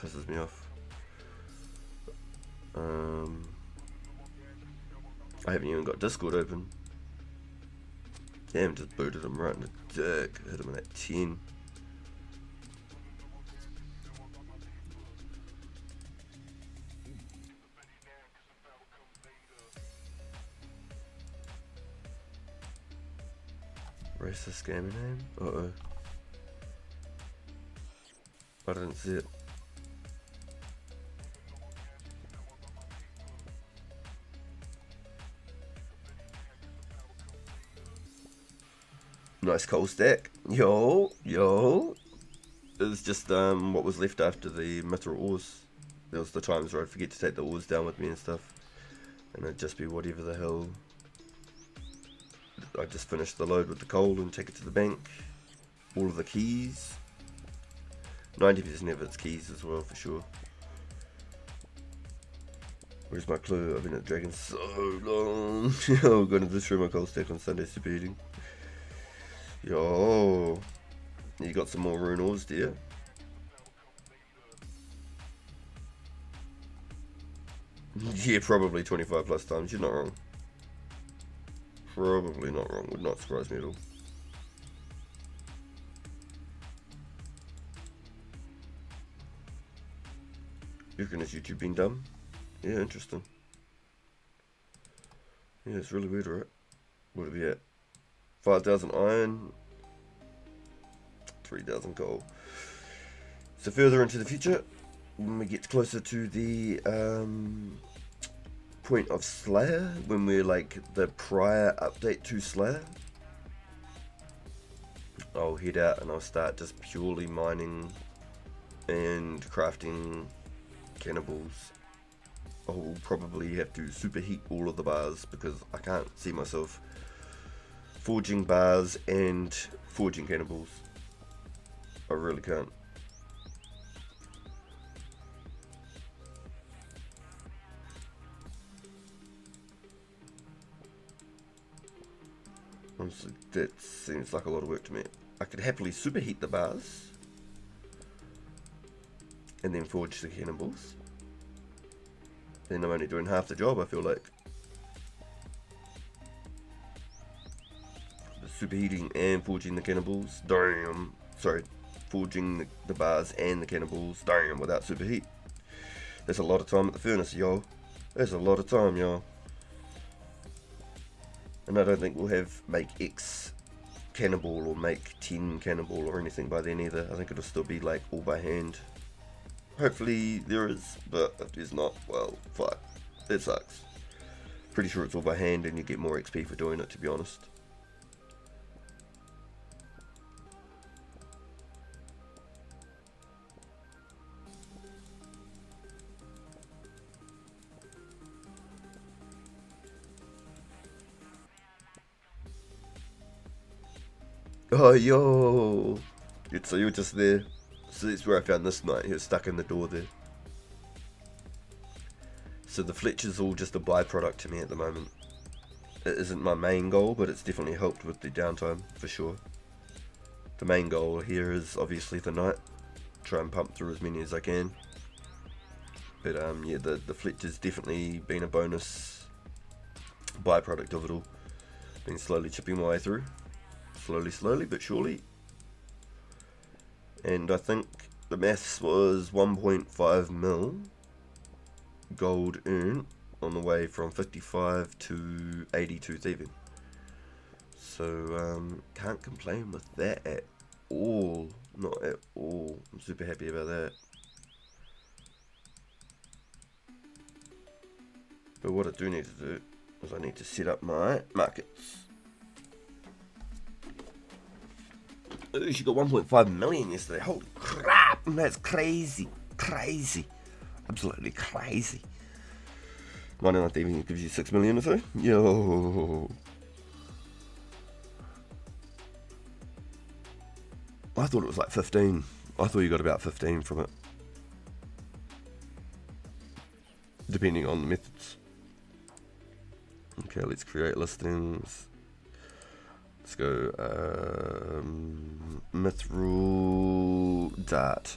Pisses me off. I haven't even got Discord open. Damn, just booted him right in the dick. Hit him in that 10. Where's the scammer name? Uh-oh. I didn't see it. Nice coal stack. Yo. It was just what was left after the mithril ores. There was the times where I'd forget to take the ores down with me and stuff. And it'd just be whatever the hell. I'd just finish the load with the coal and take it to the bank. All of the keys. 90% of it's keys as well, for sure. Where's my clue? I've been at Dragon so long. Yo, going to destroy my coal stack on Sunday super eating. Yo, you got some more rune ores, do you? Yeah, probably 25 plus times. You're not wrong. Probably not wrong. Would not surprise me at all. You reckon has YouTube been dumb? Yeah, interesting. Yeah, it's really weird, right? What would it be at? 5,000 iron, 3,000 gold. So further into the future, when we get closer to the point of Slayer, when we're like the prior update to Slayer, I'll head out and I'll start just purely mining and crafting cannibals. I'll probably have to superheat all of the bars because I can't see myself forging bars and forging cannibals. I really can't. Honestly, that seems like a lot of work to me. I could happily superheat the bars, and then forge the cannonballs. Then I'm only doing half the job, I feel like. The superheating and forging the cannonballs. Damn. Sorry. Forging the bars and the cannonballs. Damn, without superheat. That's a lot of time at the furnace, y'all. That's a lot of time, y'all. And I don't think we'll have make X cannonball or make 10 cannonball or anything by then either. I think it'll still be like all by hand. Hopefully there is, but if there's not, well, fuck. It sucks. Pretty sure it's all by hand and you get more XP for doing it, to be honest. Oh, yo! So you were just there. So that's where I found this knight. He was stuck in the door there. So the Fletching's all just a byproduct to me at the moment. It isn't my main goal, but it's definitely helped with the downtime, for sure. The main goal here is obviously the knight. Try and pump through as many as I can. But yeah, the Fletching's definitely been a bonus byproduct of it all. Been slowly chipping my way through. Slowly, but surely. And I think the maths was 1.5 mil gold earned on the way from 55 to 82 thieving. So can't complain with that at all. Not at all. I'm super happy about that. But what I do need to do is I need to set up my markets. Ooh, she got 1.5 million yesterday. Holy crap, that's crazy. Crazy. Absolutely crazy. 99 thieving gives you 6 million or so. Yo. I thought it was like 15. I thought you got about 15 from it. Depending on the methods. Okay, let's create listings. Let's go Mithril Dart.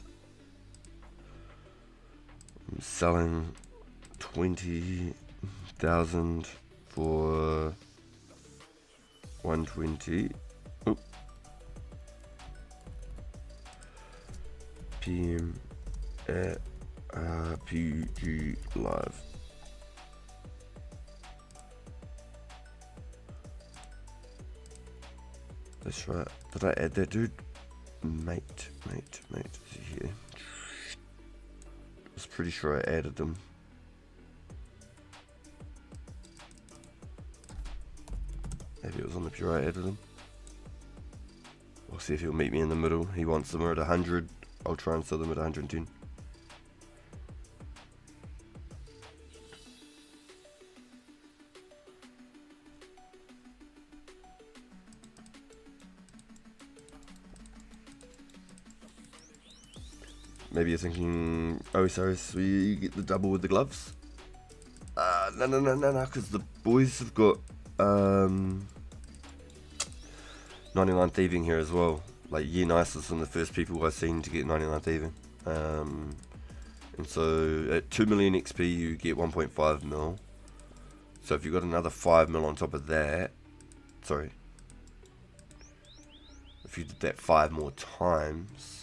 I'm selling 20,000 for 120. Oop. PM at RPG Live. That's right. Did I add that dude? Mate. Is he here? I was pretty sure I added them. Maybe it was on the pure I added him. We'll see if he'll meet me in the middle. He wants them at 100. I'll try and sell them at 110. Maybe you're thinking, oh, sorry, so you get the double with the gloves? No, because the boys have got 99 thieving here as well. Like, Year Nice is one of the first people I've seen to get 99 thieving. And so at 2 million XP you get 1.5 mil. So if you've got another 5 mil on top of that, sorry, if you did that 5 more times,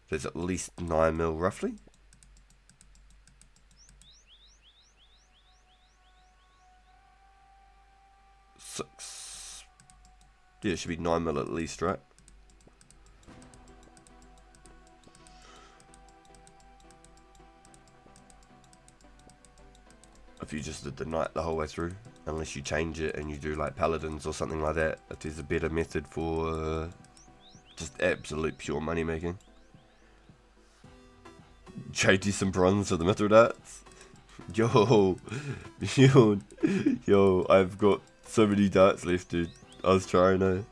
there's at least 9 mil roughly. Six. Yeah, it should be 9 mil at least, right? If you just did the night the whole way through, unless you change it and you do like paladins or something like that, if there's a better method for just absolute pure money making. Trade you some bronze for the mithril darts. Yo, I've got so many darts left, dude. I was trying to.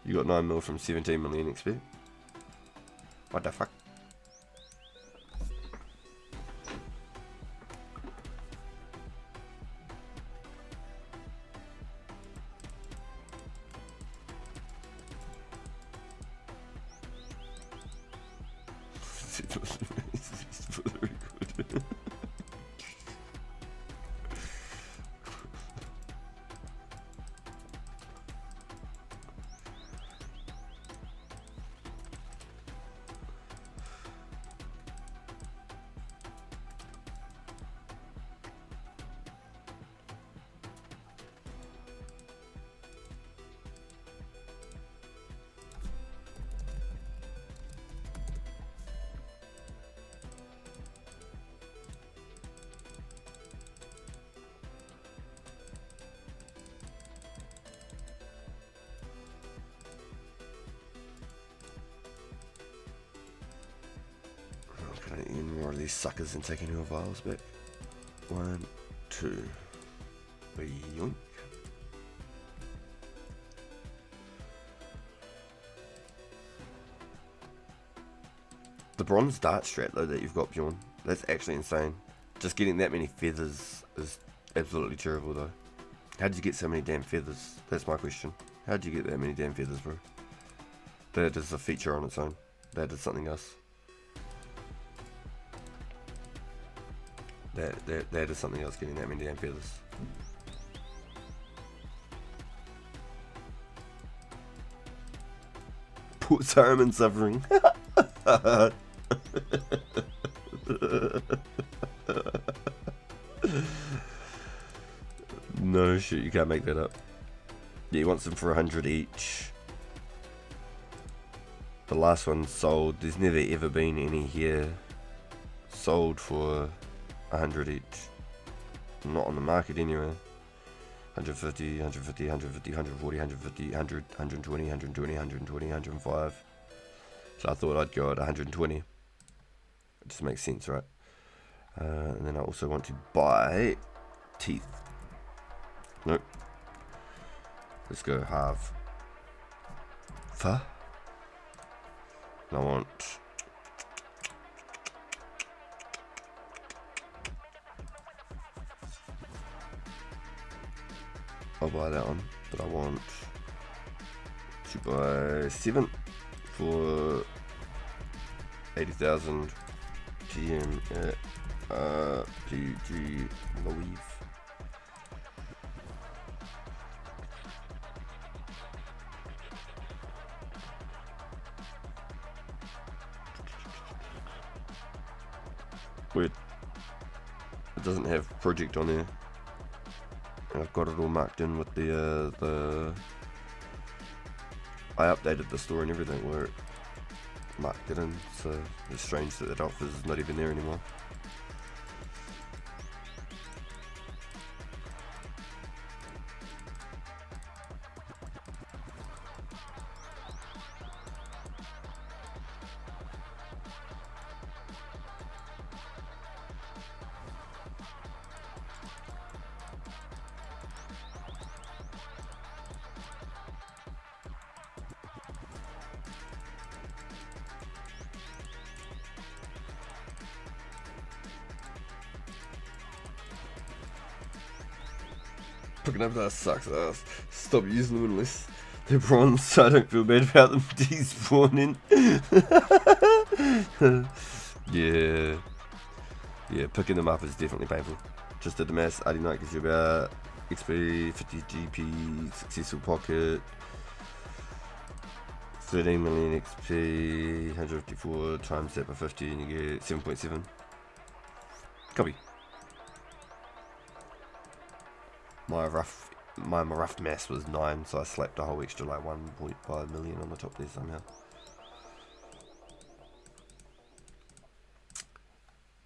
You got 9 mil from 17 million XP. What the fuck? For the record. Any more of these suckers and taking your vials back. 1, 2. Yoink. The bronze dart strat though that you've got, Bjorn, that's actually insane. Just getting that many feathers is absolutely terrible though. How did you get so many damn feathers? That's my question. How did you get that many damn feathers, bro? That is a feature on its own. That is something else. That is something else, getting that many damn feathers. Poor Saruman suffering. No shit, you can't make that up. Yeah, he wants them for 100 each. The last one sold. There's never ever been any here sold for 100 each. Not on the market anyway. 150, 150, 150, 140, 150, 100, 120, 120, 120, 105. So I thought I'd go at 120. It just makes sense, right? And then I also want to buy teeth. Nope. Let's go half. And I want... I'll buy that one, but I want to buy 7 for 80,000 GM at PG Louise. Weird. It doesn't have project on there. I've got it all marked in with the I updated the store and everything where it marked it in, so it's strange that that offer is not even there anymore. Picking up that sucks ass. Stop using them unless they're bronze, so I don't feel bad about them despawning. Yeah, picking them up is definitely painful. Just did the maths. 89 gives you about XP, 50 GP, successful pocket, 13 million XP, 154 times that by 50 and you get 7.7. Copy. My rough mass was 9, so I slapped a whole extra like 1.5 million on the top there somehow.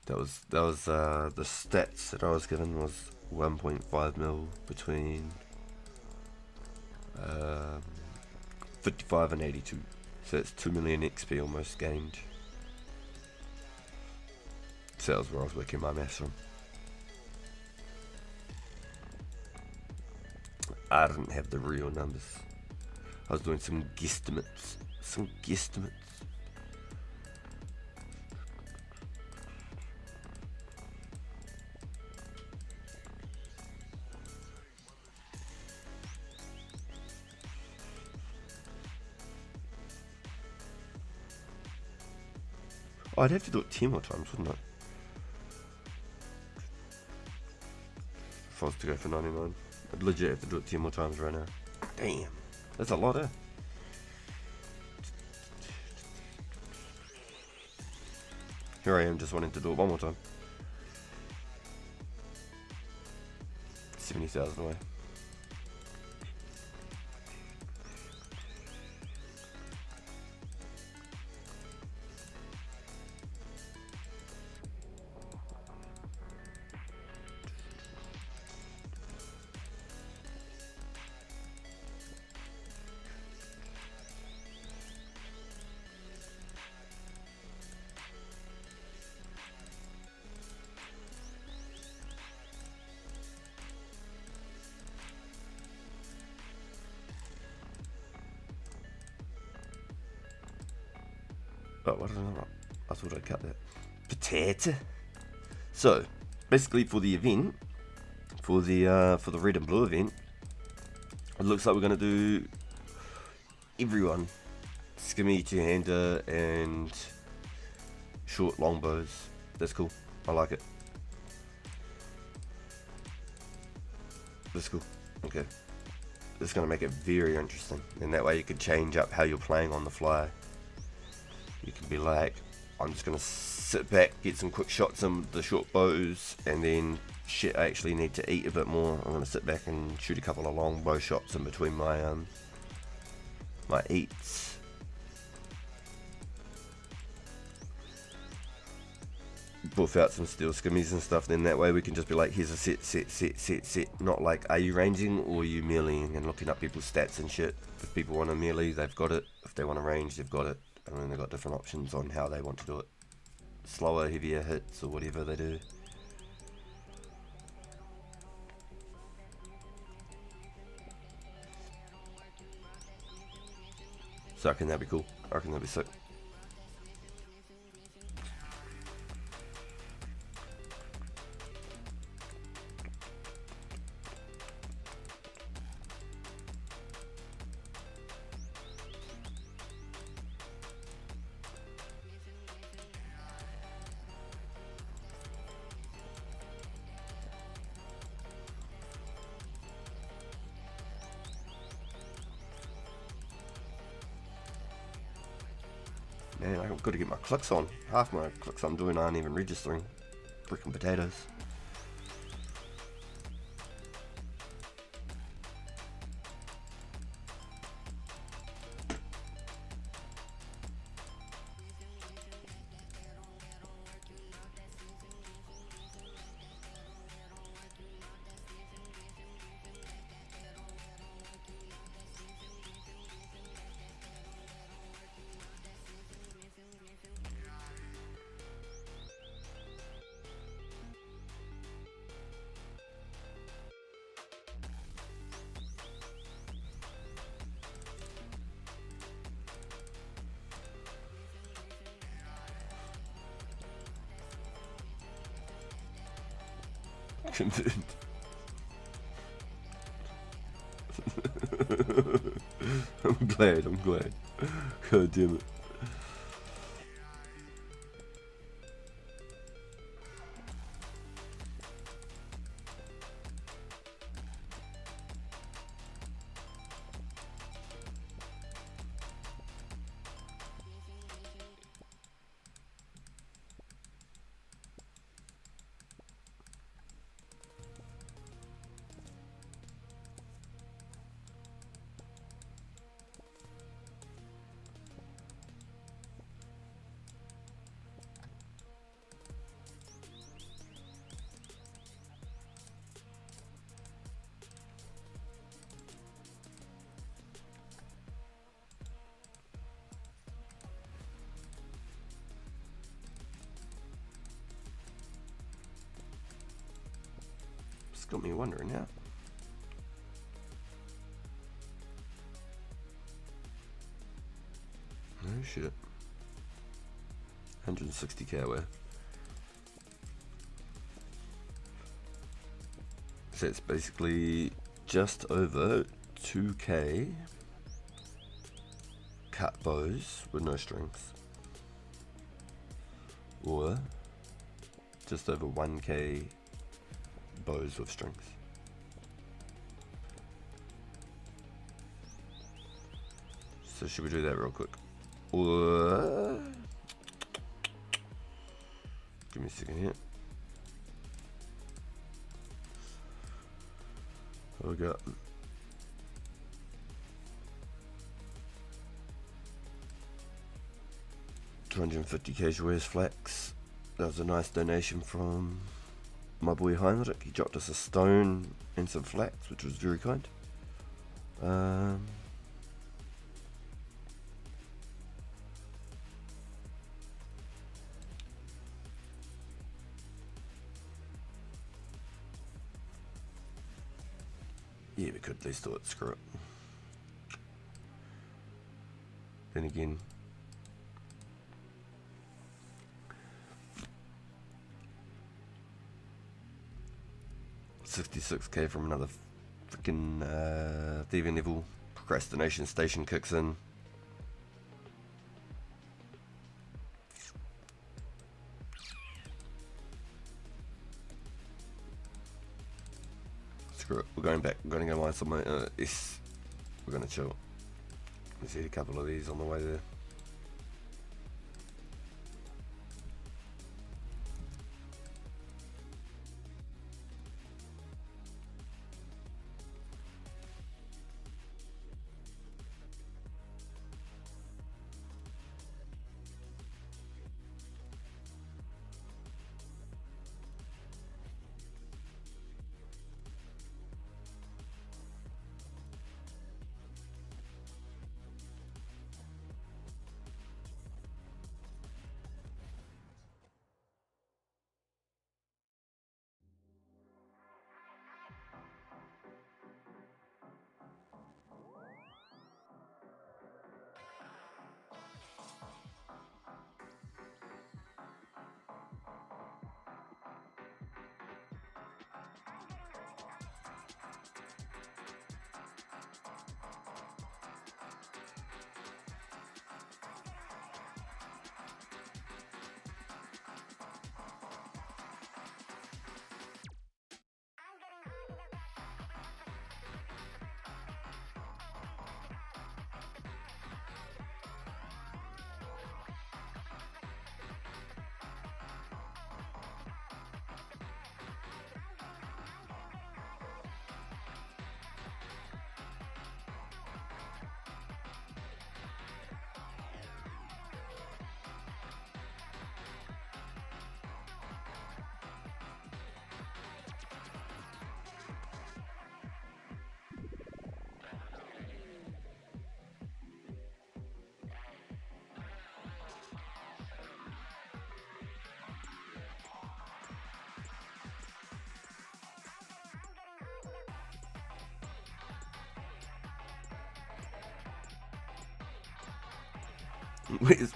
That was the stats that I was given was 1.5 mil between 55 and 82. So that's 2 million XP almost gained. So that was where I was working my maths from. I didn't have the real numbers. I was doing some guesstimates. I'd have to do it 10 more times, wouldn't I? If I was to go for 99. I'd legit have to do it 10 more times right now. Damn. That's a lot, eh? Here I am just wanting to do it one more time. 70,000 away. Oh, I don't know. I thought I'd cut that. Potato. So, basically for the event, for the red and blue event, it looks like we're gonna do everyone, skimmy, two-hander, and short longbows. That's cool. I like it. That's cool. Okay. It's gonna make it very interesting, and that way you can change up how you're playing on the fly. You can be like, I'm just going to sit back, get some quick shots on the short bows, and then, shit, I actually need to eat a bit more. I'm going to sit back and shoot a couple of long bow shots in between my my eats. Buff out some steel skimmies and stuff, then that way we can just be like, here's a set. Not like, are you ranging or are you meleeing, and looking up people's stats and shit. If people want to melee, they've got it. If they want to range, they've got it. And then they've got different options on how they want to do it. Slower, heavier hits, or whatever they do. So I reckon that'd be cool. I reckon that'd be sick. Man, I've got to get my clicks on. Half my clicks I'm doing aren't even registering. Freaking potatoes. Convinced. I'm glad. God damn it. It's got me wondering now. Oh shit. 160k away. So it's basically just over 2k cut bows with no strings. or just over 1k bows with strings. So should we do that real quick? Or give me a second here. What we got? $250 casuaries flax. That was a nice donation from my boy Heinrich. He dropped us a stone and some flax, which was very kind. Yeah, we could at least do it. Screw it. Then again, $66k from another freaking thieving level. Procrastination station kicks in. Screw it. We're going back. We're going to go mine some S. We're going to chill. Let's eat a couple of these on the way there.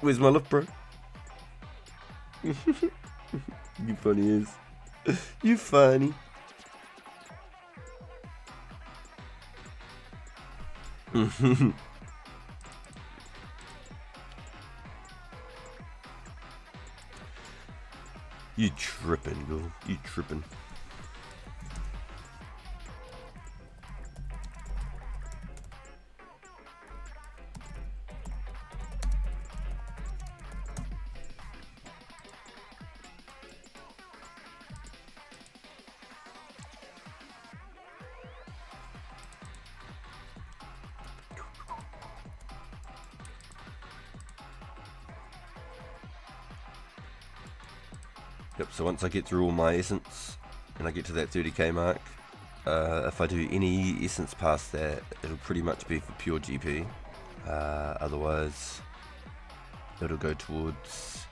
Where's my love, bro? You funny as. You funny. You tripping, girl. You tripping. Yep, so once I get through all my essence and I get to that 30k mark, if I do any essence past that, it'll pretty much be for pure GP. Otherwise, it'll go towards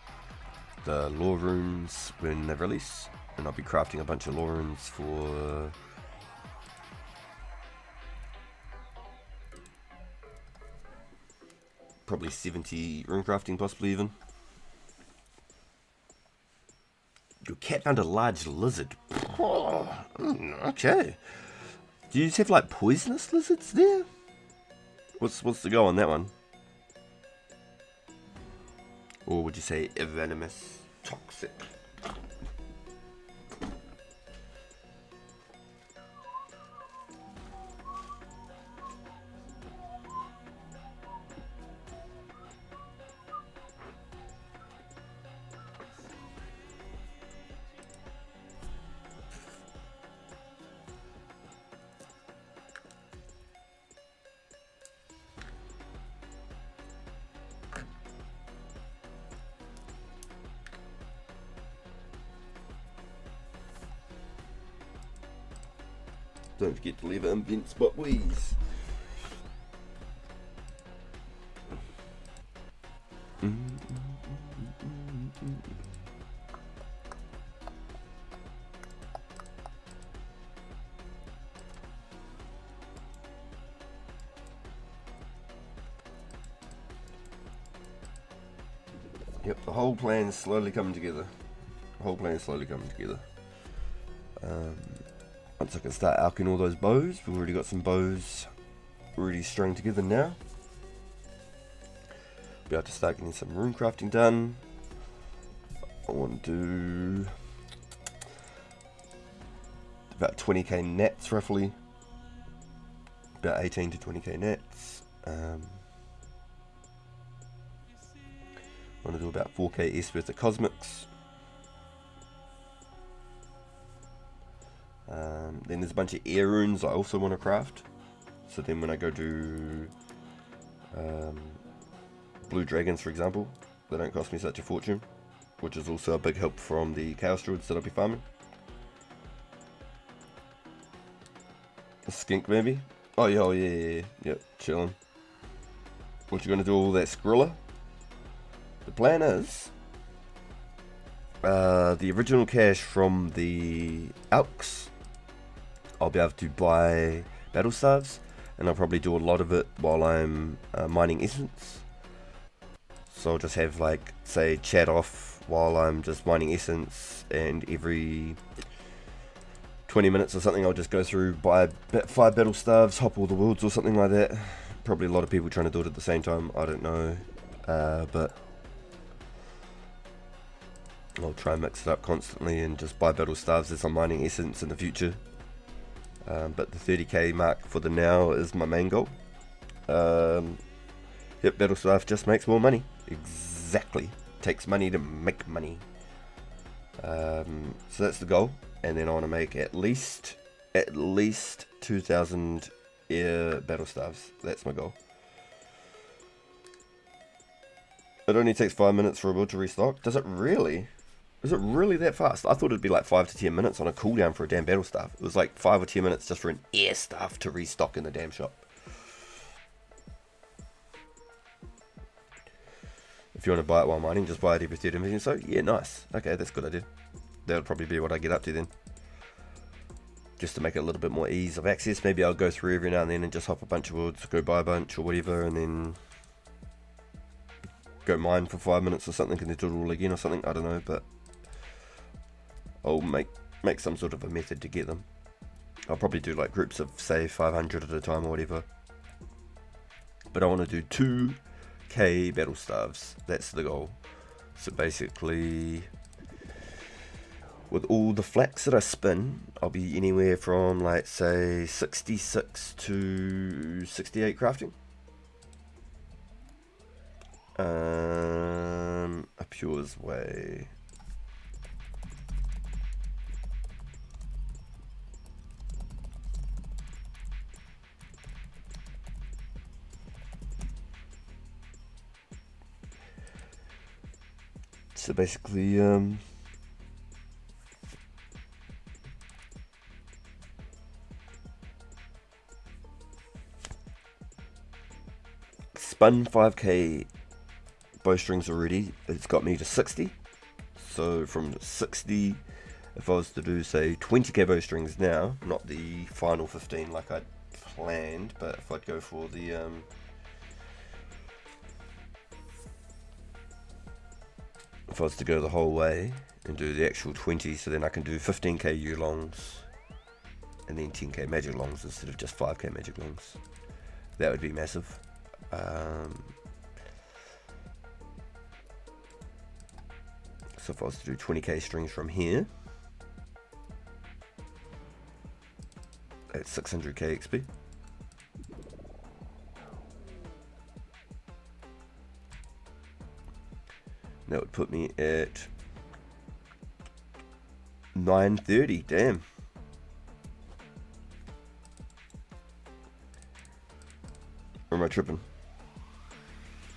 the lore runes when they release, and I'll be crafting a bunch of lore runes for probably 70 rune crafting, possibly even. Your cat found a large lizard. Oh, okay. Do you just have like poisonous lizards there? What's the go on that one? Or would you say venomous? Toxic. Don't forget to leave it in vents but wheeze. Yep, the whole plan's slowly coming together. Once I can start alching all those bows, we've already got some bows already strung together now. Be able to start getting some rune crafting done. I want to do about 20k nets roughly. About 18 to 20k nets. I want to do about 4k S worth of cosmics. Then there's a bunch of air runes I also want to craft. So then when I go do blue dragons, for example, they don't cost me such a fortune, which is also a big help from the chaos druids that I'll be farming. A skink maybe? Oh yeah, yep, chilling. What you gonna do with all that Skrilla? The plan is the original cash from the Alks, I'll be able to buy battle staves, and I'll probably do a lot of it while I'm mining essence. So I'll just have, like, say, chat off while I'm just mining essence, and every 20 minutes or something I'll just go through, buy 5 battle staves, hop all the worlds or something like that. Probably a lot of people trying to do it at the same time, I don't know, but I'll try and mix it up constantly and just buy battle staves as I'm mining essence in the future. But the 30k mark for the now is my main goal. Yep, battle staff just makes more money. Exactly. Takes money to make money. So that's the goal. And then I want to make at least 2,000 air battle staves. That's my goal. It only takes 5 minutes for a build to restock. Does it really? Is it really that fast? I thought it'd be like 5 to 10 minutes on a cooldown for a damn battle staff. It was like 5 or 10 minutes just for an air staff to restock in the damn shop. If you want to buy it while mining, just buy it every 30 minutes. So yeah, nice. Okay, that's a good idea. That'll probably be what I get up to then. Just to make it a little bit more ease of access. Maybe I'll go through every now and then and just hop a bunch of worlds, go buy a bunch or whatever, and then go mine for 5 minutes or something and then do it all again or something. I don't know, but I'll make some sort of a method to get them. I'll probably do like groups of, say, 500 at a time or whatever. But I want to do 2k battle staves. That's the goal. So basically, with all the flax that I spin, I'll be anywhere from, like, say, 66 to 68 crafting. A Pure's Way. So basically, spun 5k bowstrings already. It's got me to 60. So from 60, if I was to do, say, 20k bowstrings now, not the final 15 like I'd planned, but if I'd go for the if I was to go the whole way and do the actual 20, so then I can do 15k U-longs and then 10k magic longs instead of just 5k magic longs. That would be massive. So So if I was to do 20k strings from here, that's 600k XP. That would put me at 930, damn. Or am I tripping?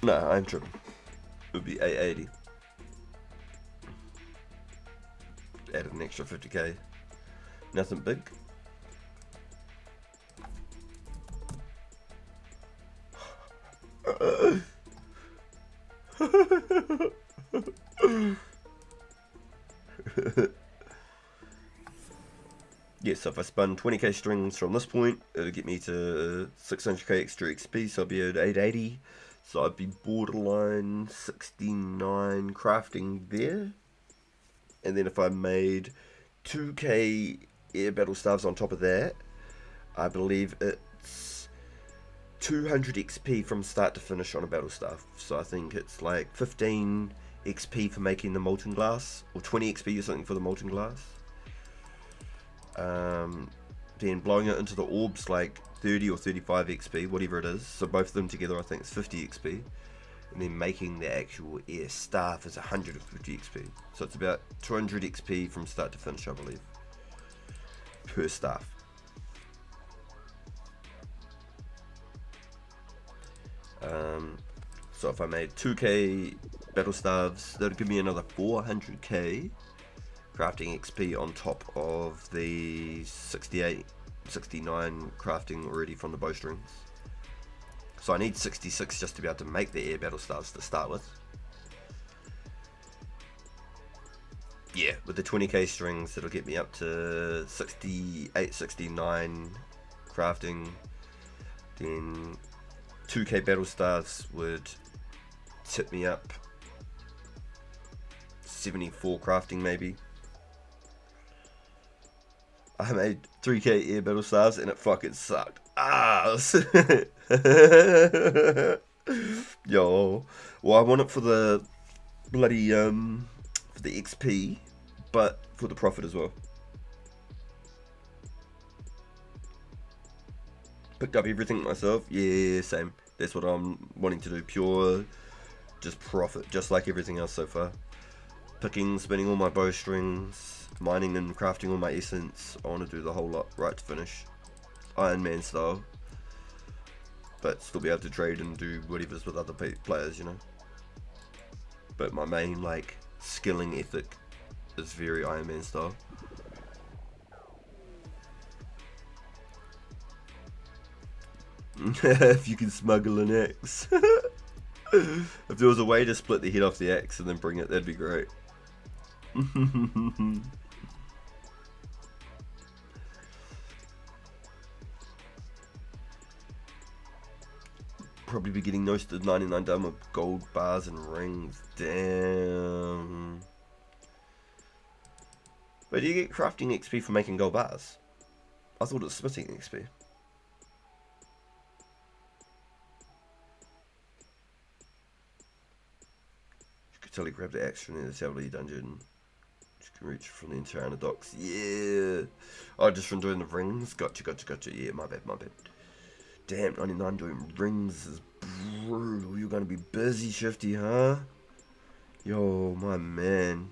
No, I'm tripping. It would be 880. Add an extra 50k. Nothing big. Yeah, so if I spun 20k strings from this point, it'll get me to 600k extra XP, so I'll be at 880. So I'd be borderline 69 crafting there. And then if I made 2k air battle staves on top of that, I believe it's 200 XP from start to finish on a battle staff. So I think it's like 15 XP for making the molten glass, or 20 XP or something for the molten glass. Then blowing it into the orbs like 30 or 35 XP, whatever it is. So both of them together I think it's 50 XP. And then making the actual air staff is 150 XP. So it's about 200 XP from start to finish, I believe, per staff. So if I made 2k battle staves, that would give me another 400k crafting XP on top of the 68, 69 crafting already from the bowstrings. So I need 66 just to be able to make the air battle staves to start with. Yeah, with the 20k strings, it'll get me up to 68, 69 crafting. Then 2k battle staves would tip me up 74 crafting maybe. I made 3k air battle staves and it fucking sucked ass. Yo, well, I want it for the bloody for the XP, but for the profit as well. Picked up everything myself. Yeah, same. That's what I'm wanting to do. Pure, just profit, just like everything else so far. Picking, spinning all my bowstrings, mining and crafting all my essence. I want to do the whole lot right to finish, Iron Man style, but still be able to trade and do whatever's with other players, you know. But my main like skilling ethic is very Iron Man style. If you can smuggle an axe. If there was a way to split the head off the axe and then bring it, that'd be great. Probably be getting most of 99 done with gold bars and rings. Damn. Wait, do you get crafting XP for making gold bars? I thought it was smithing XP. You could totally grab the axe from the Savely dungeon. You can reach from the Interana docks. Yeah. Oh, just from doing the rings. Gotcha. Yeah, my bad. Damn, 99 doing rings is brutal. You're gonna be busy, Shifty, huh? Yo, my man.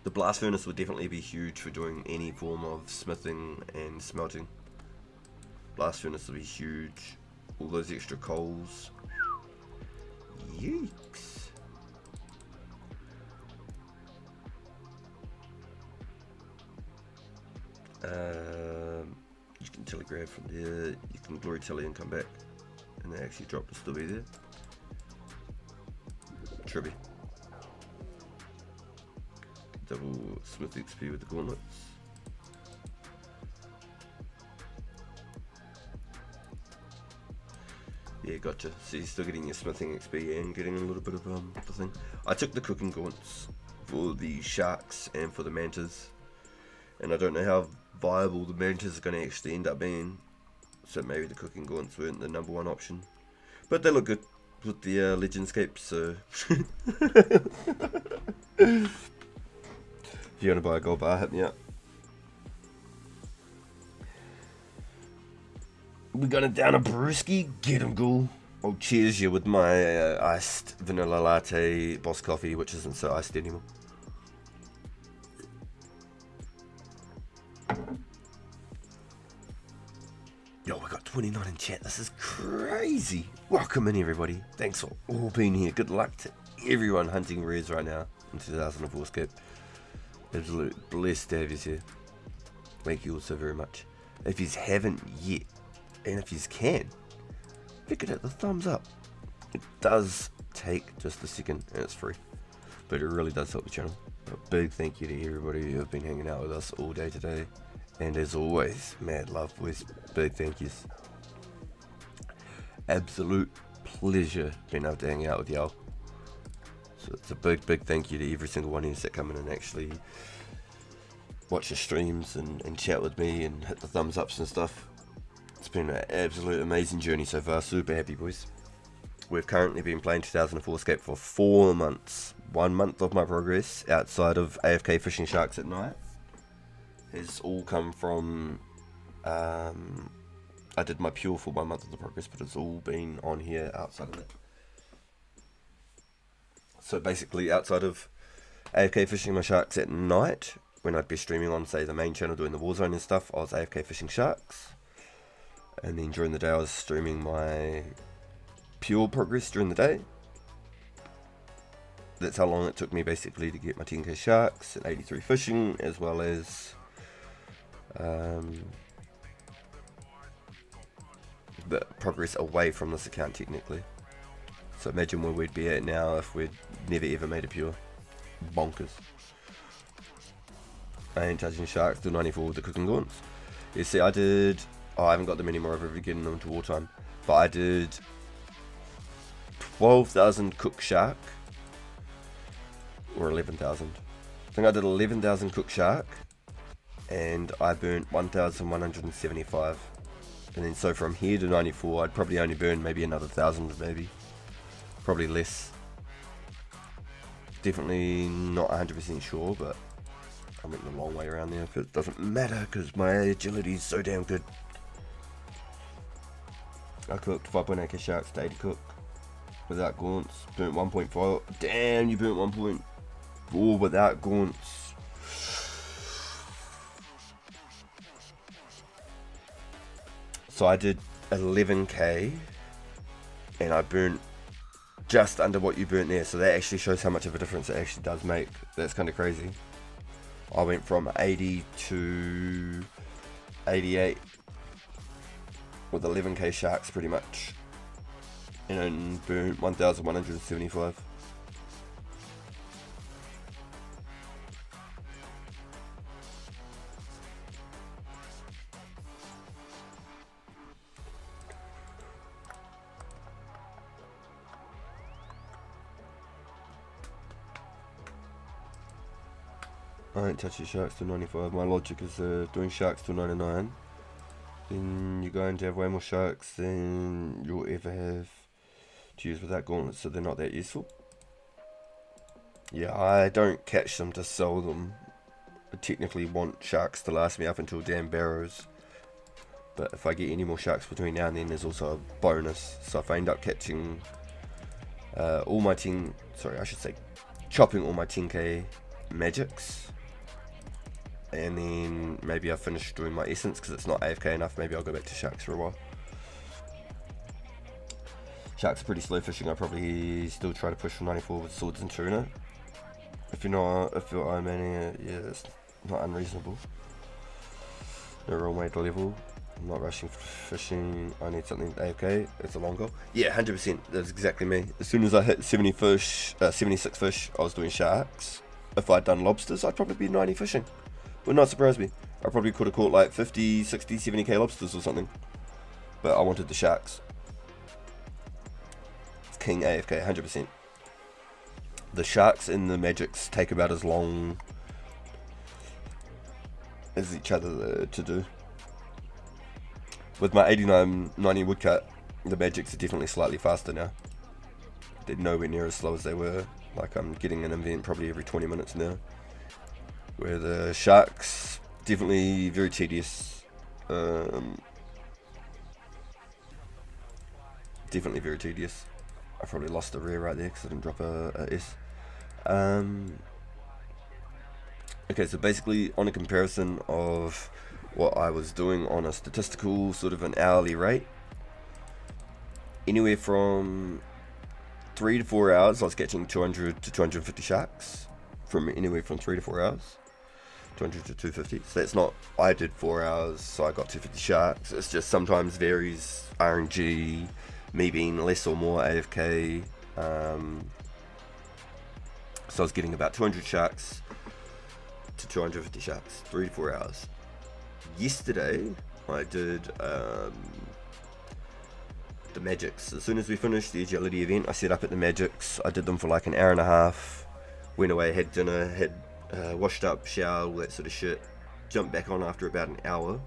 The blast furnace would definitely be huge for doing any form of smithing and smelting. Blast furnace would be huge. All those extra coals. Yikes. You can telegraph from there, you can glory tele and come back, and they actually drop will still be there. Tribby. Double smith XP with the gauntlets. Yeah, gotcha. So you're still getting your smithing XP and getting a little bit of the thing. I took the cooking gaunts for the sharks and for the mantas, and I don't know how viable the mantas are going to actually end up being, so maybe the cooking gaunts weren't the #1 option, but they look good. with the Legendscape, so if you want to buy a gold bar, hit me up. We're gonna down a brewski, get 'em ghoul. I'll cheers you with my iced vanilla latte Boss coffee, which isn't so iced anymore. Yo, we got 29 in chat. This is crazy. Welcome in, everybody. Thanks for all being here. Good luck to everyone hunting rares right now in 2004 Scape. Absolute blessed to have you here. Thank you all so very much. If you haven't yet, and if you can, if you could hit the thumbs up. It does take just a second and it's free, but it really does help the channel. A big thank you to everybody who have been hanging out with us all day today, and as always, mad love boys. Big thank yous. Absolute pleasure being able to hang out with y'all. So it's a big thank you to every single one of you that come in and actually watch the streams and chat with me and hit the thumbs ups and stuff. It's been an absolute amazing journey so far. Super happy, boys. We've currently been playing 2004 Scape for 4 months. 1 month of my progress outside of AFK fishing sharks at night has all come from I did my pure for 1 month of the progress, but it's all been on here outside of that. So basically outside of AFK fishing my sharks at night, when I'd be streaming on say the main channel doing the Warzone and stuff, I was AFK fishing sharks. And then during the day I was streaming my pure progress during the day. That's how long it took me basically to get my 10k sharks and 83 fishing, as well as the progress away from this account technically. So imagine where we'd be at now if we'd never ever made a pure. Bonkers. I ain't touching sharks till 94 with the cooking gaunts. You see, I did... Oh, I haven't got them anymore, I've getting them to wartime. But I did 12,000 cook shark. Or 11,000. I think I did 11,000 cook shark. And I burnt 1,175. And then so from here to 94, I'd probably only burn maybe another 1,000 maybe. Probably less. Definitely not 100% sure, but I went the long way around there. But it doesn't matter because my agility is so damn good. I cooked 5.8k sharks to 80 cook without gaunts. Burnt 1.5. Damn, you burnt 1.4 without gaunts. So I did 11k and I burnt just under what you burnt there. So that actually shows how much of a difference it actually does make. That's kind of crazy. I went from 80 to 88 with 11k sharks pretty much, and burnt 1,175. I ain't touching sharks till 95. My logic is doing sharks till 99. Then you're going to have way more sharks than you'll ever have to use without gauntlets, so they're not that useful. Yeah, I don't catch them to sell them. I technically want sharks to last me up until damn barrows. But if I get any more sharks between now and then, there's also a bonus. So if I end up catching all my chopping all my 10k magics, and then maybe I finish doing my essence because it's not AFK enough, maybe I'll go back to sharks for a while. Sharks are pretty slow fishing. I probably still try to push for 94 with swords and tuna. If you're manning it, yeah, it's not unreasonable. No real way to level. I'm not rushing for fishing. I need something AFK. It's a long goal. Yeah, 100%. That's exactly me. As soon as I hit 76 fish, I was doing sharks. If I'd done lobsters, I'd probably be 90 fishing. Would not surprise me. I probably could have caught like 50, 60, 70k lobsters or something. But I wanted the sharks. It's king AFK, 100%. The sharks and the magics take about as long as each other to do. With my 89-90 woodcut, the magics are definitely slightly faster now. They're nowhere near as slow as they were. Like, I'm getting an event probably every 20 minutes now. Where the sharks, definitely very tedious. Definitely very tedious. I probably lost a rare right there because I didn't drop a S. Okay, so basically on a comparison of what I was doing on a statistical sort of an hourly rate, anywhere from 3 to 4 hours I was catching 200 to 250 sharks. From anywhere from 3 to 4 hours, 200 to 250. So that's not, I did 4 hours so I got 250 sharks. It's just sometimes varies, RNG, me being less or more AFK. So I was getting about 200 sharks to 250 sharks, 3 to 4 hours. Yesterday I did the magics. As soon as we finished the agility event, I set up at the magics. I did them for like an hour and a half, went away, had dinner, had washed up, showered, all that sort of shit, jumped back on after about an hour,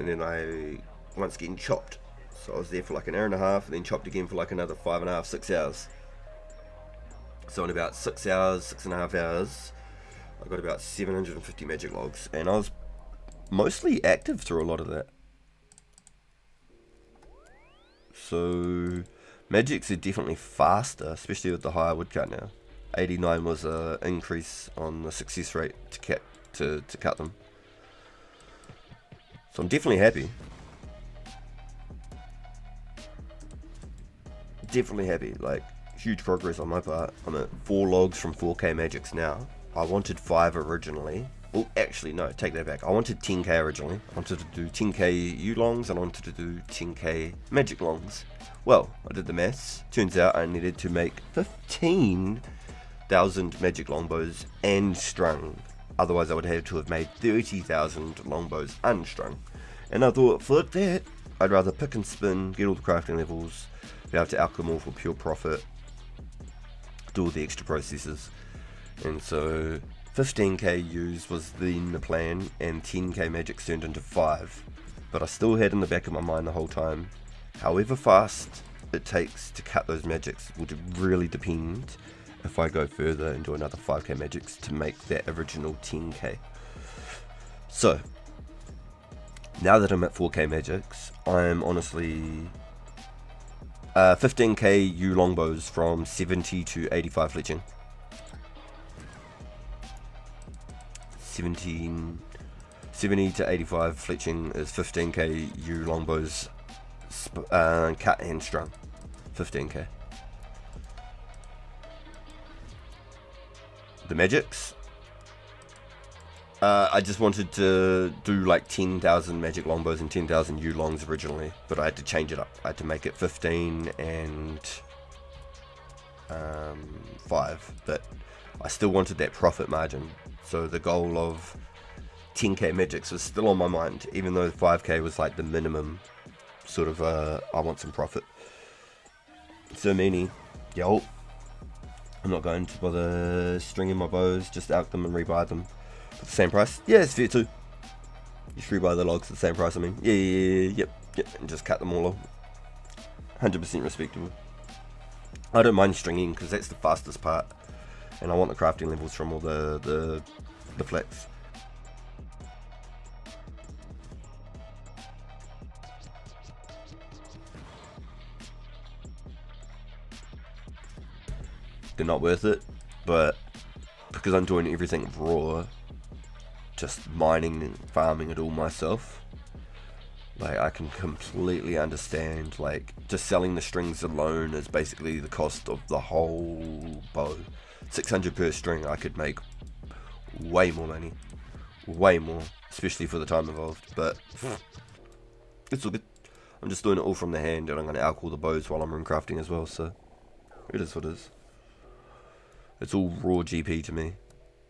and then I once getting chopped. So I was there for like an hour and a half, and then chopped again for like another 5.5, 6 hours. So in about 6 hours, 6.5 hours, I got about 750 magic logs, and I was mostly active through a lot of that. So magics are definitely faster, especially with the higher woodcut now. 89 was an increase on the success rate to cut them. So I'm definitely happy. Definitely happy. Like, huge progress on my part. I'm at 4 logs from 4k magics now. I wanted 5 originally. Oh, actually no, take that back. I wanted 10k originally. I wanted to do 10k U longs and I wanted to do 10k magic longs. Well, I did the maths. Turns out I needed to make 15,000 magic longbows and strung. Otherwise I would have to have made 30,000 longbows unstrung. And I thought, fuck that. I'd rather pick and spin, get all the crafting levels, be able to alch them all for pure profit, do all the extra processes. And so 15k U's was then the plan, and 10k magics turned into 5. But I still had in the back of my mind the whole time, however fast it takes to cut those magics will really depend if I go further and do another 5k magics to make that original 10k. So now that I'm at 4k magics, I'm honestly 15k U longbows from 70 to 85 fletching. 70 to 85 fletching is 15k U longbows cut and strung. 15k. The magics, I just wanted to do like 10,000 magic longbows and 10,000 U longs originally, but I had to change it up. I had to make it 15 and 5, but I still wanted that profit margin. So the goal of 10k magics was still on my mind, even though 5k was like the minimum sort of, I want some profit. So many, yo, I'm not going to bother stringing my bows, just alch them and rebuy them for the same price. Yeah, it's fair too. You should rebuy the logs at the same price, I mean. Yep, and just cut them all off. 100% respectable. I don't mind stringing because that's the fastest part, and I want the crafting levels from all the flex. They're not worth it, but because I'm doing everything raw, just mining and farming it all myself, like I can completely understand, like just selling the strings alone is basically the cost of the whole bow. 600 per string, I could make way more money, way more, especially for the time involved, but it's all good. I'm just doing it all from the hand, and I'm going to alch all the bows while I'm rune crafting as well, so it is what it is. It's all raw GP to me.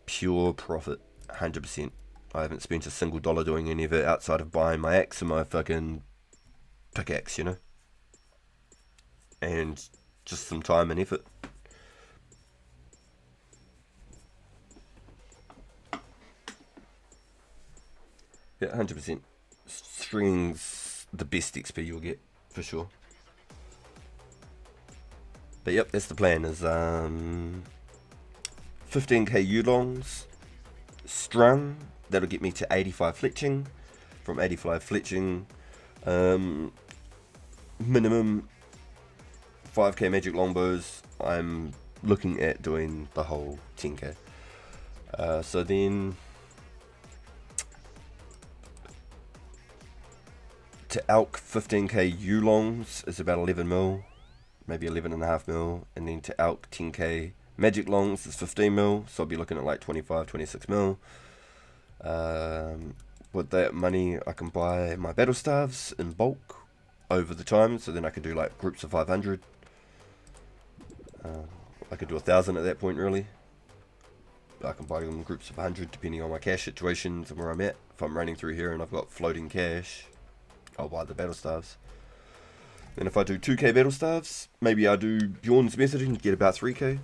Pure profit, 100%. I haven't spent a single dollar doing any of it outside of buying my axe and my fucking pickaxe, you know? And just some time and effort. Yeah, 100%. String's the best XP you'll get, for sure. But yep, that's the plan, is 15k Yulongs strung. That'll get me to 85 fletching. From 85 fletching, minimum 5k magic longbows. I'm looking at doing the whole 10k. So then to elk 15k Yulongs is about 11 mil, maybe 11.5 mil, and then to elk 10k magic longs is 15 mil, so I'll be looking at like 25, 26 mil. With that money I can buy my battle staves in bulk over the time, so then I could do like groups of 500. I could do 1,000 at that point really. I can buy them in groups of 100 depending on my cash situations and where I'm at. If I'm running through here and I've got floating cash, I'll buy the battle staves. Then if I do 2k battle staves, maybe I do Bjorn's method and get about 3k.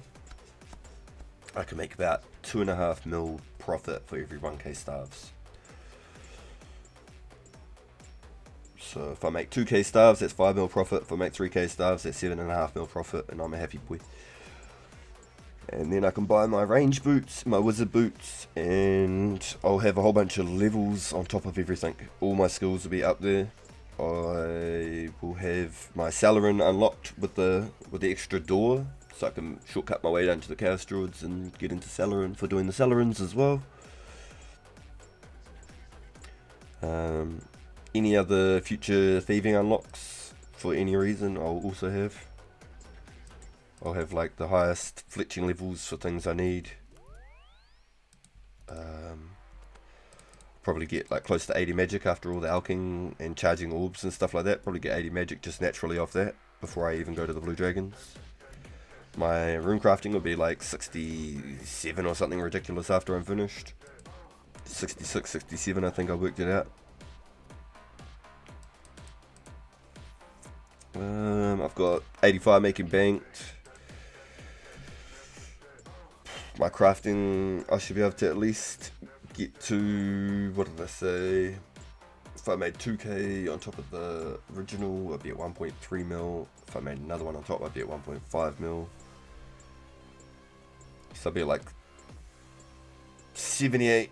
I can make about 2.5 mil profit for every 1k staves. So if I make 2k staves, that's 5 mil profit. If I make 3k staves, that's 7.5 mil profit, and I'm a happy boy. And then I can buy my range boots, my wizard boots, and I'll have a whole bunch of levels on top of everything. All my skills will be up there. I will have my Salarin unlocked with the extra door, so I can shortcut my way down to the Chaos Druids and get into Salarin for doing the Salarins as well. Any other future thieving unlocks for any reason I'll also have. I'll have like the highest fletching levels for things I need. Probably get like close to 80 magic after all the alking and charging orbs and stuff like that. Probably get 80 magic just naturally off that before I even go to the blue dragons. My rune crafting will be like 67 or something ridiculous after I'm finished. 66, 67 I think I worked it out. I've got 85 making banked. My crafting, I should be able to at least get to, what did I say? If I made 2k on top of the original, I'd be at 1.3 mil. If I made another one on top, I'd be at 1.5 mil. So I'd be at like 78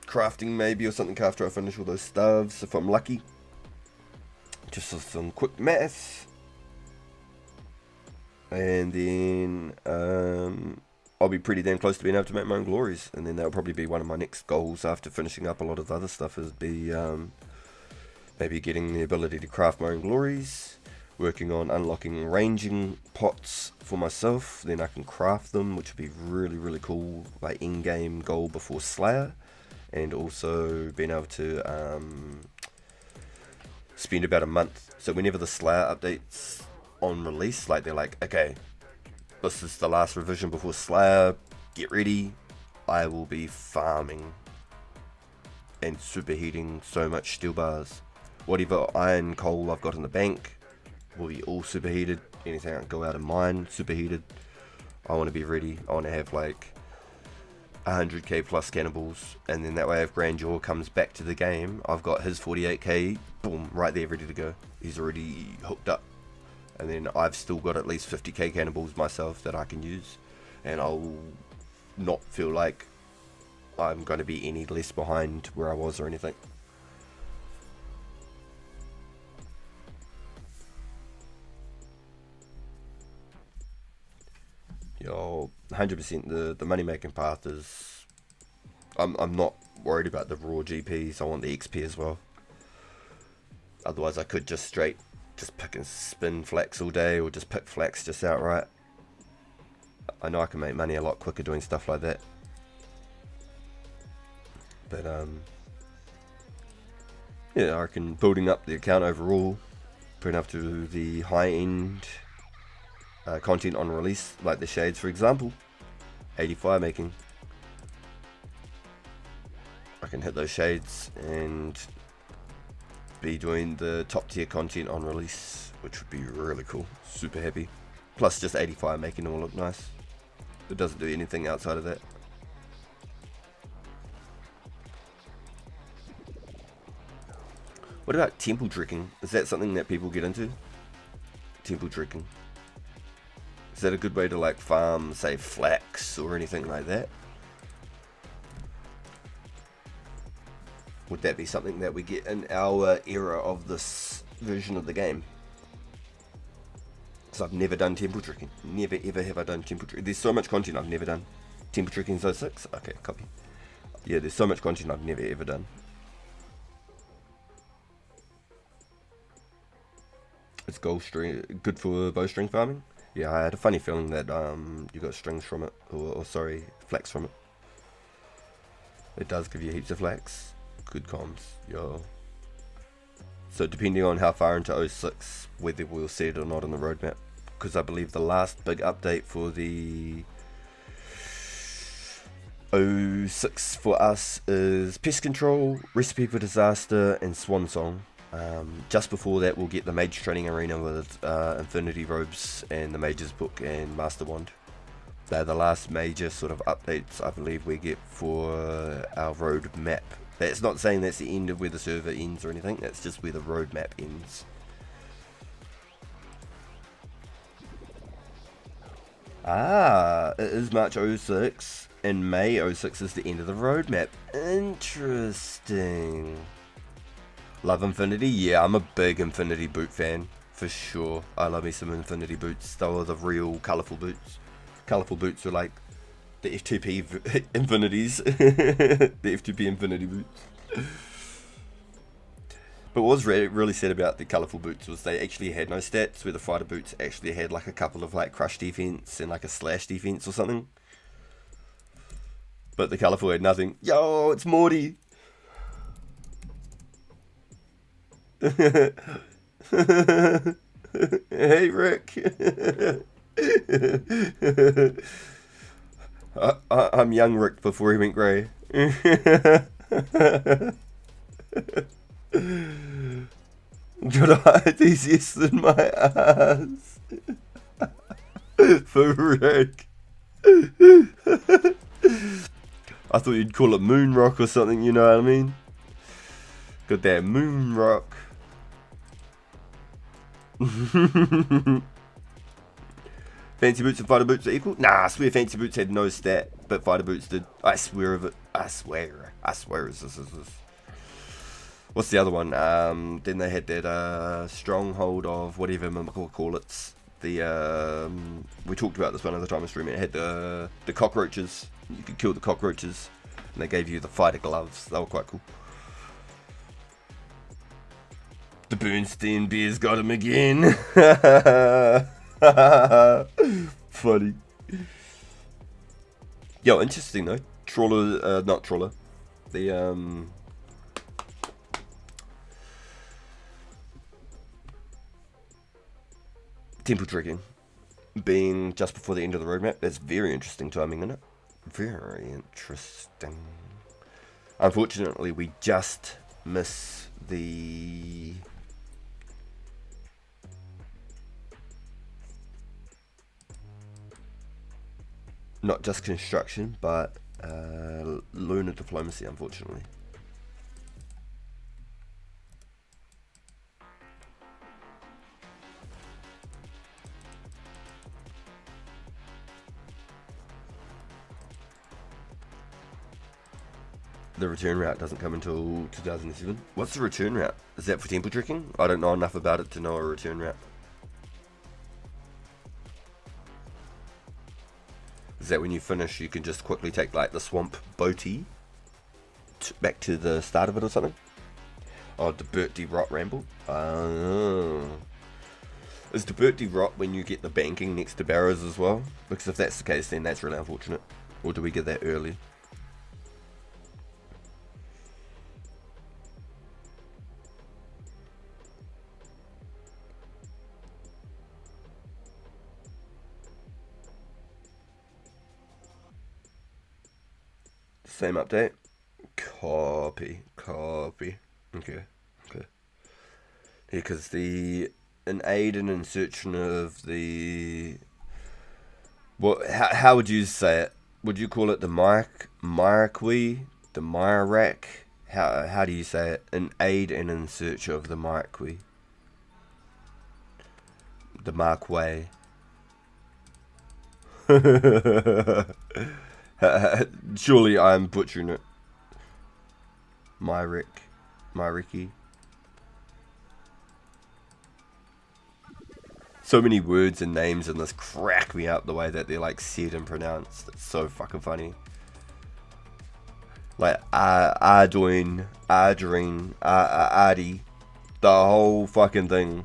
crafting maybe or something after I finish all those staves, if I'm lucky. Just some quick maths. And then I'll be pretty damn close to being able to make my own glories, and then that'll probably be one of my next goals after finishing up a lot of the other stuff, is be maybe getting the ability to craft my own glories, working on unlocking ranging pots for myself, then I can craft them, which would be really, really cool, like in-game goal before Slayer, and also being able to spend about a month, so whenever the Slayer updates on release, like they're like, okay, this is the last revision before Slayer, get ready, I will be farming and superheating so much steel bars. Whatever iron coal I've got in the bank will be all superheated. Anything I can go out and mine, superheated. I want to be ready. I want to have like 100k plus cannibals, and then that way if Grandeur comes back to the game, I've got his 48k, boom, right there ready to go. He's already hooked up. And then I've still got at least 50k cannibals myself that I can use, and I'll not feel like I'm going to be any less behind where I was or anything. Yo, 100% the money making path is, I'm not worried about the raw GPs. I want the XP as well. Otherwise I could just pick and spin flax all day, or just pick flax just outright. I know I can make money a lot quicker doing stuff like that. But yeah, I reckon building up the account overall, putting up to the high end content on release, like the shades for example, 85 making. I can hit those shades and be doing the top tier content on release, which would be really cool. Super happy. Plus just 85 making them all look nice. It doesn't do anything outside of that. What about temple tricking? Is that something that people get into? Temple tricking. Is that a good way to like farm, say, flax or anything like that? Would that be something that we get in our era of this version of the game? Because I've never done temple tricking. Never ever have I done temple tricking. There's so much content I've never done. Temple tricking is 06? Okay, copy. Yeah, there's so much content I've never ever done. It's gold string, good for bowstring farming. Yeah, I had a funny feeling that you got strings from it, or sorry, flax from it. It does give you heaps of flax. Good comms, yo. So depending on how far into 06, whether we'll see it or not on the roadmap, because I believe the last big update for the 06 for us is Pest Control, Recipe for Disaster, and Swan Song. Just before that, we'll get the Mage Training Arena with Infinity Robes and the Mage's Book and Master Wand. They're the last major sort of updates I believe we get for our roadmap. That's not saying that's the end of where the server ends or anything, that's just where the roadmap ends. Ah, it is March 06, and May 06 is the end of the roadmap. Interesting. Love Infinity? Yeah, I'm a big Infinity boot fan, for sure. I love me some Infinity boots. They were the real colourful boots. Colourful boots are like the F2P Infinities. The F2P Infinity boots. But what was really sad about the colourful boots was they actually had no stats, where the fighter boots actually had like a couple of like crush defense and like a slash defense or something. But the colourful had nothing. Yo, it's Morty! Hey Rick! I'm young Rick before he went grey. Got eyes yes in my ass. For Rick. I thought you'd call it moon rock or something, you know what I mean? Got that moon rock. Fancy boots and fighter boots are equal? Nah, I swear fancy boots had no stat, but fighter boots did. I swear of it. I swear. This. What's the other one? Then they had that stronghold of whatever we'll call it. The we talked about this one other time in streaming. It had the cockroaches. You could kill the cockroaches, and they gave you the fighter gloves. They were quite cool. The Bernstein bears got him again. Funny. Yo, interesting though. Trawler, not trawler. The temple tricking being just before the end of the roadmap. That's very interesting timing, isn't it? Very interesting. Unfortunately, we just miss the not just construction, but lunar diplomacy, unfortunately. The return route doesn't come until 2007. What's the return route? Is that for temple tricking? I don't know enough about it to know a return route. Is that when you finish, you can just quickly take like the swamp boaty back to the start of it or something? Oh, the Bertie Rot Ramble. Is the Bertie Rot when you get the banking next to barrows as well? Because if that's the case, then that's really unfortunate. Or do we get that early? Same update. Copy. Okay. Yeah, because an aid and insertion of the how would you say it? Would you call it the Marquee? The Myrac? How do you say it? An aid and in search of the Marquee. The Marquee. Surely I'm butchering it. Myriki. So many words and names in this crack me up the way that they're like said and pronounced. It's so fucking funny. Like Arduin, Ardreen, Ardi, the whole fucking thing.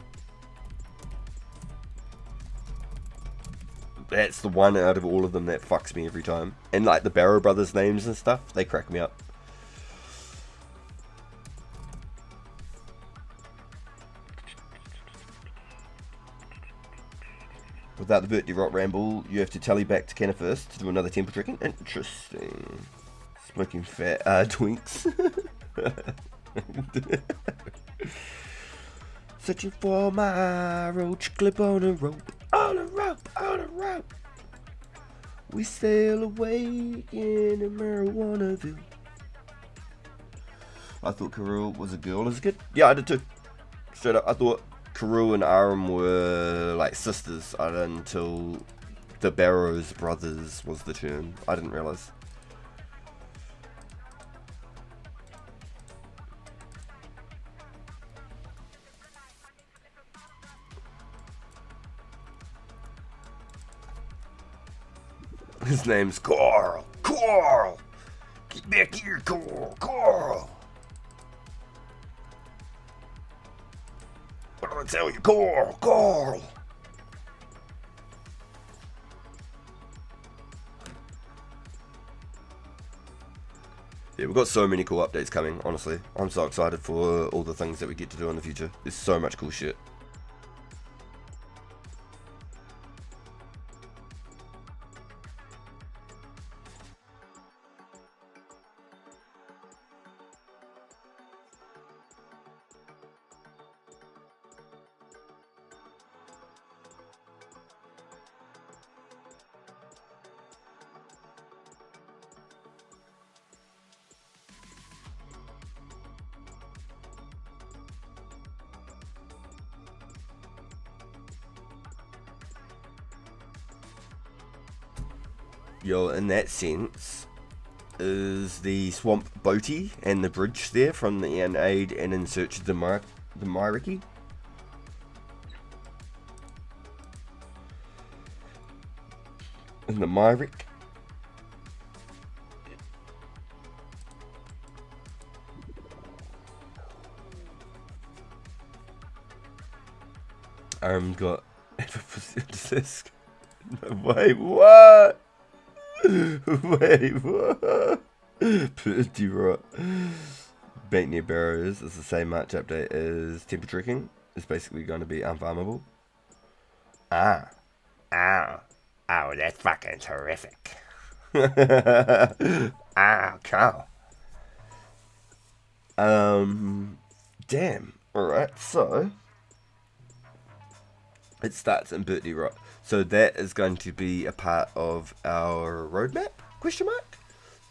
That's the one out of all of them that fucks me every time. And like the Barrow Brothers names and stuff, they crack me up. Without the Bertie Rot ramble, you have to tally back to Canna first to do another temper tricking. Interesting. Smoking fat twinks. Searching for my roach clip on a rope. On a rope, on a rope. We sail away in a marijuanaville. I thought Karul was a girl as a kid. Yeah, I did too. Straight up, I thought Karul and Aram were like sisters until the Barrows brothers was the term. I didn't realise. His name's Carl. Carl! Get back here, Carl. Carl! What did I tell you? Carl! Carl! Yeah, we've got so many cool updates coming, honestly. I'm so excited for all the things that we get to do in the future. There's so much cool shit. Yo, in that sense, is the swamp boaty and the bridge there from the Aid and in search of the Myriki? And the Myrick? Got 8% disc. Wait, what? Wait, what? Pretty rot. Bank near Barrows is the same March update as temper tricking. It's basically going to be unfarmable. Oh, that's fucking terrific. Cool. Damn. Alright, so it starts in Bertie Rot. So that is going to be a part of our roadmap? Question mark?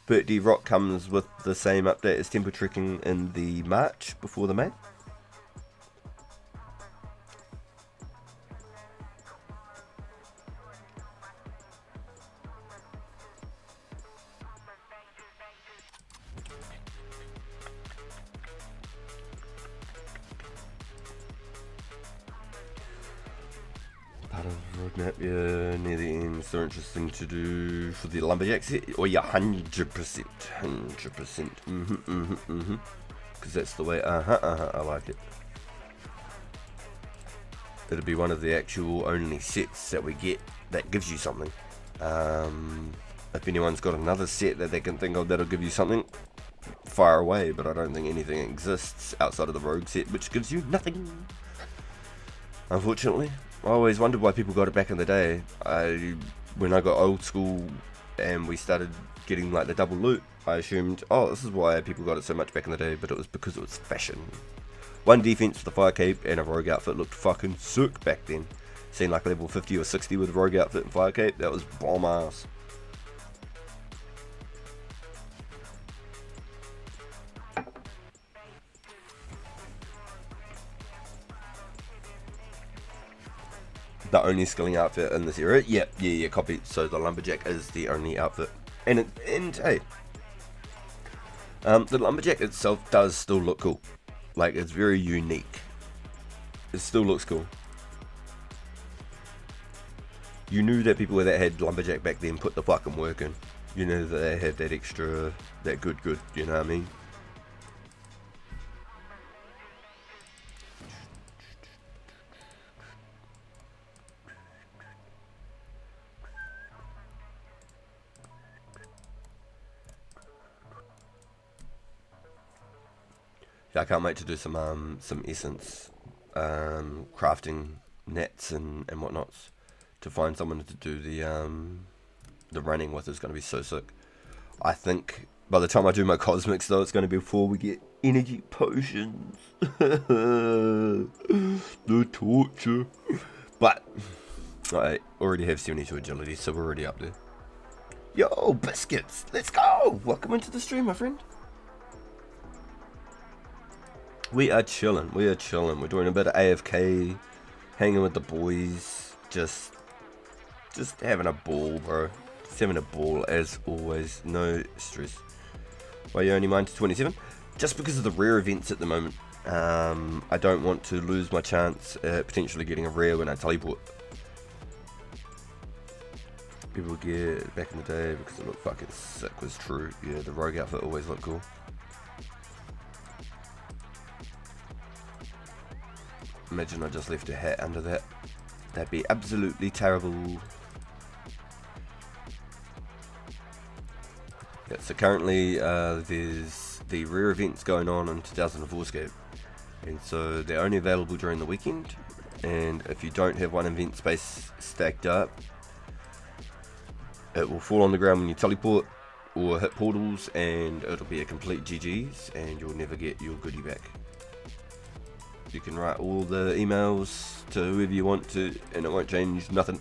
Bertie Rot comes with the same update as temper tricking in the March before the May. Part of the roadmap, yeah, near the end. So interesting to do for the lumberjacks. Oh yeah, 100%. Because that's the way, I like it. It'll be one of the actual only sets that we get that gives you something. If anyone's got another set that they can think of that'll give you something, fire away, but I don't think anything exists outside of the rogue set which gives you nothing. Unfortunately. I always wondered why people got it back in the day. When I got old school and we started getting like the double loot, I assumed, oh, this is why people got it so much back in the day, but it was because it was fashion. One defense with a fire cape and a rogue outfit looked fucking sick back then. Seeing like level 50 or 60 with a rogue outfit and fire cape, that was bomb ass. the only skilling outfit in this area. Yeah, copy. So the lumberjack is the only outfit, and hey, the lumberjack itself does still look cool. Like, it's very unique. It still looks cool. You knew that people that had lumberjack back then put the fucking work in. You know that they had that extra, that good, you know what I mean? Yeah, I can't wait to do some essence, crafting nets and whatnots. To find someone to do the running with is going to be so sick. I think by the time I do my cosmics though, it's going to be before we get energy potions. The torture. But I already have 72 agility, so we're already up there. Yo, biscuits, let's go. Welcome into the stream, my friend. We are chilling. We're doing a bit of AFK, hanging with the boys, just having a ball, bro. Just having a ball as always. No stress. Why you only mine to 27? Just because of the rare events at the moment. I don't want to lose my chance at potentially getting a rare when I teleport. People get back in the day because it looked fucking sick was true. Yeah, the rogue outfit always looked cool. Imagine I just left a hat under that. That'd be absolutely terrible. Yeah, so currently there's the rare events going on in 2004scape, and so they're only available during the weekend, and if you don't have one event space stacked up, it will fall on the ground when you teleport or hit portals, and it'll be a complete GG's, and you'll never get your goodie back. You can write all the emails to whoever you want to, and it won't change nothing.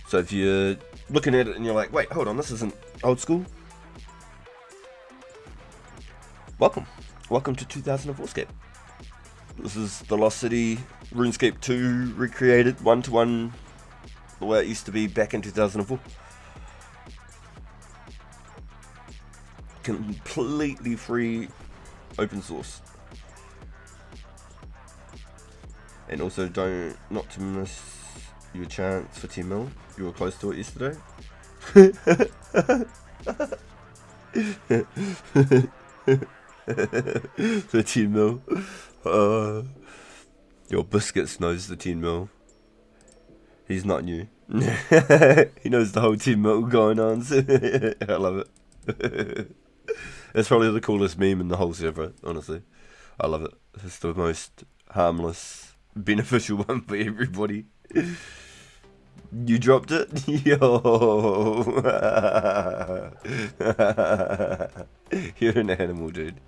So if you're looking at it and you're like, wait, hold on, this isn't old school. Welcome to 2004scape. This is the Lost City Runescape 2 recreated 1-to-1 the way it used to be back in 2004. Completely free, open source. And also not to miss your chance for 10 mil. You were close to it yesterday. The 10 mil. Your biscuits knows the 10 mil. He's not new. He knows the whole 10 mil going on. I love it. It's probably the coolest meme in the whole server, honestly. I love it. It's the most harmless, beneficial one for everybody. You dropped it? Yo. You're an animal, dude.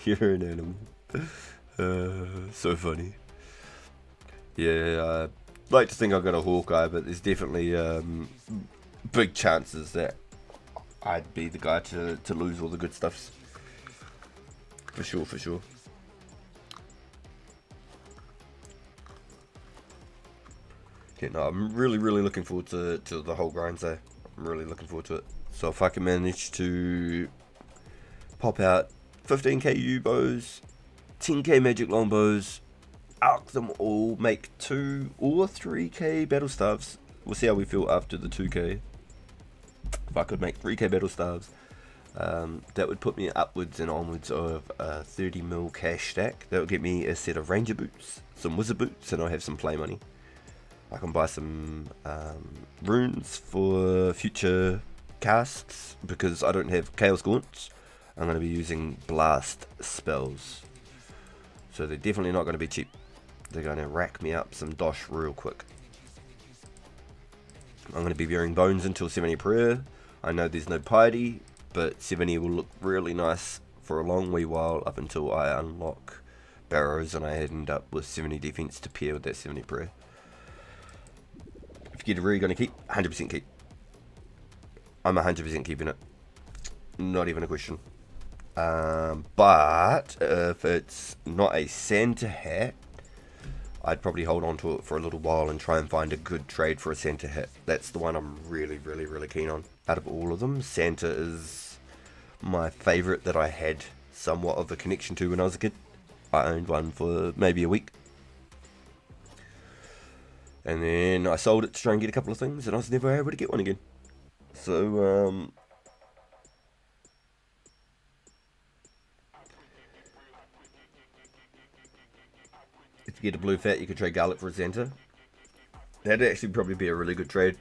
You're an animal. So funny. Yeah, I'd like to think I've got a Hawkeye, but there's definitely big chances that I'd be the guy to lose all the good stuffs. For sure. Yeah, no, I'm really looking forward to the whole grind there. I'm really looking forward to it. So if I can manage to pop out 15k U-bows, 10k magic longbows, arc them all, make 2 or 3k battle staves. We'll see how we feel after the 2k. If I could make 3k battle staves, that would put me upwards and onwards of a 30 mil cash stack. That would get me a set of ranger boots, some wizard boots, and I'll have some play money. I can buy some runes for future casts because I don't have chaos gaunts. I'm going to be using blast spells, so they're definitely not going to be cheap. They're going to rack me up some dosh real quick. I'm going to be bearing bones until 70 prayer. I know there's no piety, but 70 will look really nice for a long wee while up until I unlock barrows and I end up with 70 defense to pair with that 70 prayer. If you're really going to keep, 100% keep. I'm 100% keeping it. Not even a question. But if it's not a Santa hat, I'd probably hold on to it for a little while and try and find a good trade for a Santa hit. That's the one I'm really keen on. Out of all of them, Santa is my favourite that I had somewhat of a connection to when I was a kid. I owned one for maybe a week. And then I sold it to try and get a couple of things, and I was never able to get one again. So, if you get a blue fat, you could trade garlic for a Santa. That'd actually probably be a really good trade.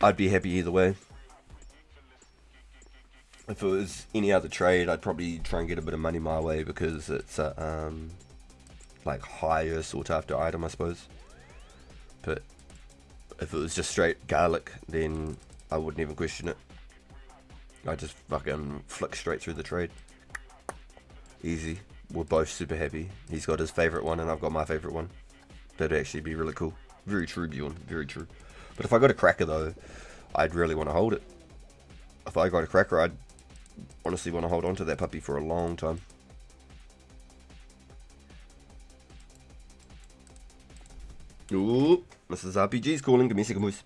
I'd be happy either way. If it was any other trade, I'd probably try and get a bit of money my way because it's a like higher sought after item, I suppose. But if it was just straight garlic, then I wouldn't even question it. I just fucking flick straight through the trade. Easy. We're both super happy. He's got his favourite one and I've got my favourite one. That'd actually be really cool. Very true, Bjorn. Very true. But if I got a cracker though, I'd really want to hold it. If I got a cracker, I'd honestly want to hold on to that puppy for a long time. Ooh, Mrs. RPG's calling. Give me a second, boys.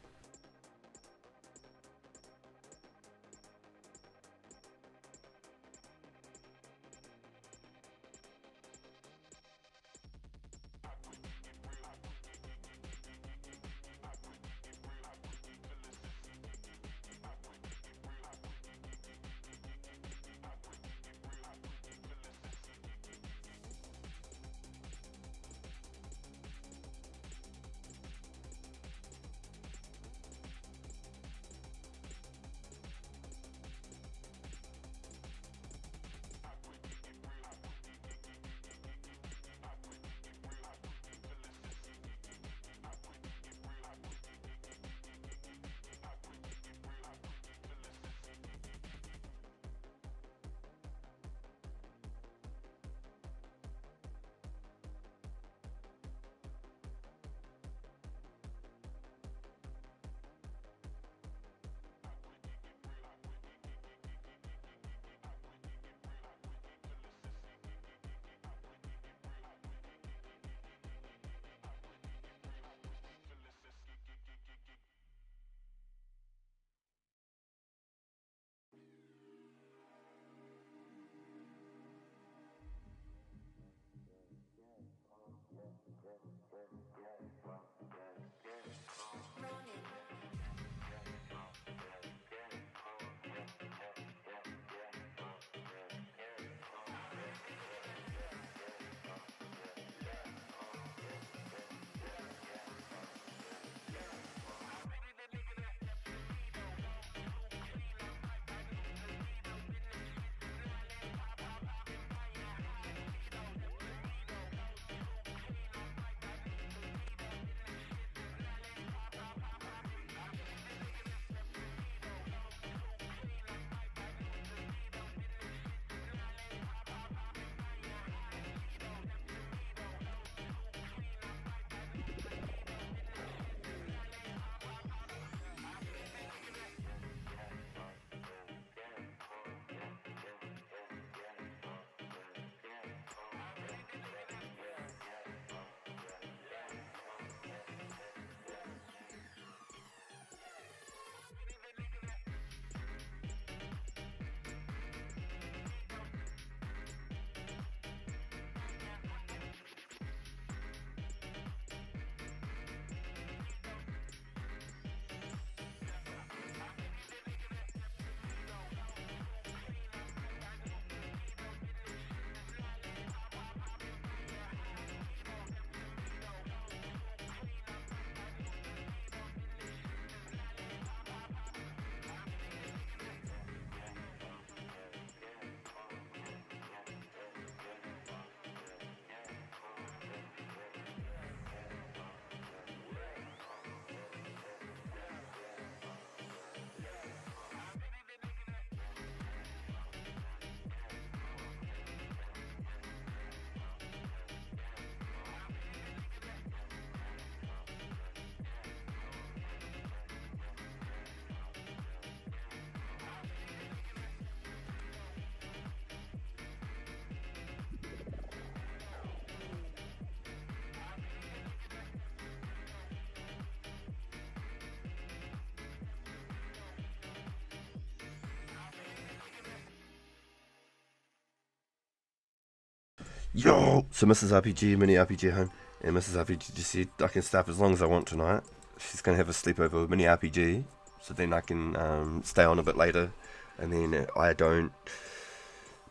Yo! So Mrs. RPG, mini RPG home, and Mrs. RPG just said I can stay up as long as I want tonight. She's going to have a sleepover with mini RPG, so then I can stay on a bit later, and then I don't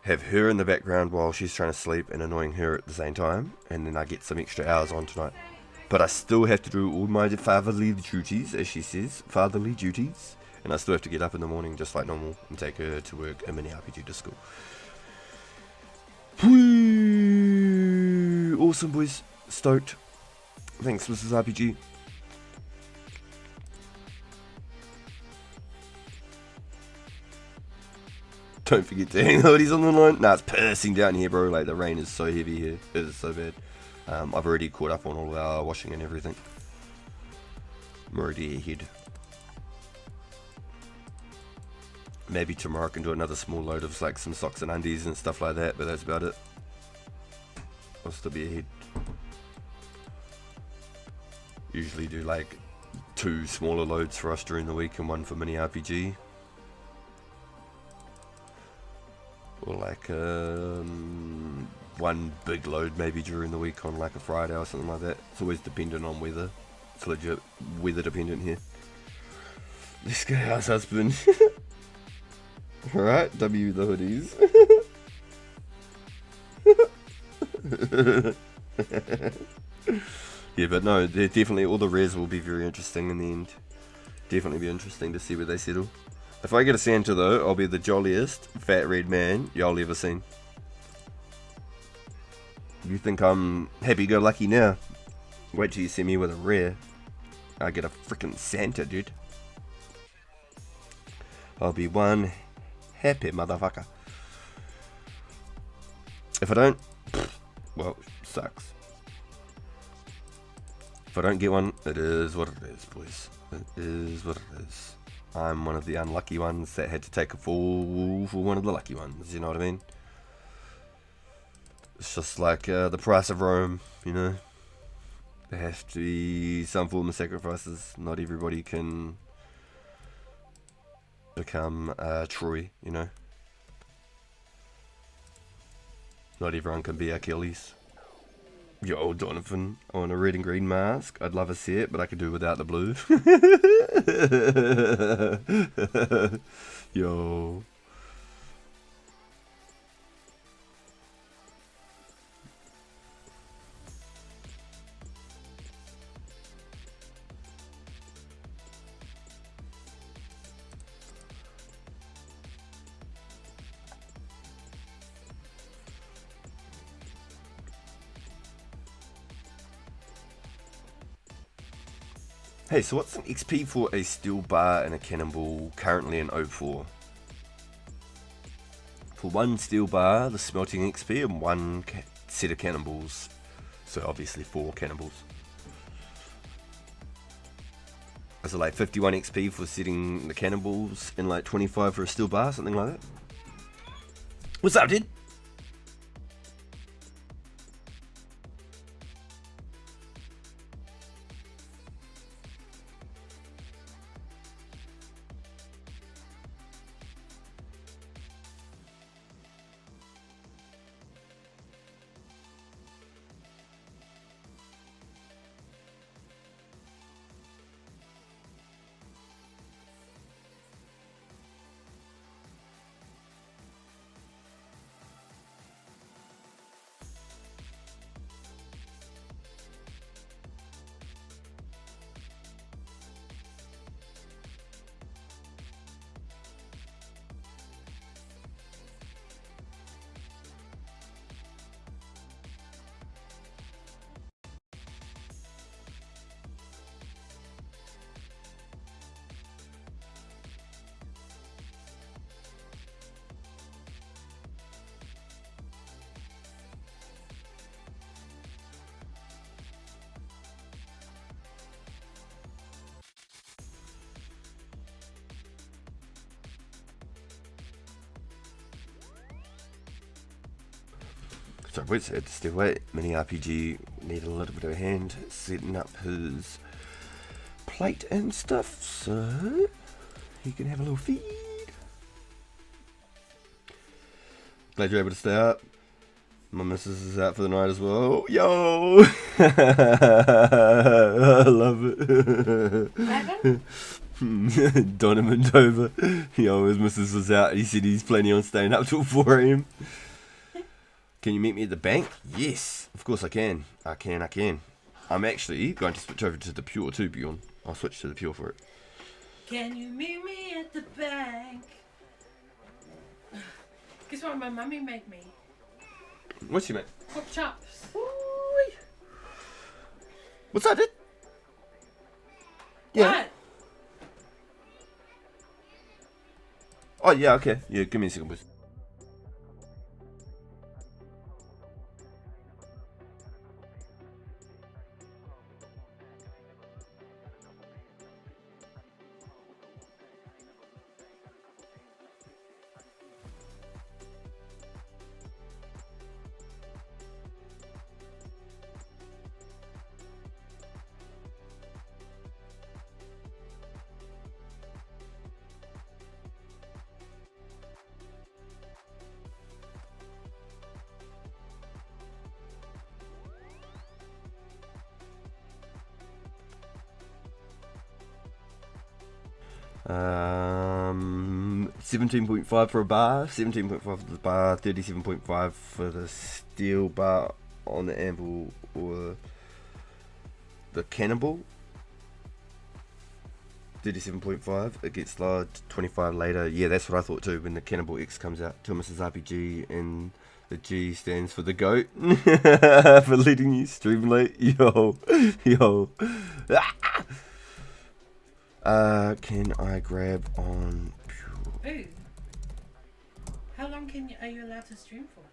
have her in the background while she's trying to sleep and annoying her at the same time, and then I get some extra hours on tonight. But I still have to do all my fatherly duties, as she says, fatherly duties, and I still have to get up in the morning just like normal and take her to work and mini RPG to school. Whee! Awesome, boys. Stoked. Thanks, Mrs. RPG. Don't forget to hang the hoodies on the line. Nah, it's pissing down here, bro. Like, the rain is so heavy here. It is so bad. I've already caught up on all of our washing and everything. I'm already ahead. Maybe tomorrow I can do another small load of like some socks and undies and stuff like that, but that's about it. I'll still be ahead. Usually do like 2 smaller loads for us during the week and 1 for mini RPG. Or like 1 big load maybe during the week on like a Friday or something like that. It's always dependent on weather. It's legit weather dependent here. Let's go, house husband. Alright, W the hoodies. Yeah, but no, they're definitely, all the rares will be very interesting in the end. Definitely be interesting to see where they settle. If I get a Santa though, I'll be the jolliest fat red man y'all ever seen. You think I'm happy-go-lucky now? Wait till you see me with a rare. I get a freaking Santa, dude. I'll be one happy motherfucker. If I don't, well, sucks. If I don't get one, it is what it is, boys. It is what it is. I'm one of the unlucky ones that had to take a fall for one of the lucky ones, you know what I mean? It's just like the price of Rome, you know? There has to be some form of sacrifices. Not everybody can become Troy, you know? Not everyone can be Achilles. Yo, Donovan, I want a red and green mask. I'd love a set, but I could do without the blue. Yo. Hey, so what's an XP for a steel bar and a cannonball currently in 04? For 1 steel bar, the smelting XP, and 1 set of cannonballs. So obviously 4 cannonballs. Is it like 51 XP for setting the cannonballs and like 25 for a steel bar, something like that? What's up, dude? So wait, had to step away. Mini RPG need a little bit of a hand setting up his plate and stuff, so he can have a little feed. Glad you're able to stay up. My missus is out for the night as well. Yo! I love it. What happened? Donovan Dover. Yo, his missus was out. He said he's planning on staying up till 4 a.m. Can you meet me at the bank? Yes, of course I can. I can. I'm actually going to switch over to the pure too, Bjorn. I'll switch to the pure for it. Can you meet me at the bank? Guess what my mummy made me? What's she make? Pork chops. What's that, dude? Yeah. What? Oh, yeah, okay. Yeah, give me a second, please. Um, 17.5 for a bar, 17.5 for the bar, 37.5 for the steel bar on the anvil or the cannibal. 37.5, it gets lowered, 25 later. Yeah, that's what I thought too when the Cannibal X comes out. To Mrs. RPG, and the G stands for the GOAT. For letting you stream late. Yo. Can I grab on pure? Ooh. How long are you allowed to stream for?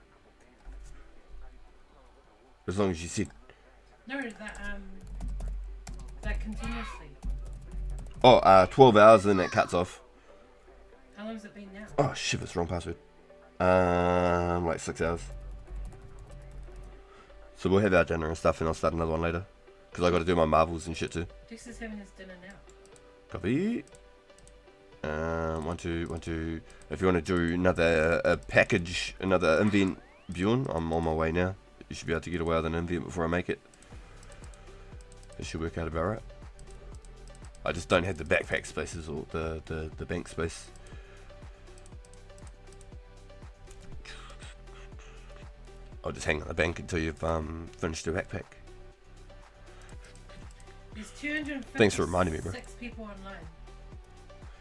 As long as you said. No, that continuously. Oh, 12 hours and then it cuts off. How long has it been now? Oh shit, it's the wrong password. Like 6 hours. So we'll have our dinner and stuff and I'll start another one later. Because I got to do my marvels and shit too. Dexter's having his dinner now. Copy. 1, 2. If you want to do another package, another invent, Bjorn, I'm on my way now. You should be able to get away with an invent before I make it. It should work out about right. I just don't have the backpack spaces or the bank space. I'll just hang on the bank until you've finished your backpack. There's 256 Thanks for reminding me, bro. people online.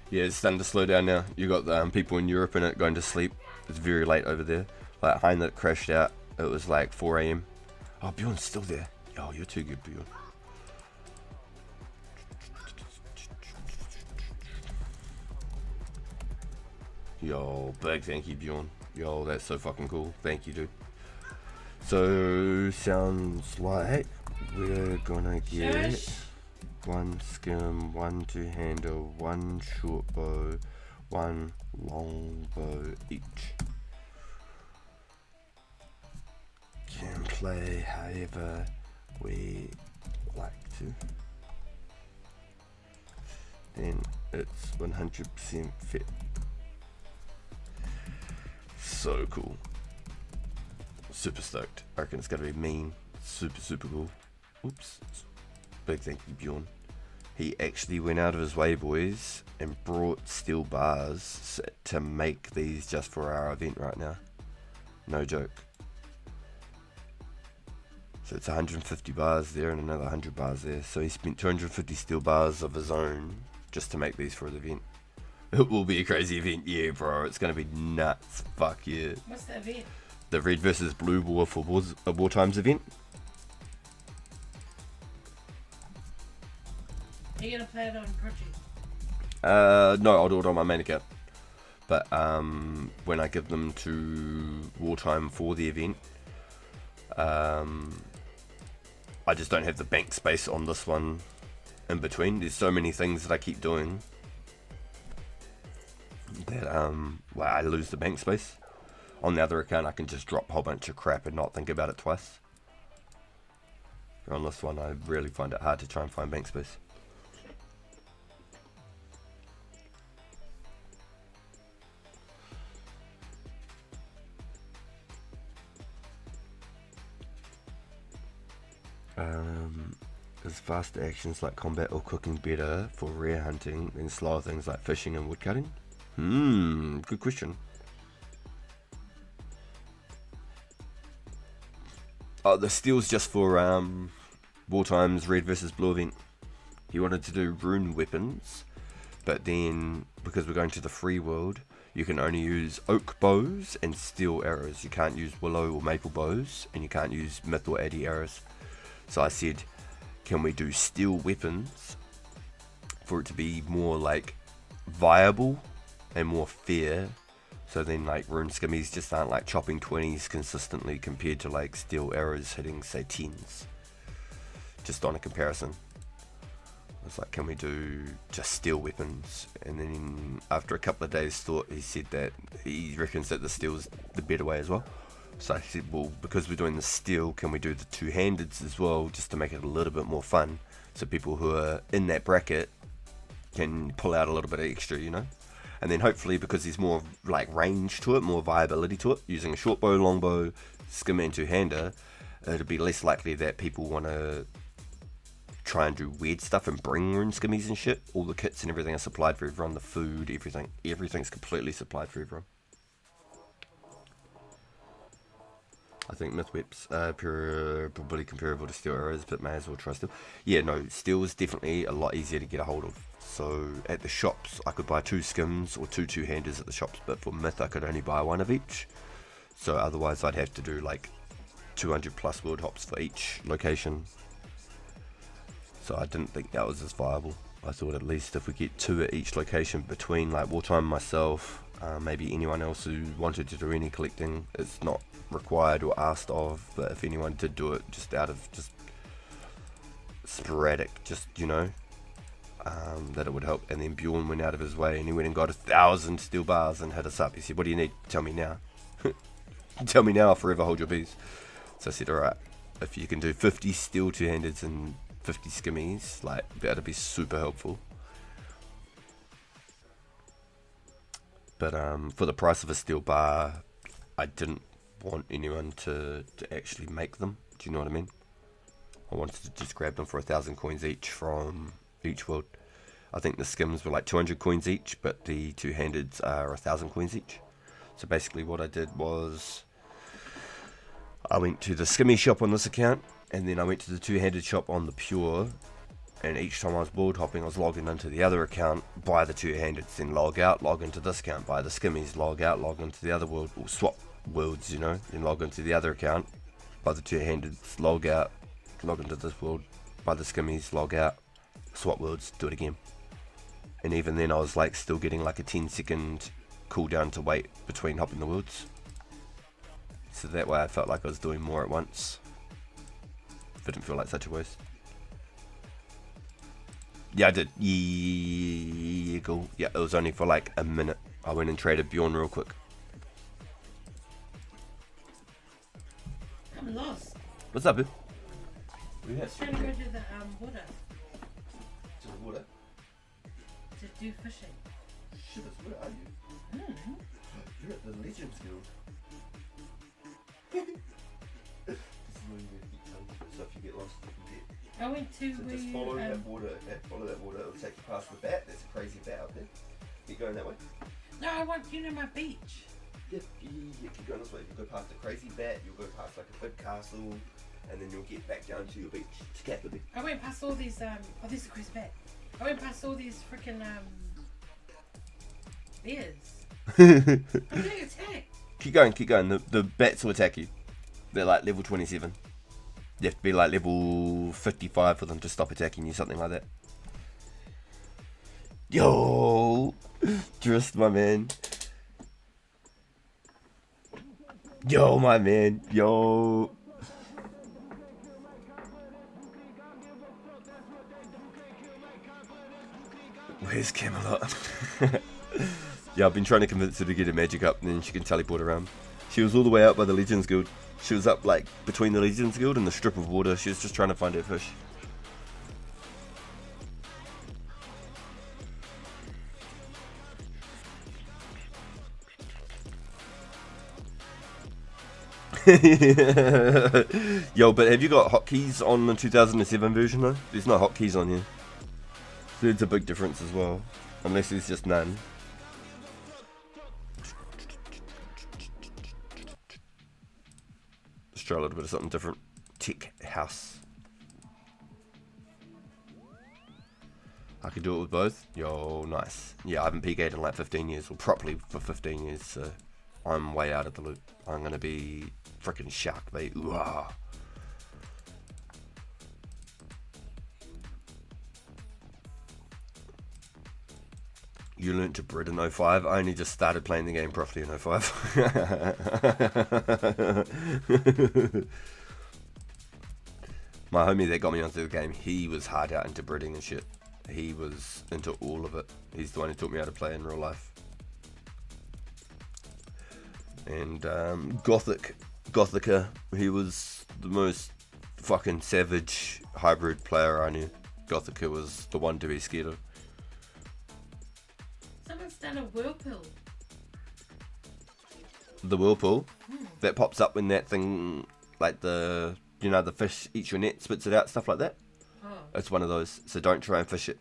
Yeah, it's starting to slow down now. You got people in Europe in it going to sleep. It's very late over there. Like Hein that crashed out. It was like 4 a.m. Oh, Bjorn's still there. Yo, you're too good, Bjorn. Yo, big thank you, Bjorn. Yo, that's so fucking cool. Thank you, dude. So, sounds like we're gonna get Shush. 1 skim, 1 two-hander, 1 short bow, 1 long bow each. Can play however we like to. Then it's 100% fit. So cool. Super stoked. I reckon it's gonna be mean. Super cool. Oops. Big thank you, Bjorn. He actually went out of his way, boys, and brought steel bars to make these just for our event right now. No joke. So it's 150 bars there and another 100 bars there. So he spent 250 steel bars of his own just to make these for the event. It will be a crazy event, yeah, bro. It's gonna be nuts. Fuck yeah. What's the event? The Red versus Blue War for War Times event. Are you gonna play it on Project? No, I'll do it on my main account. But when I give them to Wartime for the event, I just don't have the bank space on this one in between. There's so many things that I keep doing that well, I lose the bank space. On the other account, I can just drop a whole bunch of crap and not think about it twice. But on this one, I really find it hard to try and find bank space. Is faster actions like combat or cooking better for rare hunting than slower things like fishing and woodcutting? Good question. Oh, the steel's just for Wartime's Red versus Blue event. He wanted to do rune weapons, but then because we're going to the free world, you can only use oak bows and steel arrows. You can't use willow or maple bows, and you can't use myth or addy arrows. So I said, can we do steel weapons for it to be more like viable and more fair? So then like rune skimmies just aren't like chopping 20s consistently compared to like steel arrows hitting say 10s. Just on a comparison. It's like, can we do just steel weapons? And then after a couple of days thought, he said that he reckons that the steel's the better way as well. So I said, well, because we're doing the steel, can we do the two-handeds as well, just to make it a little bit more fun, so people who are in that bracket can pull out a little bit of extra, you know? And then hopefully, because there's more like range to it, more viability to it, using a short bow, long bow, skim and two-hander, it'll be less likely that people want to try and do weird stuff and bring rune skimmies and shit. All the kits and everything are supplied for everyone, the food, everything's completely supplied for everyone. I think myth whips are probably comparable to steel arrows, but may as well try steel. Yeah, no, steel is definitely a lot easier to get a hold of. So at the shops, I could buy 2 skims or 2 two-handers at the shops, but for myth, I could only buy 1 of each. So otherwise, I'd have to do like 200 plus world hops for each location. So I didn't think that was as viable. I thought at least if we get 2 at each location between like Wartime, myself, maybe anyone else who wanted to do any collecting, it's not required or asked of, but if anyone did do it just out of just sporadic, just, you know, that it would help. And then Bjorn went out of his way and he went and got 1,000 steel bars and hit us up. He said, what do you need? Tell me now. Tell me now, I'll forever hold your peace. So I said, alright, if you can do 50 steel two-handeds and 50 skimmies, like, that'd be super helpful. But for the price of a steel bar, I didn't want anyone to actually make them. Do you know what I mean? I wanted to just grab them for 1,000 coins each from each world. I think the skims were like 200 coins each, but the two-handeds are 1,000 coins each. So basically what I did was I went to the skimmy shop on this account, and then I went to the two-handed shop on the pure, and each time I was world hopping, I was logging into the other account, buy the two-handeds, then log out, log into this account, buy the skimmies, log out, log into the other world, or swap worlds, you know, then log into the other account, buy the two-handeds, log out, log into this world, buy the skimmies, log out, swap worlds, do it again. And even then I was like still getting like a 10-second cooldown to wait between hopping the worlds. So that way I felt like I was doing more at once. It didn't feel like such a waste. Yeah, I did. Yeah, cool. Yeah, it was only for like a minute. I went and traded Bjorn real quick. I'm lost. What's up, dude? I'm trying to go to the water To the water? to do fishing. Shit, where are you? I don't know. You're at the Legends Guild. This is where you keep telling people, so if you get lost, you can get. I went to So where just you, follow that water, okay? Follow that water, it'll take you past the bat. There's a crazy bat out there. Keep going that way. No, I want you know my beach. Yeah, keep going this way. You'll go past a crazy bat, you'll go past like a big castle, and then you'll get back down to your beach. To Capity. I went past all these oh, this is Chris back. I went past all these freaking bears. I'm getting attacked. Keep going. The bats will attack you. They're like level 27. You have to be like level 55 for them to stop attacking you, something like that. Yo! Just my man. Yo, my man. Yo. Where's Camelot? Yeah, I've been trying to convince her to get her magic up and then she can teleport around. She was all the way out by the Legends Guild. She was up like between the Legends Guild and the strip of water. She was just trying to find her fish. Yo, but have you got hotkeys on the 2007 version though? There's no hotkeys on here. So it's a big difference as well. Unless there's just none. Let's try a little bit of something different. Tech house. I could do it with both. Yo, nice. Yeah, I haven't PK'd in like 15 years, or properly for 15 years, so I'm way out of the loop. I'm gonna be freaking shocked, mate. Ooh-ah. You learnt to bread in 05. I only just started playing the game properly in 05. My homie that got me onto the game, he was hard out into breeding and shit. He was into all of it. He's the one who taught me how to play in real life. And Gothica, he was the most fucking savage hybrid player I knew. Gothica was the one to be scared of. Someone's done a whirlpool. The whirlpool that pops up when that thing, like the, you know, the fish eats your net, spits it out, stuff like that. Oh. It's one of those, so don't try and fish it.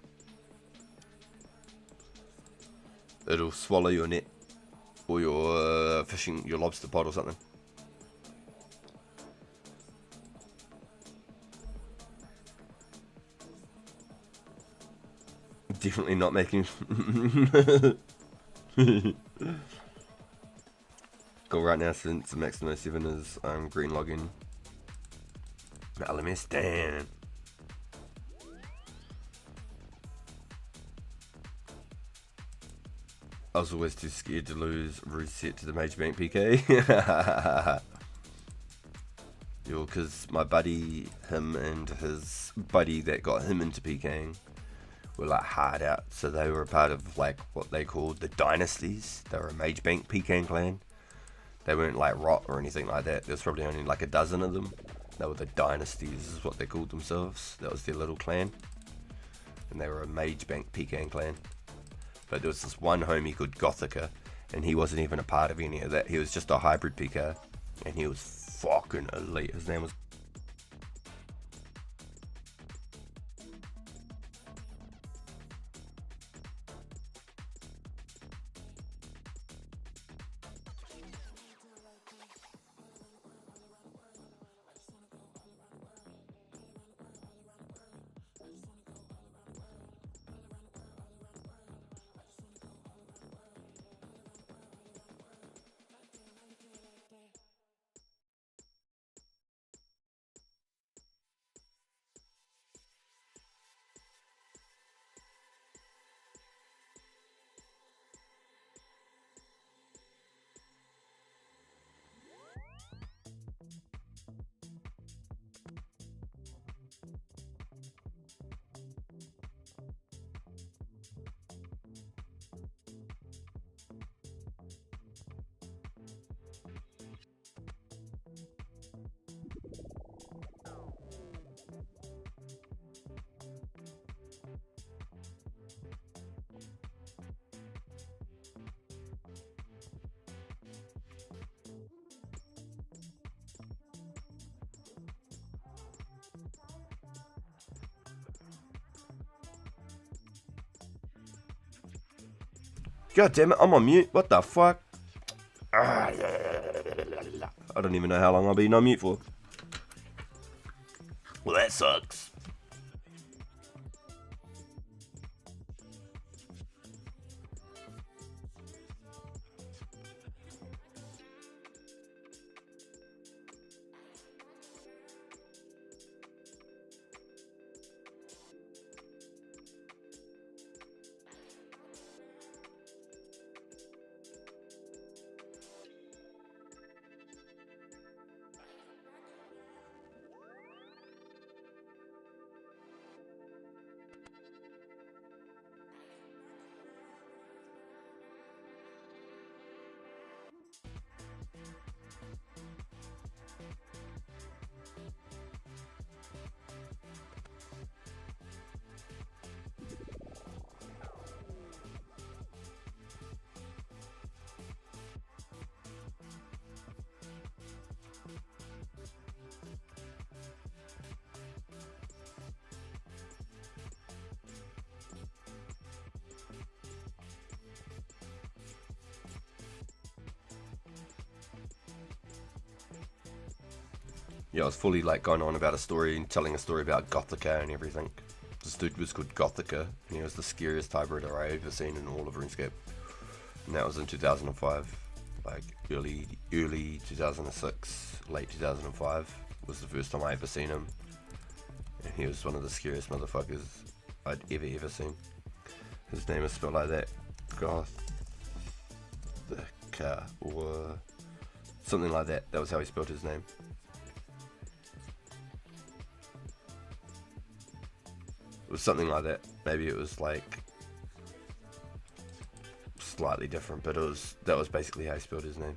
It'll swallow your net, or your fishing, your lobster pot or something. Definitely not making. Go right now since Maximo 7 is green login. Now let me stand. I was always too scared to lose reset to the Major Bank PK. Yo, because my buddy, him and his buddy that got him into PKing were like hard out. So they were a part of like what they called the dynasties. They were a Mage Bank PKing clan. They weren't like rot or anything like that. There's probably only like a dozen of them. They were the dynasties is what they called themselves. That was their little clan. And they were a Mage Bank PKing clan. But there was this one homie called Gothica, and he wasn't even a part of any of that. He was just a hybrid PK, and he was fucking elite. His name was... God damn it, I'm on mute. What the fuck? I don't even know how long I've been on mute for. Well, that sucks. Yeah, I was fully like going on about a story and telling a story about Gothica and everything. This dude was called Gothica, and he was the scariest hybrider I ever seen in all of RuneScape. And that was in 2005, like early 2006, late 2005 was the first time I ever seen him. And he was one of the scariest motherfuckers I'd ever seen. His name is spelled like that, Gothica, or something like that. That was how he spelled his name. It was something like that. Maybe it was like slightly different, but that was basically how he spelled his name.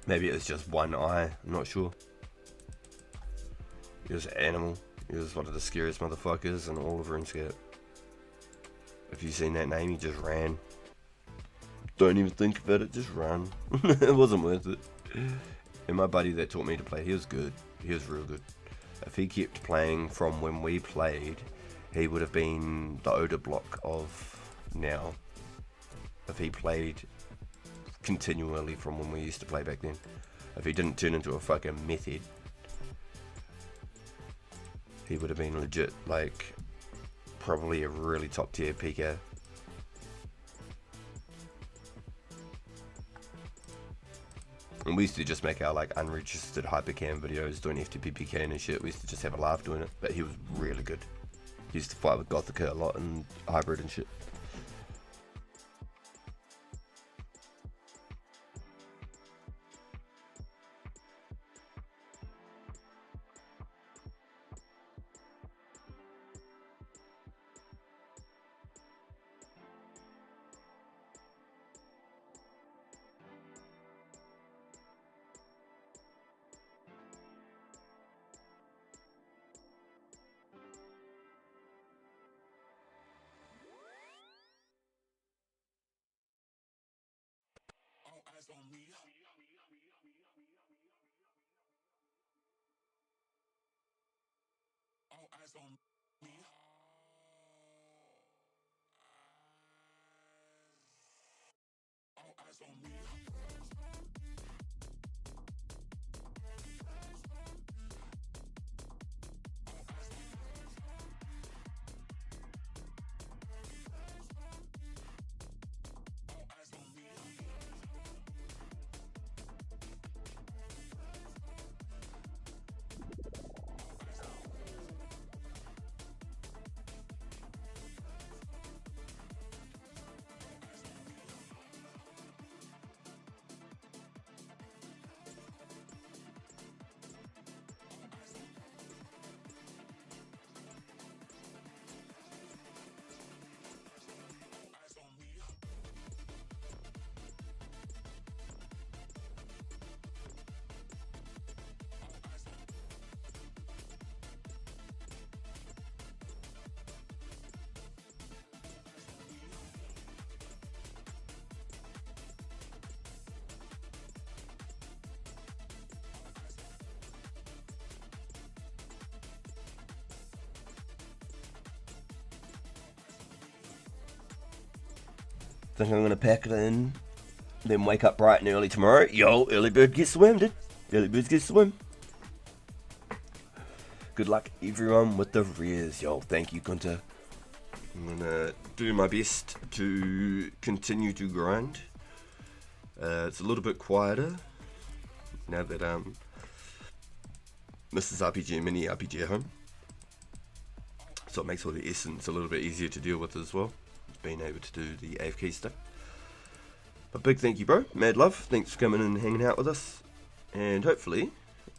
Maybe it was just one I, I'm not sure. He was an animal. He was one of the scariest motherfuckers in all of RuneScape. If you seen that name, you just ran. Don't even think about it, just run. It wasn't worth it. And my buddy that taught me to play, he was good. He was real good. If he kept playing from when we played, he would have been the Oda block of now. If he played continually from when we used to play back then. If he didn't turn into a fucking method, he would have been legit, like, probably a really top tier PK. And we used to just make our like unregistered hypercam videos doing FTP PK and shit. We used to just have a laugh doing it, but he was really good. He used to fight with Gothica a lot and hybrid and shit. Think I'm gonna pack it in, then wake up bright and early tomorrow. Yo, early bird gets swim, dude. Early birds get swim. Good luck, everyone, with the rears. Yo, thank you, Gunter. I'm gonna do my best to continue to grind. It's a little bit quieter now that Mrs. RPG and Mini RPG at home, so it makes all the essence a little bit easier to deal with as well, being able to do the AFK stuff. But big thank you, bro. Mad love. Thanks for coming and hanging out with us, and hopefully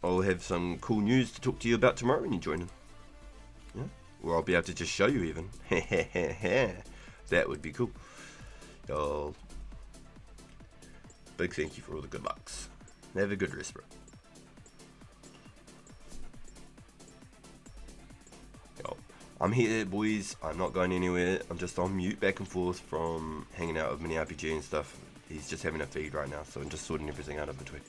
I'll have some cool news to talk to you about tomorrow when you join in. Yeah, or I'll be able to just show you even. That would be cool. Yo, big thank you for all the good lucks. Have a good rest, bro. Yo, I'm here, boys. I'm not going anywhere. I'm just on mute back and forth from hanging out with Mini RPG and stuff. He's just having a feed right now, so I'm just sorting everything out in between.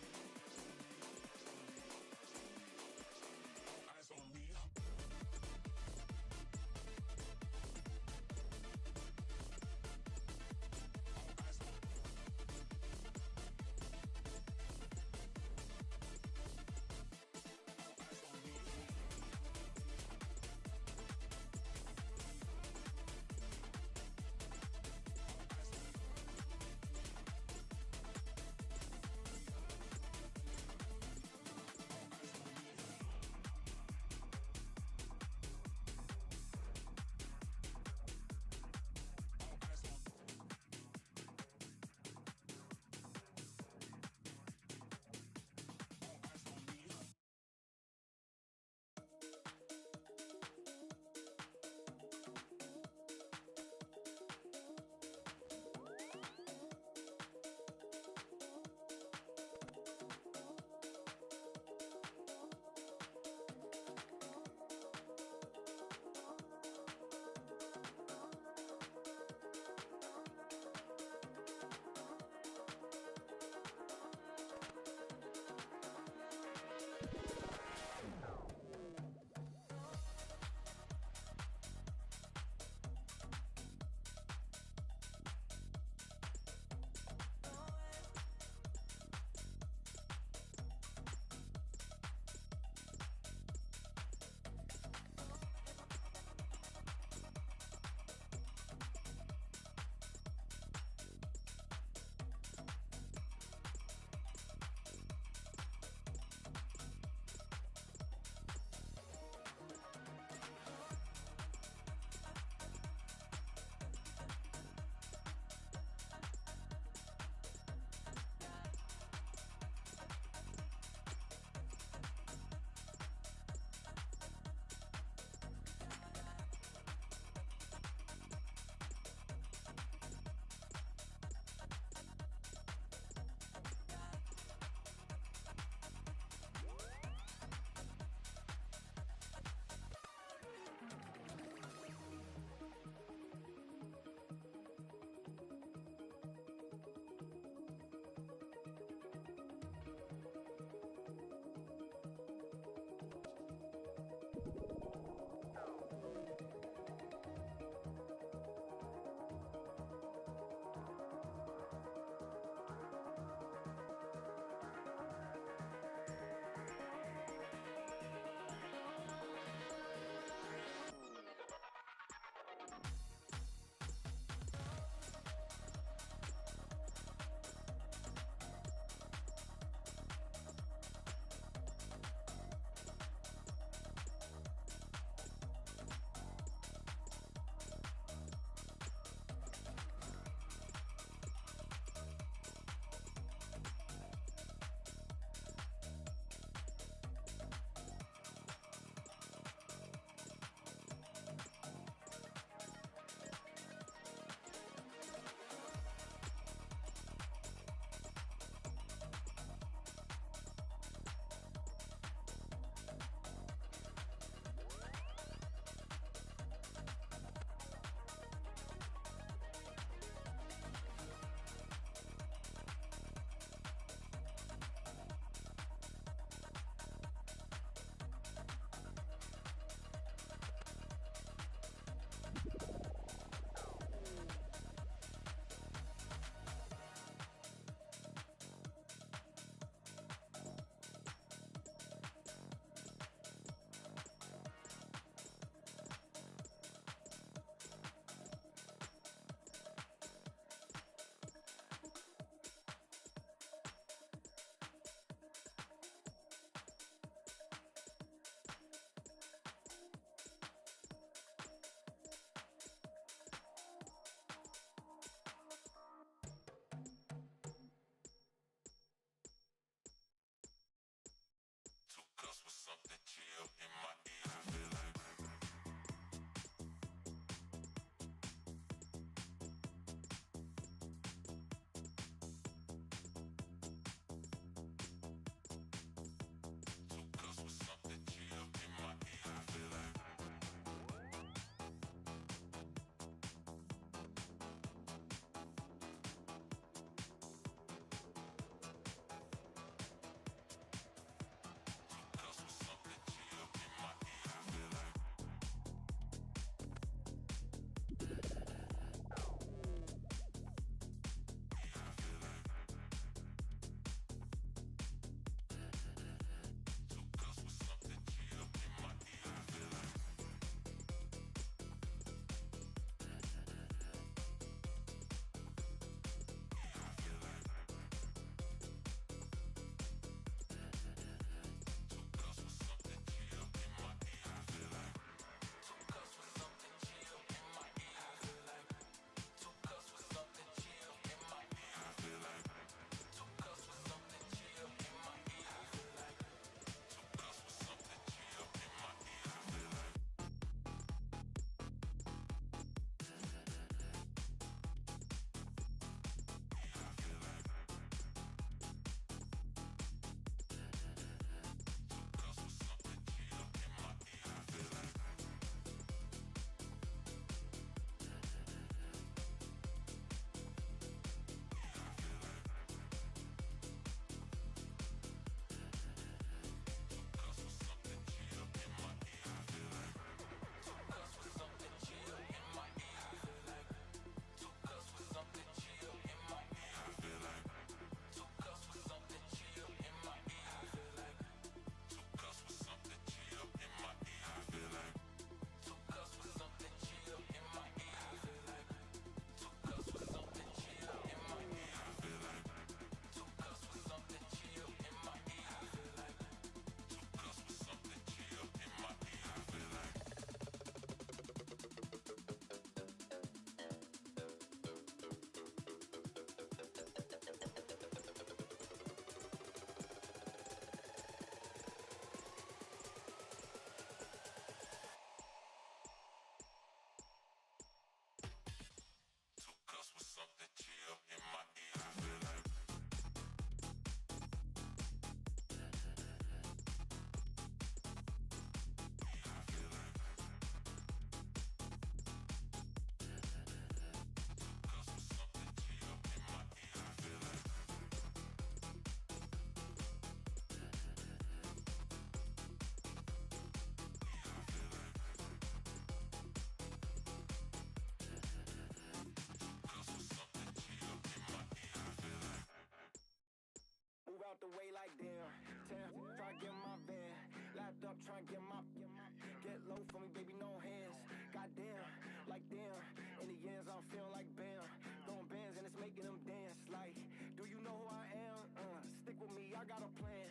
I got a plan.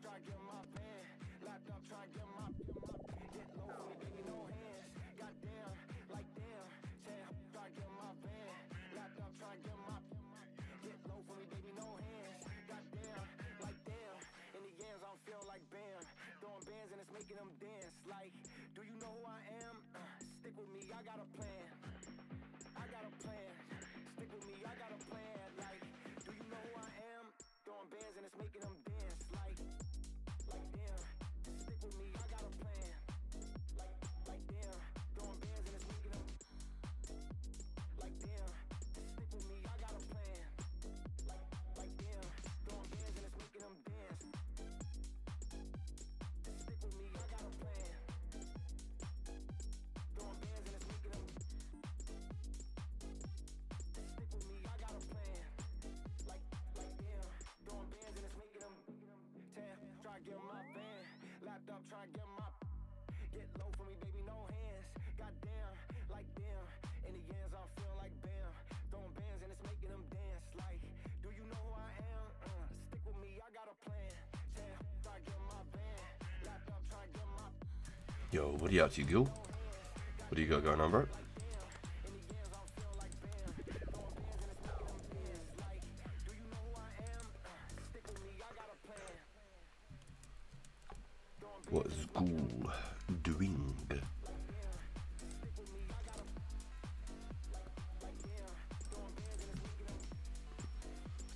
Try to get my van. Lapped up, try to get my get low for me, baby, no hands. Goddamn, like damn. Try to get my van. Lapped up, try to get my get low for me, baby, no hands. Goddamn, like damn. In the yams, I don't feel like bam. Throwing bands and it's making them dance. Like, do you know who I am? Stick with me, I got a plan. I got a plan. Stick with me, I got a plan. Like, do you know who I am? Throwing bands and it's making them dance. Like damn. Stick with me, I got a plan. Like damn. Throwing bands and it's making them. Like damn. Stick with me, I got a plan. Like damn. Throwing bands and it's making them dance. Stick with me, I got a plan. Throwing bands and it's making them. Stick with me, I got a plan. Like damn. Throwing bands and it's making them. Try to get my van. Lapped up, try to get my. Get low for me, baby, no hands. Goddamn, like damn. In the yams, I feel like bam. Throwing bands and it's making them dance. Like, do you know who I am? Stick with me, I got a plan. Try to get my van. Lapped up, try to get my. Yo, what are you up to, Gil? What do you got going on, bro? What is Ghoul doing?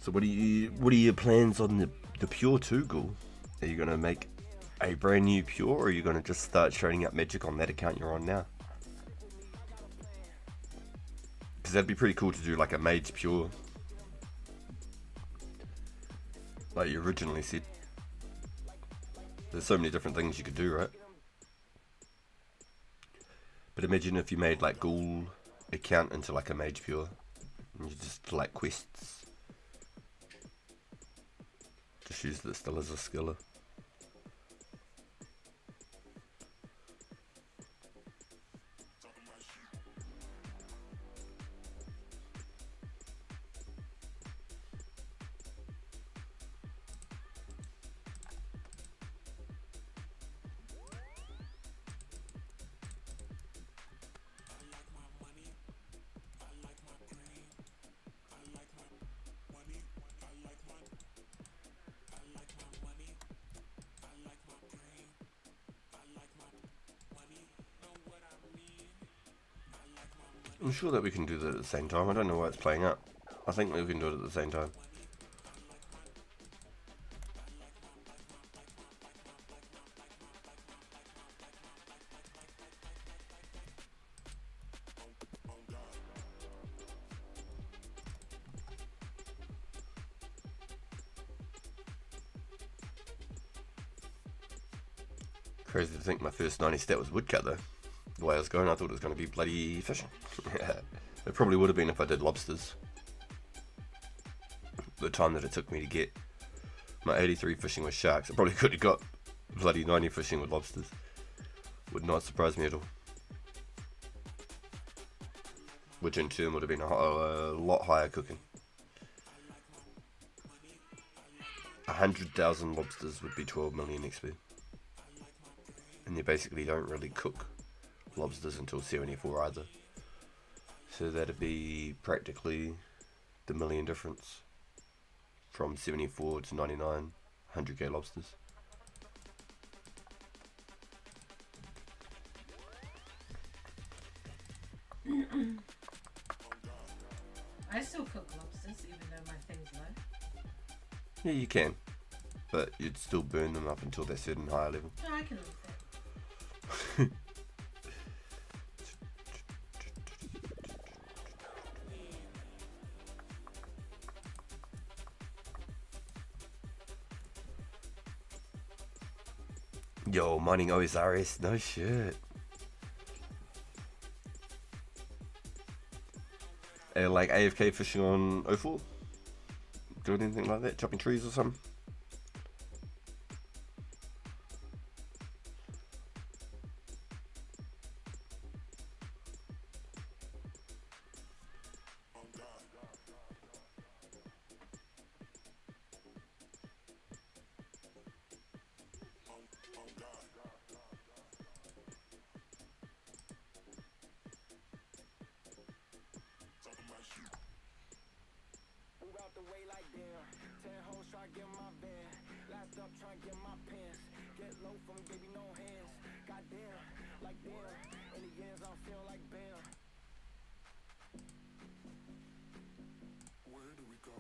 So what are your plans on the Pure 2, Ghoul? Are you gonna make a brand new Pure, or are you gonna just start showing up magic on that account you're on now? Because that'd be pretty cool to do like a Mage Pure, like you originally said. There's so many different things you could do, right? But imagine if you made like Ghoul account into like a Mage Pure, and you just like quests. Just use it still as a skiller. I'm sure that we can do that at the same time. I don't know why it's playing up. I think we can do it at the same time. Crazy to think my first 90 stat was woodcut though. The way I was going, I thought it was going to be bloody fishing. It probably would have been if I did lobsters. The time that it took me to get my 83 fishing with sharks, I probably could have got bloody 90 fishing with lobsters. Would not surprise me at all. Which in turn would have been a lot higher cooking. 100,000 lobsters would be 12 million XP. And you basically don't really cook lobsters until 74 either. So that'd be practically the million difference from 74 to 99, 100k lobsters. I still cook lobsters even though my thing's low. Yeah, you can, but you'd still burn them up until they're certain higher level. No, I can live with that. Yo, mining OSRS, no shit. Like AFK fishing on O4? Doing anything like that? Chopping trees or something? Locked up trying to get my pants. Get low for me, baby, no hands. Goddamn, like damn. In the ends, I feel like bam. Where do we go?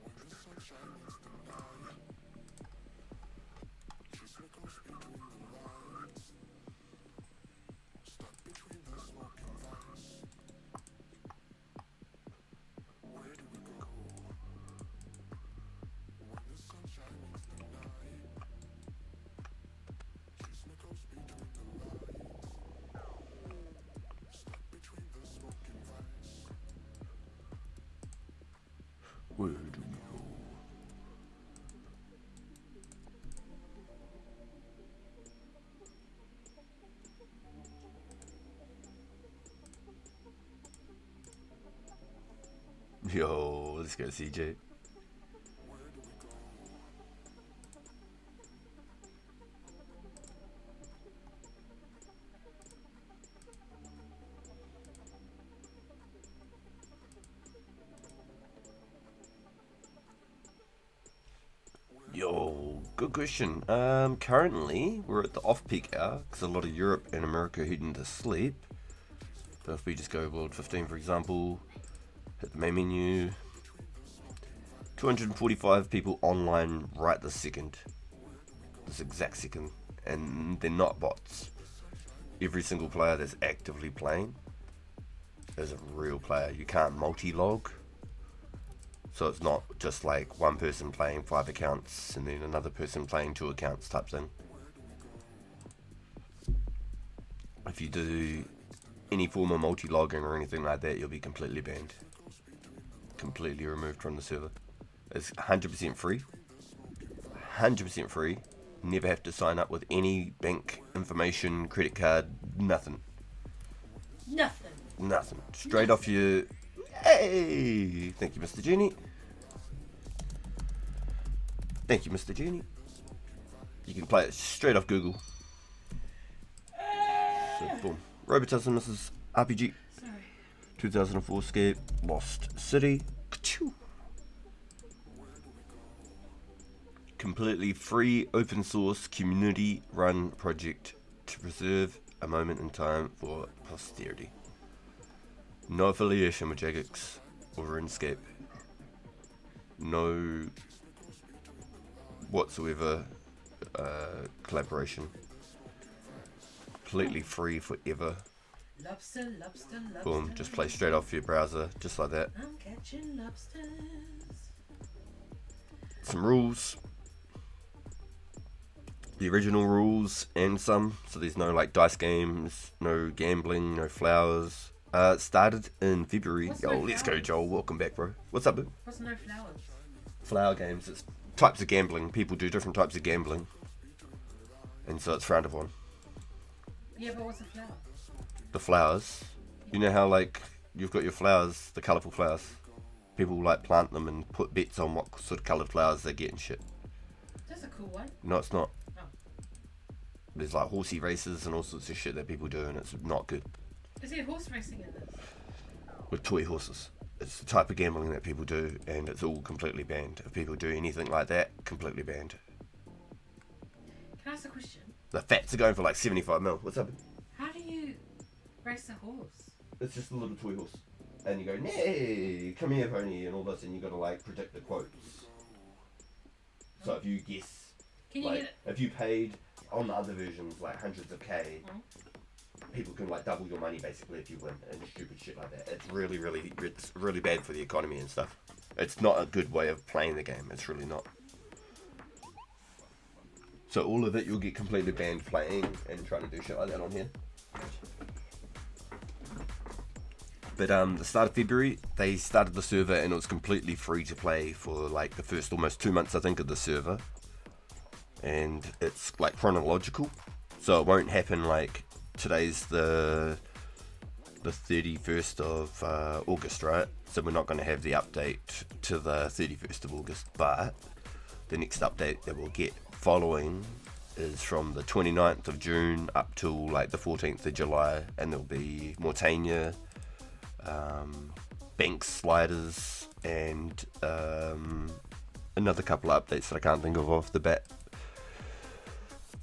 When the sunshine meets the night. She's looking between the lines. Stuck between the smoking vines. Where do we go? When the sunshine meets the night. She snickles between the lines. Stuck between the smoking vines. Where do we go? Yo, let's go, CJ. Yo, good question. Currently we're at the off-peak hour because a lot of Europe and America are heading to sleep. So if we just go World 15, for example, hit the main menu. 245 people online right this second. This exact second. And they're not bots. Every single player that's actively playing is a real player. You can't multi-log. So it's not just like one person playing 5 accounts and then another person playing 2 accounts type thing. If you do any form of multi-logging or anything like that, you'll be completely banned. Completely removed from the server. It's 100% free. 100% free. Never have to sign up with any bank information, credit card, nothing. Nothing. Nothing. Straight off your... Hey! Thank you, Mr. Genie. Thank you, Mr. Genie. You can play it straight off Google. So, boom. Robotism, Mrs. RPG. Sorry. 2004 Scape. Lost City. Ka-choo. Completely free, open source, community run project to preserve a moment in time for posterity. No affiliation with Jagex or Runescape. No whatsoever collaboration. Completely free forever. Lobster, lobster, lobster. Boom, just play straight off your browser, just like that. I'm catching lobsters. Some rules. The original rules and some. So there's no like dice games, no gambling, no flowers. It started in February. What's Yo, no let's go, flowers? Joel. Welcome back, bro. What's up, boo? What's no flowers? Flower games. It's types of gambling. People do different types of gambling. And so it's frowned upon. Yeah, but what's a flower? The flowers. You know how like you've got your flowers, the colourful flowers. People like plant them and put bets on what sort of coloured flowers they get and shit. That's a cool one. No, it's not. Oh. There's like horsey races and all sorts of shit that people do and it's not good. Is there horse racing in this? With toy horses. It's the type of gambling that people do and it's all completely banned. If people do anything like that, completely banned. Can I ask a question? The fats are going for like 75 mil. What's up? How do you race a horse? It's just a little toy horse. And you go, nay, come here, pony, and all this, and you got to like predict the quotes. So if you guess, Can you like, get it? if you paid on the other versions like hundreds of K, people can like double your money basically if you win and stupid shit like that. It's really bad for the economy and stuff. It's not a good way of playing the game. It's really not. So all of it, you'll get completely banned playing and trying to do shit like that on here. But the start of February, they started the server and it was completely free to play for like the first almost 2 months, I think, of the server. And it's like chronological, so it won't happen like today's the 31st of August, right? So we're not going to have the update to the 31st of August, but the next update that we'll get following is from the 29th of June up till like the 14th of July, and there'll be Mortania, bank sliders, and another couple of updates that I can't think of off the bat.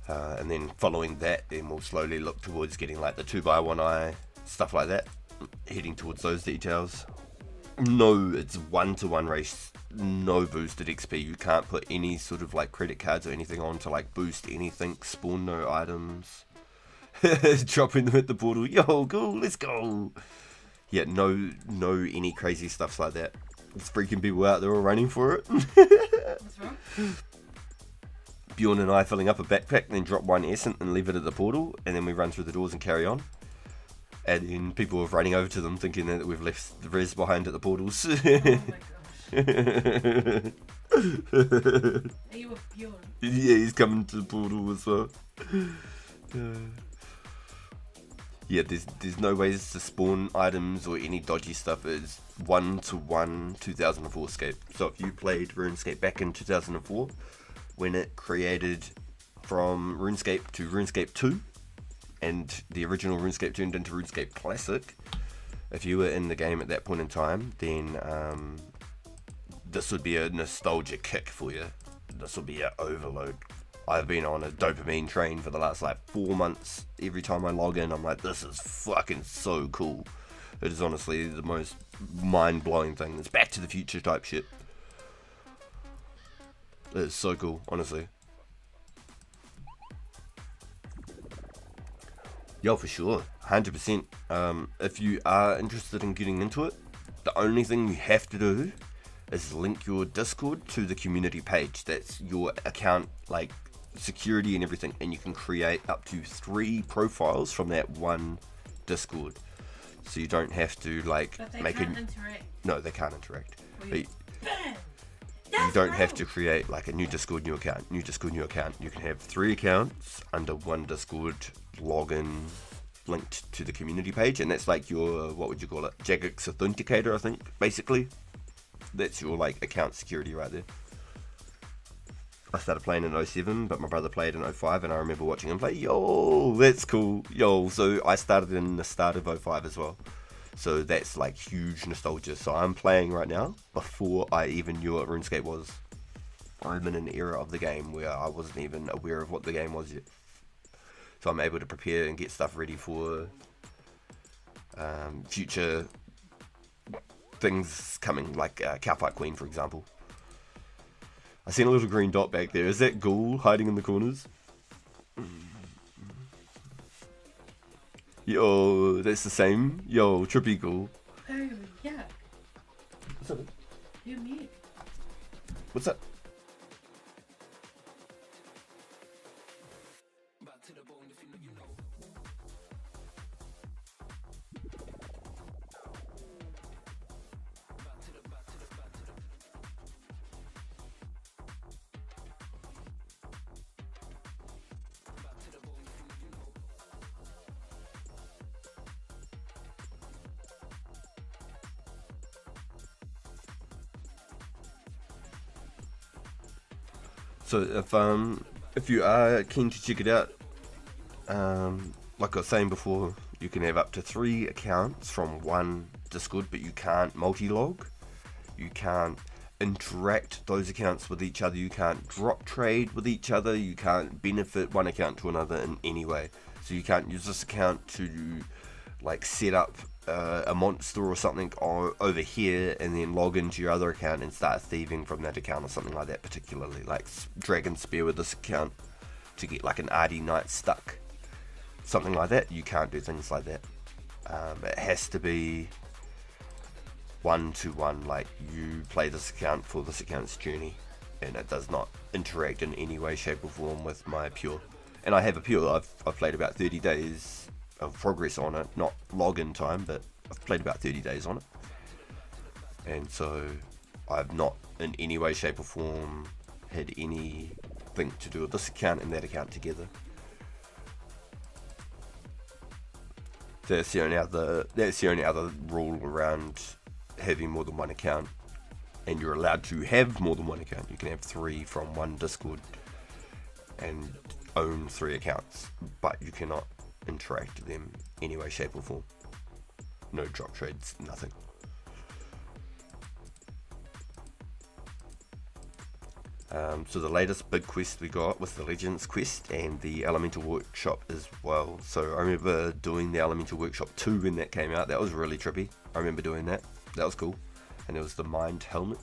And then following that, then we'll slowly look towards getting like the 2x1 eye, stuff like that, heading towards those details. No, it's 1-to-1 race, no boosted XP. You can't put any sort of like credit cards or anything on to like boost anything, spawn no items. Dropping them at the portal, yo, go, let's go. Yeah, no any crazy stuff like that. There's freaking people out there all running for it. What's wrong? Bjorn and I filling up a backpack, then drop one essence and leave it at the portal, and then we run through the doors and carry on. And then people are running over to them thinking that we've left the res behind at the portals. Oh my gosh. Are you a Bjorn? Yeah, he's coming to the portal as well. Yeah, there's no ways to spawn items or any dodgy stuff. It's 1-to-1 2004 scape. So if you played RuneScape back in 2004, when it created from RuneScape to RuneScape 2, and the original RuneScape turned into RuneScape Classic, if you were in the game at that point in time, then this would be a nostalgia kick for you. This will be an overload. I've been on a dopamine train for the last like 4 months. Every time I log in, I'm like, this is fucking so cool. It is honestly the most mind-blowing thing. It's Back to the Future type shit. It's so cool, honestly. Yo, for sure, 100%. If you are interested in getting into it, the only thing you have to do is link your Discord to the community page. That's your account, like security and everything, and you can create up to 3 profiles from that one Discord. So you don't have to like But they make can't interact. No, they can't interact. Well, But Bam! you don't have to create like a new Discord, new account. You can have 3 accounts under one Discord login linked to the community page, and that's like your, what would you call it, Jagex Authenticator, I think, basically. That's your like account security right there. I started playing in 07, but my brother played in 05, and I remember watching him play. Yo, that's cool. Yo, so I started in the start of 05 as well. So that's like huge nostalgia. So I'm playing right now before I even knew what RuneScape was. I'm in an era of the game where I wasn't even aware of what the game was yet. So I'm able to prepare and get stuff ready for future things coming, like Cowfight Queen, for example. I seen a little green dot back there. Is that Ghoul hiding in the corners? Yo, that's the same. Yo, Trippy Ghoul. Oh, yeah. What's up? You're mute. What's up? So if you are keen to check it out, like I was saying before, you can have up to 3 accounts from one Discord, but you can't multi-log. You can't interact those accounts with each other. You can't drop trade with each other. You can't benefit one account to another in any way. So you can't use this account to like set up a monster or something over here and then log into your other account and start thieving from that account or something like that, particularly like Dragon Spear with this account to get like an RD Knight stuck, something like that. You can't do things like that. It has to be 1-to-1, like you play this account for this account's journey, and it does not interact in any way, shape or form with my pure. And I have a pure. I've played about 30 days of progress on it, not login time, but I've played about 30 days on it, and so I've not in any way, shape or form had anything to do with this account and that account together. That's the only other rule around having more than one account, and you're allowed to have more than one account. You can have 3 from one Discord and own 3 accounts, but you cannot interact with them any way, shape or form. No drop trades, nothing. So the latest big quest we got was the Legends quest and the Elemental Workshop as well. So I remember doing the Elemental Workshop 2 when that came out. That was really trippy. I remember doing that. That was cool. And it was the Mind Helmet.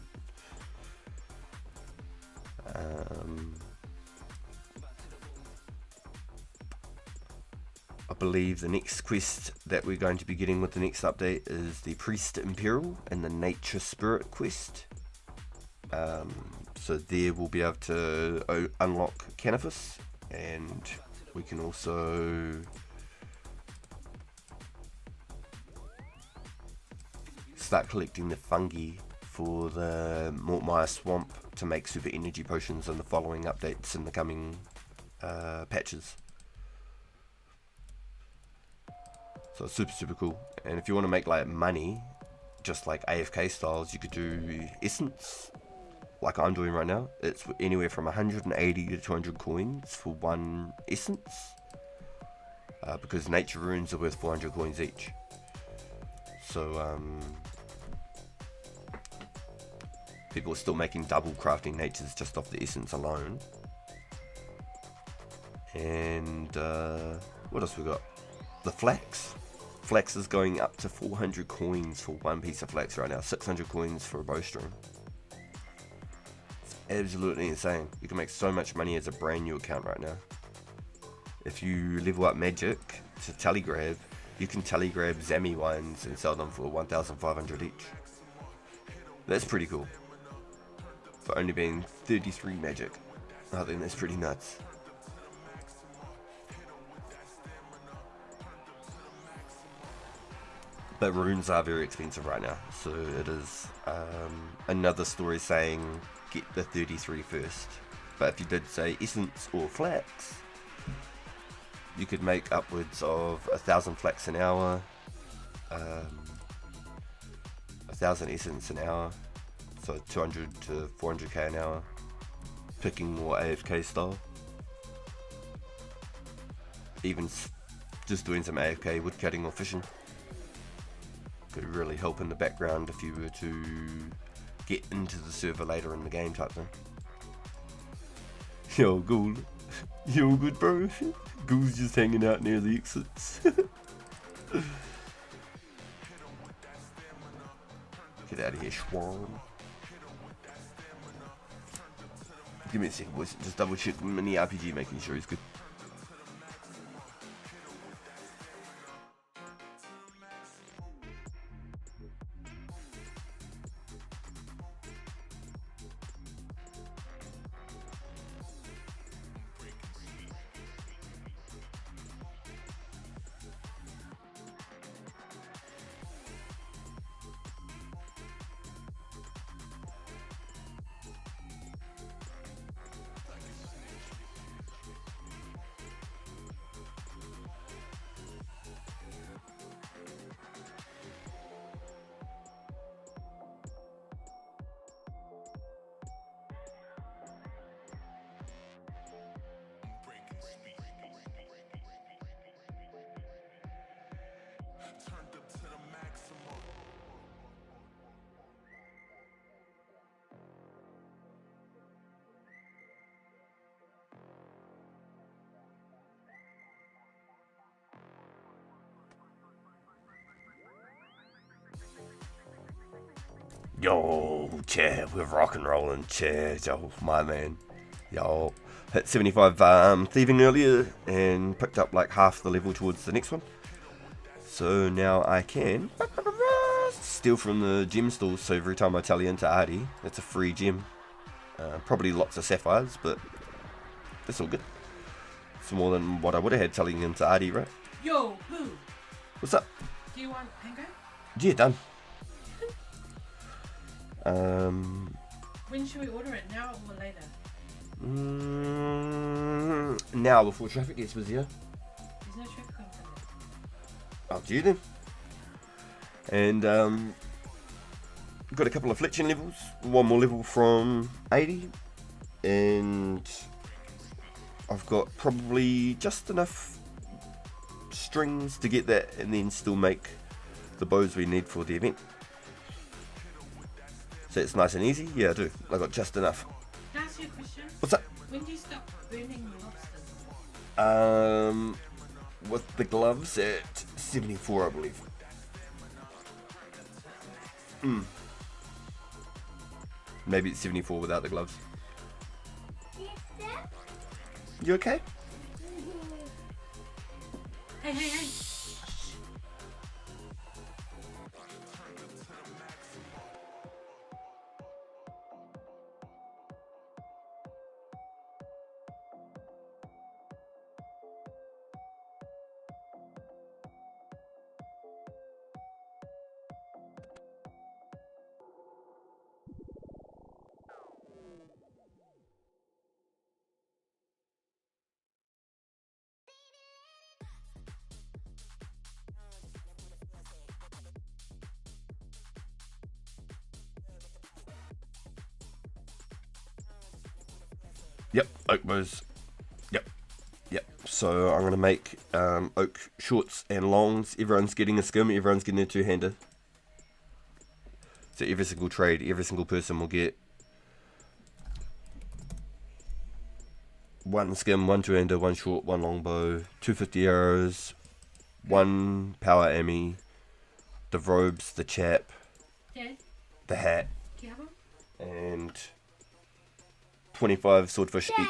I believe the next quest that we're going to be getting with the next update is the Priest Imperial and the Nature Spirit quest. So there we'll be able to unlock Cannabis, and we can also start collecting the fungi for the Mortmire Swamp to make super energy potions in the following updates in the coming patches. So it's super cool. And if you want to make like money, just like AFK styles, you could do Essence, like I'm doing right now. It's anywhere from 180 to 200 coins for one Essence, because nature runes are worth 400 coins each. So people are still making double crafting natures just off the Essence alone. And what else we got? The Flax. Flax is going up to 400 coins for one piece of flax right now. 600 coins for a bowstring. Absolutely insane. You can make so much money as a brand new account right now. If you level up magic to telegrab, you can telegrab Zami wines and sell them for 1,500 each. That's pretty cool. For only being 33 magic. I think that's pretty nuts. But runes are very expensive right now, so it is another story saying get the 33 first. But if you did say Essence or Flax, you could make upwards of 1,000 Flax an hour, 1,000 Essence an hour, so 200 to 400k an hour, picking more AFK style. Even just doing some AFK woodcutting or fishing could really help in the background if you were to get into the server later in the game type thing. Yo, Ghoul. You all good, bro? Ghoul's just hanging out near the exits. Get out of here, Schwarm. Give me a second, boys. Just double check mini RPG, making sure he's good. Yo, chair, we're rock and rolling, chair. Yo, my man. Yo, hit 75 thieving earlier and picked up like half the level towards the next one. So now I can steal from the gem stores. So every time I tally into Artie, it's a free gem. Probably lots of sapphires, but that's all good. It's more than what I would have had telling into Artie, right? Yo, Boo, What's up? do you want Pango? Yeah, done. When should we order it? Now or later? Now before traffic gets busier. There's no traffic on Sunday. Up to you then. And got a couple of Fletching levels. One more level from 80. And I've got probably just enough strings to get that and then still make the bows we need for the event. So it's nice and easy. Yeah, I do. I got just enough. Can I ask you you a question? What's up? When do you stop burning the lobsters? With the gloves at 74, I believe. Maybe it's 74 without the gloves. You okay? Hey. Yep, oak bows. Yep. So I'm gonna make oak shorts and longs. Everyone's getting a skim. Everyone's getting a two-hander. So every single trade, every single person will get one skim, one two-hander, one short, one longbow, 250 arrows, one power ammy, the robes, the chap, Dad, the hat, do you have them? and 25 swordfish each.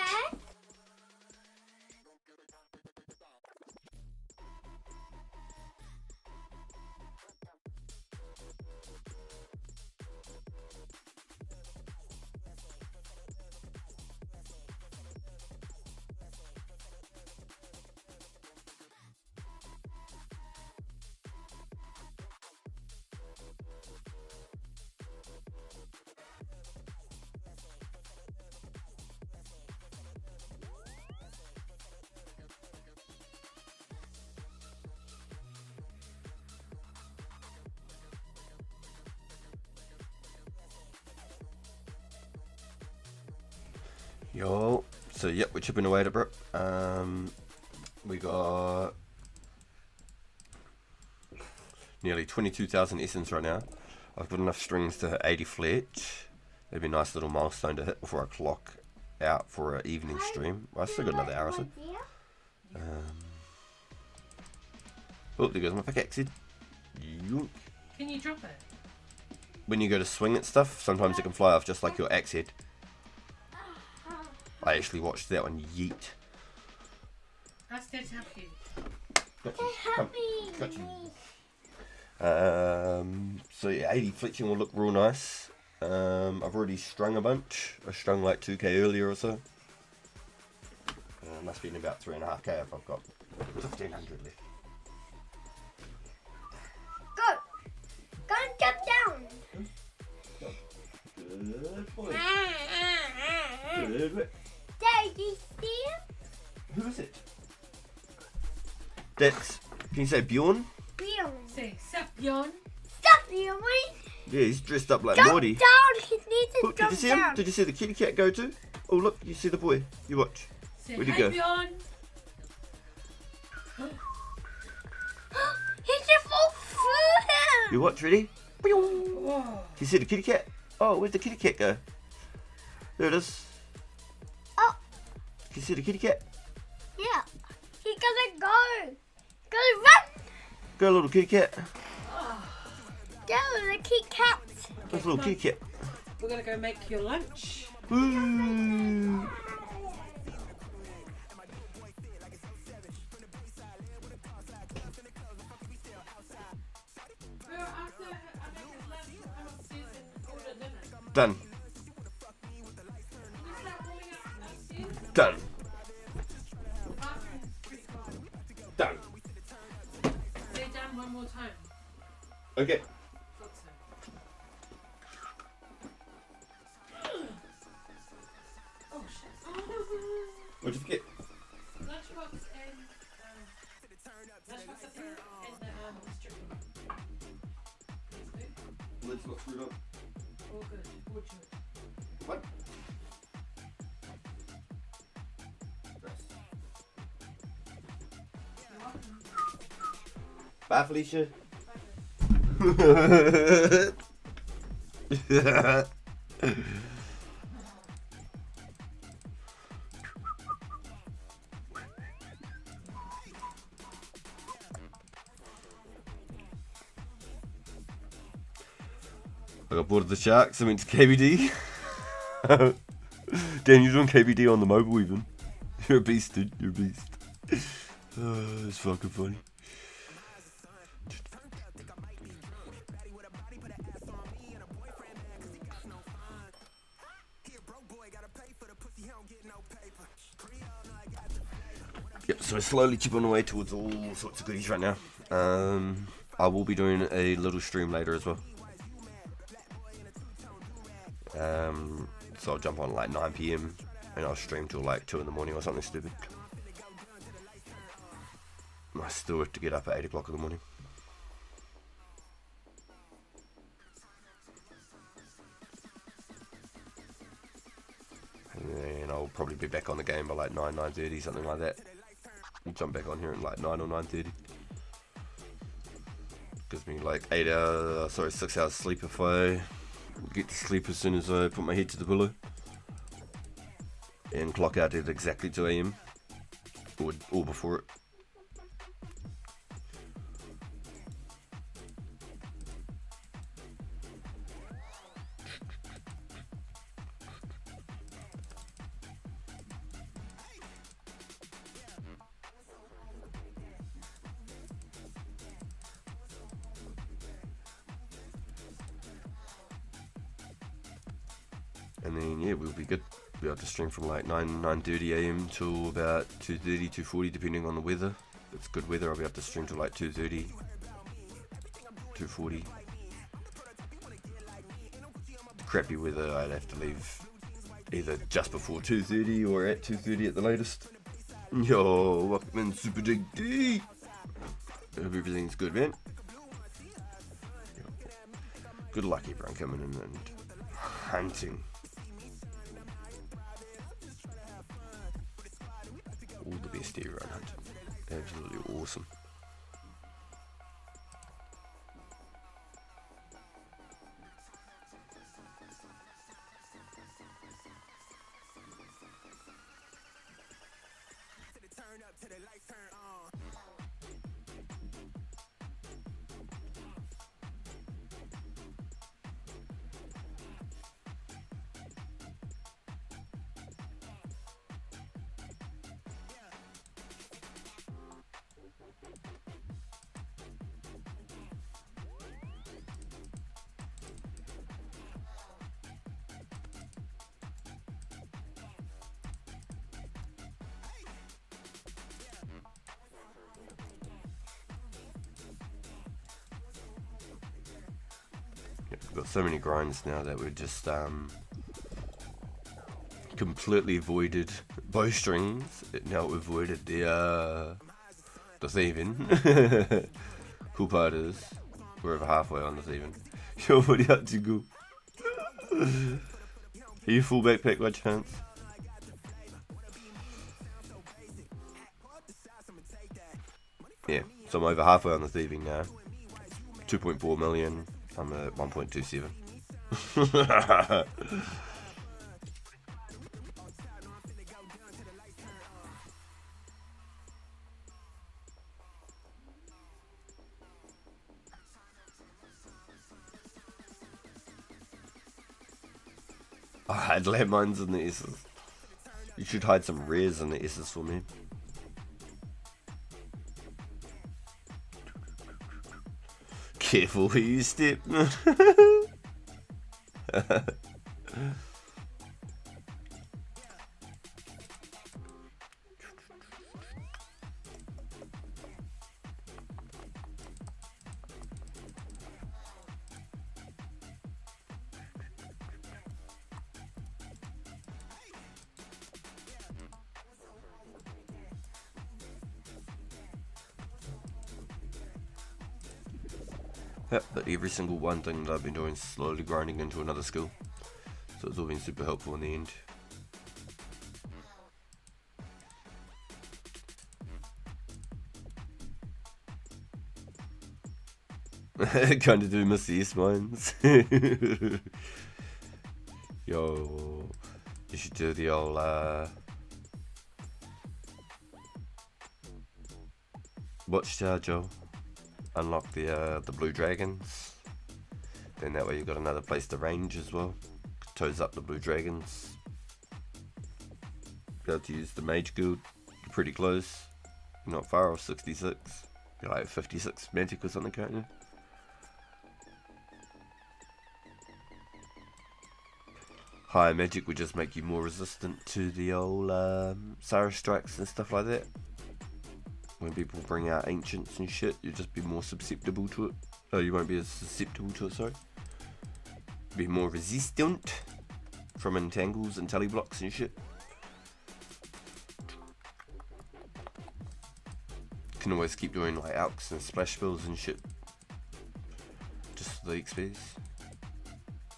Yo, so yep, we're chipping away at it, bro. We got nearly 22,000 essence right now. I've got enough strings to hit 80 fletch. That'd be a nice little milestone to hit before I clock out for an evening stream. Well, I still got another hour or so. Oh, there goes my pickaxe. Yoink. Can you drop it? When you go to swing at stuff, sometimes it can fly off just like your axe head. I actually watched that one yeet. Ask Dad to help you. Got you. So yeah, 80 fletching will look real nice. I've already strung a bunch. I strung like 2k earlier or so. Must be in about 3.5k if I've got 1,500 left. Go and jump down. Good boy. Good. Dad, you see him? Who is it? That's. Can you say Bjorn? Bjorn. Say, sup, Bjorn. Stop, Bjorn. Yeah, he's dressed up like Jump Morty. down. He needs to Oh, did jump you see him? down. Did you see the kitty cat go to? Oh look, you see the boy. You watch. Say, Where'd he hey, go? Bjorn. He just fall through him. You watch, ready? Whoa. You see the kitty cat? Oh, where'd the kitty cat go? There it is. Oh, Can you see the kitty cat? yeah. He's gonna go. Go run. Go, little kitty cat. Go, the Kit Kat. That's a little kitty cat. We're gonna go make your lunch. Woo! Done. Done. Done. Say down one more time. Okay. Thought so. Oh shit. What'd you forget? Lunchbox and lunchbox up here and the string. Let's not screw it up. All good. All good. What? Bye, Felicia. I got bored of the sharks. I went to KBD. Dan, you're doing KBD on the mobile even. You're a beast, dude. You're a beast. It's fucking funny. Yep, so we're slowly chipping away towards all sorts of goodies right now. I will be doing a little stream later as well. So I'll jump on like 9 PM and I'll stream till like 2 in the morning or something stupid. I still have to get up at 8 o'clock in the morning. And then I'll probably be back on the game by like 9, 9:30, something like that. I'll jump back on here at like 9 or 9:30. Gives me like 6 hours sleep if I get to sleep as soon as I put my head to the pillow. And clock out at exactly 2 AM. Or before it. And then yeah, we'll be good. Be able to stream from like 9:30 AM till about 2:30, 2:40 depending on the weather. If it's good weather, I'll be able to stream till like 2:30, 2:40. Crappy weather, I'd have to leave either just before 2:30 or at 2:30 at the latest. Yo, welcome in Super JD. Hope everything's good, man. Good luck everyone coming in and hunting. All the best everyone hunting. Absolutely awesome. We've got so many grinds now that we're just completely avoided bowstrings. Now we've avoided the thieving. Cool part is we're over halfway on the thieving. Yo, what are you up to, go? Are you full backpack by chance? Yeah, so I'm over halfway on the thieving now. 2.4 million. I'm at 1.27. I hide landmines in the S's. You should hide some rares in the S's for me. Careful where you step. Yep, but every single one thing that I've been doing is slowly grinding into another skill. So it's all been super helpful in the end. Kinda do miss the S-mines. Yo, you should do the old Watchtower, Joe. Unlock the blue dragons. Then that way you've got another place to range as well. Toes up the blue dragons. Be able to use the mage guild. You're pretty close. You're not far off 66. You're like 56 magic or something, can't you? Higher magic would just make you more resistant to the old Sarah strikes and stuff like that. When people bring out ancients and shit, you'll just be more susceptible to it. Oh, you won't be as susceptible to it, sorry. Be more resistant from entangles and telly blocks and shit. Can always keep doing like alks and splash spells and shit. Just for the XPs.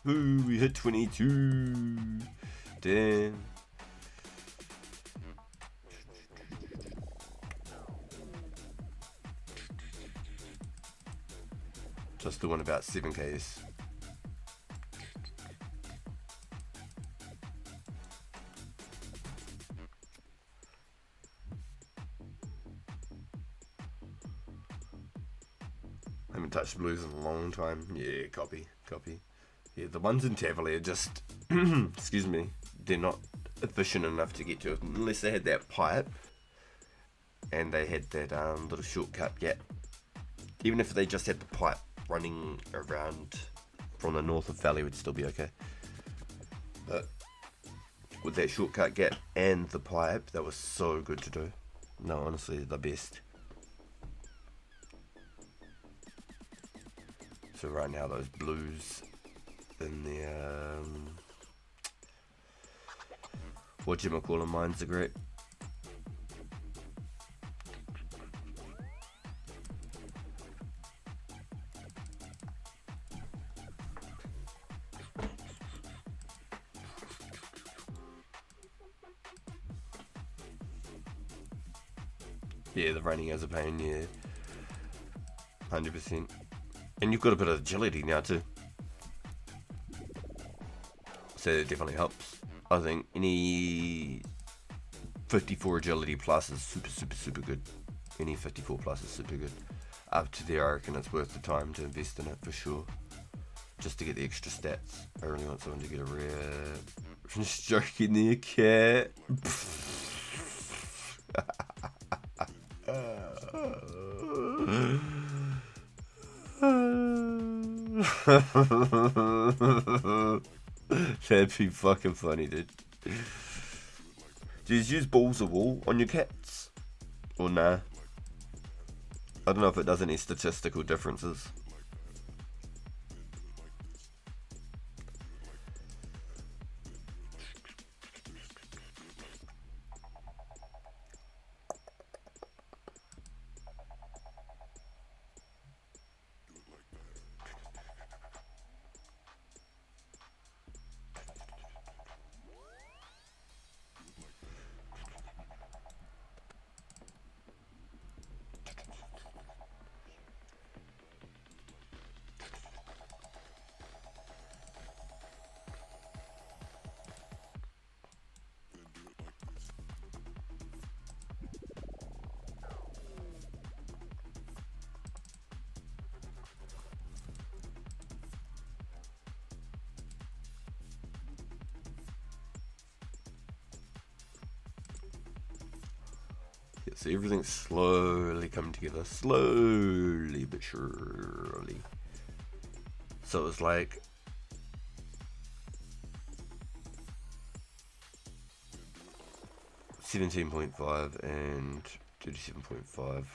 Ooh, we hit 22. Damn. Just the one about 7Ks. Haven't touched blues in a long time. Yeah, copy. Yeah, the ones in Tavali are just, excuse me, they're not efficient enough to get to it unless they had that pipe and they had that little shortcut gap. Even if they just had the pipe running around from the north of Valley, would still be okay. But with that shortcut gap and the pipe, that was so good to do. No, honestly, the best. So right now those blues in the whatchamacallit mines are great. Yeah, the running as a pain, yeah. 100%. And you've got a bit of agility now too. So it definitely helps. I think any 54 agility plus is super good. Any 54 plus is super good. Up to there, I reckon it's worth the time to invest in it for sure. Just to get the extra stats. I really want someone to get a rare stroking their cat. That'd be fucking funny, dude. Do you use balls of wool on your cats? Or nah? I don't know if it does any statistical differences. So everything's slowly coming together, slowly but surely. So it was like $17.5 and $37.5.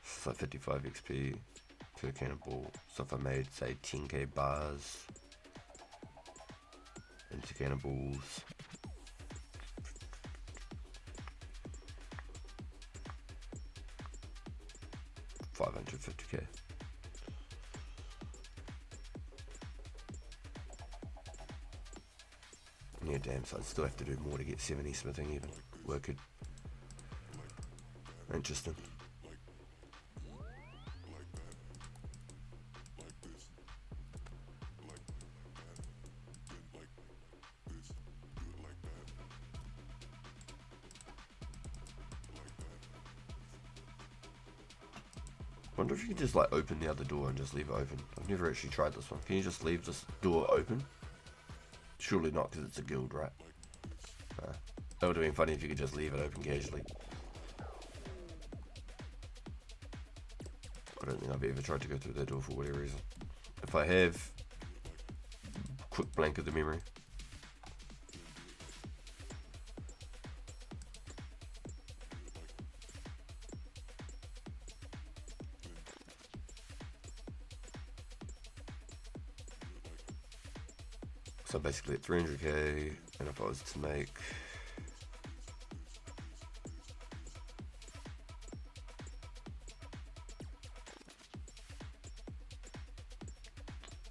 So 55 XP per cannonball. So if I made say 10k bars into cannonballs, 550k. Yeah, damn, so I'd still have to do more to get 70 smithing even. Work it. Interesting. Wonder if you could just like open the other door and just leave it open. I've never actually tried this one. Can you just leave this door open? Surely not, because it's a guild, right? That would have been funny if you could just leave it open casually. I don't think I've ever tried to go through that door for whatever reason. If I have, quick blank of the memory. So basically at 300k, and if I was to make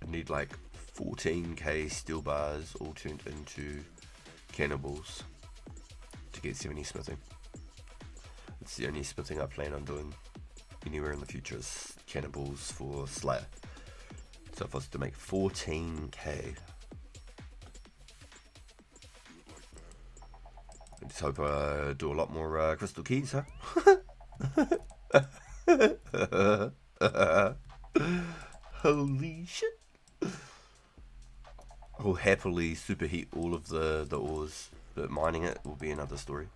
I need like 14k steel bars all turned into cannibals to get 70 smithing. It's the only smithing I plan on doing anywhere in the future is cannibals for Slayer. So if I was to make 14k, I just hope I do a lot more crystal keys, huh? Holy shit. I'll happily superheat all of the ores, but mining it will be another story.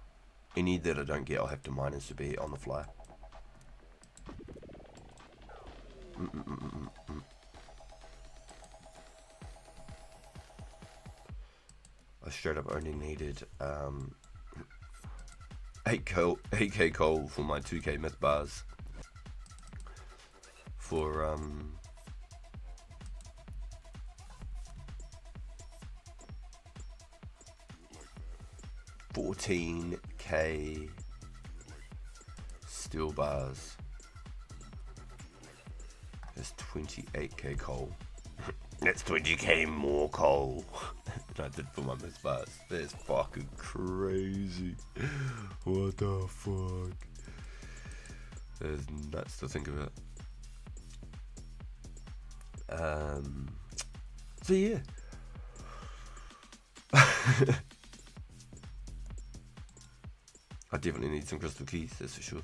Any that I don't get, I'll have to mine and superheat on the fly. I straight up only needed 8k coal for my 2k myth bars for 14k steel bars. That's 28k coal. That's 20k more coal than I did for my myth bars. That's fucking crazy. What the fuck? That is nuts to think about. So yeah. I definitely need some crystal keys, that's for sure.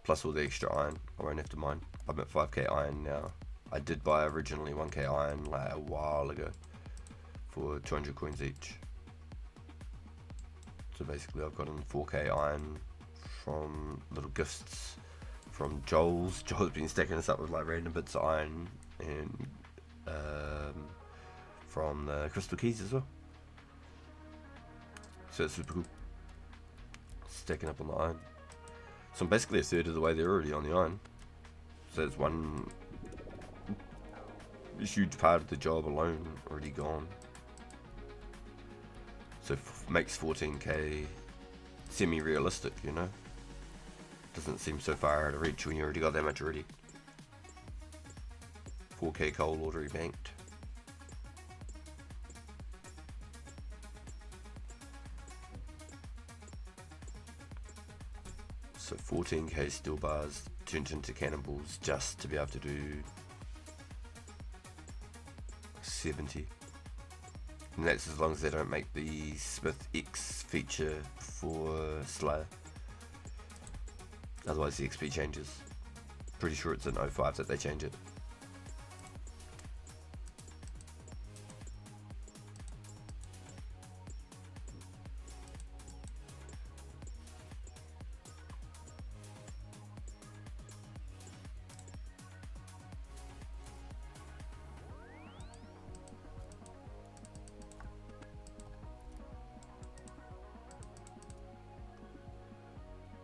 Plus all the extra iron, I won't have to mine. I'm at 5k iron now. I did buy originally 1k iron like a while ago for 200 coins each. So basically I've gotten 4k iron from little gifts from Joel's. Joel's been stacking us up with like random bits of iron, and from the crystal keys as well. So it's super cool. Stacking up on the iron. So I'm basically a third of the way there already on the iron. So that's one huge part of the job alone already gone. So makes 14k semi-realistic, you know. Doesn't seem so far out of reach when you already got that much already. 4k coal already banked. So 14k steel bars turned into cannibals just to be able to do 70. And that's as long as they don't make the Smith X feature for Slayer. Otherwise the XP changes. Pretty sure it's in 05 that they change it.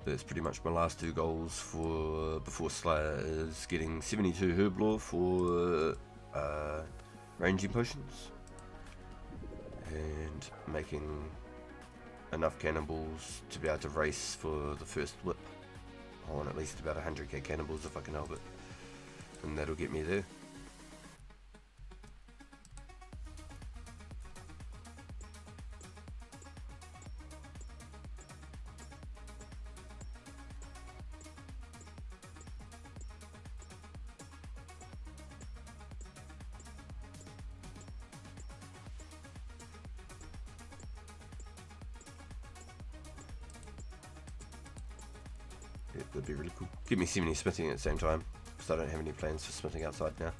That's pretty much my last two goals for before Slayer is getting 72 Herblore for ranging potions and making enough cannibals to be able to race for the first whip. I want at least about 100k cannibals if I can help it, and that'll get me there. Yeah, that'd be really cool. Keep me seemingly spitting at the same time, because I don't have any plans for spitting outside now.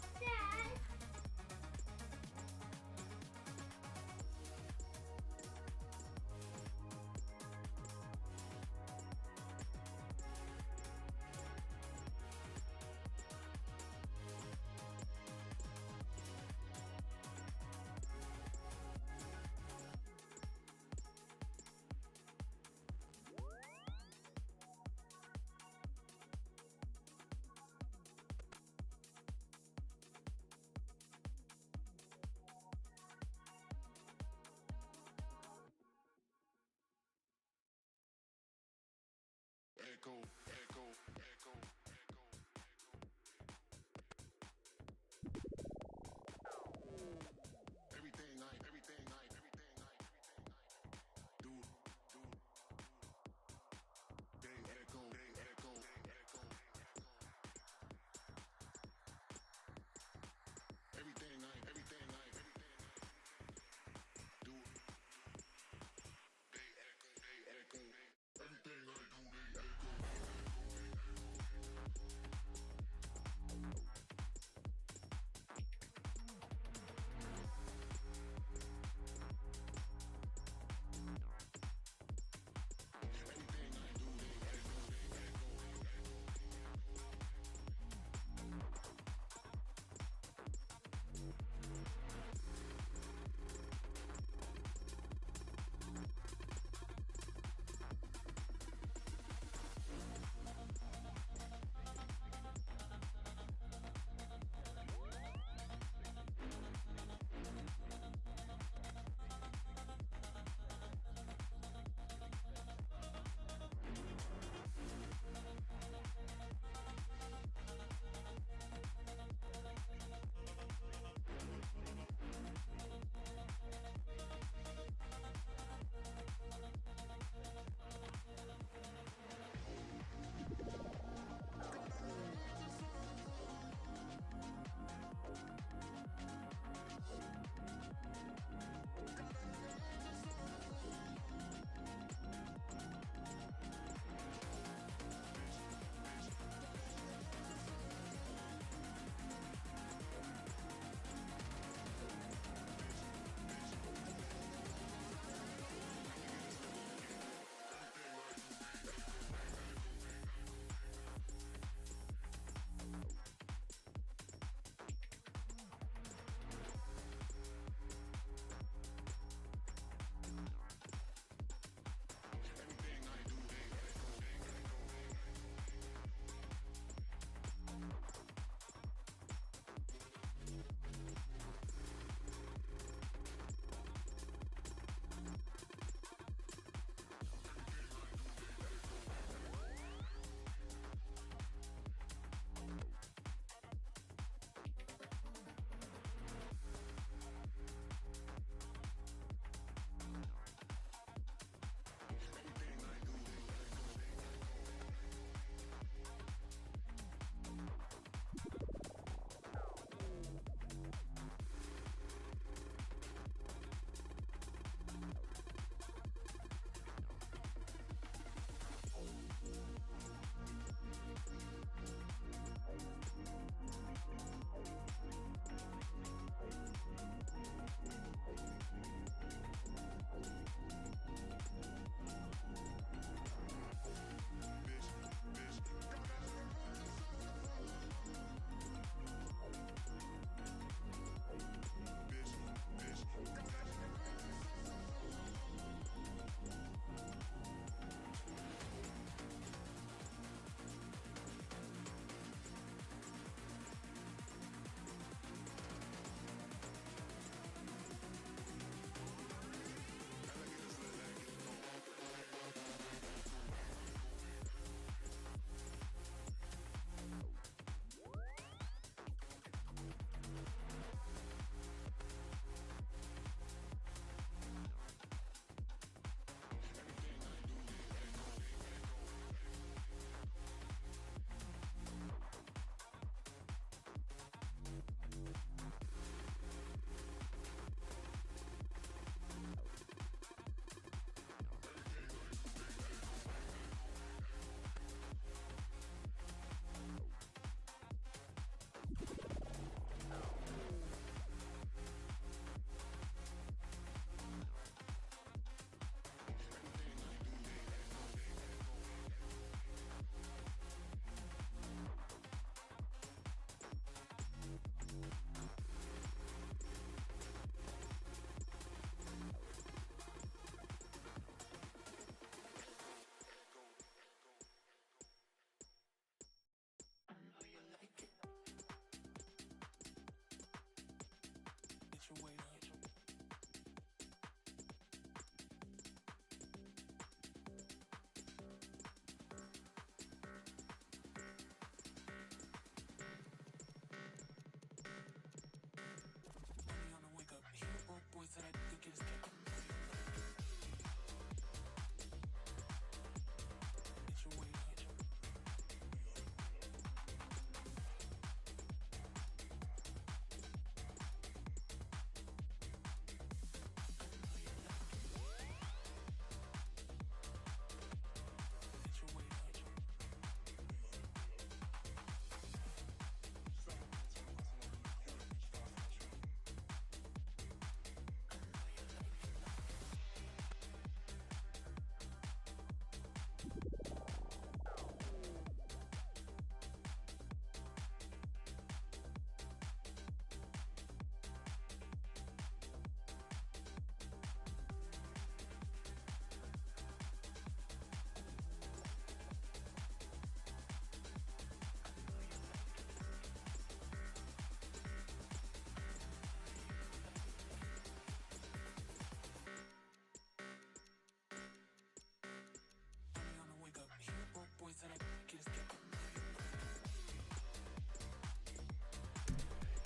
Echo, echo, echo, echo. Everything I, everything I, everything I, everything I. Do, they echo, they echo, they echo. Everything I, everything I, everything I. Do, they echo, they echo. Everything I do, they echo.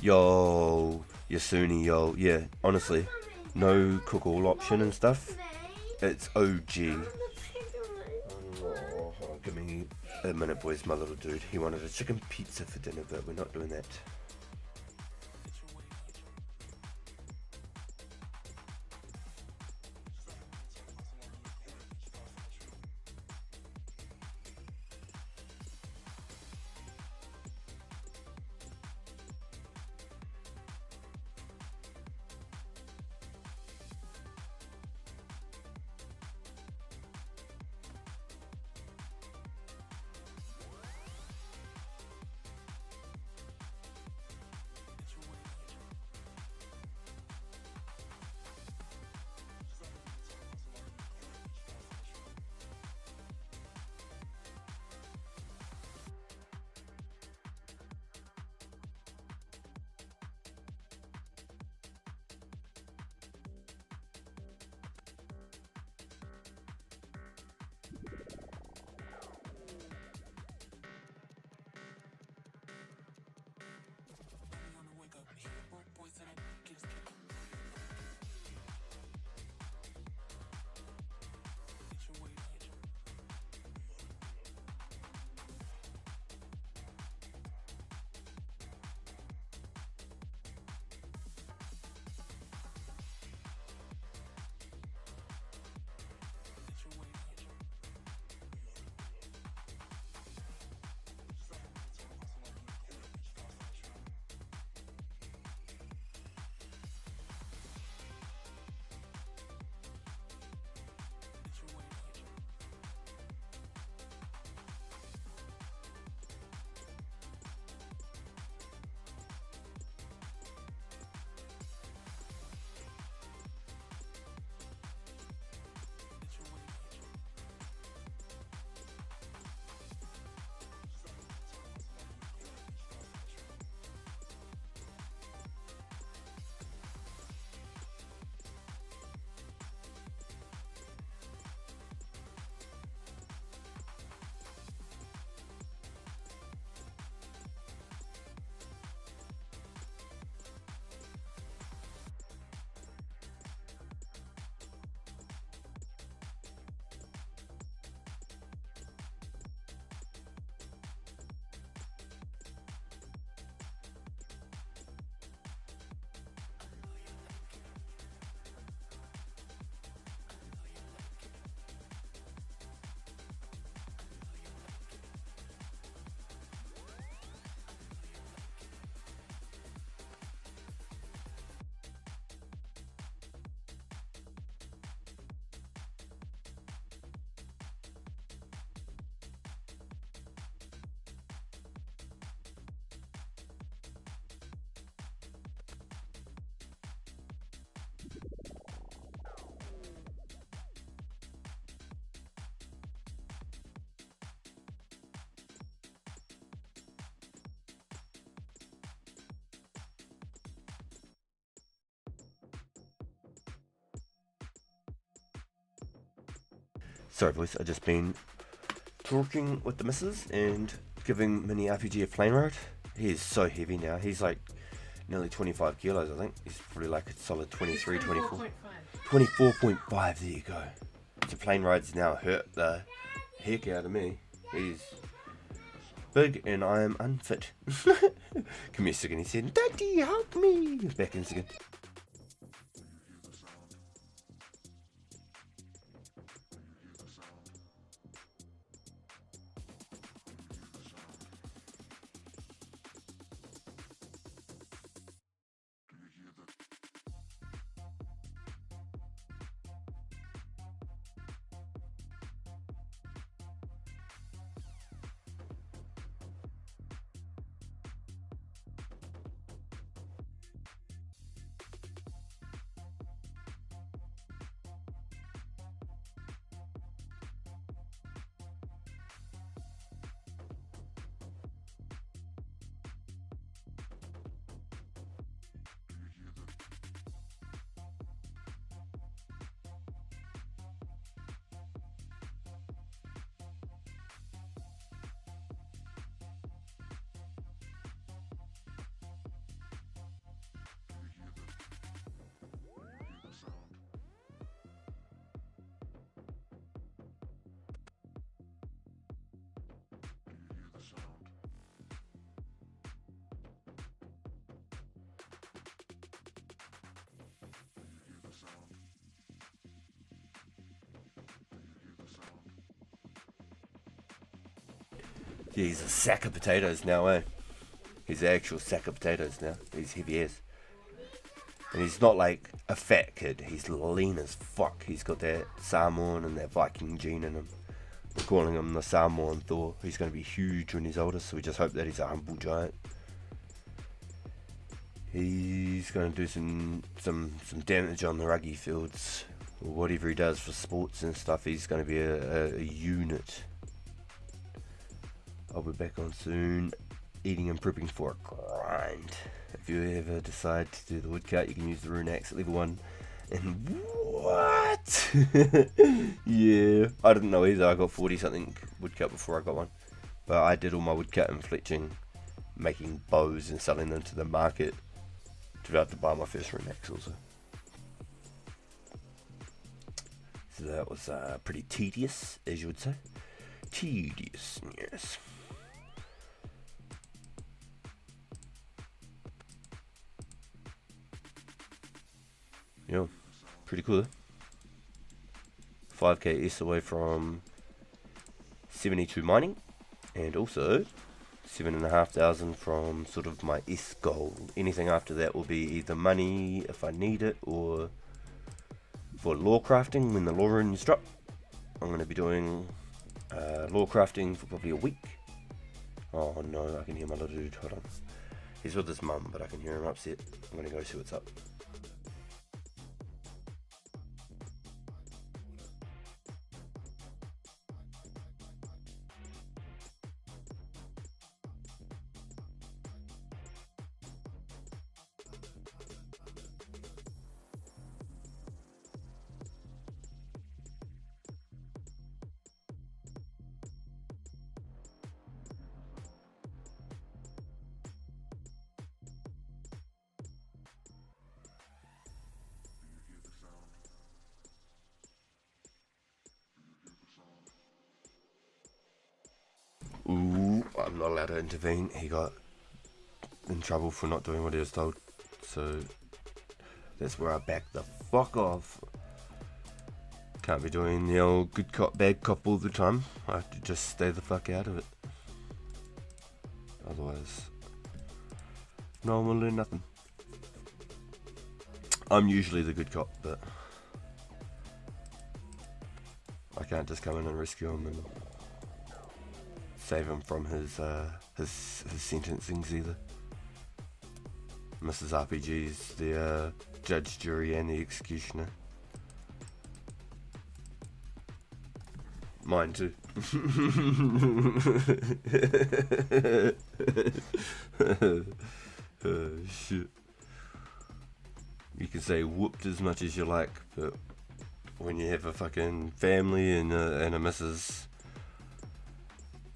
Yo, Yasuni, yo. Yeah, honestly, no cook all option and stuff. It's OG. Oh, give me a minute, boys. My little dude, he wanted a chicken pizza for dinner, but we're not doing that. Sorry, boys. I've just been talking with the missus and giving Mini RPG a plane ride. He is so heavy now. He's like nearly 25 kilos, I think. He's probably like a solid 23, 24. 24.5, there you go. So plane rides now hurt the heck out of me. He's big and I am unfit. Give me a second, he said, Daddy, help me. Back in a second. Yeah, he's a sack of potatoes now, eh? He's an actual sack of potatoes now. He's heavy as. And he's not like a fat kid. He's lean as fuck. He's got that Samoan and that Viking gene in him. We're calling him the Samoan Thor. He's going to be huge when he's older, so we just hope that he's a humble giant. He's going to do some damage on the rugby fields, or whatever he does for sports and stuff. He's going to be a unit. I'll be back on soon, eating and prepping for a grind. If you ever decide to do the woodcut, you can use the rune axe at level 1. And what? Yeah, I didn't know either. I got 40 something woodcut before I got one. But I did all my woodcut and fletching, making bows and selling them to the market to be able to buy my first rune axe also. So that was pretty tedious, as you would say. Tedious, yes. Yeah, pretty cool. 5k S away from 72 mining, and also 7,500 from sort of my S goal. Anything after that will be either money if I need it, or for lore crafting when the lore runes drop. I'm going to be doing lore crafting for probably a week. Oh no, I can hear my little dude. Hold on. He's with his mum, but I can hear him upset. I'm going to go see what's up. Ooh, I'm not allowed to intervene. He got in trouble for not doing what he was told. So that's where I back the fuck off. Can't be doing the old good cop, bad cop all the time. I have to just stay the fuck out of it. Otherwise, no one will learn nothing. I'm usually the good cop, but I can't just come in and rescue him and save him from his sentencings either. Mrs. RPG's the judge, jury, and the executioner. Mine too. Shit. You can say whooped as much as you like, but when you have a fucking family and a missus,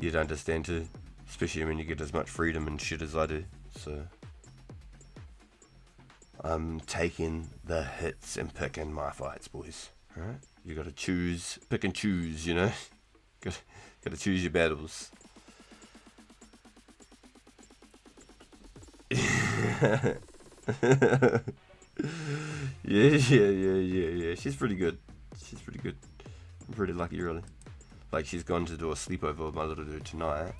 you'd understand too, especially when you get as much freedom and shit as I do. So I'm taking the hits and picking my fights, boys. Alright? You gotta choose, pick and choose, you know? gotta choose your battles. Yeah. She's pretty good. I'm pretty lucky, really. Like, she's gone to do a sleepover with my little dude tonight.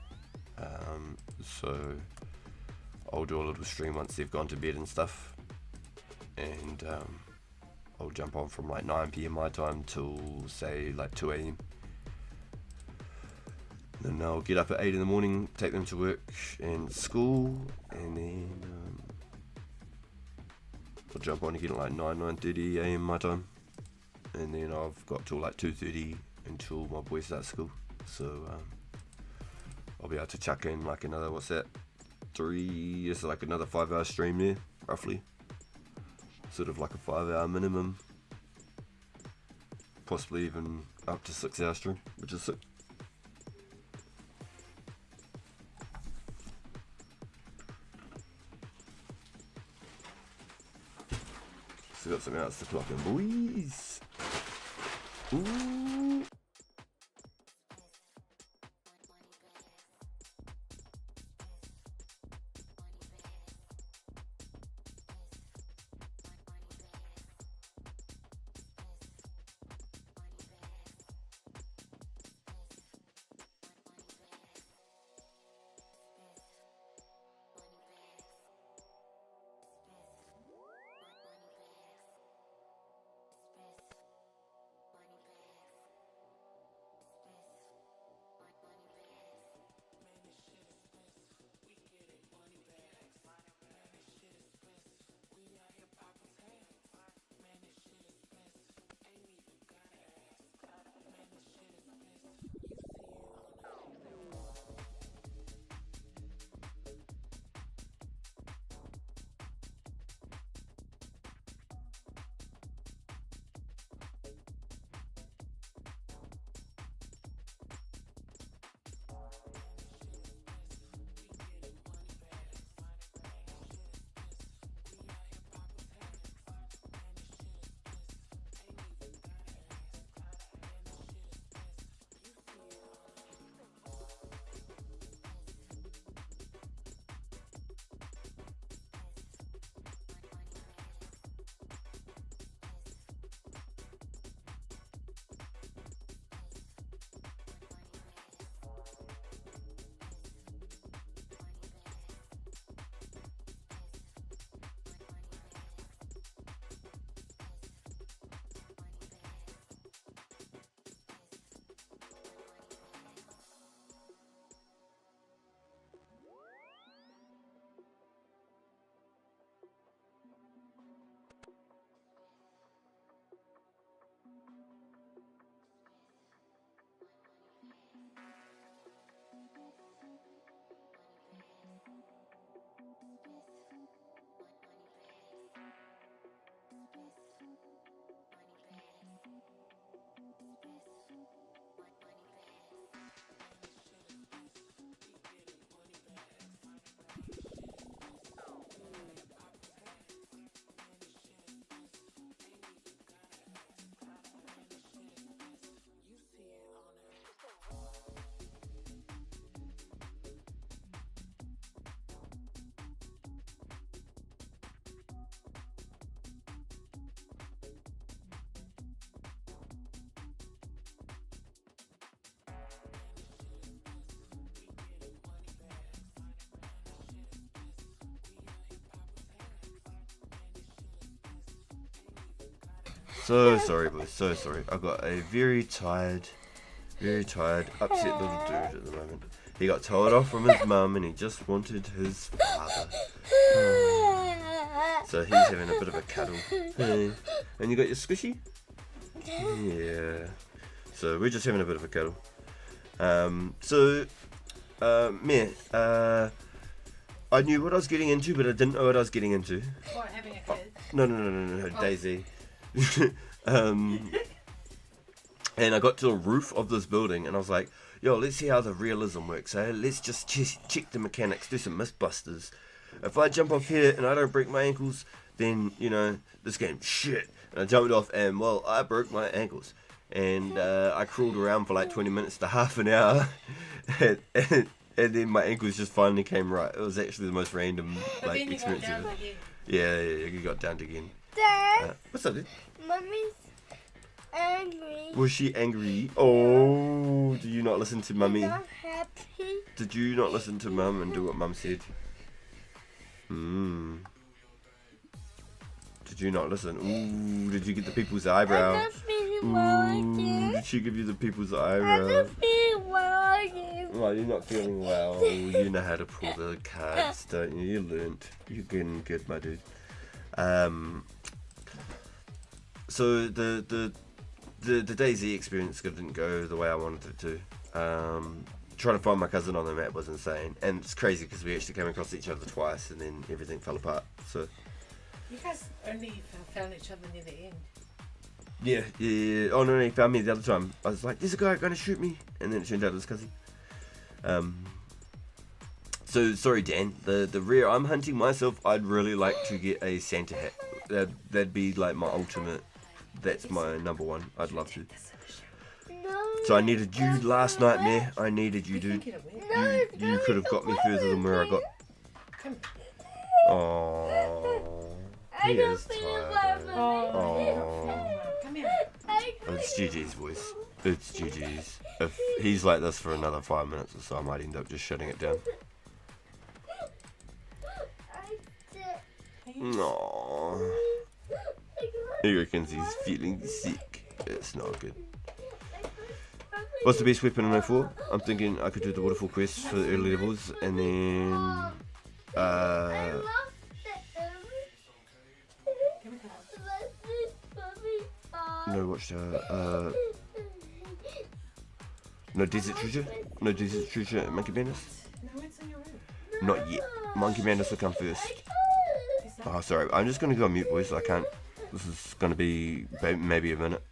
So I'll do a little stream once they've gone to bed and stuff. And I'll jump on from like 9 PM my time till say like 2 AM. Then I'll get up at 8 in the morning, take them to work and school, and then I'll jump on again at like 9:30 AM my time. And then I've got till like 2:30 until my boy starts school. So I'll be able to chuck in like another, what's that? It's like another 5-hour stream there, roughly. Sort of like a 5-hour minimum. Possibly even up to 6-hour stream, which is sick. Still got something else to clock in, boys. Ooh. So sorry, boys. So sorry. I've got a very tired, upset little dude at the moment. He got told off from his mum and he just wanted his father. So he's having a bit of a cuddle. Hey. And you got your squishy? Yeah. So we're just having a bit of a cuddle. Meh, I knew what I was getting into, but I didn't know what I was getting into. What, having a kid? No, Daisy. And I got to the roof of this building and I was like, yo, let's see how the realism works, eh? Let's just check the mechanics, do some Mythbusters. If I jump off here and I don't break my ankles, then, you know, this game's shit. And I jumped off and, well, I broke my ankles. And I crawled around for like 20 minutes to half an hour. and then my ankles just finally came right. It was actually the most random experience ever. Yeah, you got downed again. Dad, What's up, dude? Mommy's angry. Was she angry? Oh, do you not listen to mummy? Not happy. Did you not listen to mum and do what mum said? Did you not listen? Ooh, did you get the people's eyebrow? I don't feel well Ooh, again. did she give you the people's I eyebrow? don't feel well again. Well, you're not feeling well. You know how to pull the cards, don't you? You learnt. You're getting good, my dude. So the DayZ experience didn't go the way I wanted it to. Trying to find my cousin on the map was insane, and it's crazy because we actually came across each other twice, and then everything fell apart. So You guys only found each other near the end. yeah. Oh no, he found me the other time. I was like, "There's a guy going to shoot me," and then it turned out it was cousin. So sorry, Dan. The rare I'm hunting myself. I'd really like to get a Santa hat. That'd be like my ultimate. That's my number one. I'd love to. No. So I needed you last night, Meh. I needed you, dude. You could have got me further than where I got. Come. Oh, he don't is feel tired. well. Oh, Come here. it's GG's voice. It's GG's. If he's like this for another 5 minutes or so, I might end up just shutting it down. No. He reckons he's feeling sick. It's not good. What's the best weapon in 04? I'm thinking I could do the waterfall quest for the early levels and then no watchtower. No desert treasure? No desert treasure at Monkey Madness? No, it's in your room. Not yet. Monkey Madness will come first. Oh, sorry. I'm just going to go on mute, boys. I can't. This is going to be maybe a minute.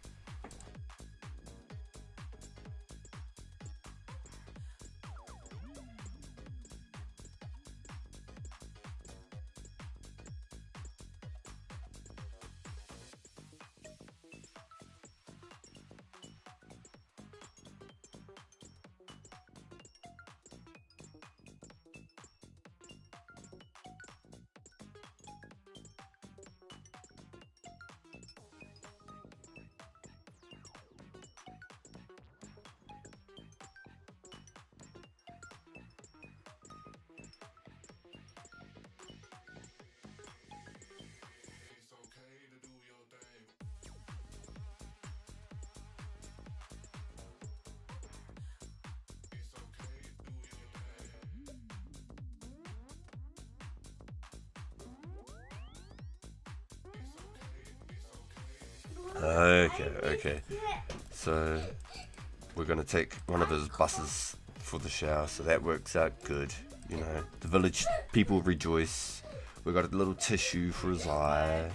Okay. So we're gonna take one of his buses for the shower, so that works out good. You know, the village people rejoice. We got a little tissue for his eye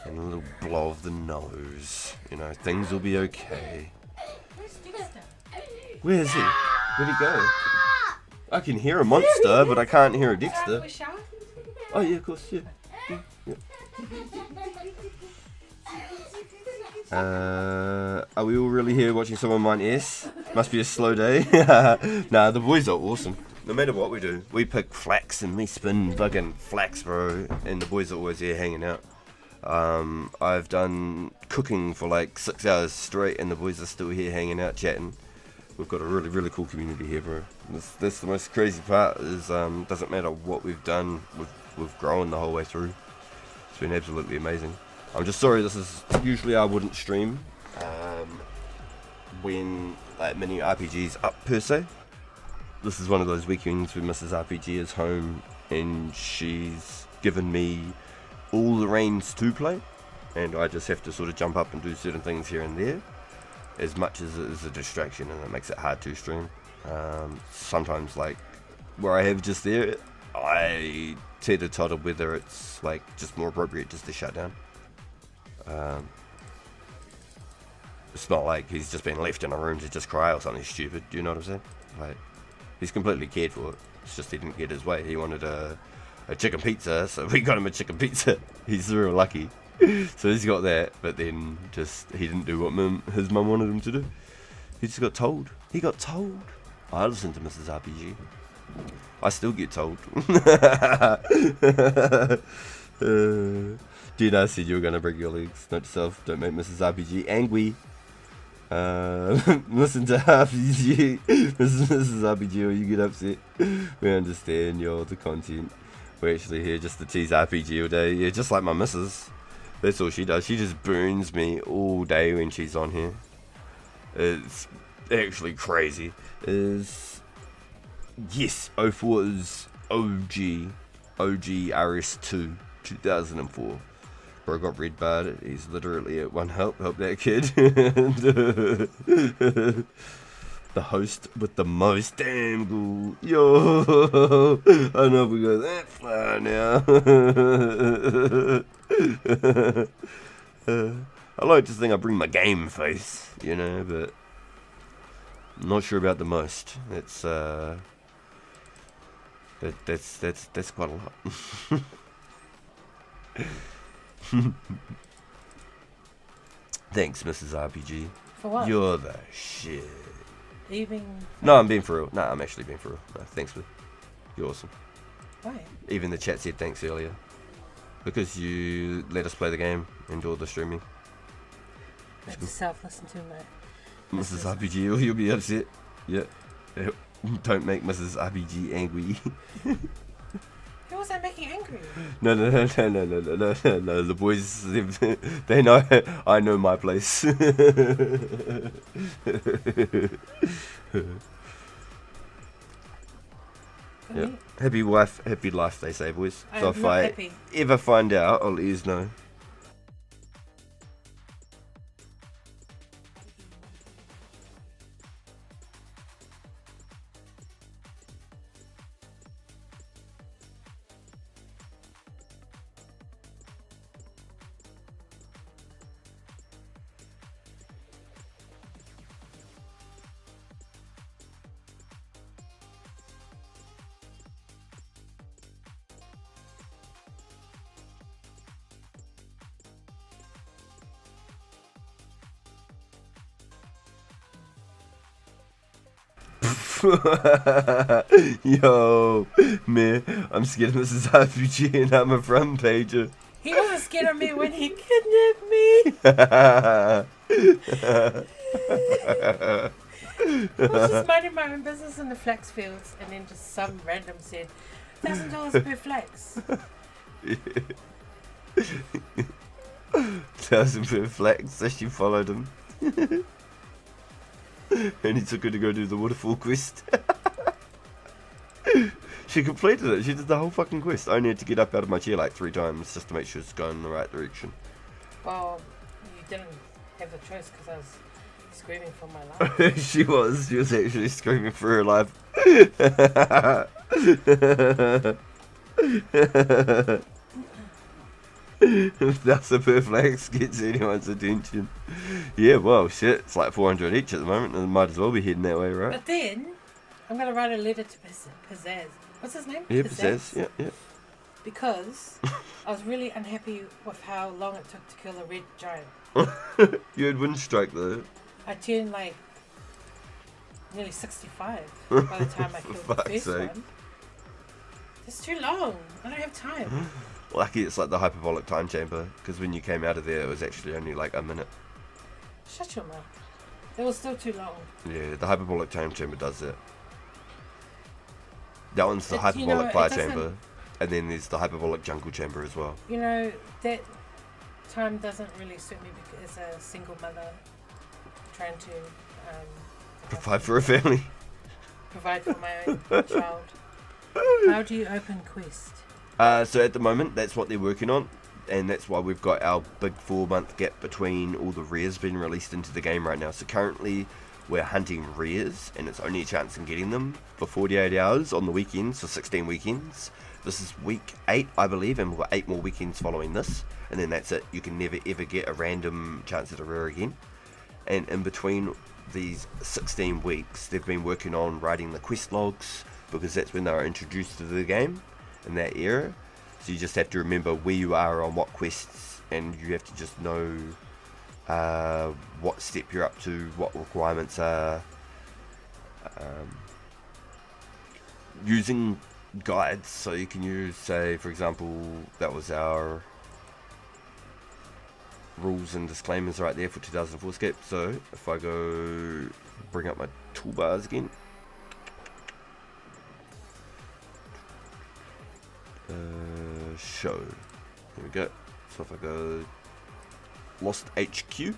and a little blow of the nose. You know, things will be okay. Where's Dexter? Where is he? Where'd he go? I can hear a monster, but I can't hear a Dexter. We shower? Oh yeah, of course, yeah. Are we all really here watching someone mine S? Must be a slow day. Nah, the boys are awesome. No matter what we do, we pick flax and we spin fucking flax, bro. And the boys are always here hanging out. I've done cooking for like 6 hours straight, and the boys are still here hanging out chatting. We've got a really, really cool community here, bro. That's the most crazy part. Is doesn't matter what we've done, we've grown the whole way through. It's been absolutely amazing. I'm just sorry. This is usually I wouldn't stream when like mini RPG's up per se. This is one of those weekends when Mrs. RPG is home and she's given me all the reins to play, and I just have to sort of jump up and do certain things here and there, as much as it is a distraction, and it makes it hard to stream. Sometimes, like where I have just there, I teeter-totter whether it's like just more appropriate just to shut down. It's not like he's just been left in a room to just cry or something stupid. Do you know what I'm saying? Like, he's completely cared for it. It's just he didn't get his way. He wanted a chicken pizza, so we got him a chicken pizza. He's real lucky. So he's got that, but then just he didn't do what his mum wanted him to do. He just got told. He got told. I listen to Mrs. RPG. I still get told. Gina said you were gonna break your legs. Note to self, don't make Mrs. RPG angry. Listen to RPG. Mrs. RPG, or you get upset. We understand you're the content. We're actually here just to tease RPG all day. Yeah, just like my missus. That's all she does. She just burns me all day when she's on here. It's actually crazy. Yes, 04 is OG RS2 2004. Bro got red barred. He's literally at one help that kid. The host with the most. Damn cool. Yo, I don't know if we go that far now. I like to think I bring my game face, you know, but I'm not sure about the most. That's that's quite a lot. Thanks, Mrs. RPG. For what? You're the shit. Are you being... No, I'm being for real. No, I'm actually being for real. No, thanks, man. You're awesome. Why? Even the chat said thanks earlier. Because you let us play the game and do all the streaming. Let yourself listen to my... Mrs. RPG, or you'll be upset. Yeah. Don't make Mrs. RPG angry. Who was I making angry? No. The boys, they know. I know my place. Yeah. Happy wife, happy life, they say, boys. So if I ever find out, I'll let you know. Yo, man, I'm scared of Mrs. RPG and I'm a front pager. He wasn't scared of me when he kidnapped me. I was just minding my own business in the flax fields, and then just some random said, $1,000 per flax. 1,000 per flax, so she followed him. And he took her to go do the waterfall quest. She completed it. She did the whole fucking quest. I only had to get up out of my chair like 3 times just to make sure it's going in the right direction. Well, you didn't have a choice because I was screaming for my life. She was actually screaming for her life. That's a per flax gets anyone's attention. Yeah, well, shit, it's like 400 each at the moment, and might as well be heading that way, right? But then, I'm going to write a letter to Pizzazz. What's his name? Yeah, Pizzazz, yeah. Because I was really unhappy with how long it took to kill a red giant. You had wind strike though. I turned like nearly 65 by the time I killed the first sake. one. It's too long. I don't have time. Lucky it's like the hyperbolic time chamber, because when you came out of there it was actually only like a minute. Shut your mouth. It was still too long. Yeah, the hyperbolic time chamber does that. That one's the It- hyperbolic it fire doesn't- chamber, and then there's the hyperbolic jungle chamber as well. You know, that time doesn't really suit me because as a single mother trying to Provide for a family. provide for my own child. How do you open Quest? So at the moment, that's what they're working on, and that's why we've got our big 4-month gap between all the rares being released into the game right now. So currently, we're hunting rares, and it's only a chance in getting them for 48 hours on the weekends, so 16 weekends. This is week 8, I believe, and we've got 8 more weekends following this, and then that's it. You can never ever get a random chance at a rare again. And in between these 16 weeks, they've been working on writing the quest logs, because that's when they were introduced to the game in that era. So you just have to remember where you are on what quests, and you have to just know what step you're up to, what requirements are. Using guides, so you can use, say, for example, that was our rules and disclaimers right there for 2004 Scape. So if I go bring up my toolbars again, show, here we go. So if I go Lost HQ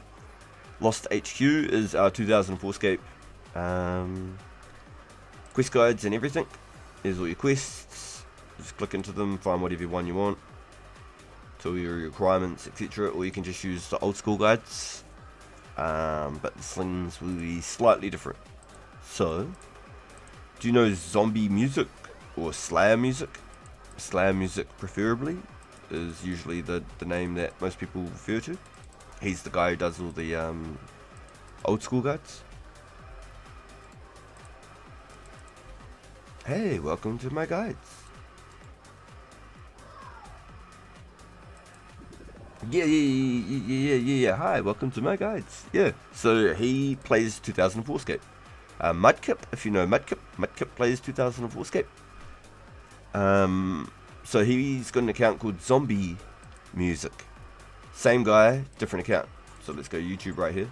is our 2004 Scape quest guides and everything. Here's all your quests, just click into them, find whatever one you want, tell your requirements, etc. Or you can just use the old school guides, but the slings will be slightly different. So, do you know zombie music or Slayer music? Slayer music preferably is usually the name that most people refer to. He's the guy who does all the old school guides. Hey, welcome to my guides. Yeah. Hi, welcome to my guides. Yeah, so he plays 2004 Scape. Mudkip, if you know Mudkip plays 2004 Scape. So he's got an account called Zombie Music. Same guy, different account. So let's go YouTube right here.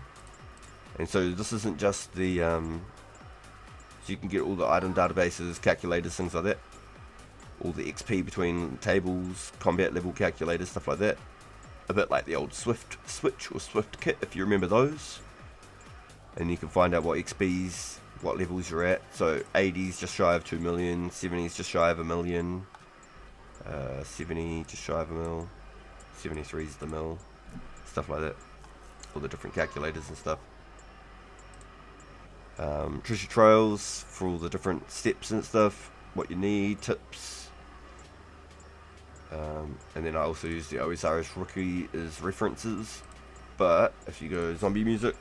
And so this isn't just the so you can get all the item databases, calculators, things like that. All the XP between tables, combat level calculators, stuff like that. A bit like the old Swift Switch or Swift Kit, if you remember those. And you can find out what XPs, what levels you're at. So 80s just shy of 2 million, 70s just shy of 1 million, 70 just shy of 1 mil, 73 is the mil, stuff like that. All the different calculators and stuff. Treasure trails for all the different steps and stuff, what you need, tips. And then I also use the OSRS Rookie as references. But if you go zombie music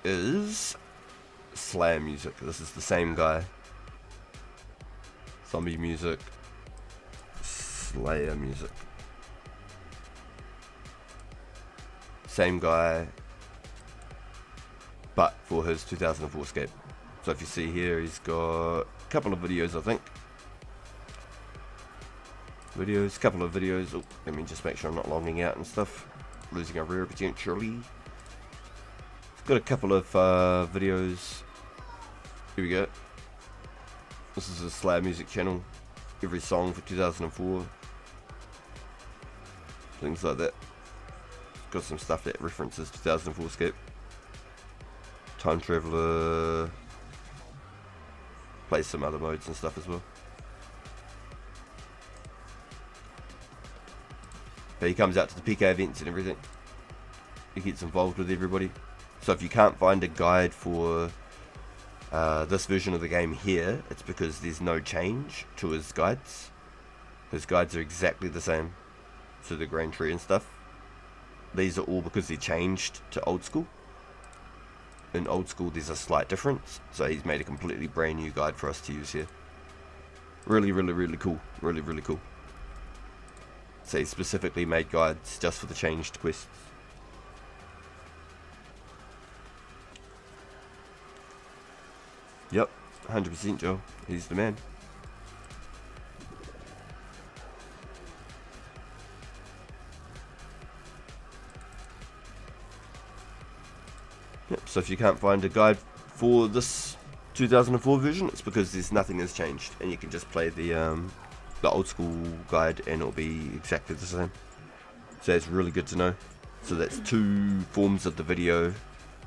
is Slayer music. This is the same guy. Zombie music, Slayer music. Same guy, but for his 2004 Scape. So if you see here, he's got a couple of videos, I think. Couple of videos. Oh, let me just make sure I'm not logging out and stuff. Losing a rare potentially. He's got a couple of videos. Here we go. This is a Slayer music channel. Every song for 2004. Things like that. Got some stuff that references 2004 Scape. Time Traveler. Plays some other modes and stuff as well. But he comes out to the PK events and everything. He gets involved with everybody. So if you can't find a guide for this version of the game here, it's because there's no change to his guides. His guides are exactly the same. So the grain tree and stuff. These are all because they changed to old school. In old school there's a slight difference. So he's made a completely brand new guide for us to use here. Really cool. Really cool. So he specifically made guides just for the changed quests. Yep, 100% Joe. He's the man. Yep, so if you can't find a guide for this 2004 version, it's because there's nothing has changed, and you can just play the the old school guide, and it'll be exactly the same. So it's really good to know. So that's 2 forms of the video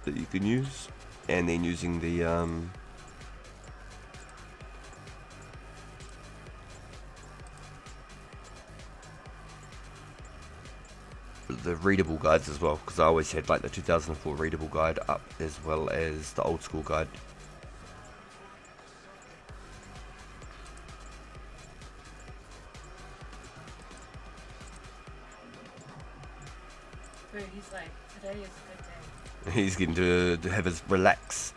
that you can use, and then using the readable guides as well, because I always had like the 2004 readable guide up as well as the old school guide. Bro, he's like, today is a good day. He's getting to have his relax.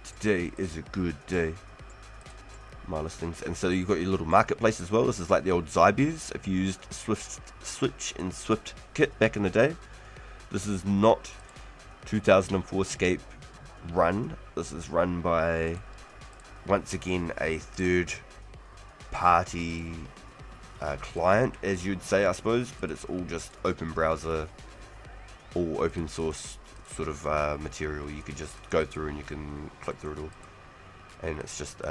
Today is a good day. My listings. And so you've got your little marketplace as well. This is like the old Zybears. If you used Switch and Swift kit back in the day. This is not 2004 Scape run. This is run by, once again, a third party client, as you'd say, I suppose, but it's all just open browser, all open source sort of material. You could just go through and you can click through it all, and it's just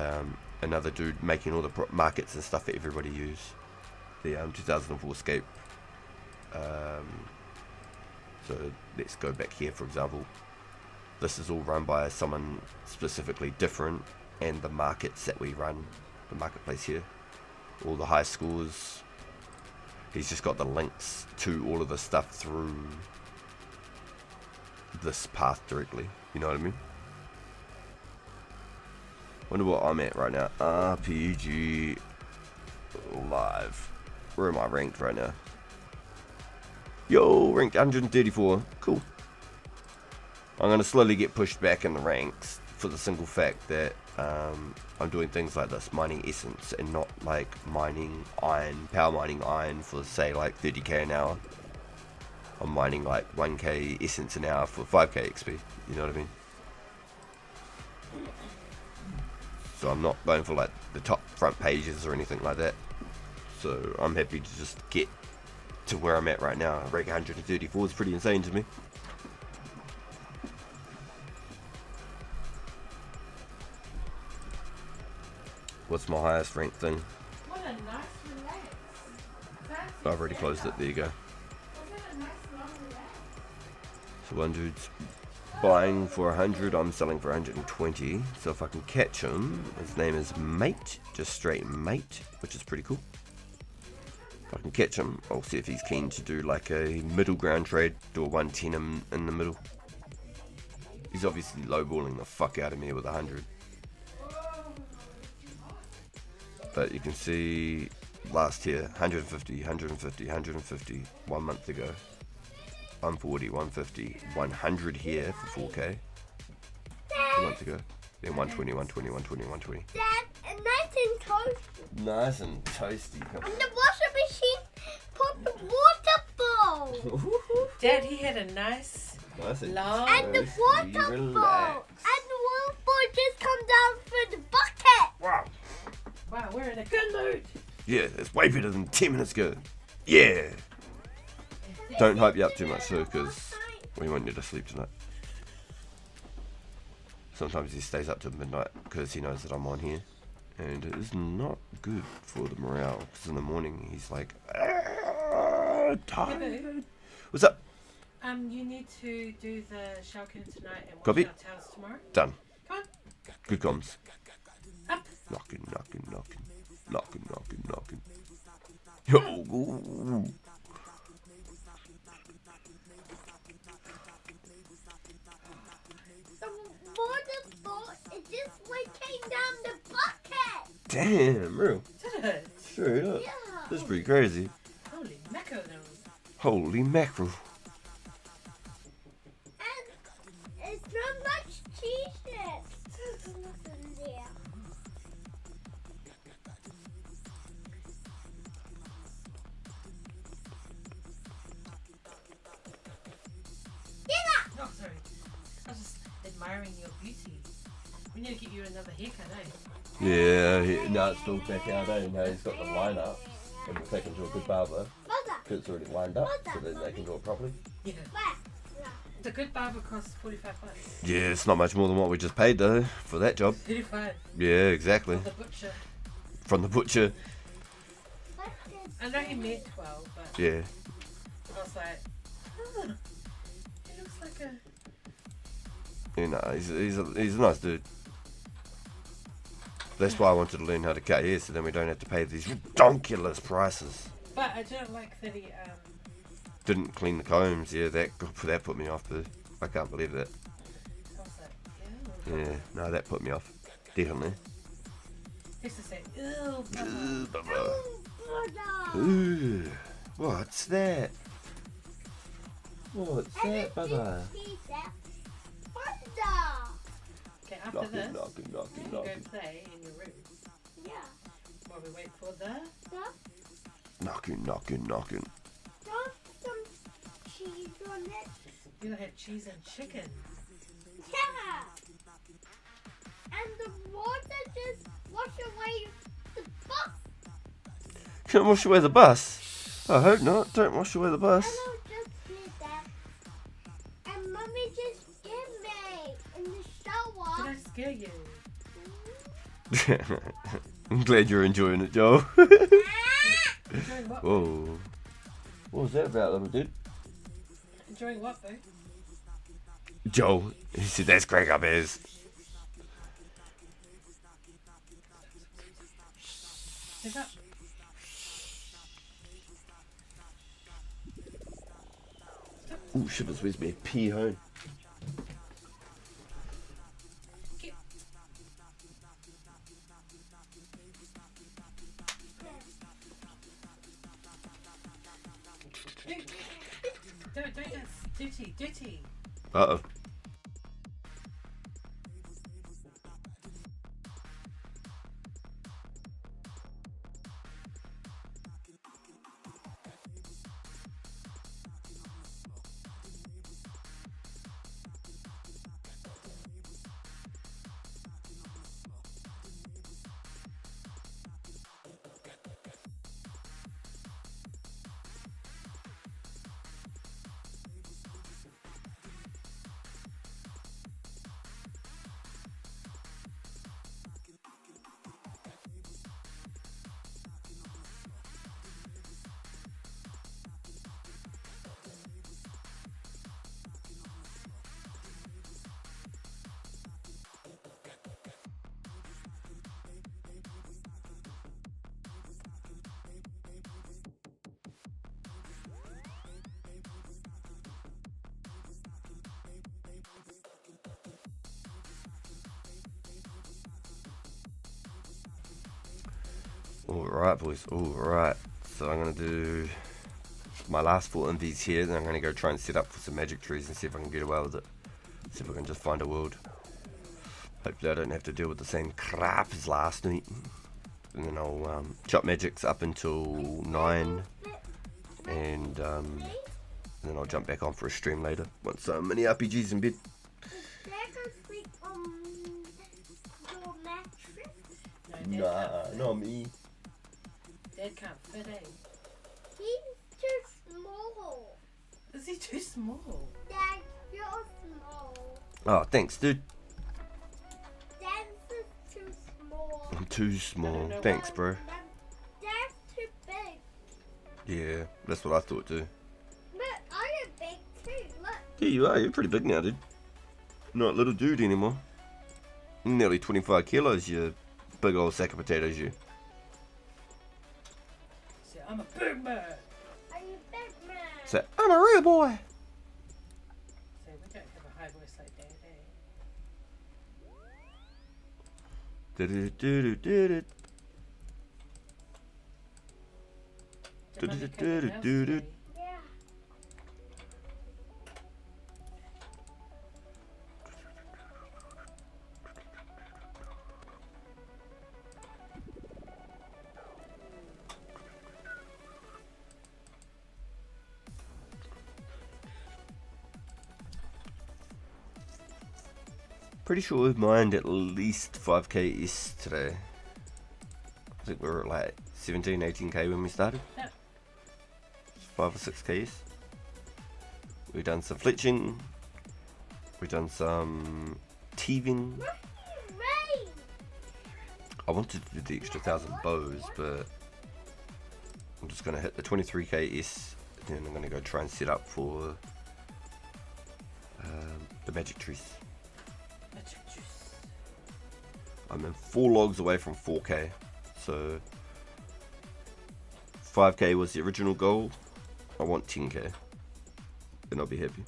another dude making all the markets and stuff that everybody use. The 2004 Scape. So let's go back here, for example. This is all run by someone specifically different, and the markets that we run, the marketplace here, all the high scores, he's just got the links to all of the stuff through this path directly, you know what I mean? Wonder what I'm at right now. RPG Live. Where am I ranked right now? Yo, ranked 134. Cool. I'm going to slowly get pushed back in the ranks for the single fact that I'm doing things like this, mining essence, and not like mining iron, power mining iron for say like 30k an hour. I'm mining like 1k essence an hour for 5k XP, you know what I mean? So I'm not going for like the top front pages or anything like that. So I'm happy to just get to where I'm at right now. Rank 134 is pretty insane to me. What's my highest rank thing? What a nice relax. I've already closed it. There you go. What a nice long relax. So one dude's buying for 100, I'm selling for 120. So if I can catch him, his name is Mate, just straight Mate, which is pretty cool. If I can catch him, I'll see if he's keen to do like a middle ground trade, do a 110 in the middle. He's obviously lowballing the fuck out of me with 100. But you can see last year, 150, 150, 150, 1 month ago. 140, 150, 100 here for 4k. 2 months ago. Then 120, 120, 120, 120. Dad, nice and toasty. Nice and toasty. And the washing machine put the water bowl. Dad, he had a nice, Nice and long... And the water bowl. relax. And the water bowl just come down through the bucket. Wow. Wow, we're in a good mood. Yeah, it's way better than 10 minutes ago. Yeah. Don't hype you up too much though, because we want you to sleep tonight. Sometimes he stays up till midnight because he knows that I'm on here, and it is not good for the morale. Because in the morning he's like, tired. What's up? You need to do the Shalkin tonight and watch Copy. our towels tomorrow. Done. Come on. Good comms. Up. Knocking, knocking, knocking, knocking, knocking, knocking. Yo. Ooh. The water bowl is just came down the bucket. Damn, real. Did it? Straight up. Yeah. That's pretty crazy. Holy mackerel. Holy mackerel. And it's not much cheese yet. There's nothing there. Oh, sorry. I was just admiring your beauty. We need to get you another haircut, eh? Yeah, now it's still back out, eh? Now he's got the line up, and we'll take him to a good barber. Mother. It's already lined up, so then they can do it properly. Yeah. The good barber costs 45 bucks. Yeah, it's not much more than what we just paid though for that job. 35 Yeah, exactly. for the butcher. from the butcher. What's this? I know he meant 12, but Yeah. I was like, oh, he looks like a. You know, he's a nice dude. That's why I wanted to learn how to cut hair, so then we don't have to pay these ridiculous prices. But I don't like that he Didn't clean the combs. Yeah, that put me off. I can't believe that. I was like, ew. Yeah, no, that put me off. Definitely. He used to say, ew, Bubba. Ooh, Bubba. Buddha. Ooh, what's that? What's And that, then Bubba? he said, Buddha. Okay, after this, Knocking. you can go play in your room Yeah. while we wait for the. Knocking. Drop some cheese on it. You have cheese and chicken. Yeah. And the water just wash away the bus. Can't wash away the bus. I hope not. Don't wash away the And bus. I'll just do that. And Mummy just scared me in the Did shower. I scare you? I'm glad you're enjoying it, Joel. Enjoying what? Whoa. What was that about, little dude? Enjoying what, though? Joel. He said, that's crack up as. Is that? Ooh, shivers, where's my pee home? Get. Don't that's dirty. Uh-oh. Alright, boys. Alright. So I'm going to do my last 4 invies here. Then I'm going to go try and set up for some magic trees and see if I can get away with it. See if I can just find a world. Hopefully I don't have to deal with the same crap as last night. And then I'll chop magics up until 9. And then I'll jump back on for a stream later. Once mini RPG's in bed. Dad go sleep on your mattress. No, Dad can't fit. not me. Dad can't fit in. He's too small. Is he too small? Dad, you're small. Oh, thanks, dude. Dad's is too small. I'm too small. know Thanks, bro. Dad's too big. Yeah, that's what I thought too. But I'm big too. Look. Yeah, you are. You're pretty big now, dude. Not a little dude anymore. Nearly 25 kilos, you big old sack of potatoes, you. So I'm a big man. Are you big man? So, I'm a real boy. So we don't have a high voice like Dad, eh? Do-do-do-do-do-do. Did Mummy cook Do-do-do-do-do-do. a house today? Yeah. Pretty sure we've mined at least 5k yesterday. I think we were at like 17, 18k when we started. Yeah. 5 or 6k. We've done some fletching. We've done some thieving. Rain. I wanted to do the extra 1,000 bows, but I'm just going to hit the 23k S, then I'm going to go try and set up for the magic trees. Magic juice. I'm in 4 logs away from 4k, so 5k was the original goal. I want 10k, then I'll be happy.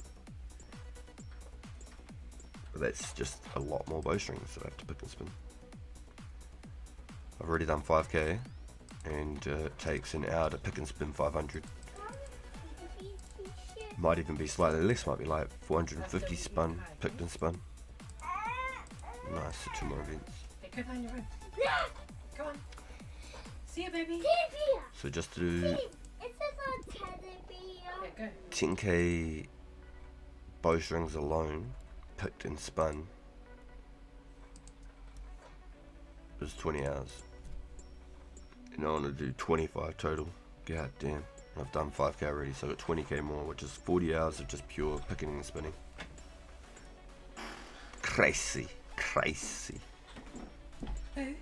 But that's just a lot more bowstrings that I have to pick and spin. I've already done 5k, and it takes an hour to pick and spin 500. Might even be slightly less, might be like 450 spun, picked and spun. Nice, so 2 more events. Hey, go find your room. Go on. See you, baby. So just to do It says on Yeah, go. 10k bowstrings alone, picked and spun, is 20 hours. And I want to do 25 total. God damn. I've done 5k already, so I've got 20k more, which is 40 hours of just pure picking and spinning. Crazy, crazy. Boo.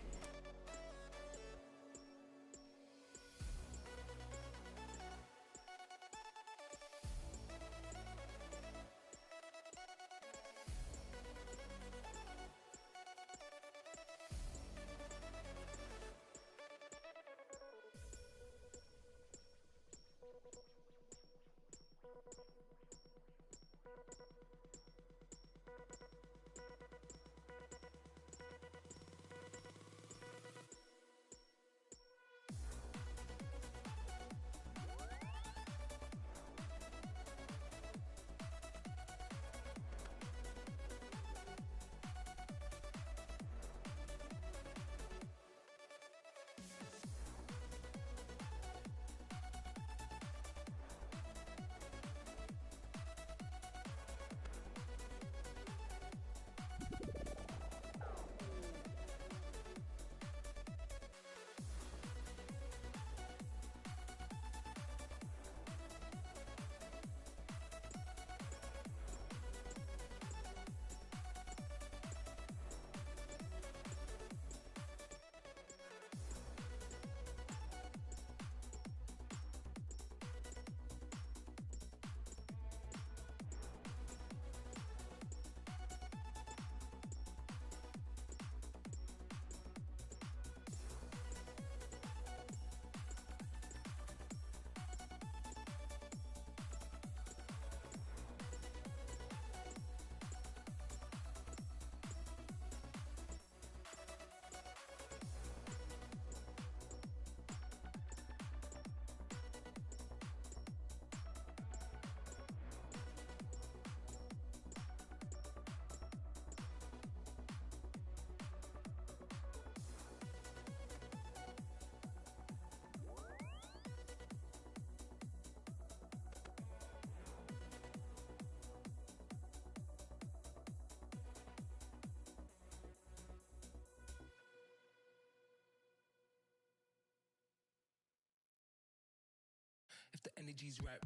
If the energy's right.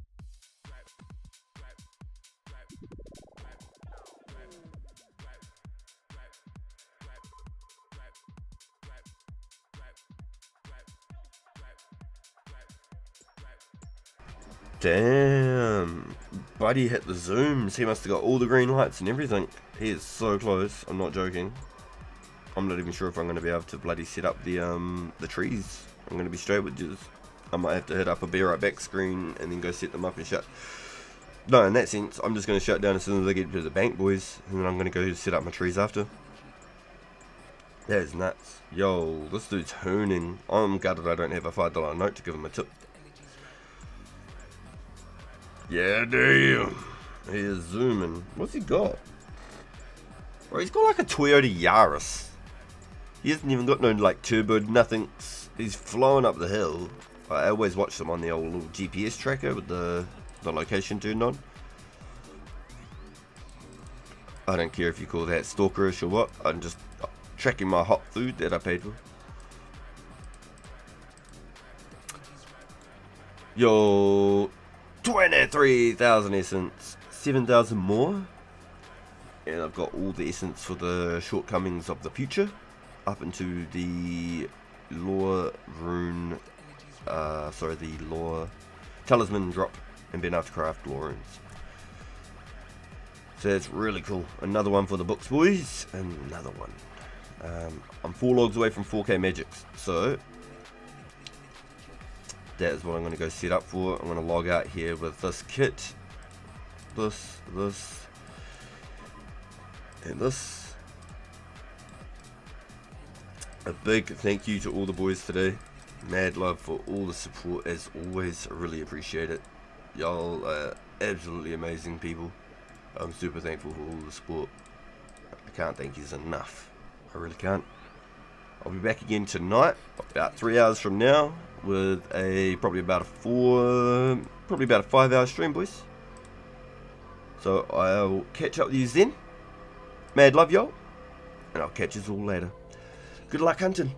Damn, buddy hit the zooms. He must have got all the green lights and everything. He is so close. I'm not joking. I'm not even sure if I'm going to be able to bloody set up the trees. I'm going to be straight with just. I might have to hit up a be right back screen and then go set them up and shut. No, in that sense, I'm just going to shut down as soon as I get to the bank, boys, and then I'm going to go set up my trees after. That is nuts. Yo, this dude's hooning. I'm gutted I don't have a $5 note to give him a tip. Yeah, damn. He is zooming. What's he got? Bro, he's got like a Toyota Yaris. He hasn't even got no like turbo, nothing. He's flowing up the hill. I always watch them on the old little GPS tracker with the location turned on. I don't care if you call that stalkerish or what. I'm just tracking my hot food that I paid for. Yo, 23,000 essence, 7,000 more, and I've got all the essence for the shortcomings of the future. up into the lore rune, the lore talisman drop, and been able to craft lore runes. So that's really cool. Another one for the books, boys. Another one. I'm 4 logs away from 4k magics, so that is what I'm going to go set up for. I'm going to log out here with this kit, this, and this. A big thank you to all the boys today. Mad love for all the support as always. I really appreciate it. Y'all are absolutely amazing people. I'm super thankful for all the support. I can't thank you enough. I really can't. I'll be back again tonight, about 3 hours from now, with probably about a 5-hour stream, boys. So I'll catch up with you then. Mad love, y'all, and I'll catch you all later. Good luck hunting.